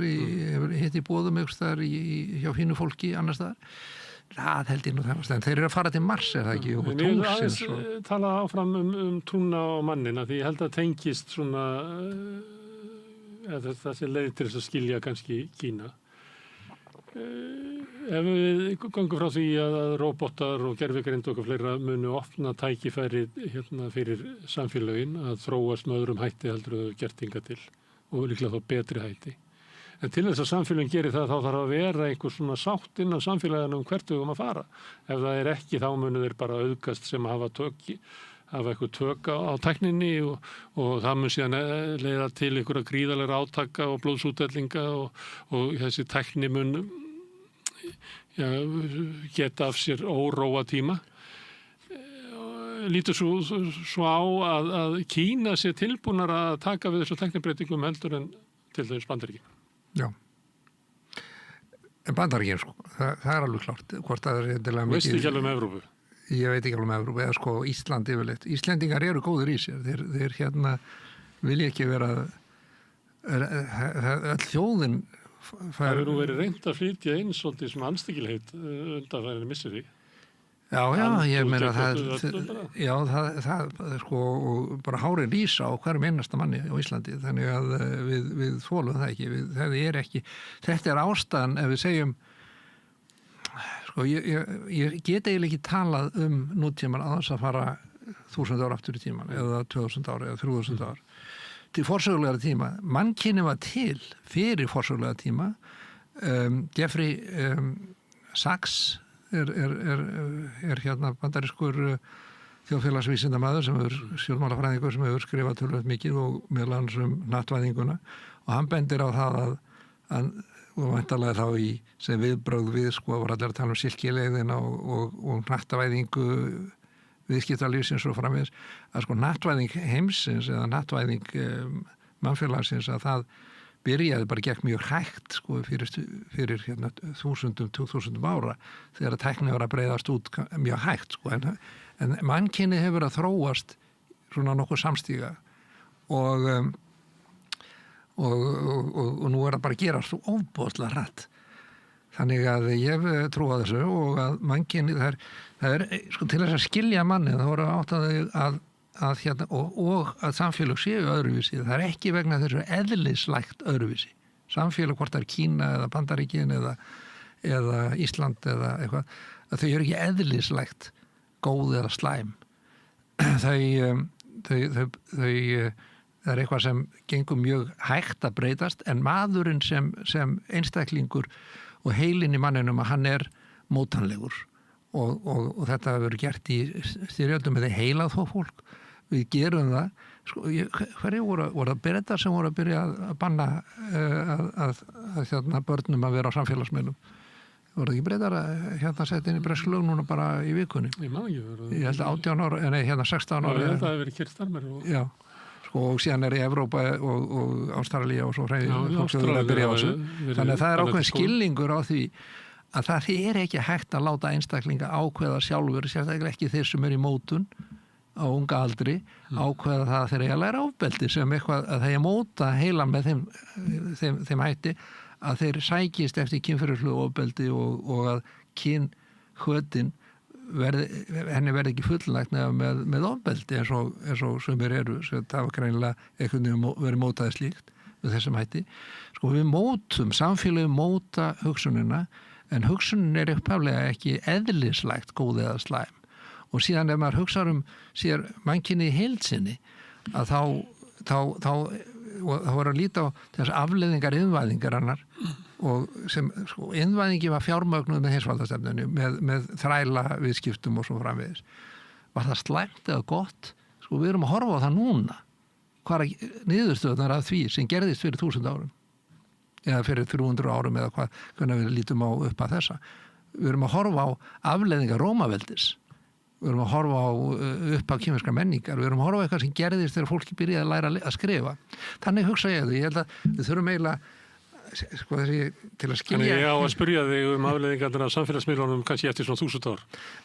Speaker 17: hitt í boðum einhvers staðar hjá fínu fólki annars staðar. Það held ég nú það. En þeir eru að fara til Mars, er það ekki?
Speaker 3: Ég vil aðeins tala áfram trúna á mannina því ég held að tengist svona þessi leið til þess að skilja kannski Kína. Ef við gangum frá því að róbótar og gervigreind og fleira munu opna tækifæri fyrir samfélögin að þróast með öðrum hætti heldur þau gert hingað til og líklega þá betri hætti. En til þess að samfélagin gerir það þá þarf að vera einhver svona sátt inn á samfélaginu hvert við að fara. Ef það er ekki þá munu þeir bara auðgast sem hafa eitthvað tök á tækninni og það mun síðan leiða til einhverja gríðarlega átaka og blóðsútdellinga og þessi tækni mun geta af sér óróa tíma. Lítur svo á að Kína sé tilbúnar að taka við þessu tæknibreytingum heldur en til þess Bandaríkin.
Speaker 17: Já. En Bandaríkin, sko, það er alveg klárt. Hvort það er eitthvað mikið...
Speaker 3: Veistu ekki alveg Evrópu?
Speaker 17: Ég veit ekki alveg Evrópu, eða sko Ísland yfirleitt. Íslendingar eru góður í sér. Þeir vilja ekki vera... Þjóðin...
Speaker 3: Það hefur nú verið reynt að flytja inn svolítið sem anstíkilheit undanfærinni missir því.
Speaker 17: Já, ég meina það sko, bara hárið rísa á hverjum einasta manni á Íslandi, þannig að við þolum það ekki, þetta er ástæðan ef við segjum, sko, ég get eiginlega ekki talað nútíman að þess að fara 1000 ára aftur í tíman, eða 2000 ára, eða 3000 ára, til forsögulega tíma. Mannkynið var til fyrir forsögulega tíma. Jeffrey Sachs er bandarískur þjóðfélagsvísindamaður sem stjórnmálafræðingur sem hefur skrifað töluvert mikið og meðal annars hnattvæðinguna og hann bendir á það að og væntanlega þá í sem viðbrögð við sko var allir að tala silkileiðina og hnattvæðingu viðskiptalífsins og framvegis að sko hnattvæðing heimsins eða hnattvæðing mannfélagsins að það byrjaði bara gegn mjög hægt sko fyrir 1000-2000 ára þegar að tækni var að breiðast út mjög hægt sko en mannkynið hefur að þróast svona nokkuð samstíga og nú er það bara að gera svo óbóðslega hratt. Þannig að ég trú á þessu og að mannkynið það er sko til þess að skilja manni það voru áttaði að og að samfélag séu öðruvísi. Það er ekki vegna þessu eðlislægt öðruvísi. Samfélag hvort það er Kína eða Bandaríkin eða Ísland eða eitthvað, að þau eru ekki eðlislægt góð eða slæm. Þau er eitthvað sem gengur mjög hægt að breytast en maðurinn sem einstaklingur og heilinn í manninum að hann er mótanlegur og þetta hefur gert í styrjöldum með heilað þó fólk. Við gerum það. Sko, hverju voru það Bretar sem voru að byrja að banna að börnum að vera á samfélagsmiðlum? Voru það ekki Bretar að setja inn í bresku lög núna bara í vikunni?
Speaker 3: Ég man ekki.
Speaker 17: Ég held að 18 ára, nei 16 ára.
Speaker 3: Það hefur verið kyrst þar með.
Speaker 17: Já. Og síðan í Evrópa og Ástralía og svo að byrja á þessu. Þannig að það er ákveðin skilningur á því að það er ekki hægt að láta einstaklinga ákveða sjálfur, sérstaklega ekki þeir sem er í mótun á unga aldri, ákveða það þeir eiga að læra ofbeldi sem eitthvað að þeir móta heila með þeim hætti að þeir sækist eftir kynferðislegu ofbeldi og að kynhvötin henni verði ekki fullnægt með ofbeldi eins og sumir eru, það var greinilega einhvern veginn verið mótaði slíkt með þessum hætti. Sko við mótum, samfélagum móta hugsunina en hugsunin er upphaflega ekki eðlislægt góð eða slæm og síðan ef maður hugsaður sér mannkynið í heild sinni að þá voru að líta á þess afleiðingar iðnvæðingarinnar og sem sko, iðnvæðingi var fjármögnuð með heimsvaldastefnunni með þræla viðskiptum og svo framvegis. Var það slæmt eða gott? Sko við erum að horfa á það núna. Hvað er niðurstöðunar af því sem gerðist fyrir 1000 árum? Eða fyrir 300 árum eða hvernig við lítum á upp að þessa. Við erum að horfa á afleiðingar Rómaveldis. Við erum að horfa á upp á kínverskar menningar. Við erum að horfa á eitthvað sem gerðist þegar fólki byrjaði að læra að skrifa. Þannig hugsa ég því. Ég held að við þurfum eiginlega sko þessi, til að skilja...
Speaker 3: Þannig ég á að spyrja þig afleiðingarnar af samfélagsmiðlunum kannski eftir svona 1000 ár.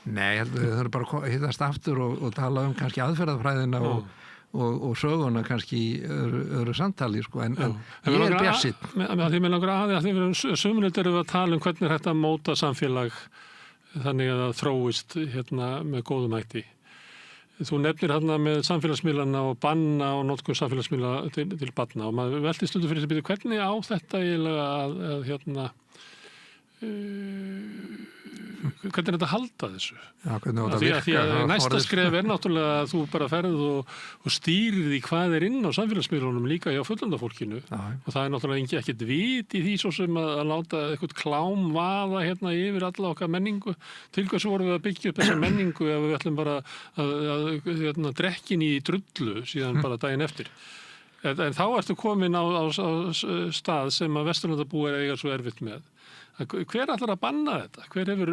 Speaker 17: Nei, það er bara að hittast aftur og tala kannski aðferðafræðina og söguna kannski í öðru samtali, sko, en ég bjartsýnn.
Speaker 3: Því mér langar að því við sömulegt erum við að tala hvernig þetta móta samfélag þannig að það þróist með góðum hætti. Þú nefnir með samfélagsmiðlana og banna og notkun samfélagsmiðla til barna og maður velti stundum fyrir þessi hvernig á þetta eiginlega að hvernig er þetta að halda þessu? Já, hvernig á þetta virka? Því að næsta skref náttúrulega að þú bara ferð og stýrir því hvað er inn á samfélagsmiðlunum líka hjá fullorðna og það er náttúrulega ekkert vit í því svo sem að láta eitthvað klám vaða yfir alla okkar menningu. Til hversu vorum við að byggja upp þessa menningu ef við ætlum bara að drekkin í drullu síðan bara daginn eftir. En þá ertu komin á stað sem að Vesturlandabúar eiga svo erfitt með. Hver ætlar að banna þetta? Hver hefur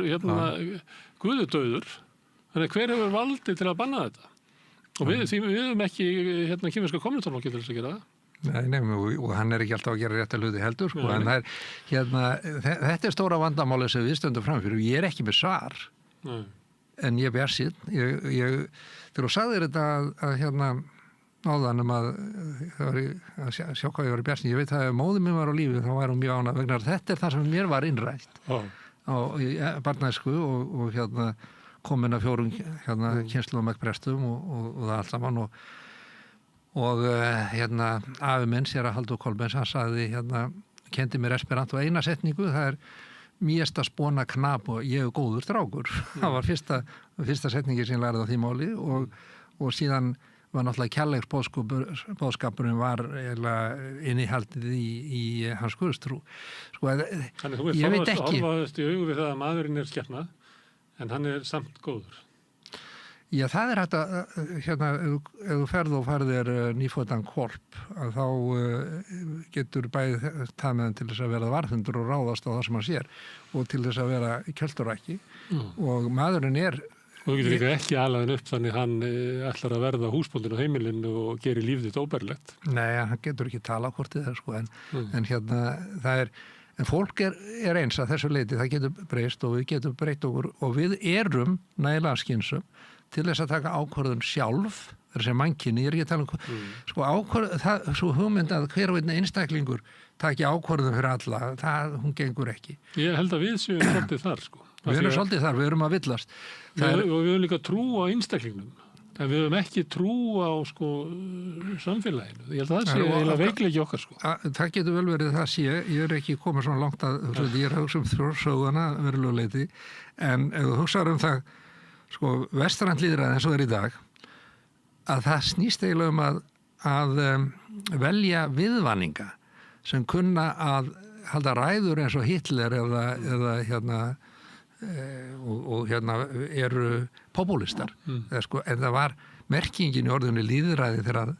Speaker 3: guðudauður? Þannig hver hefur valdi til að banna þetta? Og við höfum ekki kínverska kommunistaflokki til þess að gera það.
Speaker 17: Nei, og hann er ekki alltaf að gera rétta hluti heldur, sko, en það þetta er stóra vandamáli sem við stöndum framfyrir og ég er ekki með svar. Nei. En ég er bjartsýnn. Þegar þú sagðir þetta að áðan að sjá hvað ég var í bjartsýnn. Ég veit að ef móðir minn var á lífi þá var hún mjög ánægð vegna þetta er það sem mér var innrætt á barnæsku og komin að 4 kynslum með prestum og það allt saman og afi minn sér að Halldór Kolbens hann sagði kendi mér esperanto eina setningu það er mesta spona knap og ég er góður strákur það var fyrsta setningi sem ég lærði á því máli og síðan var náttúrulega kærleiksboðskapurinn var innihaldið í hans guðstrú. Sko, ég veit ekki.
Speaker 3: Þannig þú ert í augu við það að maðurinn er skepna, en hann er samt góður.
Speaker 17: Já, það er hægt að, ef þú ferð og færðir nýfótan hvolp, að þá getur bæði það með til þess að vera varðhundur og ráðast á það sem hann sér og til þess að vera kjölturækki og maðurinn er
Speaker 3: og þú getur líka ekki alaðin upp þannig hann ætlar að verða húsbóndin á heimilinu og gerir líf þitt óbærilegt.
Speaker 17: Nei, hann getur ekki tala hvort þið er, sko, en það er, en fólk er eins að þessu leiti, það getur breyst og við getum breytt okkur og við erum nægilega skynsum til þess að taka ákvörðun sjálf, þar sem mannkynni, ég er ekki að tala sko ákvörðun, svo hugmynd að hver og einn einstaklingur taki ákvörðun fyrir alla, hún gengur ekki.
Speaker 3: Ég held að við séum svolítið þar, sko.
Speaker 17: Við erum svolítið þar, við erum að villast.
Speaker 3: Og við höfum líka trú á einstaklingnum, en við höfum ekki trú á samfélaginu. Ég held að það sé eiginlega veikleiki okkar.
Speaker 17: Það getur vel verið það sé, ég er ekki komið svona langt að ég er að hugsa þjóðsöguna verulega leiti, en ef þú hugsaður það, vestrænt lýðræði eins og er í dag, að það snýst eiginlega að velja viðvanninga sem kunna að halda ræður eins og Hitler eða og eru populistar en það var merkingin í orðinu lýðræði þegar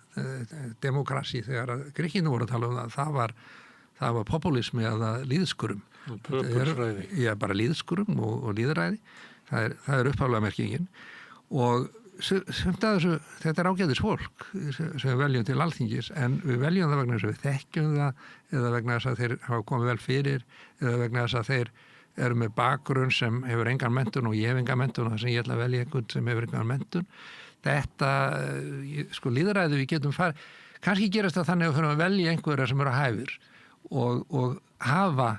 Speaker 17: demokrasi, þegar Grikkinu voru að tala um það var populismi eða lýðskurum bara lýðskurum og lýðræði það er upphaflega merkingin og þetta er ágætis fólk sem við veljum til Alþingis en við veljum það vegna þess að við þekkjum það eða vegna þess að þeir hafa komið vel fyrir eða vegna þess að þeir eru með bakgrunn sem hefur engan menntun og ég hef engan menntun og þess að ég ætla að velja einhvern sem hefur engan menntun. Þetta, lýðræði við getum farið, kannski gerast það þannig að við fyrir að velja einhverja sem eru hæfir og hafa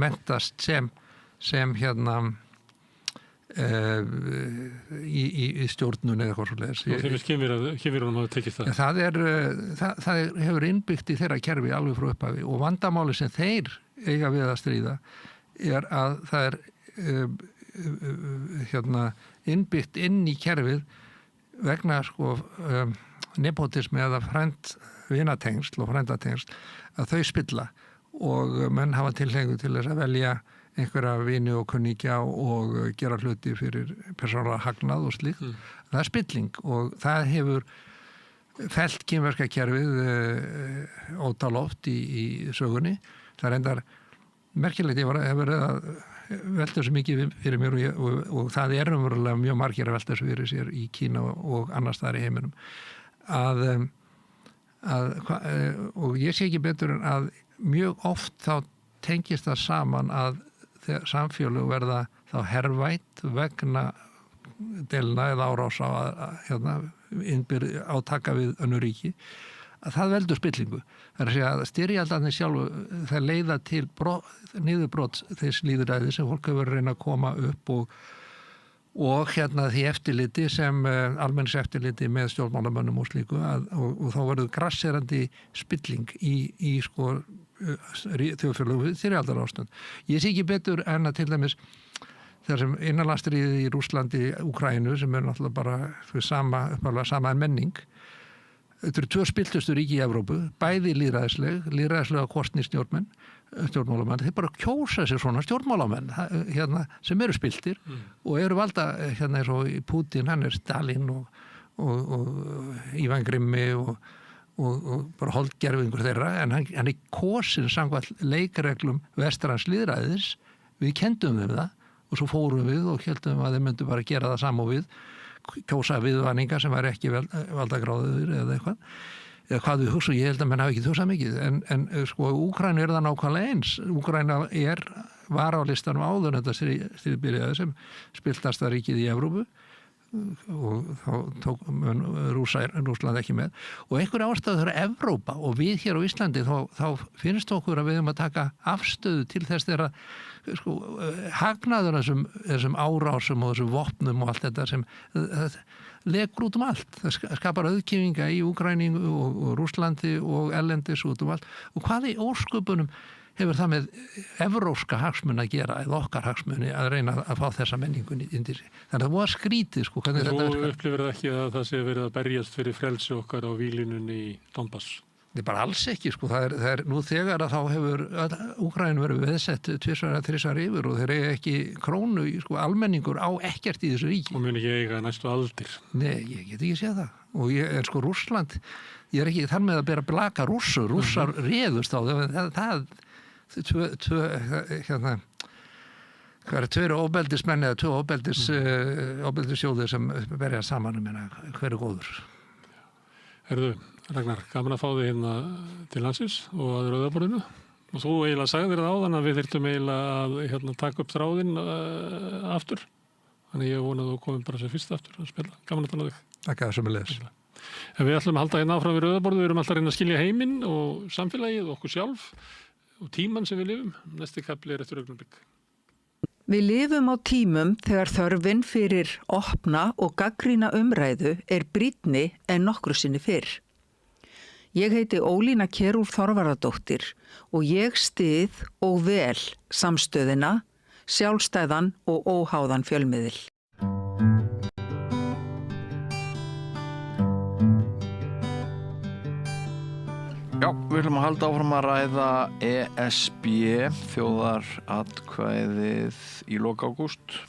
Speaker 17: menntast sem í stjórnun eða hvað svo leiðis.
Speaker 3: Og þeim kynverunum hafa tekið það?
Speaker 17: Það hefur innbyggt í þeirra kerfi alveg frá upphafi og vandamáli sem þeir eiga við að stríða er að það er innbyggt inn í kerfið vegna nepotismi eða vinatengsl og frændatengsl að þau spilla og menn hafa tilhengu til þess að velja einhverja vini og kunningja og gera hluti fyrir persónulega hagnað og slíkt. Það er spilling og það hefur fellt kínverska kerfið ótal oft í sögunni. Það er endar merkilegt, ég hef verið að velta þessu mikið fyrir mér og það er umverulega mjög margir að velta þessu fyrir sér í Kína og annars staðar í heiminum og ég sé ekki betur en mjög oft þá tengist það saman að samfélög verða þá hervætt vegna delna eða árás á átaka við önnur ríki, að það veldur spillingu. Það er að segja að styrjaldarnir sjálfu það leiða til niðurbrots þess lýðræði sem fólk hefur reyna að koma upp og því eftirliti sem almenningseftirliti með stjórnmálamönnum og slíku og þá verður grasserandi spilling í þjóðfélögum við styrjaldarástand. Ég sé ekki betur en að til dæmis þar sem innanlandsstríðið í Rússlandi, Úkraínu sem er náttúrulega bara sama en menning. Þetta eru 2 spiltustu ríki í Evrópu, bæði lýðræðislega kosnir stjórnmálamenn, þeir bara kjósa sér svona stjórnmálamenn sem eru spiltir og eru valda eins og Putin, hann er Stalin og Ivan Grimmi og bara holdgerfingur þeirra, en hann er kosin samkvæmt leikreglum vestrans lýðræðis, við kendum þeim það og svo fórum við og heldum að þeir myndu bara gera það saman við kjósa viðvaninga sem var ekki valdagráður eða eitthvað, eða hvað við hugsa, ég held að menn hafi ekki þjósað mikið, en Úkraínu er það nákvæmlega eins. Úkraína var á listanum áður þetta stríðbyrjaði sem spiltasta ríkið í Evrópu og þá tók Rússland ekki með og einhver ástæðu þeirra Evrópa og við hér á Íslandi þá finnst okkur að við höfum að taka afstöðu til þess þeirra hagnaður þessum árásum og þessum vopnum og allt þetta sem legur út allt. Það skapar auðkýfinga í Úkraínu og Rússlandi og erlendis út allt og hvað í ósköpunum hefur það með evrópska hagsmuni að gera eða okkar hagsmuni að reyna að fá þessa menningun inn í sig. Þannig að það var skrítið hvernig þetta
Speaker 3: verður. Þú upplifir það ekki að það sé verið að berjast fyrir frelsi okkar á víglínunni í Donbass?
Speaker 17: Það er bara alls ekki, það er nú þegar að þá hefur Úkraínu verið veðsett 2-3 yfir og þeir eiga ekki krónu, almenningur á ekkert í þessu ríki.
Speaker 3: Og mun ekki eiga næstu aldir?
Speaker 17: Nei, ég get ekki séð það. Og ég er Rússland, ég er ekki þar með að bera blaka rússar réðust á það hvað er 2 óbeldismenn eða 2 óbeldisjóðir sem berja saman hver er góður.
Speaker 3: Herðu, Ragnar, gaman að fá þig hérna til landsins og að Rauðaborðinu og þú eiginlega sagðir það áðan að við þyrftum eiginlega að taka upp þráðinn aftur, þannig ég vona að þú komum bara sem fyrst aftur að spila. Gaman að tala þig.
Speaker 17: Takk að það sömuleiðis.
Speaker 3: En við ætlum að halda hérna áfram við Rauðaborðinu, við erum alltaf að reyna að skilja heiminn og samfélagið og okkur sjálf og tímann sem við lifum. Næsti kapli er eftir augnablik.
Speaker 18: Við lifum á tímum þegar þörfin fyrir opna og gagnrýna umræðu er brýnni en nokkru sinni fyrr. Ég heiti Ólína Kjerúlf Þorvarðardóttir og ég styð og vel samstöðina, sjálfstæðan og óháðan fjölmiðil.
Speaker 1: Já, við ætlum að halda áfram að ræða ESB, þjóðaratkvæðið í lok ágúst.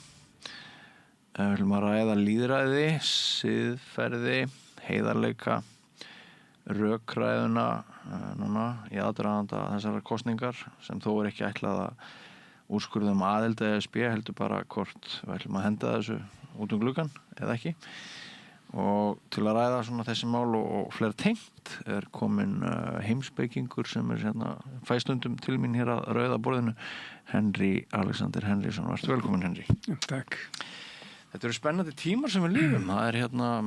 Speaker 1: Við ætlum að ræða lýðræði, siðferði, heiðarleika, rökræðuna núna í aðdraganda þessara kosningar sem þó er ekki ætlað að úrskurða aðild ESB, heldur bara hvort við ætlum að henda þessu út gluggann eða ekki. Og til að ræða svona þessi mál og fleira tengt er komin heimspekingur sem er fæstundum til mín hér að Rauðaborðinu, Henry Alexander Henriksson. Varstu velkomin, Henry.
Speaker 19: Takk.
Speaker 1: Þetta eru spennandi tímar sem við lifum. Það er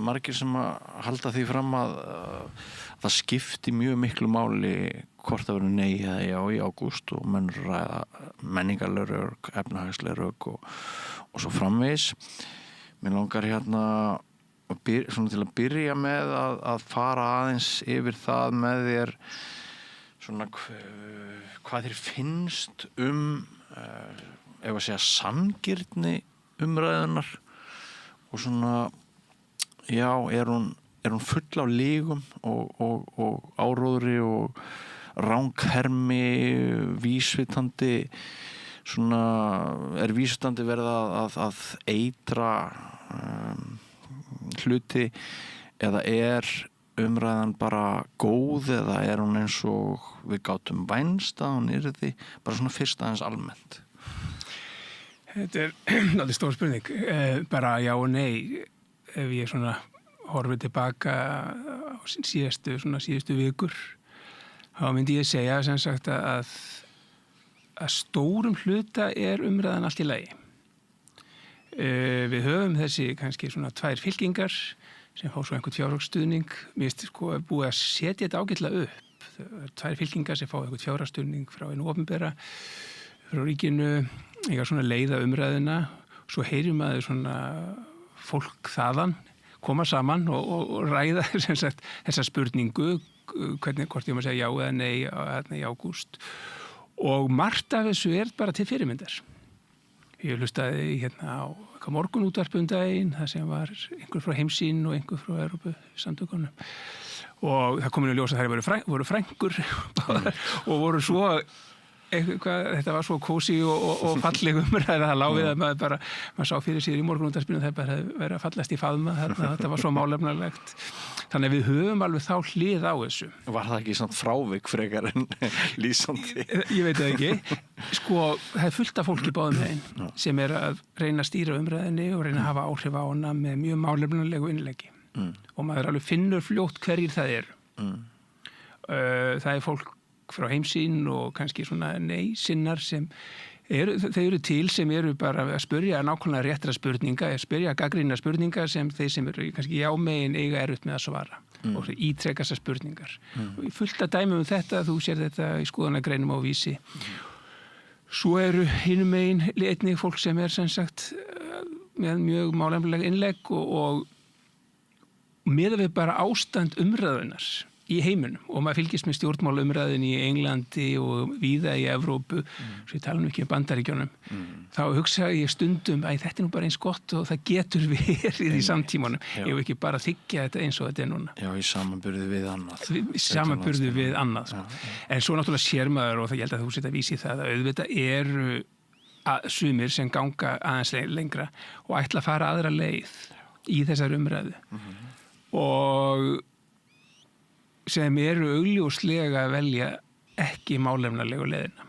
Speaker 1: margir sem að halda því fram að það skipti mjög miklu máli hvort það verður nei eða já í ágúst og menn ræða menningarleg rök, efnahagsleg rök og svo framvegis. Mér langar svona til að byrja með að fara aðeins yfir það með þér svona hvað þér finnst ef að segja sanngirni umræðunar og svona já, er hún full af lygum og áróðri og ranghermi, vísvitandi svona er vísvitandi verið að eitra hluti eða er umræðan bara góð eða er hún eins og við gátum vænst að hún yrði bara svona fyrst aðeins almennt?
Speaker 19: Þetta er náttúrulega stór spurning, bara já og nei ef ég svona horfið tilbaka á síðustu vikur Þá myndi ég segja sem sagt að stórum hluta umræðan allt í lagi. Við höfum þessi kannski svona 2 fylkingar sem fá svo einhvern fjárhagsstuðning. Mér finnst sko búið að setja þetta ágætlega upp. Það 2 fylkingar sem fá einhvern fjárhagsstuðning frá einu opinbera, frá ríkinu, eiga svona leiða umræðina. Svo heyrir maður svona fólk þaðan koma saman og ræða sem sagt þessa spurningu, hvort ég maður segja já eða nei í ágúst. Og margt af þessu bara til fyrirmyndar. Ég hlustaði á morgunútvarp daginn, það sem var einhver frá Heimsýn og einhver frá Evrópusamtökunum. Og það kom inn í ljós að þær voru frængur og voru svo, þetta var svo kósí og falleg umræða, það lá við að maður sá fyrir sér í morgunútvarpinu það bara verið að fallast í faðma, þetta var svo málefnalegt. Þannig að við höfum alveg þá hlið á þessu.
Speaker 1: Var það ekki svona frávik frekar en lýsandi?
Speaker 19: Ég veit það ekki. Sko, það fullt af fólki báðum megin sem að reyna að stýra umræðinni og reyna að hafa áhrif á hana með mjög málefnalegu innleggi. Og maður alveg finnur fljótt hverjir það eru. Það fólk frá Heimsýn og kannski svona nei-sinnar sem þau eru til sem eru bara að spyrja nákvæmlega réttra spurninga, að spyrja gagnrýna spurninga sem þeir sem eru kannski jámegin eiga erfitt með að svara og ítreka þessar spurningar. Og fullt að dæmi þetta, þú sér þetta í skoðanagreinum á Vísi. Svo eru hinum megin einnig fólk sem sem sagt með mjög málefnaleg innlegg og miðað við bara ástand umræðunar í heiminum og maður fylgist með stjórnmálumræðin í Englandi og víða í Evrópu, svo ég tala ekki Bandaríkjunum, þá hugsa ég stundum að þetta nú bara eins gott og það getur verið í samtímanum. Ég hef ekki bara þykja þetta eins og þetta núna.
Speaker 1: Já, í samanburði við annað.
Speaker 19: Samanburði við annað. En svo náttúrulega sér maður og það ég held að þú setja vísi í það að auðvitað eru sumir sem ganga aðeins lengra og ætla að fara aðra leið í þessar umræðu. Og sem eru augljóslega að velja ekki málefnalegu leiðina.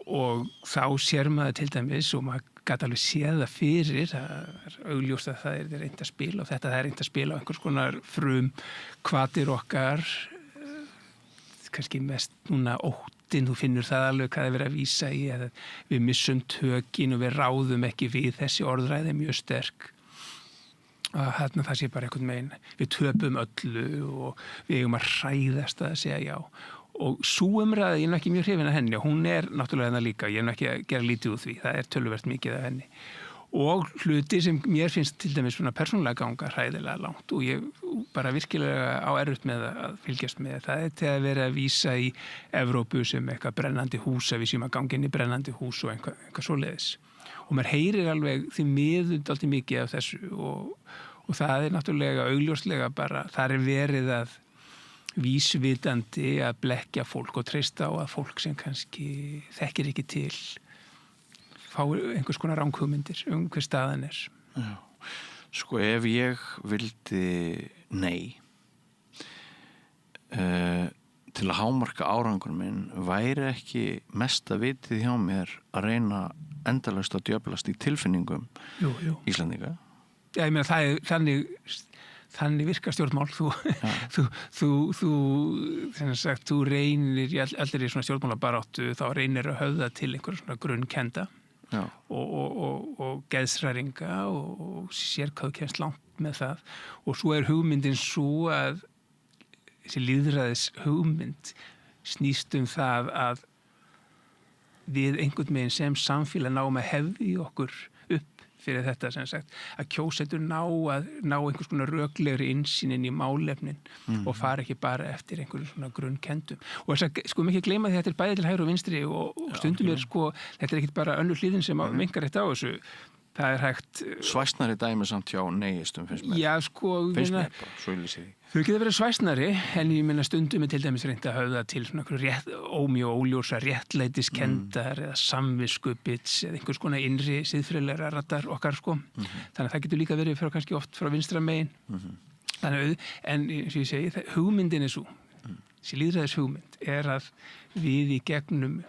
Speaker 19: Og þá sér maður til dæmis og maður gat alveg séð það fyrir, það augljóst að það reynt að spila og þetta reynt að spila á einhvers konar hvatir okkar, kannski mest núna óttinn, þú finnur það alveg hvað verið að vísa í, að við missum tökin og við ráðum ekki við, þessi orðræði mjög sterk. Að það sé bara einhvern megin, við töpum öllu og við eigum að hræðast að segja já. Og sú umræði, ég ekki mjög hrifin af henni og hún náttúrulega hennar líka, ég ekki að gera lítið úr því, það töluvert mikið af henni. Og hluti sem mér finnst til dæmis svona persónulega ganga hræðilega langt og ég bara virkilega á erfitt með að fylgjast með það til að vera að vísa í Evrópu sem eitthvað brennandi hús, að við séum að ganga inn í brennandi hús og eitthvað svoleiðis. Og maður heyrir alveg því miður dálítið mikið af þessu og það náttúrulega augljóslega bara, þar verið að vísvitandi að blekkja fólk og treysta á að fólk sem kannski þekkir ekki til fá einhvers konar ranghugmyndir hver staðan er.
Speaker 1: Já. Sko ef ég vildi nei til að hámarka árangur minn væri ekki mesta vitið hjá mér að reyna endalaust að djöflast í tilfinningum Íslendinga.
Speaker 19: Já, ég meina það þannig virkar stjórnmál. Þú reynir í allir í svona stjórnmálabaráttu, þá reynir að höfða til einhverja svona grunnkenda og geðsræringa og sér hvað þú kemst langt með það. Og svo hugmyndin svo að þessi lýðræðis hugmynd snýst það að við einhvern veginn sem samfélag náum að hefði okkur upp fyrir þetta sem sagt, að kjósendur ná einhvers konar röklegri innsýn inn í málefnin og fara ekki bara eftir einhverjum svona grunnkendum. Og þess að sko mikið gleyma því að þetta bæði til hægri og vinstri og stundum sko, þetta ekki bara önnur hlýðin sem vinkar rétt á þessu. Það hægt...
Speaker 1: Svæsnari dæmi samt hjá neiistum, finnst mér.
Speaker 19: Já, sko...
Speaker 1: Finnst mér bara, svo ég lýsi því.
Speaker 19: Þau geta verið svæsnari, en ég minna stundum til dæmis reynd að höfða til svona ómjög óljósa réttlætiskendar eða samviskubits eða einhvers konar innri siðfræðilegra rattar okkar, sko. Þannig að það getur líka verið frá kannski oft frá vinstra megin. Þannig að, en eins og ég segi, hugmyndin svo, þessi lýðræðis hugmynd, að við í gegnum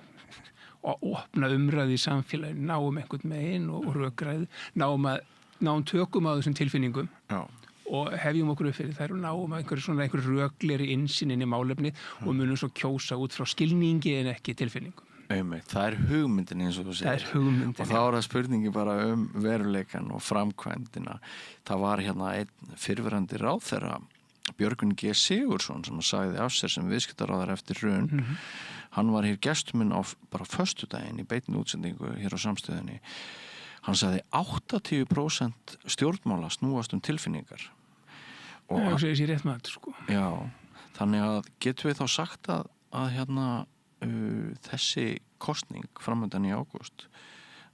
Speaker 19: og opna umræði í samfélaginu, náum einhvern megin og rökræðu, náum tökum á þessum tilfinningum og hefjum okkur upp fyrir þær og náum einhver röglegri innsýn inn í málefni og munum svo kjósa út frá skilningi en ekki tilfinningum.
Speaker 1: Það er hugmyndin eins og þú segir.
Speaker 19: Það er hugmyndin.
Speaker 1: Og þá er það spurningi bara veruleikan og framkvæmdina. Það var hérna einn fyrrverandi ráðherra, Björgvin G. Sigurðsson, sem sagði af sér sem viðskiptaráðherra eftir hrun. Hann var hér gestur minn á bara föstudaginn í beinni útsendingu hér á Samstöðinni. Hann sagði 80% stjórnmála snúast tilfinningar.
Speaker 19: Og það sé rétt með þetta, sko.
Speaker 1: Já, þannig að getum við þá sagt að hérna þessi kosning framöndan í ágúst,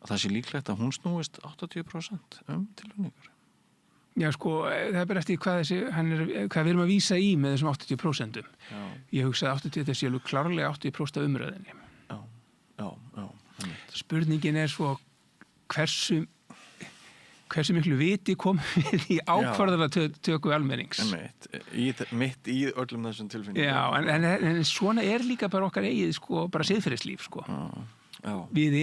Speaker 1: að það sé líklegt að hún snúist 80% tilfinningar.
Speaker 19: Já, sko, það er bara eftir hvað við erum að vísa í með þessum 80%. Já. Ég hugsaði 80%, þessi alveg klárlega 80% af umræðinni.
Speaker 1: Já.
Speaker 19: Spurningin er svo hversu miklu viti komum við í ákvarðanatöku almennings.
Speaker 1: Mitt í öllum þessum tilfinningum.
Speaker 19: Já, en svona er líka bara okkar eigið, sko, bara siðferðislíf, sko. Við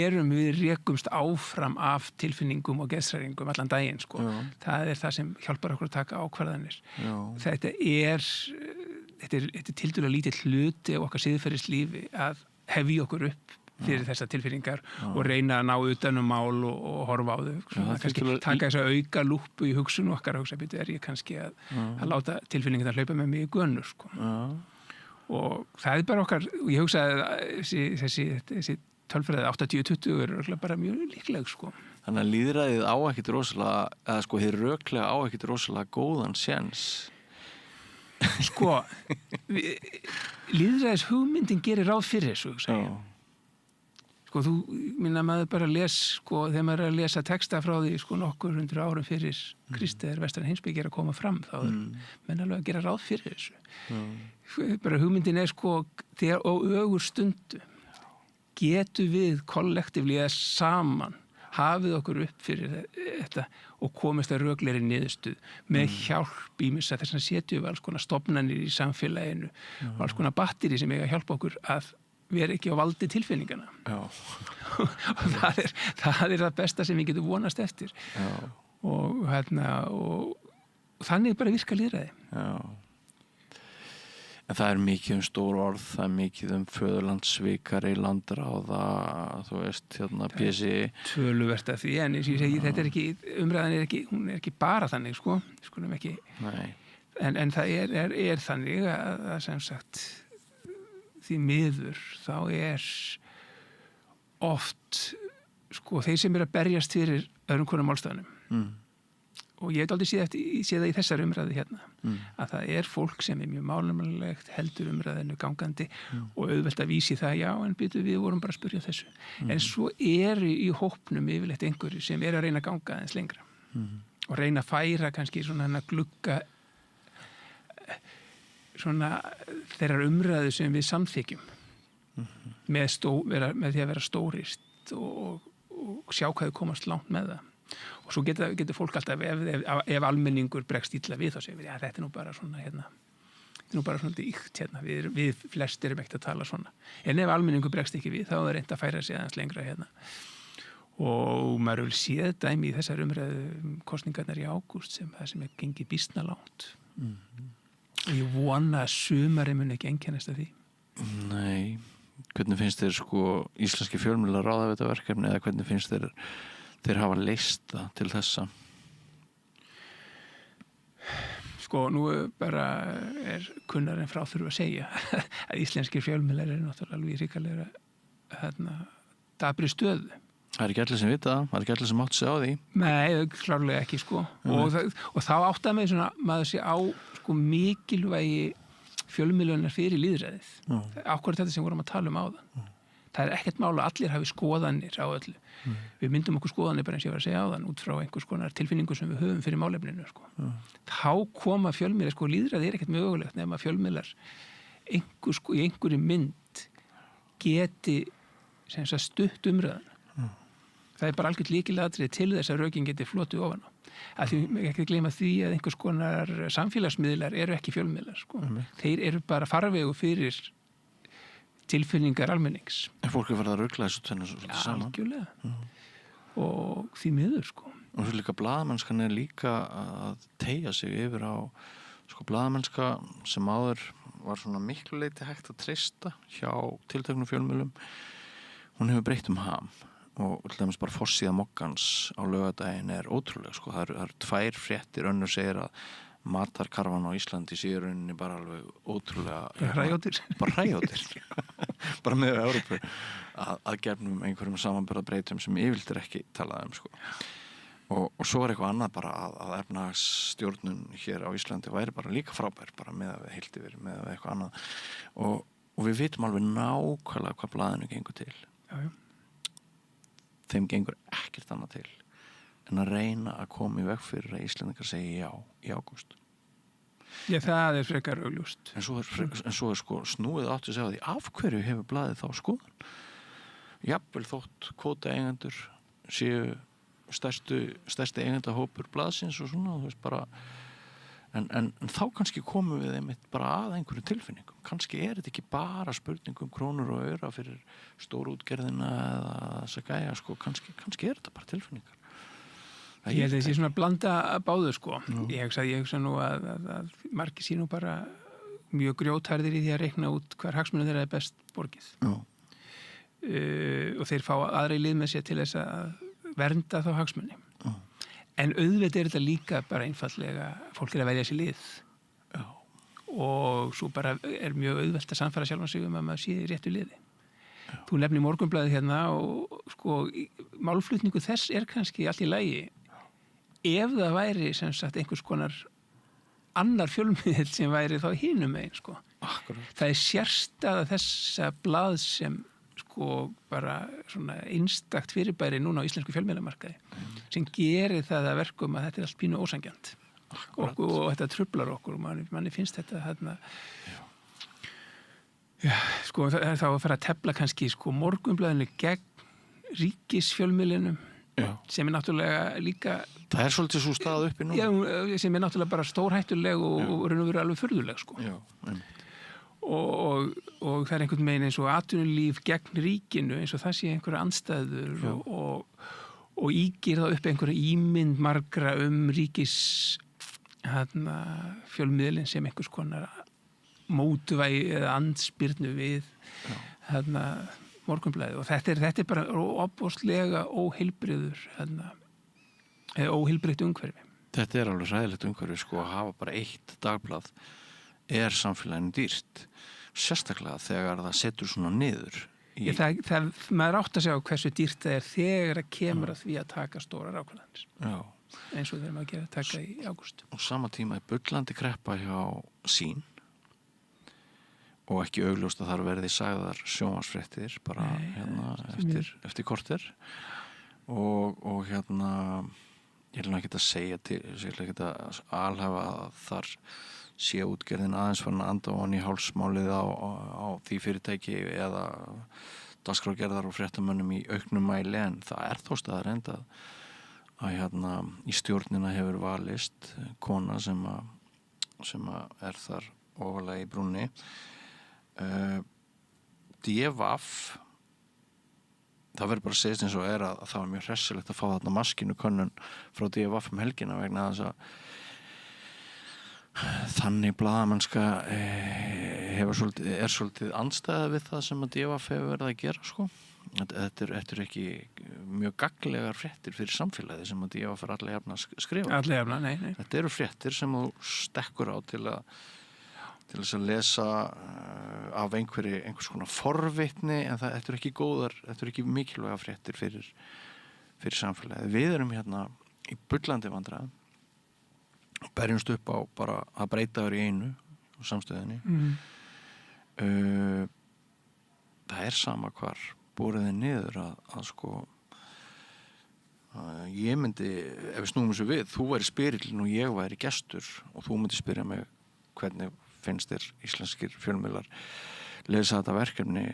Speaker 19: rekumst áfram af tilfinningum og geðshræringum allan daginn, sko. Það er það sem hjálpar okkur að taka ákvarðanir. Þetta er tildulega lítið hluti af okkar siðferðislífi að hefja okkur upp fyrir þessar tilfinningar og reyna að ná utan mál og horfa á þau. Kannski taka þess að auka lúpu í hugsun okkar og hugsa, er ég kannski að láta tilfinningar hlaupa með mig í gönur, sko. Og það er bara okkar, ég hugsa að þessi tölfræði 80-20 eru bara mjög líkleg, sko.
Speaker 1: Þannig að lýðræðið á ekkert rosalega, eða sko hið röklega á ekkert rosalega góðan séns.
Speaker 19: Sko, lýðræðis hugmyndin gerir ráð fyrir þessu, hugsa ég. Sko, maður bara sko, þegar maður er að lesa texta frá því, sko, nokkur 100 árum fyrir Kristi vestræn heimspeki að koma fram, þá menn alveg að gera ráð fyrir þessu. Bara hugmyndin er, sko, þegar á ögur stundu getum við kollektíflega saman hafið okkur upp fyrir þetta og komist að röglegri niðurstuð með hjálp ímissa þess að setjum við alls konar stofnanir í samfélaginu og alls konar batteri sem eiga að hjálpa okkur að vera ekki á valdi tilfinningana. Og það er það besta sem við getum vonast eftir. Og þannig bara virka lýðræði.
Speaker 1: En það er mikið stór orð, það er mikið föðurlandssvikari, landráða, þú veist, PSI.
Speaker 19: Töluvert af því, en ég segi, þetta er ekki, umræðan hún er ekki bara þannig, sko, skulum ekki.
Speaker 1: Nei.
Speaker 19: En það er þannig að sem sagt, því miður, þá er oft, sko, þeir sem að berjast fyrir öðrum konum málstafnum. Og ég hef aldrei séð það í þessar umræði hérna, að það er fólk sem er mjög málefnilegt, heldur umræðinu gangandi og auðvelt að vísi það, já, en við vorum bara að spyrja þessu. En svo eru í hópnum yfirleitt einhverju sem er að reyna að ganga aðeins lengra og reyna að færa kannski svona glugga svona þeirrar umræðu sem við samþykjum með því að vera stórist og sjá hvað þau komast langt með það. Og svo getur fólk alltaf, ef almenningur bregst illa við, þá segir við, já, þetta er nú bara svona hérna, þetta er nú bara svona íkt hérna, við flest erum ekkert að tala svona. En ef almenningur bregst ekki við, þá er reynt að færa sig aðeins lengra hérna. Og maður vil séð dæmi í þessar umræðu kosningarnar í ágúst sem er gengið býsna langt. Og ég vona að sumari mun ekki einkennast af því.
Speaker 1: Nei, hvernig finnst þér, sko, íslenski fjölmiðlar ráða við þetta verkefni, eða hvernig finnst þeir hafa leyst það til þessa?
Speaker 19: Sko, nú bara er kunnarinn frá þurfa að segja að íslenskir fjölmiðlar eru náttúrulega alveg ríkalega dabri stöðu.
Speaker 1: Það er ekki allir sem vita það, það er ekki allir sem átt sig á því.
Speaker 19: Nei, klárlega ekki, sko. Og þá áttaði mig svona, maður sé á, sko, mikilvægi fjölmiðlunar fyrir lýðræðið. Ákvörð þetta sem vorum að tala um áðan. Það er ekkert mál að allir hafi skoðanir á öllu. Við myndum okkur skoðanir bara eins og ég var að segja áðan út frá einhvers konar tilfinningu sem við höfum fyrir málefninu, sko. Þá koma fjölmiðlar, sko, lýðræði er ekkert mögulegt nema fjölmiðlar í einhverju mynd geti sem sagt stutt umræðan. Það er bara algjört lykilatriði til þess að rökin geti flotið ofan á. Að því ekki gleyma því að einhvers konar samfélagsmiðlar eru ekki fjölmiðlar, sko. Þeir eru bara farvegu fyrir tilfinningar almennings.
Speaker 1: En fólk er farið að rugla þessu tvennu saman.
Speaker 19: Algjörlega. Og því miður, sko.
Speaker 1: og svo líka blaðamennskan líka að teygja sig yfir á sko blaðamennska sem áður var svona miklu leyti hægt að treysta hjá tilteknum fjölmiðlum. Hún hefur breytt ham og til dæmis bara forsíða Moggans á laugardaginn ótrúlega sko. Það eru 2 fréttir, önnur segir að matarkarfan á Íslandi sé í rauninni bara alveg ótrúlega bara hræjóttir bara með Evrópu að gefnum einhverjum samanburðarbreytum sem yfirleitt ekki talað sko. Og svo eitthvað annað bara að efnahagsstjórnun hér á Íslandi væri bara líka frábær bara með að við heilt yfir með að eitthvað annað og við vitum alveg nákvæmlega hvað blaðinu gengur til.
Speaker 19: Já.
Speaker 1: Þeim gengur ekkert annað til en að reyna að koma í veg fyrir að Íslendingar segi já í ágúst.
Speaker 19: Já, það frekar augljóst.
Speaker 1: En svo sko snúið átt að segja því af hverju hefur blaðið þá skoðun? Jafnvel þótt kvótaeigendur séu stærsti eigendahópur blaðsins og svona, þú veist bara en þá kannski komum við einmitt bara að einhverju tilfinningum. Kannski þetta ekki bara spurningum krónur og aura fyrir stórútgerðina eða þess að gæja sko, kannski þetta bara tilfinningar.
Speaker 19: Ég held að þessi svona blanda báðu sko. Ég hugsa nú að margir sínu bara mjög grjótharðir í því að reikna út hver hagsmunum þeirra best borgið. Og þeir fá aðra í lið með sér til þess að vernda þá hagsmuni. En auðvitað þetta líka bara einfallega fólk að velja sér lið. Já. Og svo bara mjög auðvelt að sannfæra sjálfan sig að maður sé í réttu liði. Já. Þú nefnir Morgunblaðið hérna og sko málflutningu þess kannski allt í lagi ef það væri sem sagt einhvers konar annar fjölmiðill sem væri þá hinum megin sko. Akkurat. Það sérstæða þessa blað sem sko bara svona einstakt fyrirbæri núna á íslensku fjölmiðlamarkaði sem gerir það að verkum að þetta allt pínu ósangjant og þetta truflar okkur og manni finnst þetta þarna sko þá að fara að tefla kannski sko Morgunblaðinu gegn ríkisfjölmiðlinum sem náttúrulega líka
Speaker 1: það svolítið svo stað uppi nú
Speaker 19: sem náttúrulega bara stórhættuleg og raun og veru alveg furðuleg sko og það einhvern veginn eins og atvinnulíf gegn ríkinu eins og það sé einhverja andstæður og ígir það upp einhverja ímynd margra ríkis fjölmiðlinn sem einhvers konar mótvægi eða andspyrnu við Morgunblaðið og þetta er bara opbóðslega óheilbrigður eða óheilbrigt umhverfi.
Speaker 1: Þetta er alveg hræðilegt umhverfi sko að hafa bara eitt dagblað samfélaginu dýrt sérstaklega þegar það setur svona niður
Speaker 19: maður átt að sjá hversu dýrt það þegar það kemur að því að taka stórar ákvarðanir eins og þegar maður gerir að taka í ágúst
Speaker 1: og sama tíma bullandi kreppa hjá Sýn og ekki augljóst að þar verði sagðar sjónvarpsfréttir bara eftir korter og hérna ég vil ekki að segja til ég vil ekki að alhafa að þar sé útgerðin aðeins farin að anda ofan í hálsmálið á því fyrirtæki eða dagskrárgerðar og fréttamönnum í auknum mæli en það þó staðreynd að í stjórnina hefur valist kona sem að þar ofalega í brúnni DVAF það verður bara að segja eins og að það var mjög hressilegt að fá þarna maskínu könnun frá DVAF helgina vegna þess að þannig blaðamennska svolítið andstæða við það sem að DVAF hefur verið að gera sko. Þetta er ekki mjög gagnlegar fréttir fyrir samfélagið sem að DVAF allir jafna að skrifa.
Speaker 19: Allir jafna, nei.
Speaker 1: Þetta eru fréttir sem þú stekkur á til þess að lesa af einhvers konar forvitni en þetta er ekki góðar, þetta er ekki mikilvæga fréttir fyrir samfélagið. Við erum hérna í bullandi vandræðum berjumst upp á bara að breyta þér í einu á samstöðinni það sama hvar búriði niður að sko ég myndi ef við snúum þessu við, þú væri spyrillin og ég væri gestur og þú myndi spyrja mig hvernig finnst þér íslenskir fjölmiðlar lesa þetta verkefni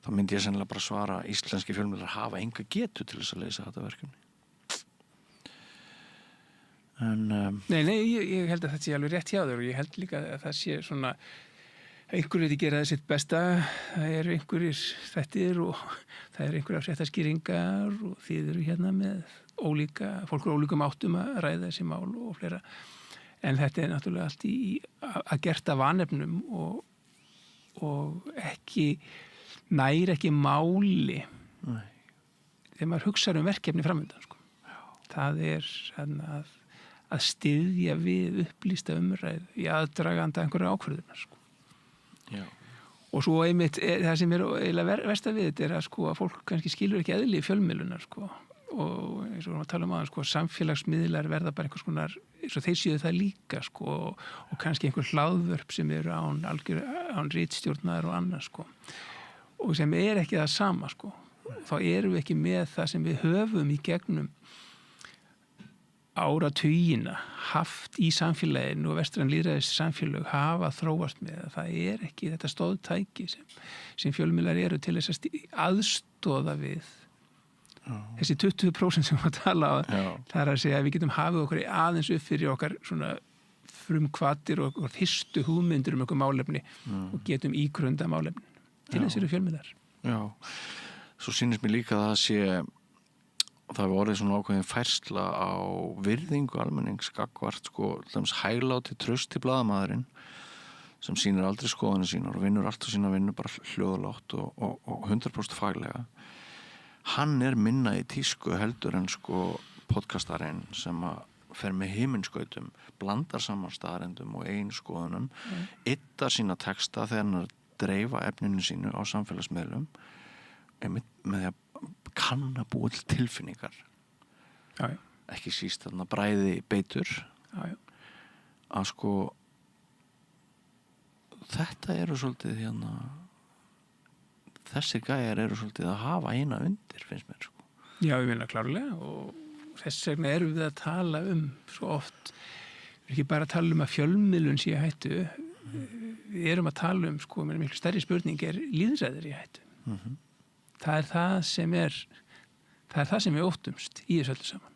Speaker 1: þá myndi ég sennilega bara svara íslenskir fjölmiðlar hafa enga getu til þess að lesa þetta verkefni
Speaker 19: Nei, ég held að þetta sé alveg rétt hjá þér og ég held líka að það sé svona einhverjir gera það sitt besta það einhverjir þættir og það einhverjar fréttaskýringar og þið eru hérna með fólk úr ólíkum áttum að ræða þessi mál og fleira. En þetta náttúrulega allt að gert af vanefnum og nær ekki máli þegar maður hugsar verkefni framöndan, sko. Það að styðja við upplýsta umræðu í aðdraganda einhverju ákvörðunar, sko.
Speaker 1: Já.
Speaker 19: Og svo einmitt, það sem eiginlega versta við þetta að fólk kannski skilur ekki eðli í fjölmiðlunar, sko. Og eins og við erum að tala áðan, sko, samfélagsmiðlar verða bara einhvers konar, eins og þeir séu það líka, sko, og kannski einhver hlaðvörp sem eru án ritstjórnar og annað, sko. Og sem ekki það sama, sko. Þá erum við ekki með það sem við höfum í gegnum áratugina haft í samfélaginu og vestræn lýðræðis samfélag hafa þróast með. Það ekki þetta stóðtæki sem fjölmiðlar eru til þess að aðstoða við þessi 20% sem við að tala á. Það að segja að við getum hafið okkur aðeins upp fyrir okkar svona frumkvatir og fyrstu hugmyndir okkur málefni og getum ígrunda málefni til þess eru fjölmiðlar.
Speaker 1: Já, svo sýnist mér líka að það hefur orðið svona ákveðin færsla á virðingu almennings gagnvart, hægláti trausti blaðamaðurinn sem sýnir aldrei skoðanir sínar og vinnur allt á sína vinnu bara hljóðlátt og 100% faglega. Hann minna í tísku heldur en podcastarinn sem fer með himinskautum, blandar saman staðrendum og eigin skoðunum, yddar sína texta þegar hann dreifa efninu sínu á samfélagsmiðlum með því að kann að búa til tilfinningar.
Speaker 19: Já.
Speaker 1: Ekki síst þarna bræði beitur.
Speaker 19: Já.
Speaker 1: Að þetta eru svolítið þessir gæjar eru svolítið að hafa eina undir, finnst mér.
Speaker 19: Já, ég meina klárlega og þess vegna erum við að tala svo oft, við ekki bara að tala að fjölmiðlun sé hættu, við erum að tala miklu stærri spurning lýðræðir í hættu. Það er það sem við óttumst í þessu öllu saman.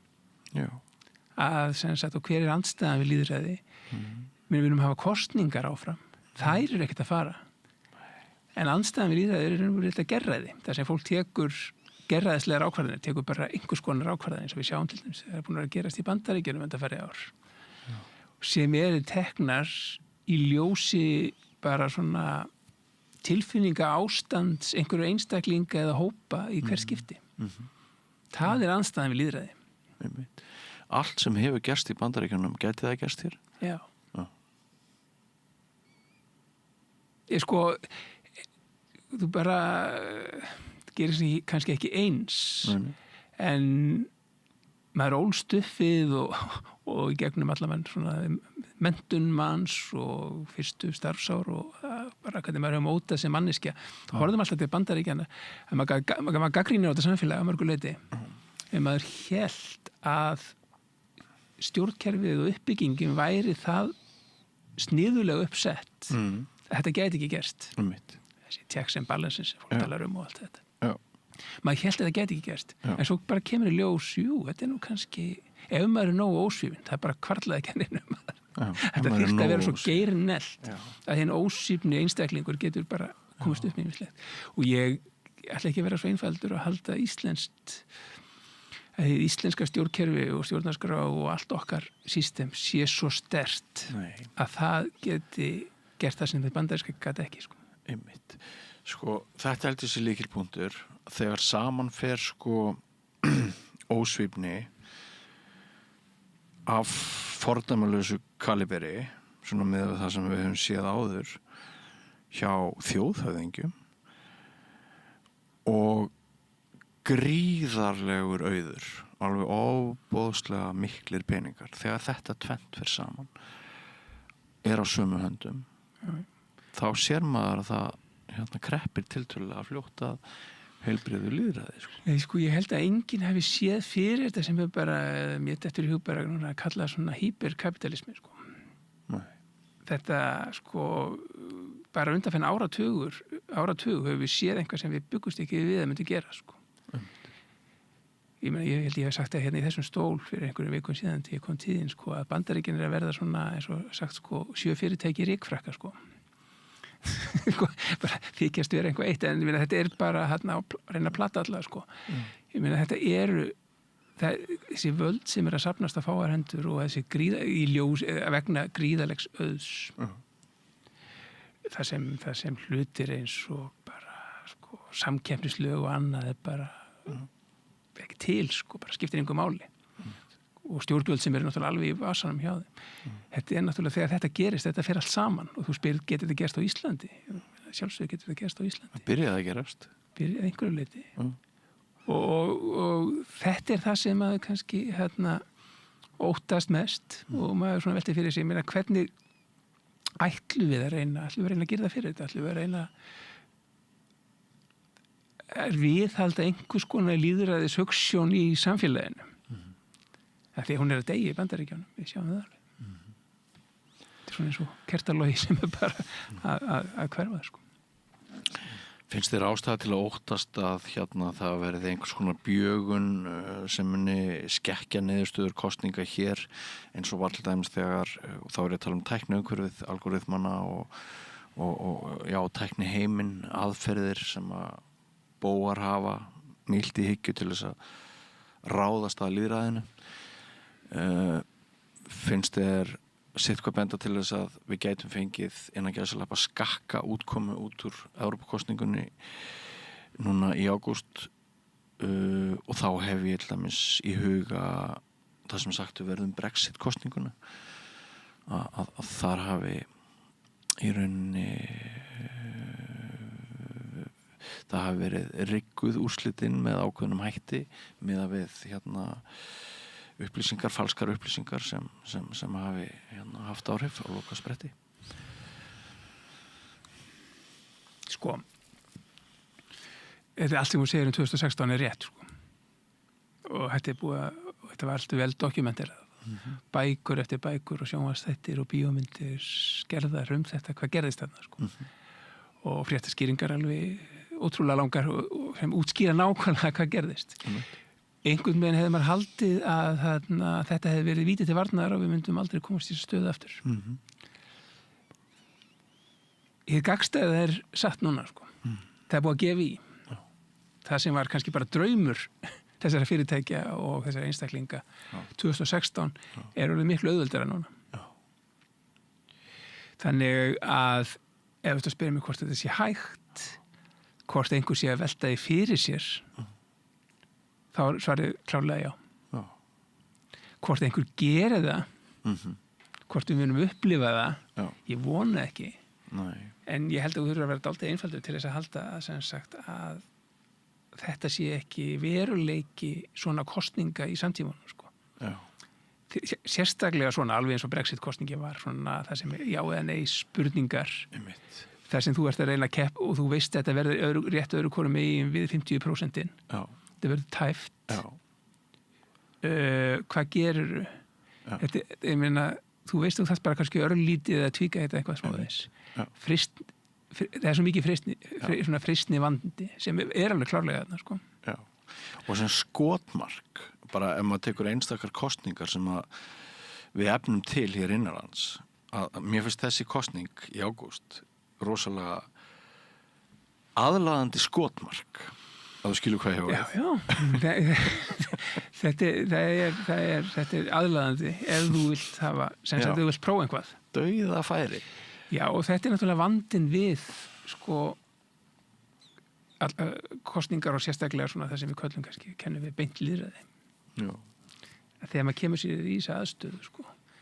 Speaker 1: Já.
Speaker 19: Að sagt, og hver andstæðan við lýðræði? Við viljum hafa kosningar áfram. Þær eru ekkert að fara. En andstæðan við lýðræði þetta gerræði. Það sem fólk tekur gerræðislegar ákvarðanir, tekur bara einhvers konar ákvarðanir eins og við sjáum til dæmis. Það búin að gerast í Bandaríkjunum undanfarið ár. Sem teknar í ljósi bara svona tilfinninga ástands einhverju einstaklinga eða hópa í hver skipti. Það andstæðan við lýðræði.
Speaker 1: Allt sem hefur gerst í Bandaríkjunum, gæti það gerst hér?
Speaker 19: Já. Þú bara gerir sig kannski ekki eins en maður ólst upp við og í gegnum allavega svona menntun manns og fyrstu starfsár og bara hvernig maður hefur mótað sem manneskja. Þá horfðum alltaf til Bandaríkjana að maður gaggrínir á þetta samfélagi að mörgu leyti. En maður hélt að stjórnkerfið og uppbyggingin væri það sniðulega uppsett að þetta gæti ekki gerst. Þessi checks and balances sem fólk talar og allt þetta. Maður hélt að þetta gæti ekki gerst. En svo bara kemur í ljós, þetta nú kannski, ef maður nógu ósvífinn, það bara kvarlaði ekki henni maður. Þetta þyrfti að vera svo geirnelt að þinn ósvífni einstaklingur getur bara komast upp með ýmislegt. Og ég ætla ekki að vera svo einfaldur að halda íslenska stjórnkerfi og stjórnarskrá og allt okkar system sé svo sterkt að það geti gert það sem þið bandaríska gæti ekki.
Speaker 1: Einmitt. Þetta heldur sér lykilpunktur þegar saman fer ósvífni af fordæmalausu kaliberi, svona með það sem við höfum séð áður hjá þjóðhöfðingjum og gríðarlegur auður, alveg ofboðslega miklir peningar. Þegar þetta tvennt fer saman á sömu höndum, þá sér maður að það kreppir tiltölulega fljótt að heilbrigðu lýðræði.
Speaker 19: Ég held að enginn hafi séð fyrir þetta sem er bara, mér dettur í hug bara að kalla svona hyperkapitalismi. Þetta bara undanfenn áratug hefur við séð einhvað sem við byggust ekki við að myndi gera. Ég held ég hef sagt það hérna í þessum stól fyrir einhverju vikum síðan til ég kom tíðin að Bandaríkin að verða svona eins og sagt 7 fyrirtæki rykfrakka bara þykjast vera einhver eitt en þetta bara hérna að reyna að plata alla ég meina þetta eru þessi völd sem að safnast að fáar hendur og þessi vegna gríðalegs auðs það sem hlutir eins og bara samkeppnislög og annað bara ekki til bara skiptir engu máli og stjórnvöld sem náttúrulega alveg í vasanum hjá þeim þetta náttúrulega þegar þetta gerist, þetta fer allt saman og þú spyrir, getur þetta gerst á Íslandi? Sjálfsögur getur þetta gerst á Íslandi.
Speaker 1: Það byrjaði að gerast.
Speaker 19: Byrjaði einhverju leyti. Og þetta það sem maður kannski óttast mest og maður svona velti fyrir sig, meina hvernig ætlum við að reyna að gera það fyrir þetta, ætlum við að reyna að viðhalda einhvers konar lýðræðis hugsjón í samfélaginu. Því hún að deyja í Bandaríkjunum, við sjáum það alveg. Þetta svona eins og kertalogi sem bara að hverfa,
Speaker 1: Finnst þér ástæða til að óttast að það verði einhvers konar bjögun sem muni skekkja niðurstöður kosninga hér eins og var til dæmis þegar, og þá ég að tala um tækniumhverfið, algoritmana og tækni heiminn, aðferðir sem að bóar hafa nýlt í hyggju til þess að ráðast að lýðræðinu. Finnst þér sitthvað benda til þess að við gætum fengið innan gæsalappa skakka útkomu út úr Evrópukosningunni núna í ágúst og þá hef ég til dæmis í huga það sem sagt verðum Brexit-kosninguna að þar hafi í rauninni það hafi verið rigguð úrslitin með ákveðnum hætti með að við upplýsingar, falskar upplýsingar sem hafi haft áhrif á lokaspretti.
Speaker 19: Þetta allt sem hún segir 2016 rétt, og þetta var allt vel dokumenterað. Bækur eftir bækur og sjónvarpsþættir og bíómyndir gerðar þetta, hvað gerðist þarna, og fréttaskýringar alveg ótrúlega langar og sem útskýra nákvæmlega hvað gerðist. Einhvern veginn hefði maður haldið að þetta hefði verið víti til varnar og við myndum aldrei komast í þessu stöðu aftur. Hið gagnstæða satt núna, Það búið að gefa í. Það sem var kannski bara draumur þessara fyrirtækja og þessara einstaklinga 2016 orðið miklu auðveldara núna. Þannig að ef þú spyrir mig hvort þetta sé hægt, hvort einhver sé að velta því fyrir sér, þá svarið klárlega já. Hvort einhver gerir það, hvort við munum upplifa það, ég vona ekki.
Speaker 1: Nei.
Speaker 19: En ég held að þú þurfur að vera dálítið einfaldur til þess að halda sem sagt að þetta sé ekki veruleiki svona kosninga í samtímanum. Sérstaklega svona alveg eins og Brexit-kosningi var svona það sem já eða nei spurningar. Það sem þú ert að reyna að keppa og þú veist að þetta verður rétt öðru hvorum megin við 50%. Þetta verður tæft. Hvað gerirðu? Ég meina, þú veist þú þarft bara kannski örlítið að tvíka þetta eitthvað smá þess. Það svo mikið fristni vandi sem alveg klárlega þarna,
Speaker 1: Og sem skotmark, bara ef maður tekur einstakar kosningar sem að við efnum til hér innanlands, að mér finnst þessi kosning í ágúst rosalega aðlaðandi skotmark. Að þú skilur hvað ég var. Þetta aðlaðandi ef þú vilt hafa, sem sagt þú vilt prófa einhvað. Dauða færi.
Speaker 19: Já, og þetta náttúrulega vandinn við kosningar og sérstaklega svona það sem við köllum kannski, kennum við beint lýðræði.
Speaker 1: Já.
Speaker 19: Þegar maður kemur sér í þessa aðstöðu,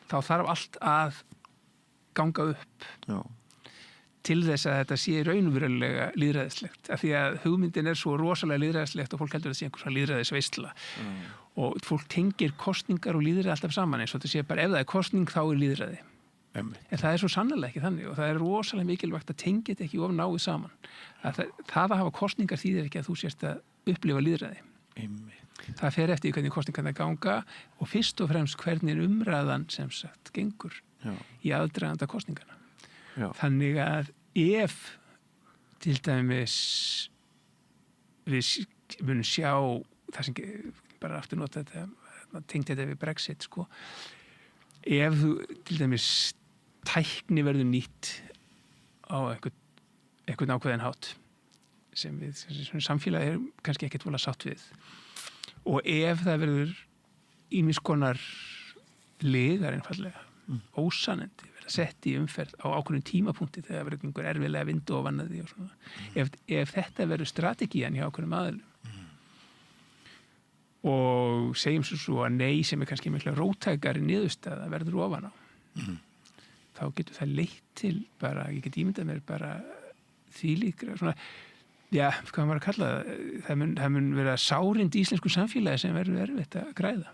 Speaker 19: þá þarf allt að ganga upp. Já. Til þess að þetta sé raunverulega lýðræðislegt. Af því að hugmyndin svo rosalega lýðræðislegt og fólk heldur að það sé einhver svona lýðræðisveisla. Og fólk tengir kostningar og lýðræði alltaf saman eins og þetta sé bara ef það kostning þá lýðræði. En það svo sannlega ekki þannig og það rosalega mikilvægt að tengja þetta ekki of náið saman. Það að hafa kostningar þýðir ekki að þú sést að upplifa lýðræði. Það fer eftir hvernig kostningarna ganga og fyrst og fremst hvernig umræðan sem sagt gengur í aðdraganda kostningarna. Þannig að ef til dæmis við munum sjá það sem bara aftur nota þetta tengt þetta við Brexit ef þú til dæmis tækni verður nýtt á einhvern ákveðin hátt sem við sem samfélagi kannski ekkert vola sátt við og ef það verður ýmis konar lygar einfallega, ósannindi verða sett í umferð á ákveðnum tímapunkti þegar verður einhver erfiðlega vindu ofan að því og svona. Ef þetta verður strategían hjá ákveðnum aðilum og segjum svo að nei sem kannski mikla róttækari niðurstaða verður ofan á, þá getur það leitt til bara, ég get ímyndað mér bara þvílíkra svona, já, hvað maður að kalla það mun vera sárind í íslensku samfélagi sem verður erfitt að græða.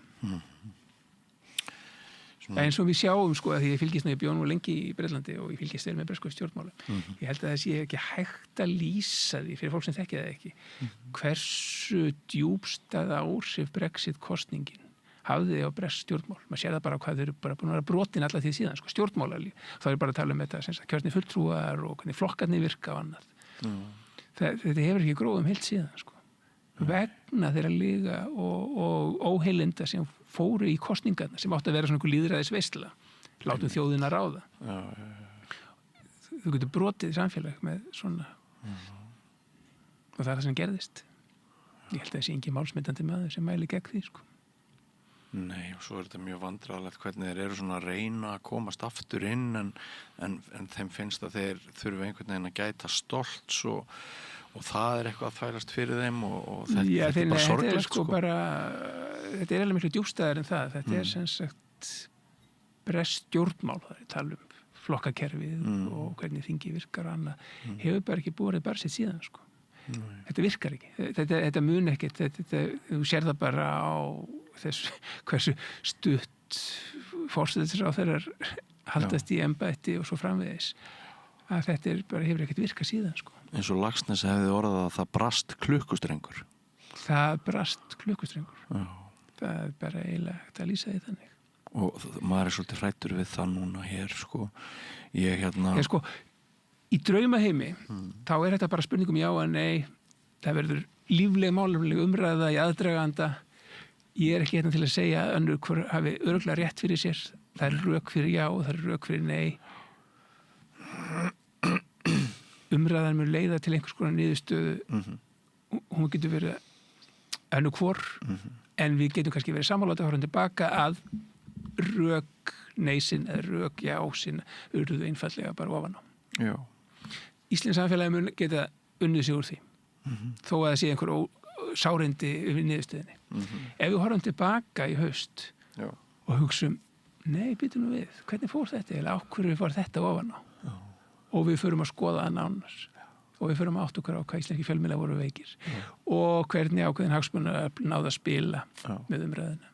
Speaker 19: Eins og við sjáum sko að því ég fylgist ég bjó nú lengi í Bretlandi og ég fylgist vel með bresku stjórnmálum. Ég held að það sé ekki hægt að lýsa því fyrir fólk sem þekki það ekki hversu djúpstæða áhrif Brexit kosningin hafði á bresk stjórnmál. Maður sér það bara hvað þau eru bara búin að vera brotin alla því síðan, sko, stjórnmálalíf. Þá er bara að tala þetta sem sagt kjörnir fulltrúar og hvernig flokkarnir virka og annað. Þetta hefur ekki gróðum heilt síðan, sko. Vegna þeirra lyga og óheilinda sem fóru í kosningarna sem átti að vera svona einhver lýðræðisveisla. Látum þjóðina ráða. Þú getur brotið í samfélag með svona. Og það er það sem gerðist. Ég held að það sé engin málsmetandi maður sem mæli gegn því, sko.
Speaker 1: Nei, og svo er þetta mjög vandræðalegt hvernig þeir eru svona að reyna að komast aftur inn en þeim finnst að þeir þurfi einhvern veginn að gæta stolts og það er eitthvað að þvælast fyrir þeim og þetta er bara sorglegt,
Speaker 19: sko. Þetta er eiginlega miklu djúpstæðar en það. Þetta er sem sagt bresk stjórnmál, það er tala flokkakerfið og hvernig þingi virkar og annað. Hefur bara ekki borið bara sitt síðan, sko. Þetta virkar ekki. Þetta mun ekkert. Þú sér það bara á þess hversu stutt forsætisráðherrar haldast í embætti og svo framvegis að þetta hefur ekkert virkað síðan, sko.
Speaker 1: Eins og Laxness hefði orðað að það brast klukkustrengur.
Speaker 19: Það brast klukkustrengur. Það er bara eiginlega hægt að lýsa því þannig.
Speaker 1: Og maður er svolítið hræddur við það núna hér, sko.
Speaker 19: Sko, í draumaheimi þá er þetta bara spurningum já að nei, það verður lífleg málefnileg umræða í aðdraganda. Ég er ekki hérna til að segja að önnur hver hafi örugglega rétt fyrir sér. Það er rök fyrir já og það er rök fyrir nei. Umræðan mun leiða til einhvers konar niðurstöðu. Hún getur verið önnur hvor, en við getum kannski verið sammála horfum tilbaka að rök neysinn eða rök jásinn urðu einfallega bara ofan á.
Speaker 1: Já.
Speaker 19: Íslensk samfélagi mun geta unnið sig úr því. Þó að það sé einhver sárindi við niðurstöðinni. Ef við horfum tilbaka í haust og hugsum, nei, býtum við, hvernig fór þetta eða á hverju fór þetta ofan á? Og við förum að skoða það nánar og við förum að átta okkur á hvað íslenski fjölmiðlar voru veikir og hvernig ákveðin hagsmunir náðu að spila með umræðina.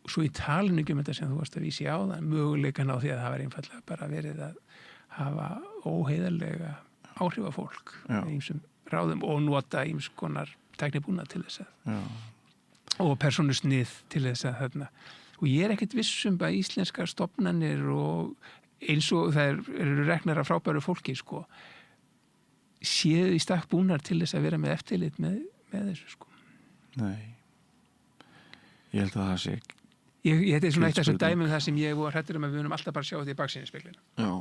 Speaker 19: Og svo í talinu um þetta sem þú varst að vísi á það, möguleikan á því að það var einfallega bara verið að hafa óheiðarlega áhrif á fólk með ýmsum ráðum og nota ýms konar tæknibúnað til þess að og persónusnið til þess að þarna. Og ég er ekkert vissum að íslenskar stofnanir og eins og það eru reknar af frábæru fólki, sko, séu í stakk búnar til þess að vera með eftirlit með þessu, sko.
Speaker 1: Nei. Ég held að það sé
Speaker 19: Þetta er svona eitt af þessu dæmum það sem ég var hræddur að við munum alltaf bara sjá þetta í baksýnisspeglinum.
Speaker 1: Já.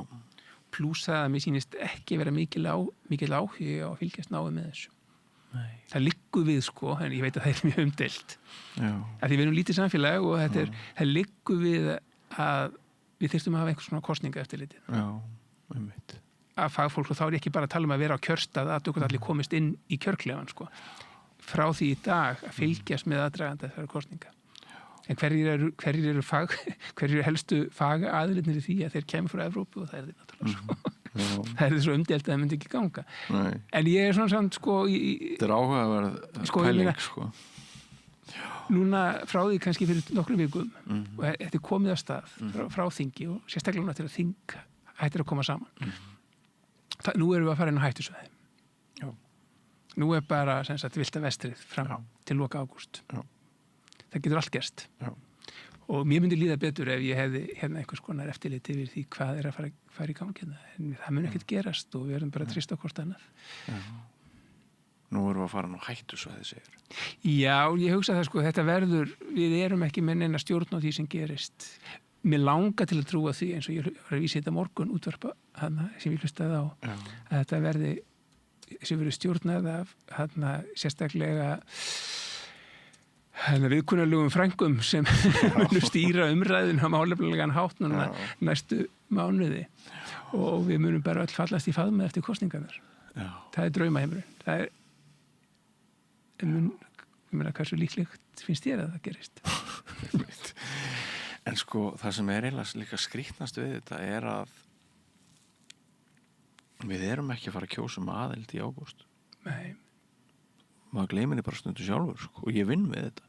Speaker 19: Plús það að mér sýnist ekki vera mikil áhugi á að fylgjast náið með þessu.
Speaker 1: Nei.
Speaker 19: Það liggur við, sko, en ég veit að það er mjög umdeilt.
Speaker 1: Já.
Speaker 19: Að því við erum lítið samfélag og það liggur við að við þyrftum að hafa einhvers svona kosninga eftirlitið.
Speaker 1: Já, einmitt.
Speaker 19: Að fagfólk, og þá er ég ekki bara að tala um að vera á kjörstað að allir komist inn í kjörklefan, sko. Frá því í dag að fylgjast með aðdraganda þessara kosninga. En hverjir eru helstu fagaðilirnir í því að þeir kemur frá Evrópu og það er því náttúrulega svo. Það er svo umdeilt að það myndi ekki ganga.
Speaker 1: Nei.
Speaker 19: En ég er svona samt, sko...
Speaker 1: Þetta er áhugaverð pæling, sko.
Speaker 19: Núna frá því kannski fyrir nokkrum vikum og þetta er komið af stað frá þingi og sérstaklega núna til að þing hættir að koma saman. Nú erum við að fara inn á hættusvæði.
Speaker 1: Já.
Speaker 19: Nú er bara sem sagt villta vestrið fram til loka ágúst.
Speaker 1: Já.
Speaker 19: Það getur allt gerst.
Speaker 1: Já.
Speaker 19: Og mér myndi líða betur ef ég hefði hérna einhvers konar eftirlit yfir því hvað er að fara í gangi. En það mun ekkert gerast og við erum bara að treysta hvort annað.
Speaker 1: Já. Nú erum við að fara á hættusvæði, segir.
Speaker 19: Já, ég hugsa það, sko, þetta verður, við erum ekki með neina stjórn á því sem gerist. Mér langar til að trúa því, eins og ég var að vísa þetta morgun útvarpa hana sem ég hlustaði á, að þetta verði sem verður stjórnað af hana sérstaklega viðkunnarlegum frængum sem munu stýra umræðin á málefnilegan hátt núna næstu mánuði og við munum bara öll fallast í faðma eftir kosningarnar. Það er draumaheimurinn. Það er hversu líklegt finnst þér að það gerist?
Speaker 1: En sko, það sem er eiginlega líka skrýtnast við þetta er að við erum ekki að fara að kjósa aðild í ágúst.
Speaker 19: Nei.
Speaker 1: Maður gleymir því bara stundu sjálfur sko, og ég vinn við þetta.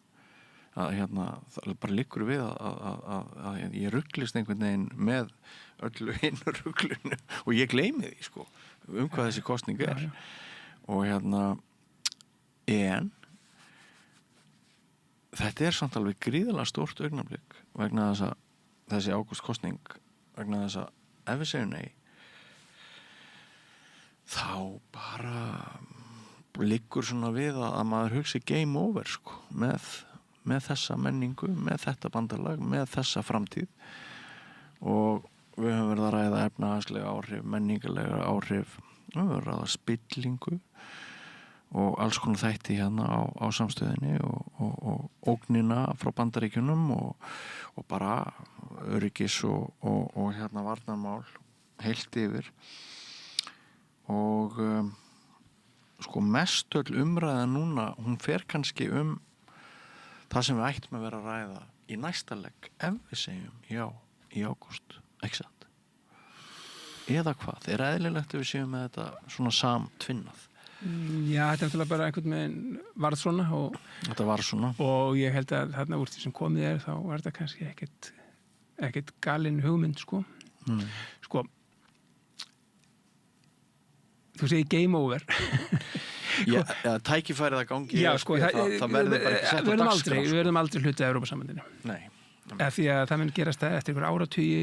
Speaker 1: Það bara liggur við að ég rugglist einhvern veginn með öllu hinu rugglinu og ég gleymi því sko, hvað þessi kosning er. Og en þetta er samt alveg gríðarlega stórt augnablik vegna þess að þessi ágústkosning vegna þess að ef við segjum nei þá bara liggur svona við að maður hugsi game over sko, með þessa menningu, með þetta bandalag, með þessa framtíð og við höfum verið að ræða efnahagslega áhrif, menningarlega áhrif, við höfum verið að ræða spillingu og alls konar þætti á samstöðinni og ógnina frá Bandaríkjunum og bara öryggis og varnarmál heilt yfir og sko mest öll umræða núna, hún fer kannski það sem við ættum að vera að ræða í næsta legg ef við segjum já í ágúst, ekki satt? Eða hvað? Er eðlilegt ef við segjum með þetta svona samtvinnað?
Speaker 19: Já, þetta er náttúrulega bara einhvern veginn varð svona
Speaker 1: þetta var svona
Speaker 19: og ég held að þarna úr því sem komið þá var þetta kannski ekkert galin hugmynd sko. Sko þú segir game over
Speaker 1: Já, tækifærið að gangi sko, það verður bara ekki sett á dagskrá
Speaker 19: Við verðum aldrei hlutið af Evrópusambandinu því að það mun gerast það eftir einhver áratugi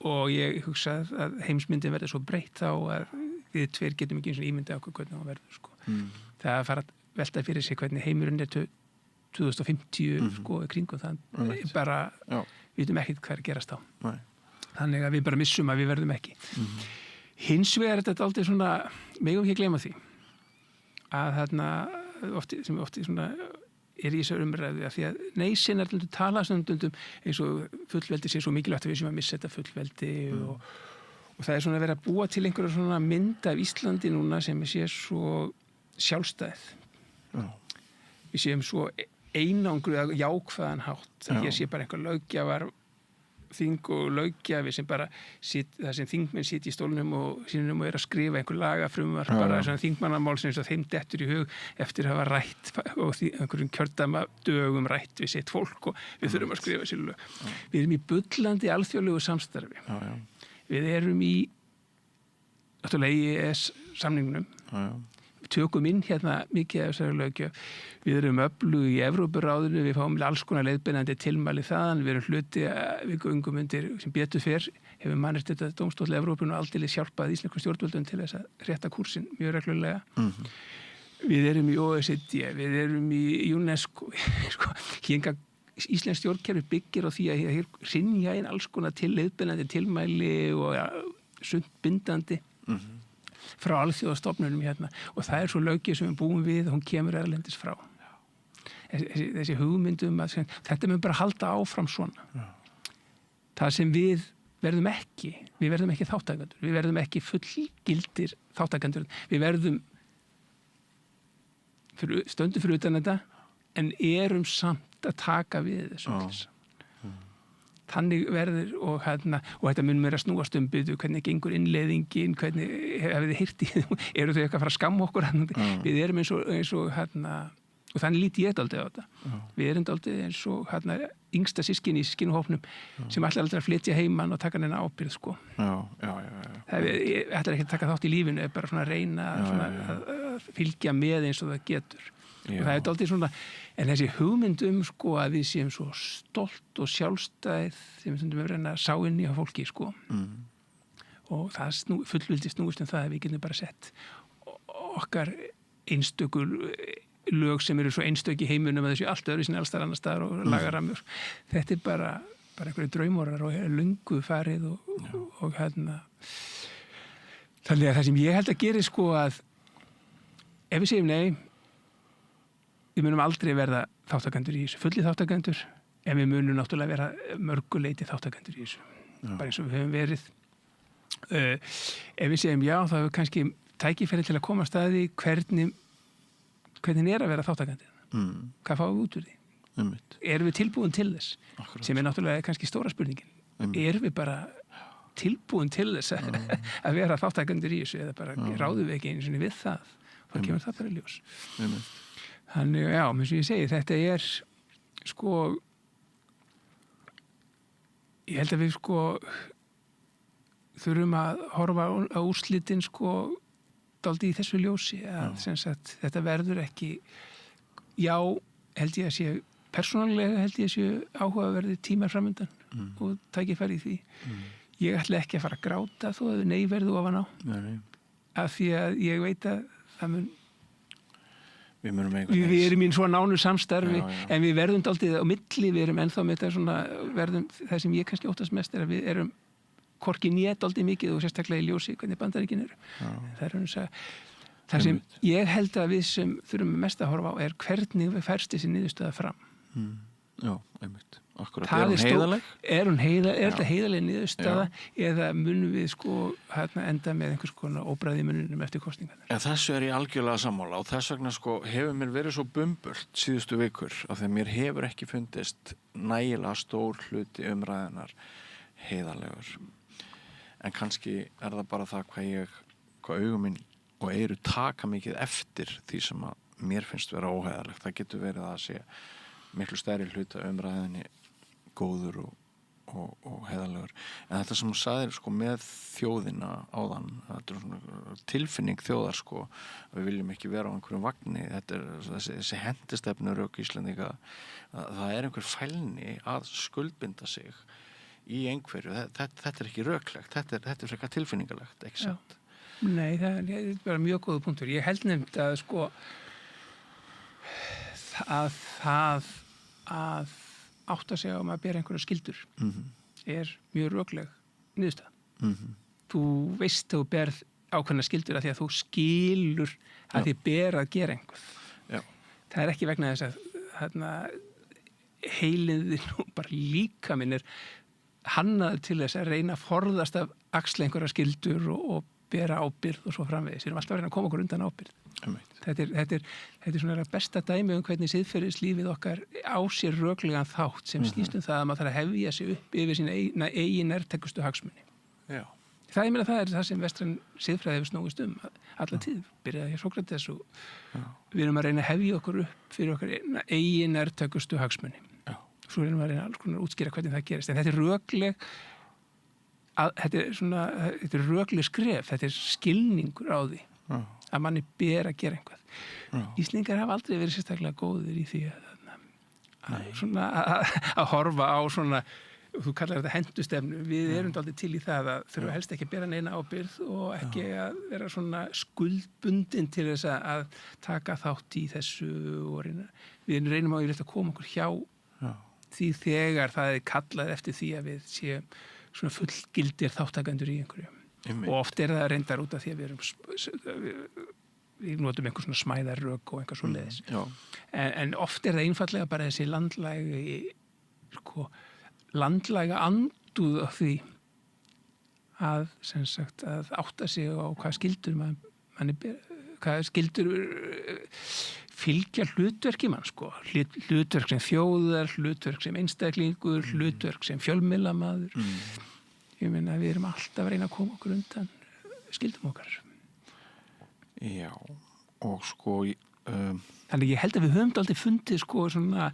Speaker 19: og ég hugsa að heimsmyndin verður svo breytt þá að við tveir getum ekki eins og ímyndið okkur hvernig það verður sko. Það að fara að velta fyrir sig hvernig heimurinn er 2050 sko, kringum það bara, við veitum ekkert hvað er gerast á þannig að við bara missum að við verðum ekki hins vegar er þetta aldrei svona megum ekki gleyma því að þarna sem ofti svona er í þessar umræðu að því að neysin er tala stundum eins og fullveldi sé svo mikilvægt að við séum að missa þetta fullveldi og það er svona að vera að búa til einhverja svona mynd af Íslandi núna sem sé svo sjálfstæð við séum svo einangruð jákvæðan hátt að hér sé bara einhver löggjafar þing og löggjafi sem bara það sem þingmenn sitja í stólnum og sínum og er að skrifa einhver lagafrumvarp bara svona þingmannamál sem þeim dettur í hug eftir að hafa rætt og einhverjum kjördama dögum rætt við sitt fólk og við þurfum að skrifa sér lög við erum í bullandi alþjóðlegu samstarfi við erum í EES samningnum við tökum inn mikið af þessari löggjöf við erum öflug í Evrópuráðinu við fáum alls konar leiðbeinandi tilmæli þaðan við erum hluti við göngum undir sem betur fer hefur mannréttindi dómstóll Evrópunu aldeilis hjálpað íslenskum stjórnvöldum til þess að rétta kúrsinn mjög reglulega við erum í OECD við erum í UNESCO sko, íslensk stjórnkerfi byggir á því að hér hrynja inn alls konar til leiðbeinandi tilmæli og sund bindandi frá alþjóðastofnunum og það er svo löggjöf sem við búum við og hún kemur erlendis frá þessi hugmyndum að þetta mun bara halda áfram svona það sem við verðum ekki þátttakendur við verðum ekki fullgildir þáttakendur við verðum stöndum fyrir utan þetta en erum samt að taka við þessu þannig verður og þetta mun mér að snúast byggðu, hvernig gengur innleiðingin, hvernig hefur þið heyrt í eru þau eitthvað að fara að skamma okkur við erum eins og og þannig líti ég dálítið á þetta við erum dálítið eins og yngsta sískin í sískinuhópnum sem ætlar aldrei að flytja heimann og taka henni ábyrgð sko. Ég ætlar ekki að taka þátt í lífinu bara svona að reyna að fylgja með eins og það getur og það er dálítið svona en þessi hugmynd sko að við séum svo stolt og sjálfstæð sem við stundum að reyna að sá inn í á fólki sko og það fullvildi snúist það að við getum bara sett okkar einstökur lög sem eru svo einstöki í heiminum að þessu allt öðru sinni allstar annar staðar og lagaramur þetta er bara einhverju draumórar og löngu farið og þannig að það sem ég held að gera sko að ef við segjum nei við munum aldrei verða þáttakendur í þessu, fulli þáttakendur, en við munum náttúrulega vera mörguleiti þáttakendur í þessu, bara eins og við höfum verið. Ef við segjum já, þá hefur kannski tækifæri til að koma að staði hvernig er að vera þáttakendur. Hvað fáum við út úr því? Erum við tilbúin til þess? Akkurat. Sem er náttúrulega kannski stóra spurningin. Erum við bara tilbúin til þess að vera þáttakendur í þessu eða bara ráðum við ekki einu sinni við það? Þá kemur það bara í ljós. Þannig, já, eins og ég segi, þetta er sko, ég held að við sko þurfum að horfa á úrslitin sko dálítið í þessu ljósi að sem sagt, þetta verður ekki, já, held ég að sé persónulega held ég að sé áhugaverðir tímar framundan og tækifæri í því. Ég ætla ekki að fara að gráta þó að nei verðu ofan á. Af því að ég veit að það mun við erum í svo nánu samstarfi en við verðum dálítið á milli, við erum ennþá með þetta svona, verðum, það sem ég kannski óttast mest er að við erum hvorki nét dálítið mikið og sérstaklega í ljósi hvernig Bandaríkin eru. Það sem ég held að við sem þurfum mest að horfa á er hvernig við færst þessi niðurstöða fram.
Speaker 1: Já, einmitt. Akkurat, er hún heiðaleg? Er þetta heiðaleg niðurstöða eða munum við sko enda með einhvers konar óbræði mununum eftir kosningarnar? Þessu er ég algjörlega sammála og þess vegna sko hefur mér verið svo bumbult síðustu vikur af því að mér hefur ekki fundist nægilega stór hluti umræðinar heiðalegur. En kannski er það bara það hvað augum minn og eyru taka mikið eftir því sem að mér finnst vera óheiðalegt. Það getur verið að sé miklu stærri hluta umræðinni góður og heiðalegur. En þetta sem hún sagði sko með þjóðina áðan, þetta er svona tilfinning þjóðar sko, við viljum ekki vera á einhverjum vagni, þetta er þessi hendistefnu rök Íslendinga, það er einhver fælni að skuldbinda sig í einhverju, þetta er ekki röklegt, þetta er frekar tilfinningalegt, ekki sant?
Speaker 19: Nei, það er bara mjög góða punktur. Ég held nefnd að sko að átta sig á að bera einhverja skyldur er mjög rökleg niðurstaða. Þú veist þú berð ákveðna skyldur af því að þú skilur að því ber að gera einhver. Það er ekki vegna þess að heiliðin og bara líkaminn er hannaður til þess að reyna að forðast af axla einhverja skyldur og bera ábyrgð og svo framvegis. Við erum alltaf að reyna að koma okkur undan ábyrgð. Þetta er svona besta dæmi hvernig siðferðislífið okkar á sér röklegan þátt sem snýst það að maður þarf að hefja sig upp yfir sína eigin nærtækustu hagsmuni. Já. Það er það sem vestræn siðfræði hefur snúist alla tíð. Byrjaði hér Sókrates og við erum að reyna að hefja okkur upp fyrir okkar eigin nærtækustu hagsmuni. Svo erum við að reyna alls konar að útskýra hvernig það gerist. En þetta er rökleg skref, þetta er skilningur á því að manni ber að gera einhvað. Íslendingar hafa aldrei verið sérstaklega góðir í því að horfa á svona, þú kallar þetta hendustefnu, við erum dálítið til í það að þurfa helst ekki að bera neina ábyrgð og ekki að vera svona skuldbundin til þess að taka þátt í þessu og við reynum á að koma okkur hjá því þegar það er kallað eftir því að við séum svona fullgildir þáttakendur í einhverju. Og oft er það reyndar út af því að við notum einhver svona smæðarrök og einhver svo leiðis. En oft er það einfallega bara þessi landlæga andúð af því að, sem sagt, að átta sig á hvað skildur hvað skildur fylgja hlutverki mann, sko. Hlutverk sem þjóðar, hlutverk sem einstaklingur, hlutverk sem fjölmiðlamaður. Ég meina, við erum alltaf að reyna að koma okkur undan skildum okkar.
Speaker 1: Já, og sko...
Speaker 19: Þannig ég held að við höfum aldrei fundið sko svona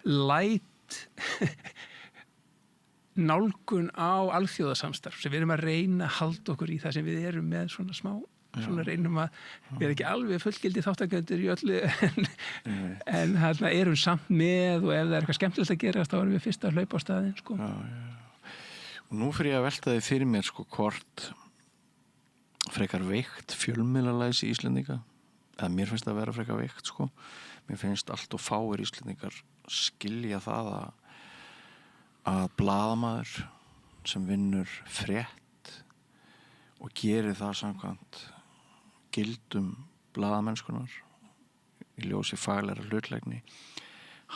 Speaker 19: light nálgun á alþjóðasamstarf sem við erum að reyna að halda okkur í það sem við erum með svona smá svona reynum að við erum ekki alveg fullgildi þáttakendur í öllu en þarna erum samt með og ef það er eitthvað skemmtilegt að gera þá erum við fyrst að hlaupa á staðinn sko.
Speaker 1: Og nú fyrir ég að velta þið fyrir mér sko hvort frekar veikt fjölmiðlalæsi Íslendinga eða mér finnst það að vera frekar veikt sko. Mér finnst allt og fáir Íslendingar skilja það að blaðamaður sem vinnur frétt og gerir það samkvæmt gildum blaðamennskunar í ljósi faglæra hlutlægni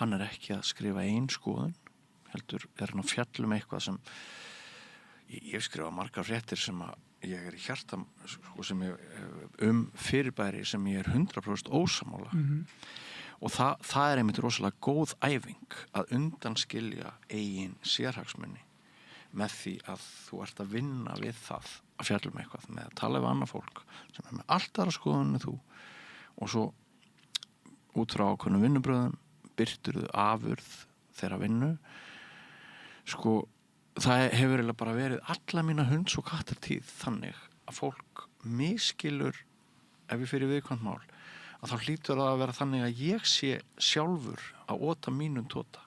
Speaker 1: hann ekki að skrifa ein skoðun, heldur hann að fjalla eitthvað sem ég skrifa margar fréttir sem að ég í hjarta sko, sem ég, fyrirbæri sem ég 100% ósammála og það einmitt rosalega góð æfing að undanskilja eigin sérhagsmunni með því að þú ert að vinna við það að fjalla eitthvað með að tala við annað fólk sem með allt aðra skoðun en þú og svo út frá ákveðnum vinnubröðum birturðu afurð þeirra vinnu sko það hefur eiginlega bara verið alla mína hunds- og kattartíð þannig að fólk miskilur ef ég fyrir viðkvæmt mál að þá hlýtur það að vera þannig að ég sé sjálfur að óta mínum tóta.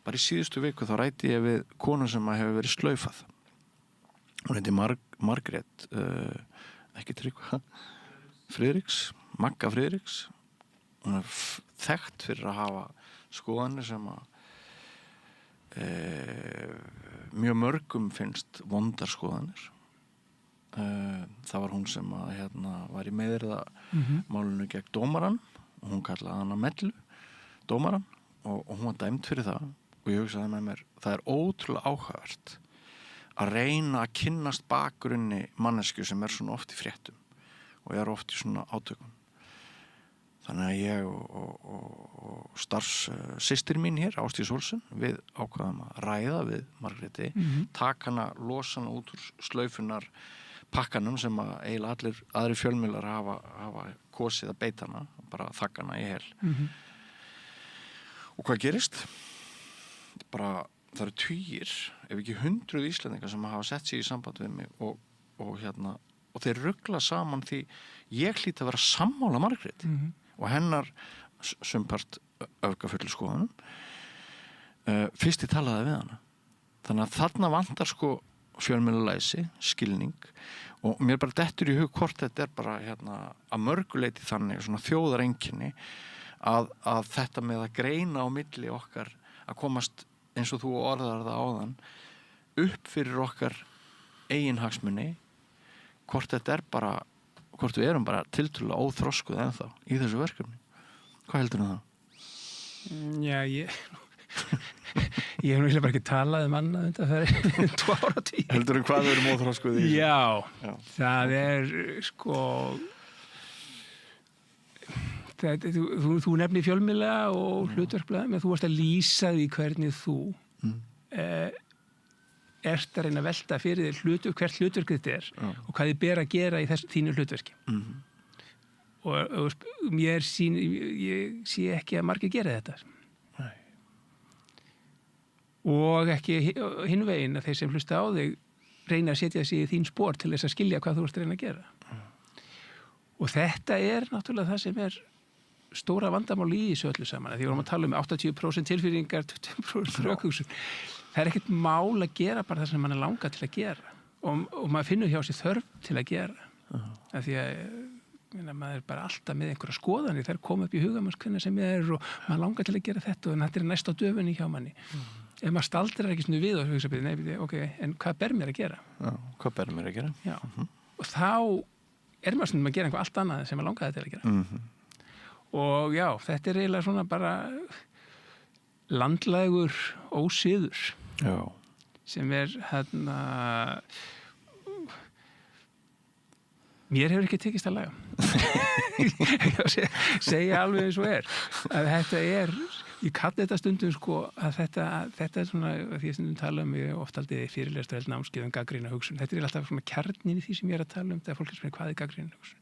Speaker 1: Bara í síðustu viku þá ræddi ég við konu sem hefur verið slaufað. Hún heiti Margrét, ekki Tryggva, Friðriks, Magga Friðriks. Hún þekkt fyrir að hafa skoðanir sem að mjög mörgum finnst vondar skoðanir. Það var hún sem að, var í meðirða málinu gegn dómaran og hún kallaði hana Mellu, dómaran og hún var dæmd fyrir það og ég hugsaði með mér, það er ótrúlega áhugavert að reyna að kynnast bakgrunni mannesku sem svona oft í fréttum og oft í svona átökum. Þannig að ég og starfssystir mín hér, Ásdís Olsen, við ákvaðum að ræða við Margréti, taka hana, losa hana út úr slaufunar pakkanum sem að eiginlega allir aðri fjölmiðlar hafa kosið að beita hana, bara þakka hana í hel. Og hvað gerist? Bara, það eru tugir, ef ekki 100 Íslendingar sem hafa sett sig í samband við mig og þeir rugla saman því ég hlýt að vera sammála Margréti og hennar sumpart öfgafullu skoðunum fyrst ég talaði við hana. Þannig að þarna vantar sko fjölmiðlalæsi, skilning og mér bara dettur í hug hvort þetta bara að mörguleiti þannig svona þjóðareinkenni að þetta með að greina á milli okkar að komast eins og þú orðar það áðan upp fyrir okkar eigin hagsmuni hvort þetta bara hvort við erum bara tiltölulega óþroskuð ennþá í þessu verkefni. Hvað heldur það?
Speaker 19: Já, ég hef náttúrulega bara ekki talað annað undanfarið 2 áratugir.
Speaker 1: Heldur hvað við erum óþroskuð í?
Speaker 19: Já, það sko þú nefnir fjölmiðla og hlutverkblaðum en þú varst að lýsa því hvernig þú ert að reyna að velta fyrir þér hvert hlutverk þetta og hvað þið ber að gera í þínu hlutverki. Og ég sé ekki að margir gera þetta. Nei. Og ekki hinvegin að þeir sem hlusta á þig reyna að setja sig í þín spor til þess að skilja hvað þú ert að reyna að gera. Og þetta náttúrulega það sem stóra vandamál í þessu öllu saman. Því við vorum að tala 80% tilfinningar, 20% rökhugsun. Það ekkert mál að gera bara það sem mann langað til að gera. Og maður finnur hjá sér þörf til að gera. Af því að maður bara alltaf með einhverja skoðanir. Þær koma upp í hugamanns hvernig sem og maður langar til að gera þetta og þetta næst á döfunni hjá manni. Ef maður staldrar ekki svona við og hugsa byrja, nei, ok, en hvað ber mér að gera?
Speaker 1: Já, hvað ber mér að gera?
Speaker 19: Já, og þá maður svona að gera einhver allt annað sem maður langaði til að gera. Og já, þetta eiginlega svona bara landlægur ósiður sem mér hefur ekki tekist að laga. Segja alveg eins og að þetta ég kalli þetta stundum sko að þetta svona, því að stundum tala ég oft aldrei fyrirlestur held námskeið gagnrýna hugsun. Þetta alltaf svona kjarnin í því sem ég að tala þegar fólk spyrir hvað gagnrýna hugsun.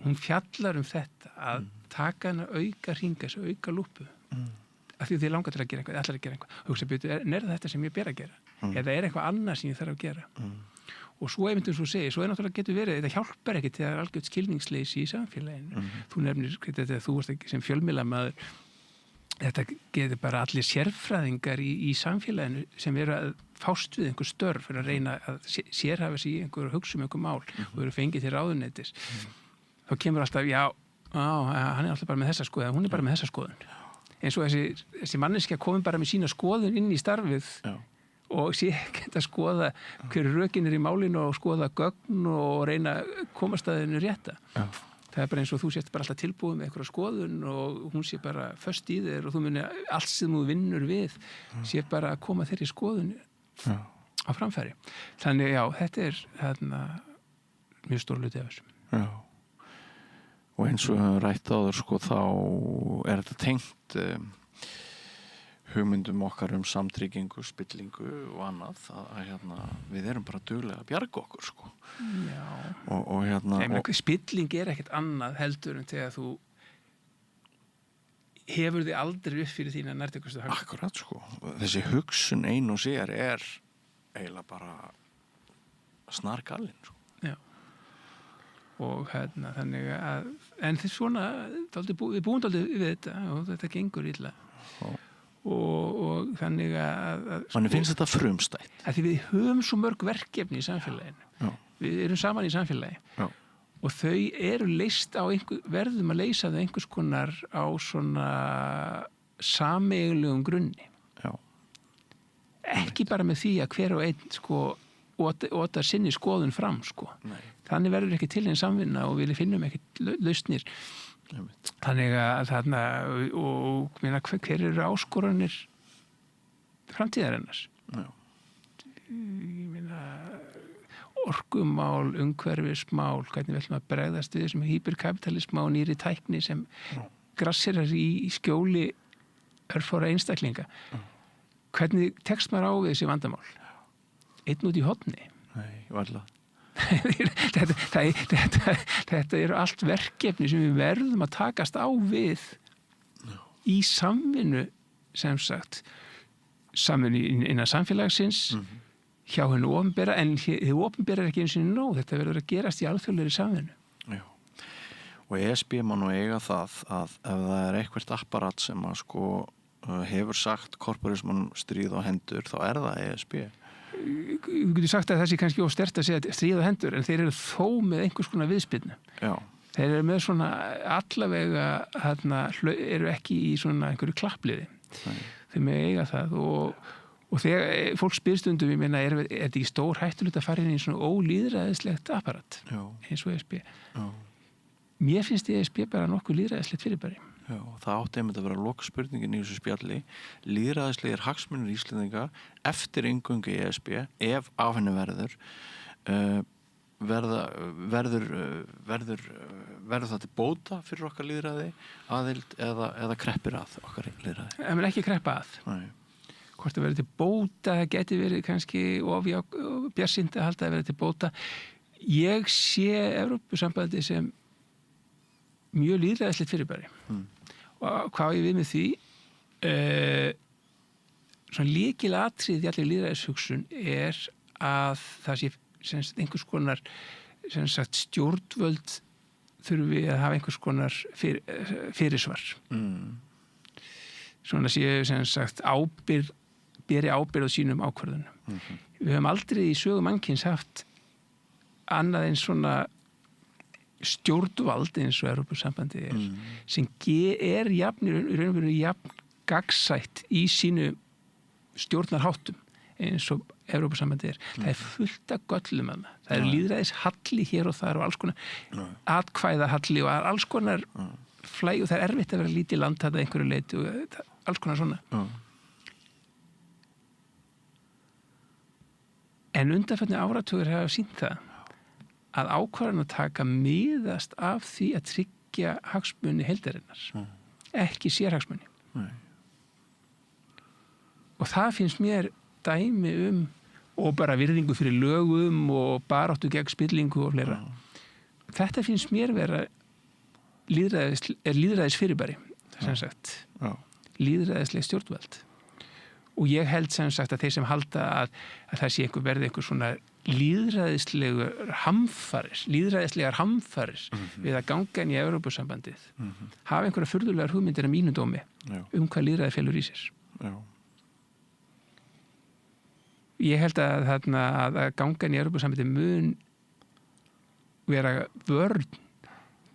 Speaker 19: Hún fjallar þetta að taka hana auka hringa, þessu auka lúpu af því þið langar til að gera eitthvað, allar að gera eitthvað hugsa byrju, þetta sem ég ber að gera eða eitthvað annað sem ég þarf að gera og svo einmitt svo segir, svo náttúrulega getur verið þetta hjálpar ekki til að algjört skilningsleysi í samfélaginu þú nefnir þetta, þú varst ekki sem fjölmiðlamaður þetta getur bara allir sérfræðingar í samfélaginu sem að fást við einhver störf fyrir að reyna að sérhafa sig í einhver hugsa einhver mál og eru fengið til ráðuneytis þá kemur alltaf, hann alltaf bara með þessa skoðun, hún bara með þessa skoðun eins og þessi manneskja komin bara með sína skoðun inn í starfið og sé ekki að skoða hverju rökin í málinu og skoða gögn og reyna að komast að henni rétta Það bara eins og þú sést bara alltaf tilbúið með einhverja skoðun og hún sé bara föst í þér og þú muni allt sem þú vinnur við sé bara að koma þeirri skoðun á framfæri. Þannig já, þetta þarna mjög stór hluti af þessu.
Speaker 1: Já. Og eins og við höfum rætt áður sko, þá þetta tengt hugmyndum okkar samtryggingu, spillingu og annað að við erum bara duglega að bjarga okkur sko.
Speaker 19: Já.
Speaker 1: Og
Speaker 19: spilling ekkert annað heldur en þegar þú hefur þig aldrei upp fyrir þína nærtækustu hagsmuni.
Speaker 1: Akkurat sko. Þessi hugsun ein og sér eiginlega bara snargalinn sko.
Speaker 19: Já. Og þannig að en þess svona við búum dálítið við þetta og þetta gengur illa. Og þannig að
Speaker 1: Þannig finnst þetta frumstætt.
Speaker 19: Því við höfum svo mörg verkefni í samfélaginu.
Speaker 1: Já.
Speaker 19: Við erum saman í samfélagi.
Speaker 1: Já.
Speaker 19: Og þau eru leyst verðum að leysa þau einhvers konar á svona sameiginlegum grunni.
Speaker 1: Já.
Speaker 19: Ekki bara með því að hver og einn sko óta sinni skoðun fram sko.
Speaker 1: Nei.
Speaker 19: Þannig verður ekki til einn samvinna og við finnum ekki lausnir. Þannig að þarna og hver eru áskoranir framtíðarinnar?
Speaker 1: Já.
Speaker 19: Orkumál, umhverfismál, hvernig við ætlum að bregðast við þessum hyperkapitalisma og nýri tækni sem grasserar í skjóli örfára einstaklinga. Hvernig tekst maður á við þessi vandamál? Einn út í horni?
Speaker 1: Nei, varla.
Speaker 19: Þetta eru allt verkefni sem við verðum að takast á við í samvinnu sem sagt samvinnu innan samfélagsins hjá hennu opinbera en þið opinbera ekki eins og nóg, þetta verður að gerast í alþjóðlegri samvinnu.
Speaker 1: Já. Og ESB má nú eiga það að ef það eitthvað apparat sem að sko hefur sagt korporismann stríð á hendur þá það ESB.
Speaker 19: Við getum sagt að það sé kannski óstert að segja stríð á hendur en þeir eru þó með einhvers konar viðspyrnu.
Speaker 1: Já.
Speaker 19: Þeir eru með svona allavega eru ekki í svona einhverju klappliði. Þeir með eiga það og þegar fólk spyr stundum, ég meina, þetta ekki stór hættulegt að fara inn í svona ólýðræðislegt apparat eins og ESB.
Speaker 1: Já.
Speaker 19: Mér finnst ESB bara nokkuð lýðræðislegt fyrirbæri.
Speaker 1: Já, það átti einmitt að vera lokaspurningin í þessu spjalli. Lýðræðislegir hagsmunir Íslendinga eftir inngöngu í ESB, ef af henni verður það til bóta fyrir okkar lýðræði aðild eða kreppir að okkar lýðræði?
Speaker 19: Það er ekki kreppa að.
Speaker 1: Nei.
Speaker 19: Hvort það verður til bóta, það geti verið kannski bjartsýnt að halda að verður til bóta. Ég sé Evrópusambandið sem mjög lýðræðislegt fyrirbæri. Og hvað ég við með því svona lykilatriði í allir lýðræðishugsun að það sé einhvers konar stjórnvöld þurfum við að hafa einhvers konar fyrirsvar. Svona séu beri ábyrgð á sínum ákvörðunum. Við höfum aldrei í sögu mannkyns haft annað en svona stjórnvald eins og Evrópusambandið sem er í raun og veru jafn gagnsætt í sínu stjórnarháttum eins og Evrópusambandið Það fullt af göllum að það lýðræðishalli hér og þar og alls konar atkvæðahalli og alls konar flæg og það erfitt að vera lítið land þetta einhverju leiti og alls konar svona. En undanfarnir áratugur hafa sýnt það að ákvarðan að taka miðast af því að tryggja hagsmuni heildarinnar, ekki sérhagsmuni. Og það finnst mér dæmi og bara virðingu fyrir lögum og baráttu gegn spillingu og fleira. Þetta finnst mér vera lýðræðis fyrirbæri, sem sagt. Lýðræðisleg stjórnvöld. Og ég held sem sagt að þeir sem halda að það sé verði einhver svona lýðræðislegar hamfarir við að ganga inn í Evrópusambandið hafa einhverja furðulegar hugmyndir að mínu dómi hvað lýðræði felur í sér. Ég held að ganga inn í Evrópusambandið mun vera vörn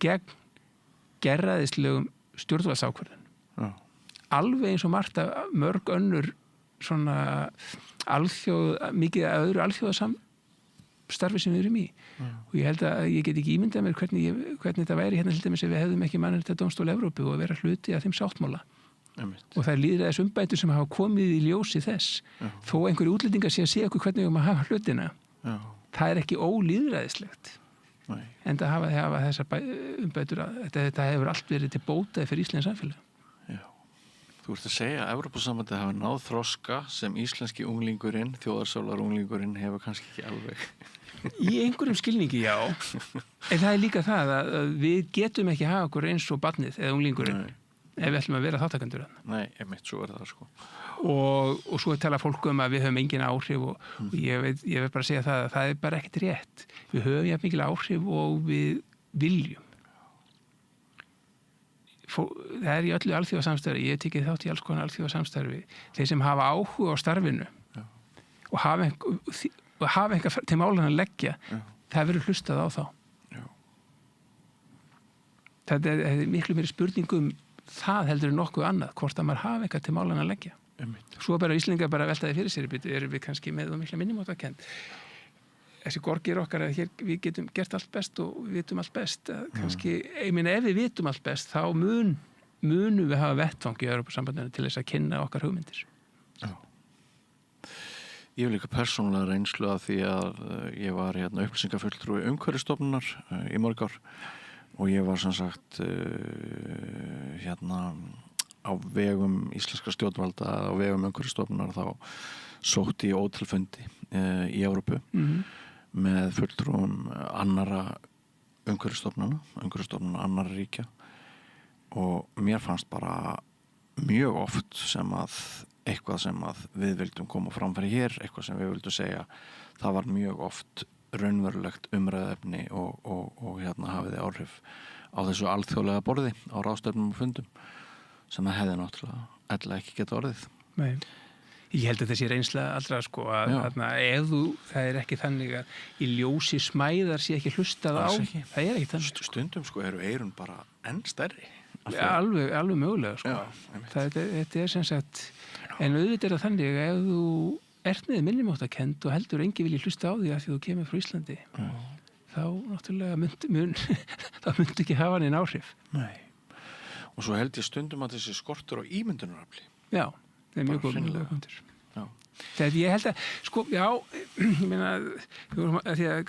Speaker 19: gegn gerræðislegum stjórnvaldsákvörðun. Alveg eins og margt af mörg önnur svona mikið af öðru starfi sem við erum í og ég held að ég get ekki ímyndað mér hvernig þetta væri hérna til dæmis ef við hefðum ekki Mannréttindadómstól Evrópu og vera hluti af þeim sáttmála og það er lýðræðis umbætur sem hafa komið í ljósi þess þó einhverju útlendingar sé að segja okkur hvernig við erum að hafa hlutina það er ekki ólýðræðislegt en það hafa þessar umbætur þetta hefur allt verið til bótaði fyrir Íslands samfélag.
Speaker 1: Þú ert að segja að Evrópusambandið hafi náð þroska sem íslenski unglingurinn, þjóðarsálar unglingurinn hefur kannski ekki alveg.
Speaker 19: Í einhverjum skilningi, já. En það er líka það að við getum ekki hafa okkur eins og barnið eða unglingurinn ef við ætlum að vera þáttakendur.
Speaker 1: Nei, einmitt, svo er það sko.
Speaker 19: Og svo tala fólk að við höfum engin áhrif og ég vil bara segja það að það er bara ekkert rétt. Við höfum jafn mikil áhrif og við viljum. Það er í öllu alþjóðasamstarfi, ég hef tekið þátt í alls konar alþjóðasamstarfi, þeir sem hafa áhuga á starfinu og hafa eitthvað til málan að leggja, það verður hlustað á þá. Það er miklu meiri spurningum það heldur en nokkuð annað, hvort að maður hafa eitthvað til málan að leggja. Svo bara Íslendingar bara veltaði fyrir sér, erum við kannski með og mikla minnumáttakend. Þessi gorgir okkar að hér við getum gert allt best og við vitum allt best kannski, ég meina ef við vitum allt best þá munum við hafa vettvang í Evrópusambandinu til þess að kynna okkar hugmyndir.
Speaker 1: Ég hef líka persónulega reynslu af því að ég var upplýsingafulltrúi Umhverfisstofnunar í mörg ár og ég var sem sagt á vegum íslenskra stjórnvalda á vegum Umhverfisstofnunar þá sótti ég ótal fundi í Evrópu með fulltrúum annarra umhverfisstofnana annarra ríkja og mér fannst bara mjög oft sem að eitthvað sem að við vildum koma fram fyrir hér, eitthvað sem við vildum segja, það var mjög oft raunverulegt umræðefni og hafiði áhrif á þessu alþjóðlega borði á ráðstefnum og fundum sem það hefði náttúrulega ella ekki geta orðið.
Speaker 19: Nei. Ég held að þessi reynsla allra sko að það er ekki þannig að í ljósi smæðar sé ekki hlustað á, það er ekki þannig.
Speaker 1: Stundum sko eru eyrun bara enn stærri.
Speaker 19: Alveg mögulega sko. Þetta er sem sagt, en auðvitað er það þannig að ef þú ert með minnumáttakend og heldur engi vilji hlusta á því að því þú kemur frá Íslandi, þá náttúrulega þá myndi ekki hafa neinn áhrif.
Speaker 1: Nei. Og svo held ég stundum að þessi skortur á ímyndunarafli.
Speaker 19: Já. Það er mjög góð punktur. Þegar ég held að, sko, já, ég meina, því að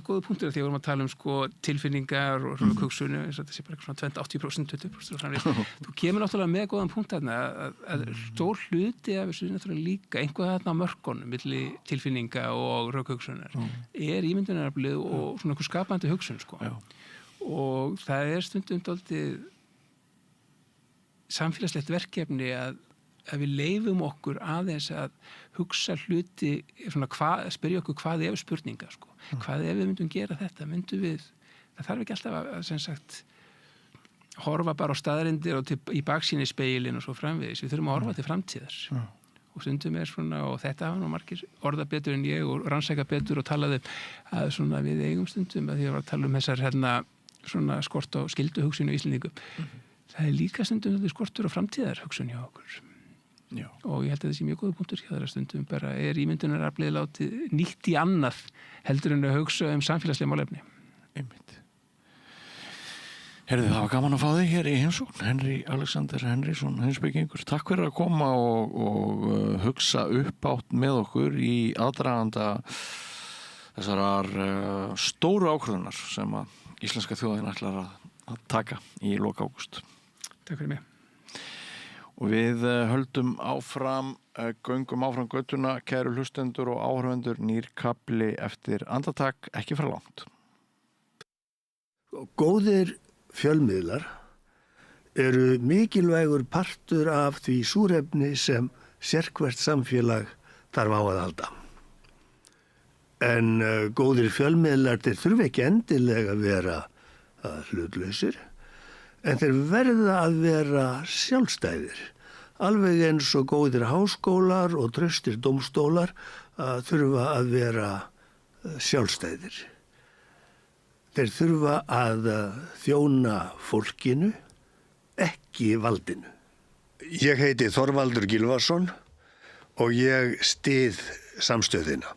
Speaker 19: góða punktur því að við vorum að tala sko tilfinningar og svona kuksunni, eins og þetta sé bara svona 80%, 20%. Þú kemur náttúrulega með góðan punkt þarna að stór hluti af þessu náttúrulega líka, einhvað þarna á mörkunum, milli tilfinninga og raukhugsunar, ímyndunaraflið og svona einhver skapandi hugsun, sko. Og það er stundum dálítið samfélagslegt verkefni að við leifum okkur aðeins að hugsa hluti, spyrja okkur hvað ef spurninga, sko. Hvað ef við myndum gera þetta, það þarf ekki alltaf að sem sagt, horfa bara á staðreyndir og í baksýni speilin og svo framvegis, við þurfum að horfa til framtíðar. Og stundum er svona, og þetta hafa nú margir orða betur en ég og rannsæka betur og talaði að svona við eigum stundum, að því að var að tala þessar svona skort á skildu hugsun og Íslendingum. Það er líka stundum skortur á framtíðar hugsun hjá okkur. Já. Og ég held að það sé mjög góða punktur hjá þeirra stundum bara ímyndunaraflið látið nýtt í annað heldur en að hugsa samfélagslega málefni.
Speaker 1: Einmitt. Heyrðu, það var gaman að fá þig hér í heimsókn, Henry Alexander Henrysson, heimspekingur. Takk fyrir að koma og hugsa uppátt með okkur í aðdraganda þessarar stóru ákvörðunar sem að íslenska þjóðin ætlar að taka í lok ágúst.
Speaker 19: Takk fyrir mig.
Speaker 1: Og við höldum göngum áfram göttuna, kæru hlustendur og áhorfendur, nýr kafli eftir andartak, ekki fara langt.
Speaker 14: Góðir fjölmiðlar eru mikilvægur partur af því súrefni sem sérhvert samfélag þarf á að halda. En góðir fjölmiðlar þeir þurfa ekki endilega að vera hlutlausir, en þeir verða að vera sjálfstæðir, alveg eins og góðir háskólar og traustir dómstólar þurfa að vera sjálfstæðir. Þeir þurfa að þjóna fólkinu, ekki valdinu. Ég heiti Þorvaldur Gylfason og ég styð samstöðina.